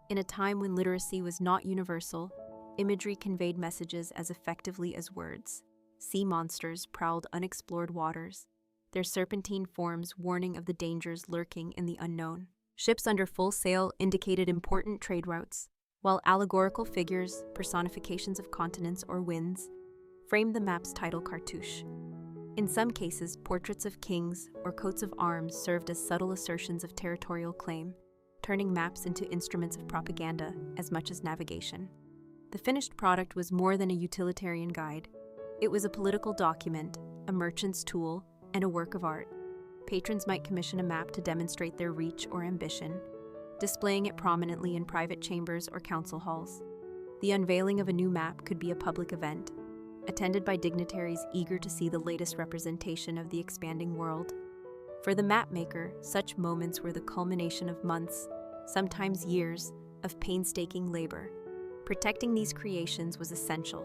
In a time when literacy was not universal, imagery conveyed messages as effectively as words. Sea monsters prowled unexplored waters, their serpentine forms warning of the dangers lurking in the unknown. Ships under full sail indicated important trade routes, while allegorical figures, personifications of continents or winds, framed the map's title cartouche. In some cases, portraits of kings or coats of arms served as subtle assertions of territorial claim, turning maps into instruments of propaganda as much as navigation. The finished product was more than a utilitarian guide. It was a political document, a merchant's tool, and a work of art. Patrons might commission a map to demonstrate their reach or ambition, displaying it prominently in private chambers or council halls. The unveiling of a new map could be a public event, attended by dignitaries eager to see the latest representation of the expanding world. For the mapmaker, such moments were the culmination of months, sometimes years, of painstaking labor. Protecting these creations was essential.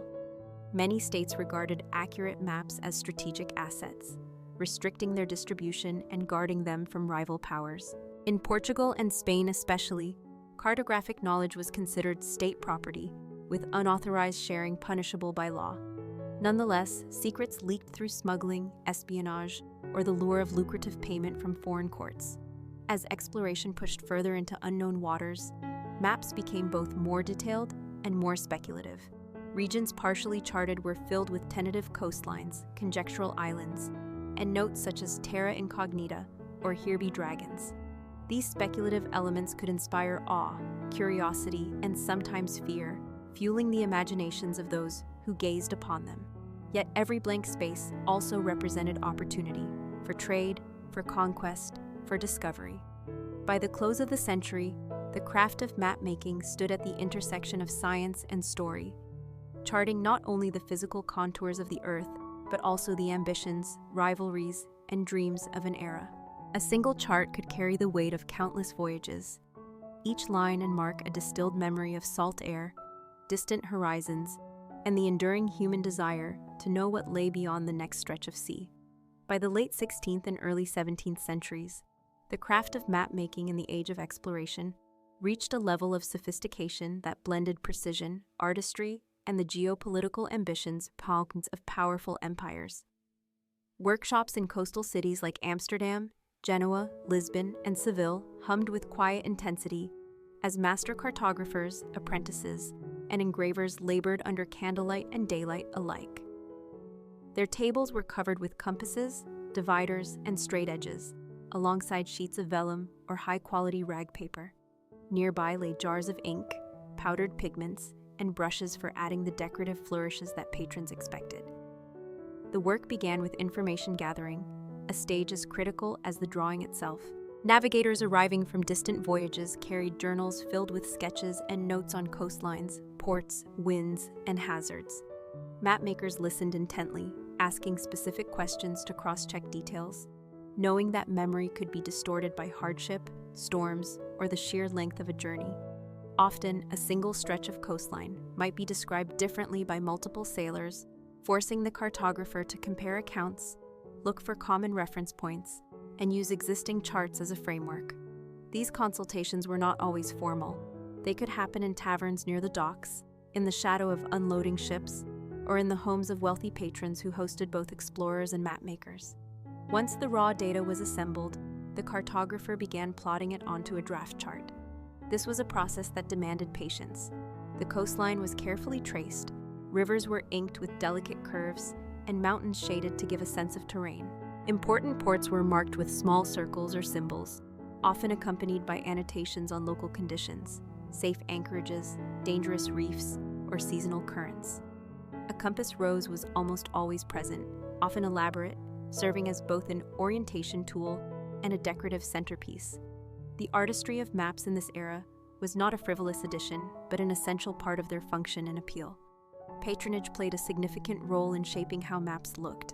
Many states regarded accurate maps as strategic assets, restricting their distribution and guarding them from rival powers. In Portugal and Spain especially, cartographic knowledge was considered state property, with unauthorized sharing punishable by law. Nonetheless, secrets leaked through smuggling, espionage, or the lure of lucrative payment from foreign courts. As exploration pushed further into unknown waters, maps became both more detailed and more speculative. Regions partially charted were filled with tentative coastlines, conjectural islands, and notes such as terra incognita or here be dragons. These speculative elements could inspire awe, curiosity, and sometimes fear, fueling the imaginations of those who gazed upon them. Yet every blank space also represented opportunity for trade, for conquest, for discovery. By the close of the century, the craft of map-making stood at the intersection of science and story, charting not only the physical contours of the Earth, but also the ambitions, rivalries, and dreams of an era. A single chart could carry the weight of countless voyages, each line and mark a distilled memory of salt air, distant horizons, and the enduring human desire to know what lay beyond the next stretch of sea. By the late 16th and early 17th centuries, the craft of map-making in the age of exploration reached a level of sophistication that blended precision, artistry, and the geopolitical ambitions of powerful empires. Workshops in coastal cities like Amsterdam, Genoa, Lisbon, and Seville hummed with quiet intensity as master cartographers, apprentices, and engravers labored under candlelight and daylight alike. Their tables were covered with compasses, dividers, and straight edges, alongside sheets of vellum or high-quality rag paper. Nearby lay jars of ink, powdered pigments, and brushes for adding the decorative flourishes that patrons expected. The work began with information gathering, a stage as critical as the drawing itself. Navigators arriving from distant voyages carried journals filled with sketches and notes on coastlines, ports, winds, and hazards. Mapmakers listened intently, asking specific questions to cross-check details, knowing that memory could be distorted by hardship, storms, or the sheer length of a journey. Often, a single stretch of coastline might be described differently by multiple sailors, forcing the cartographer to compare accounts, look for common reference points, and use existing charts as a framework. These consultations were not always formal. They could happen in taverns near the docks, in the shadow of unloading ships, or in the homes of wealthy patrons who hosted both explorers and mapmakers. Once the raw data was assembled, the cartographer began plotting it onto a draft chart. This was a process that demanded patience. The coastline was carefully traced, rivers were inked with delicate curves, and mountains shaded to give a sense of terrain. Important ports were marked with small circles or symbols, often accompanied by annotations on local conditions, safe anchorages, dangerous reefs, or seasonal currents. A compass rose was almost always present, often elaborate, serving as both an orientation tool and a decorative centerpiece. The artistry of maps in this era was not a frivolous addition, but an essential part of their function and appeal. Patronage played a significant role in shaping how maps looked.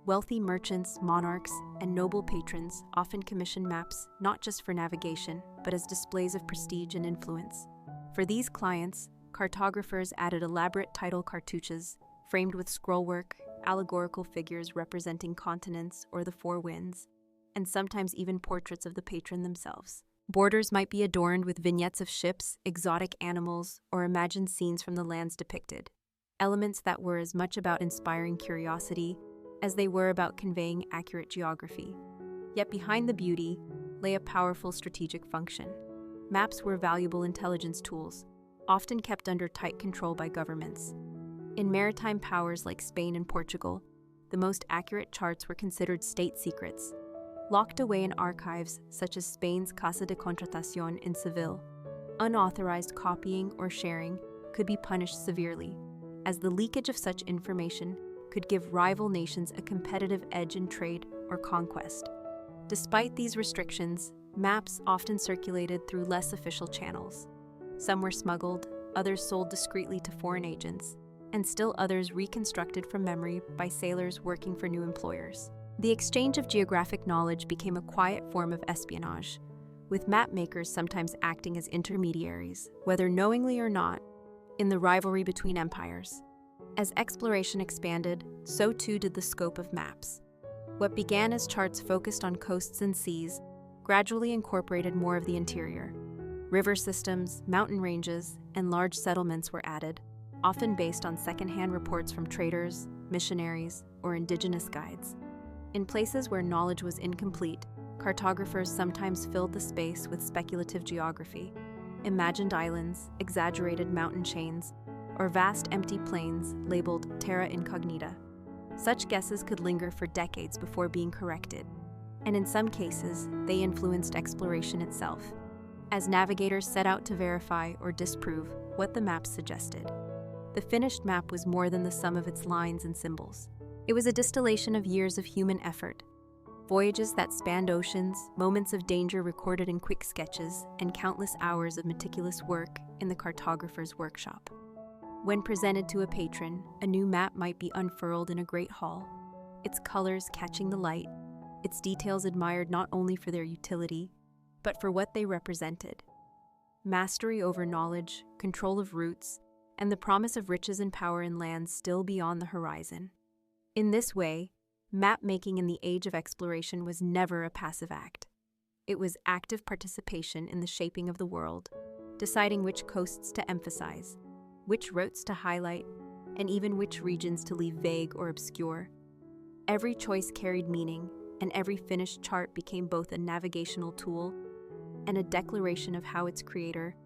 Wealthy merchants, monarchs, and noble patrons often commissioned maps not just for navigation, but as displays of prestige and influence. For these clients, cartographers added elaborate title cartouches, framed with scrollwork, allegorical figures representing continents or the four winds, and sometimes even portraits of the patron themselves. Borders might be adorned with vignettes of ships, exotic animals, or imagined scenes from the lands depicted, elements that were as much about inspiring curiosity as they were about conveying accurate geography. Yet behind the beauty lay a powerful strategic function. Maps were valuable intelligence tools, often kept under tight control by governments. In maritime powers like Spain and Portugal, the most accurate charts were considered state secrets, locked away in archives such as Spain's Casa de Contratación in Seville. Unauthorized copying or sharing could be punished severely, as the leakage of such information could give rival nations a competitive edge in trade or conquest. Despite these restrictions, maps often circulated through less official channels. Some were smuggled, others sold discreetly to foreign agents, and still others reconstructed from memory by sailors working for new employers. The exchange of geographic knowledge became a quiet form of espionage, with mapmakers sometimes acting as intermediaries, whether knowingly or not, in the rivalry between empires. As exploration expanded, so too did the scope of maps. What began as charts focused on coasts and seas gradually incorporated more of the interior. River systems, mountain ranges, and large settlements were added, often based on secondhand reports from traders, missionaries, or indigenous guides. In places where knowledge was incomplete, cartographers sometimes filled the space with speculative geography, imagined islands, exaggerated mountain chains, or vast empty plains labeled terra incognita. Such guesses could linger for decades before being corrected, and in some cases, they influenced exploration itself, as navigators set out to verify or disprove what the maps suggested. The finished map was more than the sum of its lines and symbols. It was a distillation of years of human effort, voyages that spanned oceans, moments of danger recorded in quick sketches, and countless hours of meticulous work in the cartographer's workshop. When presented to a patron, a new map might be unfurled in a great hall, its colors catching the light, its details admired not only for their utility, but for what they represented. Mastery over knowledge, control of routes, and the promise of riches and power in lands still beyond the horizon. In this way, map-making in the age of exploration was never a passive act. It was active participation in the shaping of the world, deciding which coasts to emphasize, which routes to highlight, and even which regions to leave vague or obscure. Every choice carried meaning, and every finished chart became both a navigational tool and a declaration of how its creator,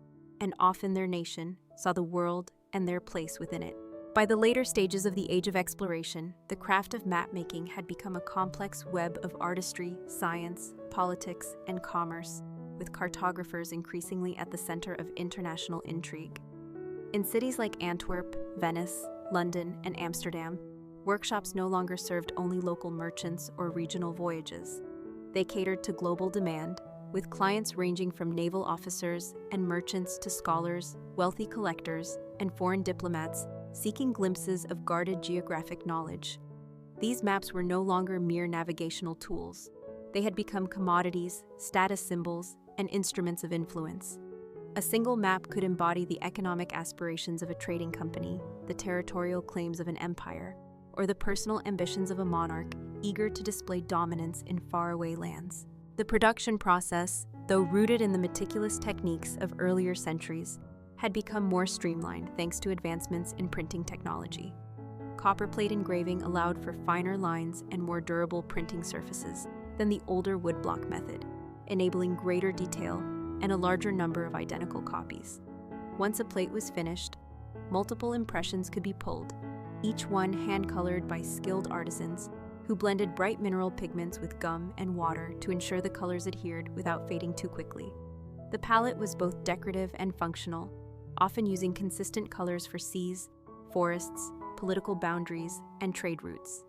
and often their nation, saw the world and their place within it. By the later stages of the Age of Exploration, the craft of map-making had become a complex web of artistry, science, politics, and commerce, with cartographers increasingly at the center of international intrigue. In cities like Antwerp, Venice, London, and Amsterdam, workshops no longer served only local merchants or regional voyages. They catered to global demand, with clients ranging from naval officers and merchants to scholars, wealthy collectors, and foreign diplomats seeking glimpses of guarded geographic knowledge. These maps were no longer mere navigational tools. They had become commodities, status symbols, and instruments of influence. A single map could embody the economic aspirations of a trading company, the territorial claims of an empire, or the personal ambitions of a monarch eager to display dominance in faraway lands. The production process, though rooted in the meticulous techniques of earlier centuries, had become more streamlined thanks to advancements in printing technology. Copperplate engraving allowed for finer lines and more durable printing surfaces than the older woodblock method, enabling greater detail and a larger number of identical copies. Once a plate was finished, multiple impressions could be pulled, each one hand-colored by skilled artisans who blended bright mineral pigments with gum and water to ensure the colors adhered without fading too quickly. The palette was both decorative and functional, often using consistent colors for seas, forests, political boundaries, and trade routes.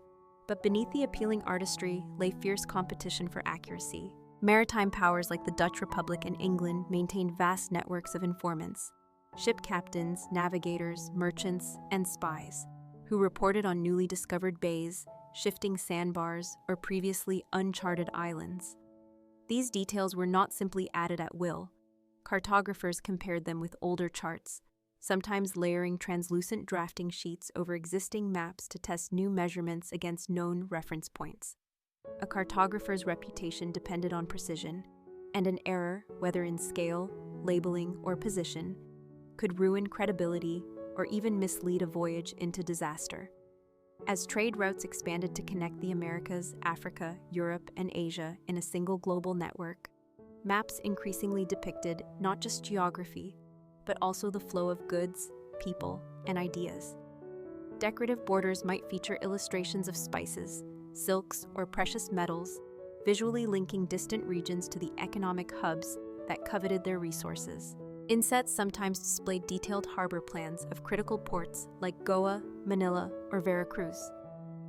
But beneath the appealing artistry lay fierce competition for accuracy. Maritime powers like the Dutch Republic and England maintained vast networks of informants, ship captains, navigators, merchants, and spies, who reported on newly discovered bays, shifting sandbars, or previously uncharted islands. These details were not simply added at will. Cartographers compared them with older charts, sometimes layering translucent drafting sheets over existing maps to test new measurements against known reference points. A cartographer's reputation depended on precision, and an error, whether in scale, labeling, or position, could ruin credibility or even mislead a voyage into disaster. As trade routes expanded to connect the Americas, Africa, Europe, and Asia in a single global network, maps increasingly depicted not just geography, but also the flow of goods, people, and ideas. Decorative borders might feature illustrations of spices, silks, or precious metals, visually linking distant regions to the economic hubs that coveted their resources. Insets sometimes displayed detailed harbor plans of critical ports like Goa, Manila, or Veracruz,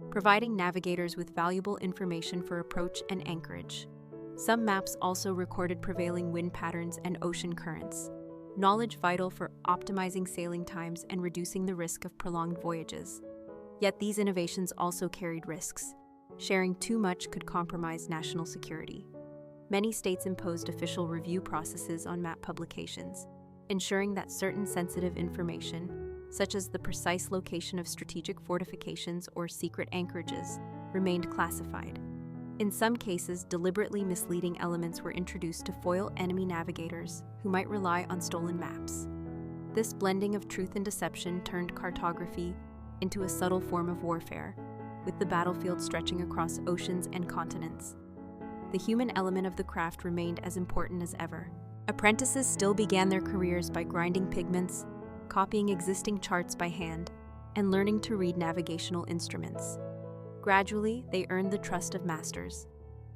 providing navigators with valuable information for approach and anchorage. Some maps also recorded prevailing wind patterns and ocean currents, knowledge vital for optimizing sailing times and reducing the risk of prolonged voyages. Yet these innovations also carried risks. Sharing too much could compromise national security. Many states imposed official review processes on map publications, ensuring that certain sensitive information, such as the precise location of strategic fortifications or secret anchorages, remained classified. In some cases, deliberately misleading elements were introduced to foil enemy navigators who might rely on stolen maps. This blending of truth and deception turned cartography into a subtle form of warfare, with the battlefield stretching across oceans and continents. The human element of the craft remained as important as ever. Apprentices still began their careers by grinding pigments, copying existing charts by hand, and learning to read navigational instruments. Gradually, they earned the trust of masters,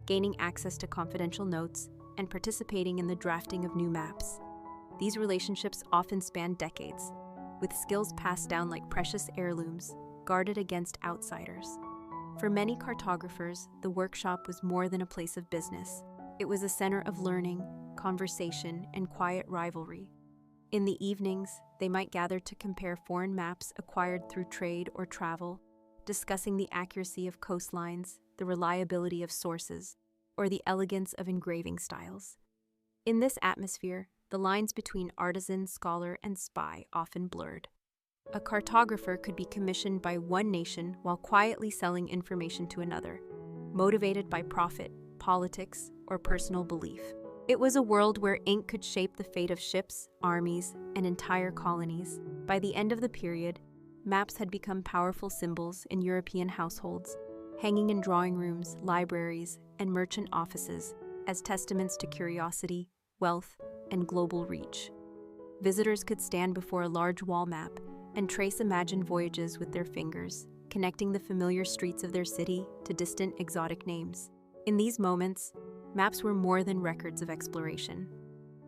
gaining access to confidential notes and participating in the drafting of new maps. These relationships often spanned decades, with skills passed down like precious heirlooms, guarded against outsiders. For many cartographers, the workshop was more than a place of business. It was a center of learning, conversation, and quiet rivalry. In the evenings, they might gather to compare foreign maps acquired through trade or travel, discussing the accuracy of coastlines, the reliability of sources, or the elegance of engraving styles. In this atmosphere, the lines between artisan, scholar, and spy often blurred. A cartographer could be commissioned by one nation while quietly selling information to another, motivated by profit, politics, or personal belief. It was a world where ink could shape the fate of ships, armies, and entire colonies. By the end of the period, maps had become powerful symbols in European households, hanging in drawing rooms, libraries, and merchant offices as testaments to curiosity, wealth, and global reach. Visitors could stand before a large wall map and trace imagined voyages with their fingers, connecting the familiar streets of their city to distant exotic names. In these moments, maps were more than records of exploration.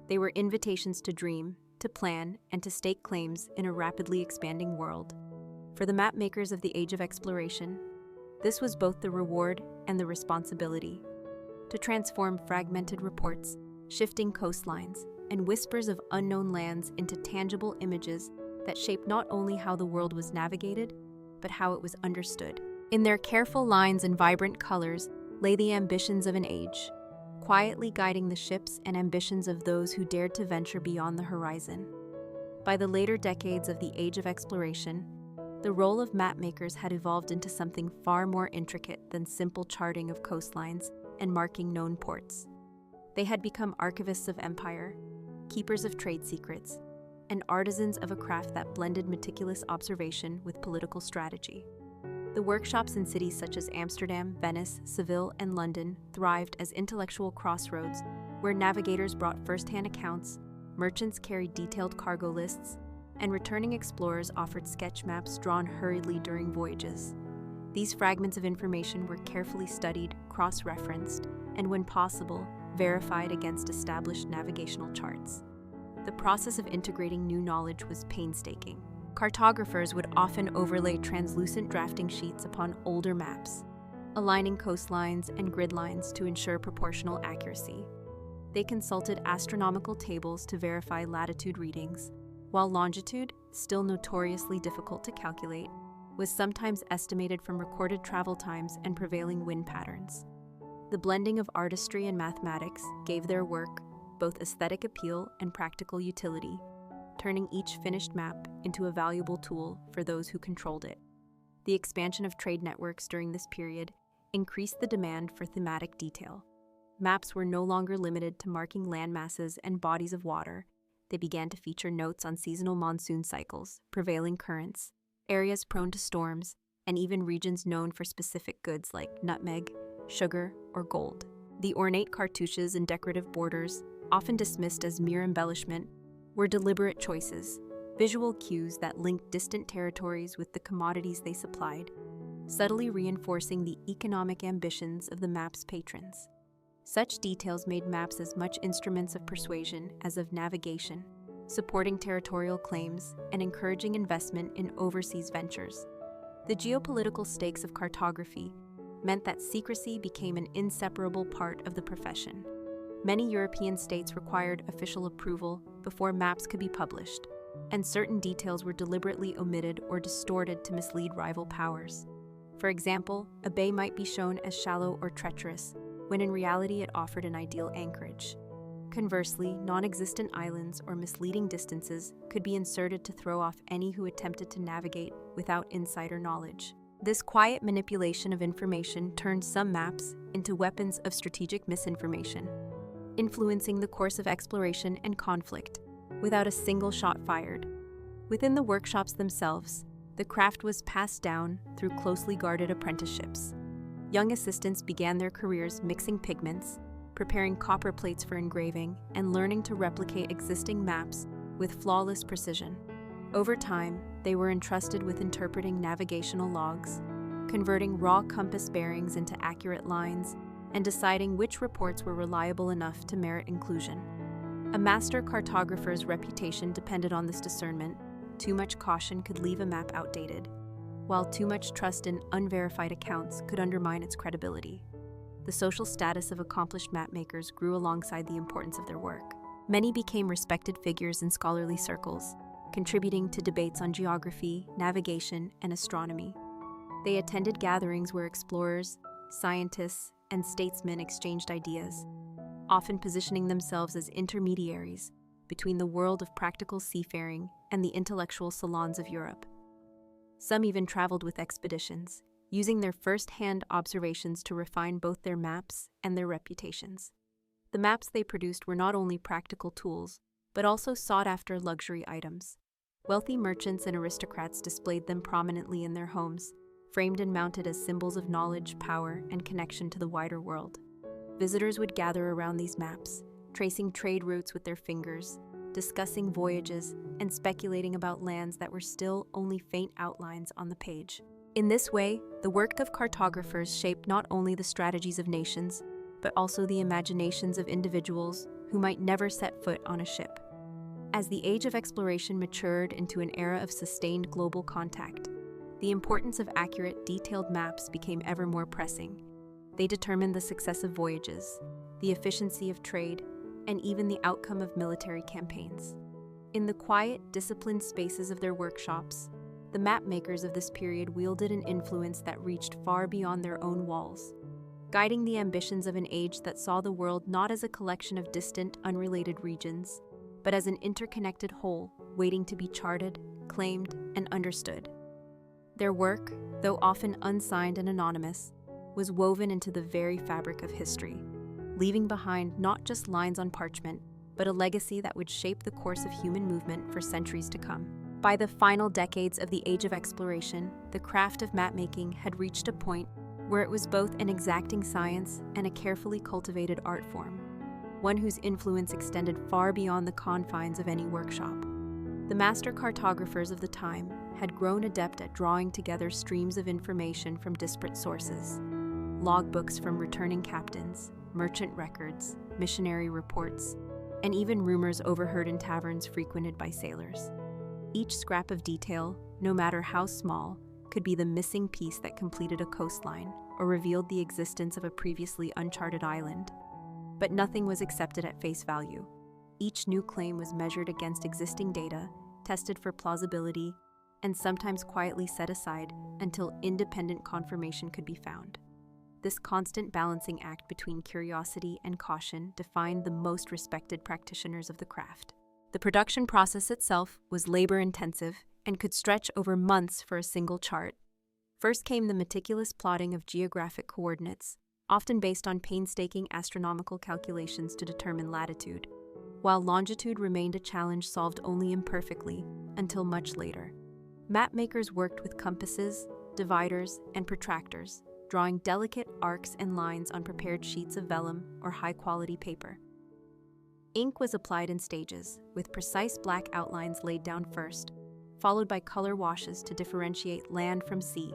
They were invitations to dream, to plan, and to stake claims in a rapidly expanding world. For the mapmakers of the Age of Exploration, this was both the reward and the responsibility. To transform fragmented reports, shifting coastlines, and whispers of unknown lands into tangible images that shaped not only how the world was navigated, but how it was understood. In their careful lines and vibrant colors lay the ambitions of an age, quietly guiding the ships and ambitions of those who dared to venture beyond the horizon. By the later decades of the Age of Exploration, the role of mapmakers had evolved into something far more intricate than simple charting of coastlines and marking known ports. They had become archivists of empire, keepers of trade secrets, and artisans of a craft that blended meticulous observation with political strategy. The workshops in cities such as Amsterdam, Venice, Seville, and London thrived as intellectual crossroads where navigators brought first-hand accounts, merchants carried detailed cargo lists, and returning explorers offered sketch maps drawn hurriedly during voyages. These fragments of information were carefully studied, cross-referenced, and when possible, verified against established navigational charts. The process of integrating new knowledge was painstaking. Cartographers would often overlay translucent drafting sheets upon older maps, aligning coastlines and grid lines to ensure proportional accuracy. They consulted astronomical tables to verify latitude readings, while longitude, still notoriously difficult to calculate, was sometimes estimated from recorded travel times and prevailing wind patterns. The blending of artistry and mathematics gave their work both aesthetic appeal and practical utility, turning each finished map into a valuable tool for those who controlled it. The expansion of trade networks during this period increased the demand for thematic detail. Maps were no longer limited to marking land masses and bodies of water. They began to feature notes on seasonal monsoon cycles, prevailing currents, areas prone to storms, and even regions known for specific goods like nutmeg, sugar, or gold. The ornate cartouches and decorative borders, often dismissed as mere embellishment, were deliberate choices, visual cues that linked distant territories with the commodities they supplied, subtly reinforcing the economic ambitions of the map's patrons. Such details made maps as much instruments of persuasion as of navigation, supporting territorial claims and encouraging investment in overseas ventures. The geopolitical stakes of cartography meant that secrecy became an inseparable part of the profession. Many European states required official approval before maps could be published, and certain details were deliberately omitted or distorted to mislead rival powers. For example, a bay might be shown as shallow or treacherous, when in reality it offered an ideal anchorage. Conversely, non-existent islands or misleading distances could be inserted to throw off any who attempted to navigate without insider knowledge. This quiet manipulation of information turned some maps into weapons of strategic misinformation, influencing the course of exploration and conflict without a single shot fired. Within the workshops themselves, the craft was passed down through closely guarded apprenticeships. Young assistants began their careers mixing pigments, preparing copper plates for engraving, and learning to replicate existing maps with flawless precision. Over time, they were entrusted with interpreting navigational logs, converting raw compass bearings into accurate lines, and deciding which reports were reliable enough to merit inclusion. A master cartographer's reputation depended on this discernment. Too much caution could leave a map outdated, while too much trust in unverified accounts could undermine its credibility. The social status of accomplished mapmakers grew alongside the importance of their work. Many became respected figures in scholarly circles, contributing to debates on geography, navigation, and astronomy. They attended gatherings where explorers, scientists, and statesmen exchanged ideas, often positioning themselves as intermediaries between the world of practical seafaring and the intellectual salons of Europe. Some even traveled with expeditions, using their first-hand observations to refine both their maps and their reputations. The maps they produced were not only practical tools, but also sought-after luxury items. Wealthy merchants and aristocrats displayed them prominently in their homes, framed and mounted as symbols of knowledge, power, and connection to the wider world. Visitors would gather around these maps, tracing trade routes with their fingers, discussing voyages, and speculating about lands that were still only faint outlines on the page. In this way, the work of cartographers shaped not only the strategies of nations, but also the imaginations of individuals who might never set foot on a ship. As the age of exploration matured into an era of sustained global contact, the importance of accurate, detailed maps became ever more pressing. They determined the success of voyages, the efficiency of trade, and even the outcome of military campaigns. In the quiet, disciplined spaces of their workshops, the map makers of this period wielded an influence that reached far beyond their own walls, guiding the ambitions of an age that saw the world not as a collection of distant, unrelated regions, but as an interconnected whole waiting to be charted, claimed, and understood. Their work, though often unsigned and anonymous, was woven into the very fabric of history, leaving behind not just lines on parchment, but a legacy that would shape the course of human movement for centuries to come. By the final decades of the Age of Exploration, the craft of mapmaking had reached a point where it was both an exacting science and a carefully cultivated art form, one whose influence extended far beyond the confines of any workshop. The master cartographers of the time had grown adept at drawing together streams of information from disparate sources, logbooks from returning captains, merchant records, missionary reports, and even rumors overheard in taverns frequented by sailors. Each scrap of detail, no matter how small, could be the missing piece that completed a coastline or revealed the existence of a previously uncharted island. But nothing was accepted at face value. Each new claim was measured against existing data, tested for plausibility, and sometimes quietly set aside until independent confirmation could be found. This constant balancing act between curiosity and caution defined the most respected practitioners of the craft. The production process itself was labor-intensive and could stretch over months for a single chart. First came the meticulous plotting of geographic coordinates, often based on painstaking astronomical calculations to determine latitude, while longitude remained a challenge solved only imperfectly until much later. Mapmakers worked with compasses, dividers, and protractors, drawing delicate arcs and lines on prepared sheets of vellum or high-quality paper. Ink was applied in stages, with precise black outlines laid down first, followed by color washes to differentiate land from sea,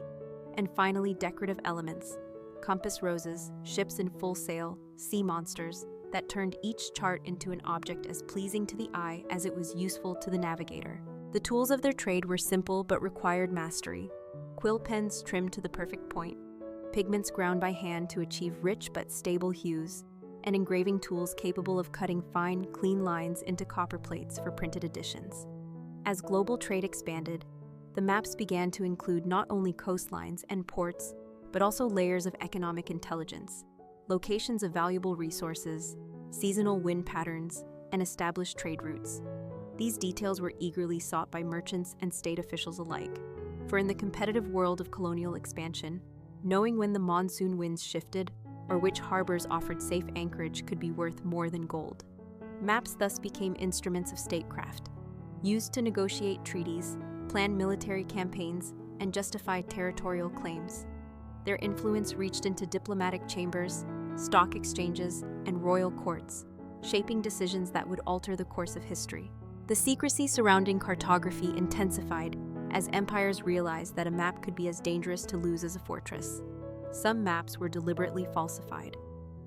and finally decorative elements, compass roses, ships in full sail, sea monsters, that turned each chart into an object as pleasing to the eye as it was useful to the navigator. The tools of their trade were simple but required mastery: quill pens trimmed to the perfect point, pigments ground by hand to achieve rich but stable hues, and engraving tools capable of cutting fine, clean lines into copper plates for printed editions. As global trade expanded, the maps began to include not only coastlines and ports, but also layers of economic intelligence, locations of valuable resources, seasonal wind patterns, and established trade routes. These details were eagerly sought by merchants and state officials alike, for in the competitive world of colonial expansion, knowing when the monsoon winds shifted or which harbors offered safe anchorage could be worth more than gold. Maps thus became instruments of statecraft, used to negotiate treaties, plan military campaigns, and justify territorial claims. Their influence reached into diplomatic chambers, stock exchanges, and royal courts, shaping decisions that would alter the course of history. The secrecy surrounding cartography intensified as empires realized that a map could be as dangerous to lose as a fortress. Some maps were deliberately falsified,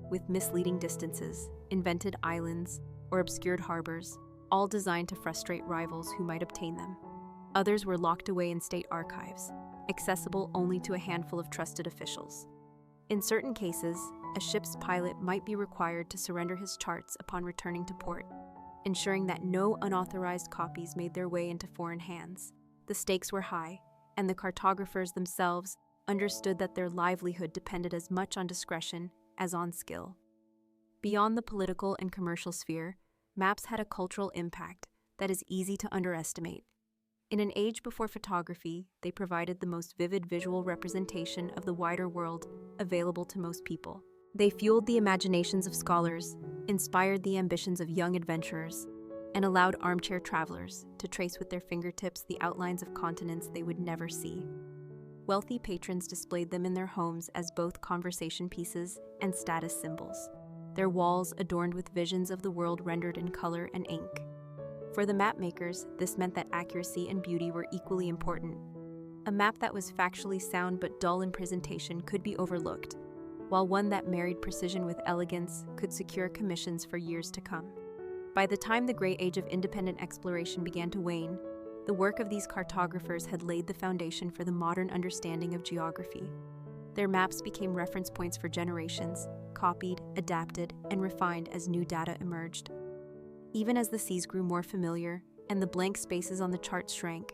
with misleading distances, invented islands, or obscured harbors, all designed to frustrate rivals who might obtain them. Others were locked away in state archives, accessible only to a handful of trusted officials. In certain cases, a ship's pilot might be required to surrender his charts upon returning to port, ensuring that no unauthorized copies made their way into foreign hands. The stakes were high, and the cartographers themselves understood that their livelihood depended as much on discretion as on skill. Beyond the political and commercial sphere, maps had a cultural impact that is easy to underestimate. In an age before photography, they provided the most vivid visual representation of the wider world available to most people. They fueled the imaginations of scholars, inspired the ambitions of young adventurers, and allowed armchair travelers to trace with their fingertips the outlines of continents they would never see. Wealthy patrons displayed them in their homes as both conversation pieces and status symbols, their walls adorned with visions of the world rendered in color and ink. For the mapmakers, this meant that accuracy and beauty were equally important. A map that was factually sound but dull in presentation could be overlooked, while one that married precision with elegance could secure commissions for years to come. By the time the great age of independent exploration began to wane, the work of these cartographers had laid the foundation for the modern understanding of geography. Their maps became reference points for generations, copied, adapted, and refined as new data emerged. Even as the seas grew more familiar and the blank spaces on the charts shrank,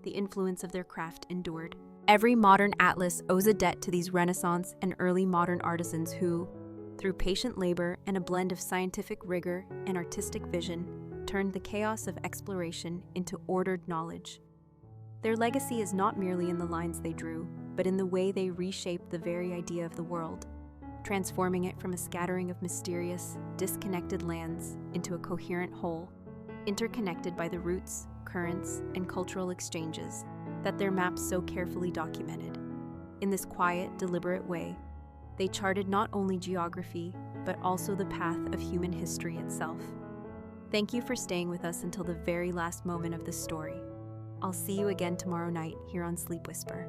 the influence of their craft endured. Every modern atlas owes a debt to these Renaissance and early modern artisans who, through patient labor and a blend of scientific rigor and artistic vision, turned the chaos of exploration into ordered knowledge. Their legacy is not merely in the lines they drew, but in the way they reshaped the very idea of the world, transforming it from a scattering of mysterious, disconnected lands into a coherent whole, interconnected by the roots, currents, and cultural exchanges that their maps so carefully documented. In this quiet, deliberate way, they charted not only geography, but also the path of human history itself. Thank you for staying with us until the very last moment of this story. I'll see you again tomorrow night here on Sleep Whisper.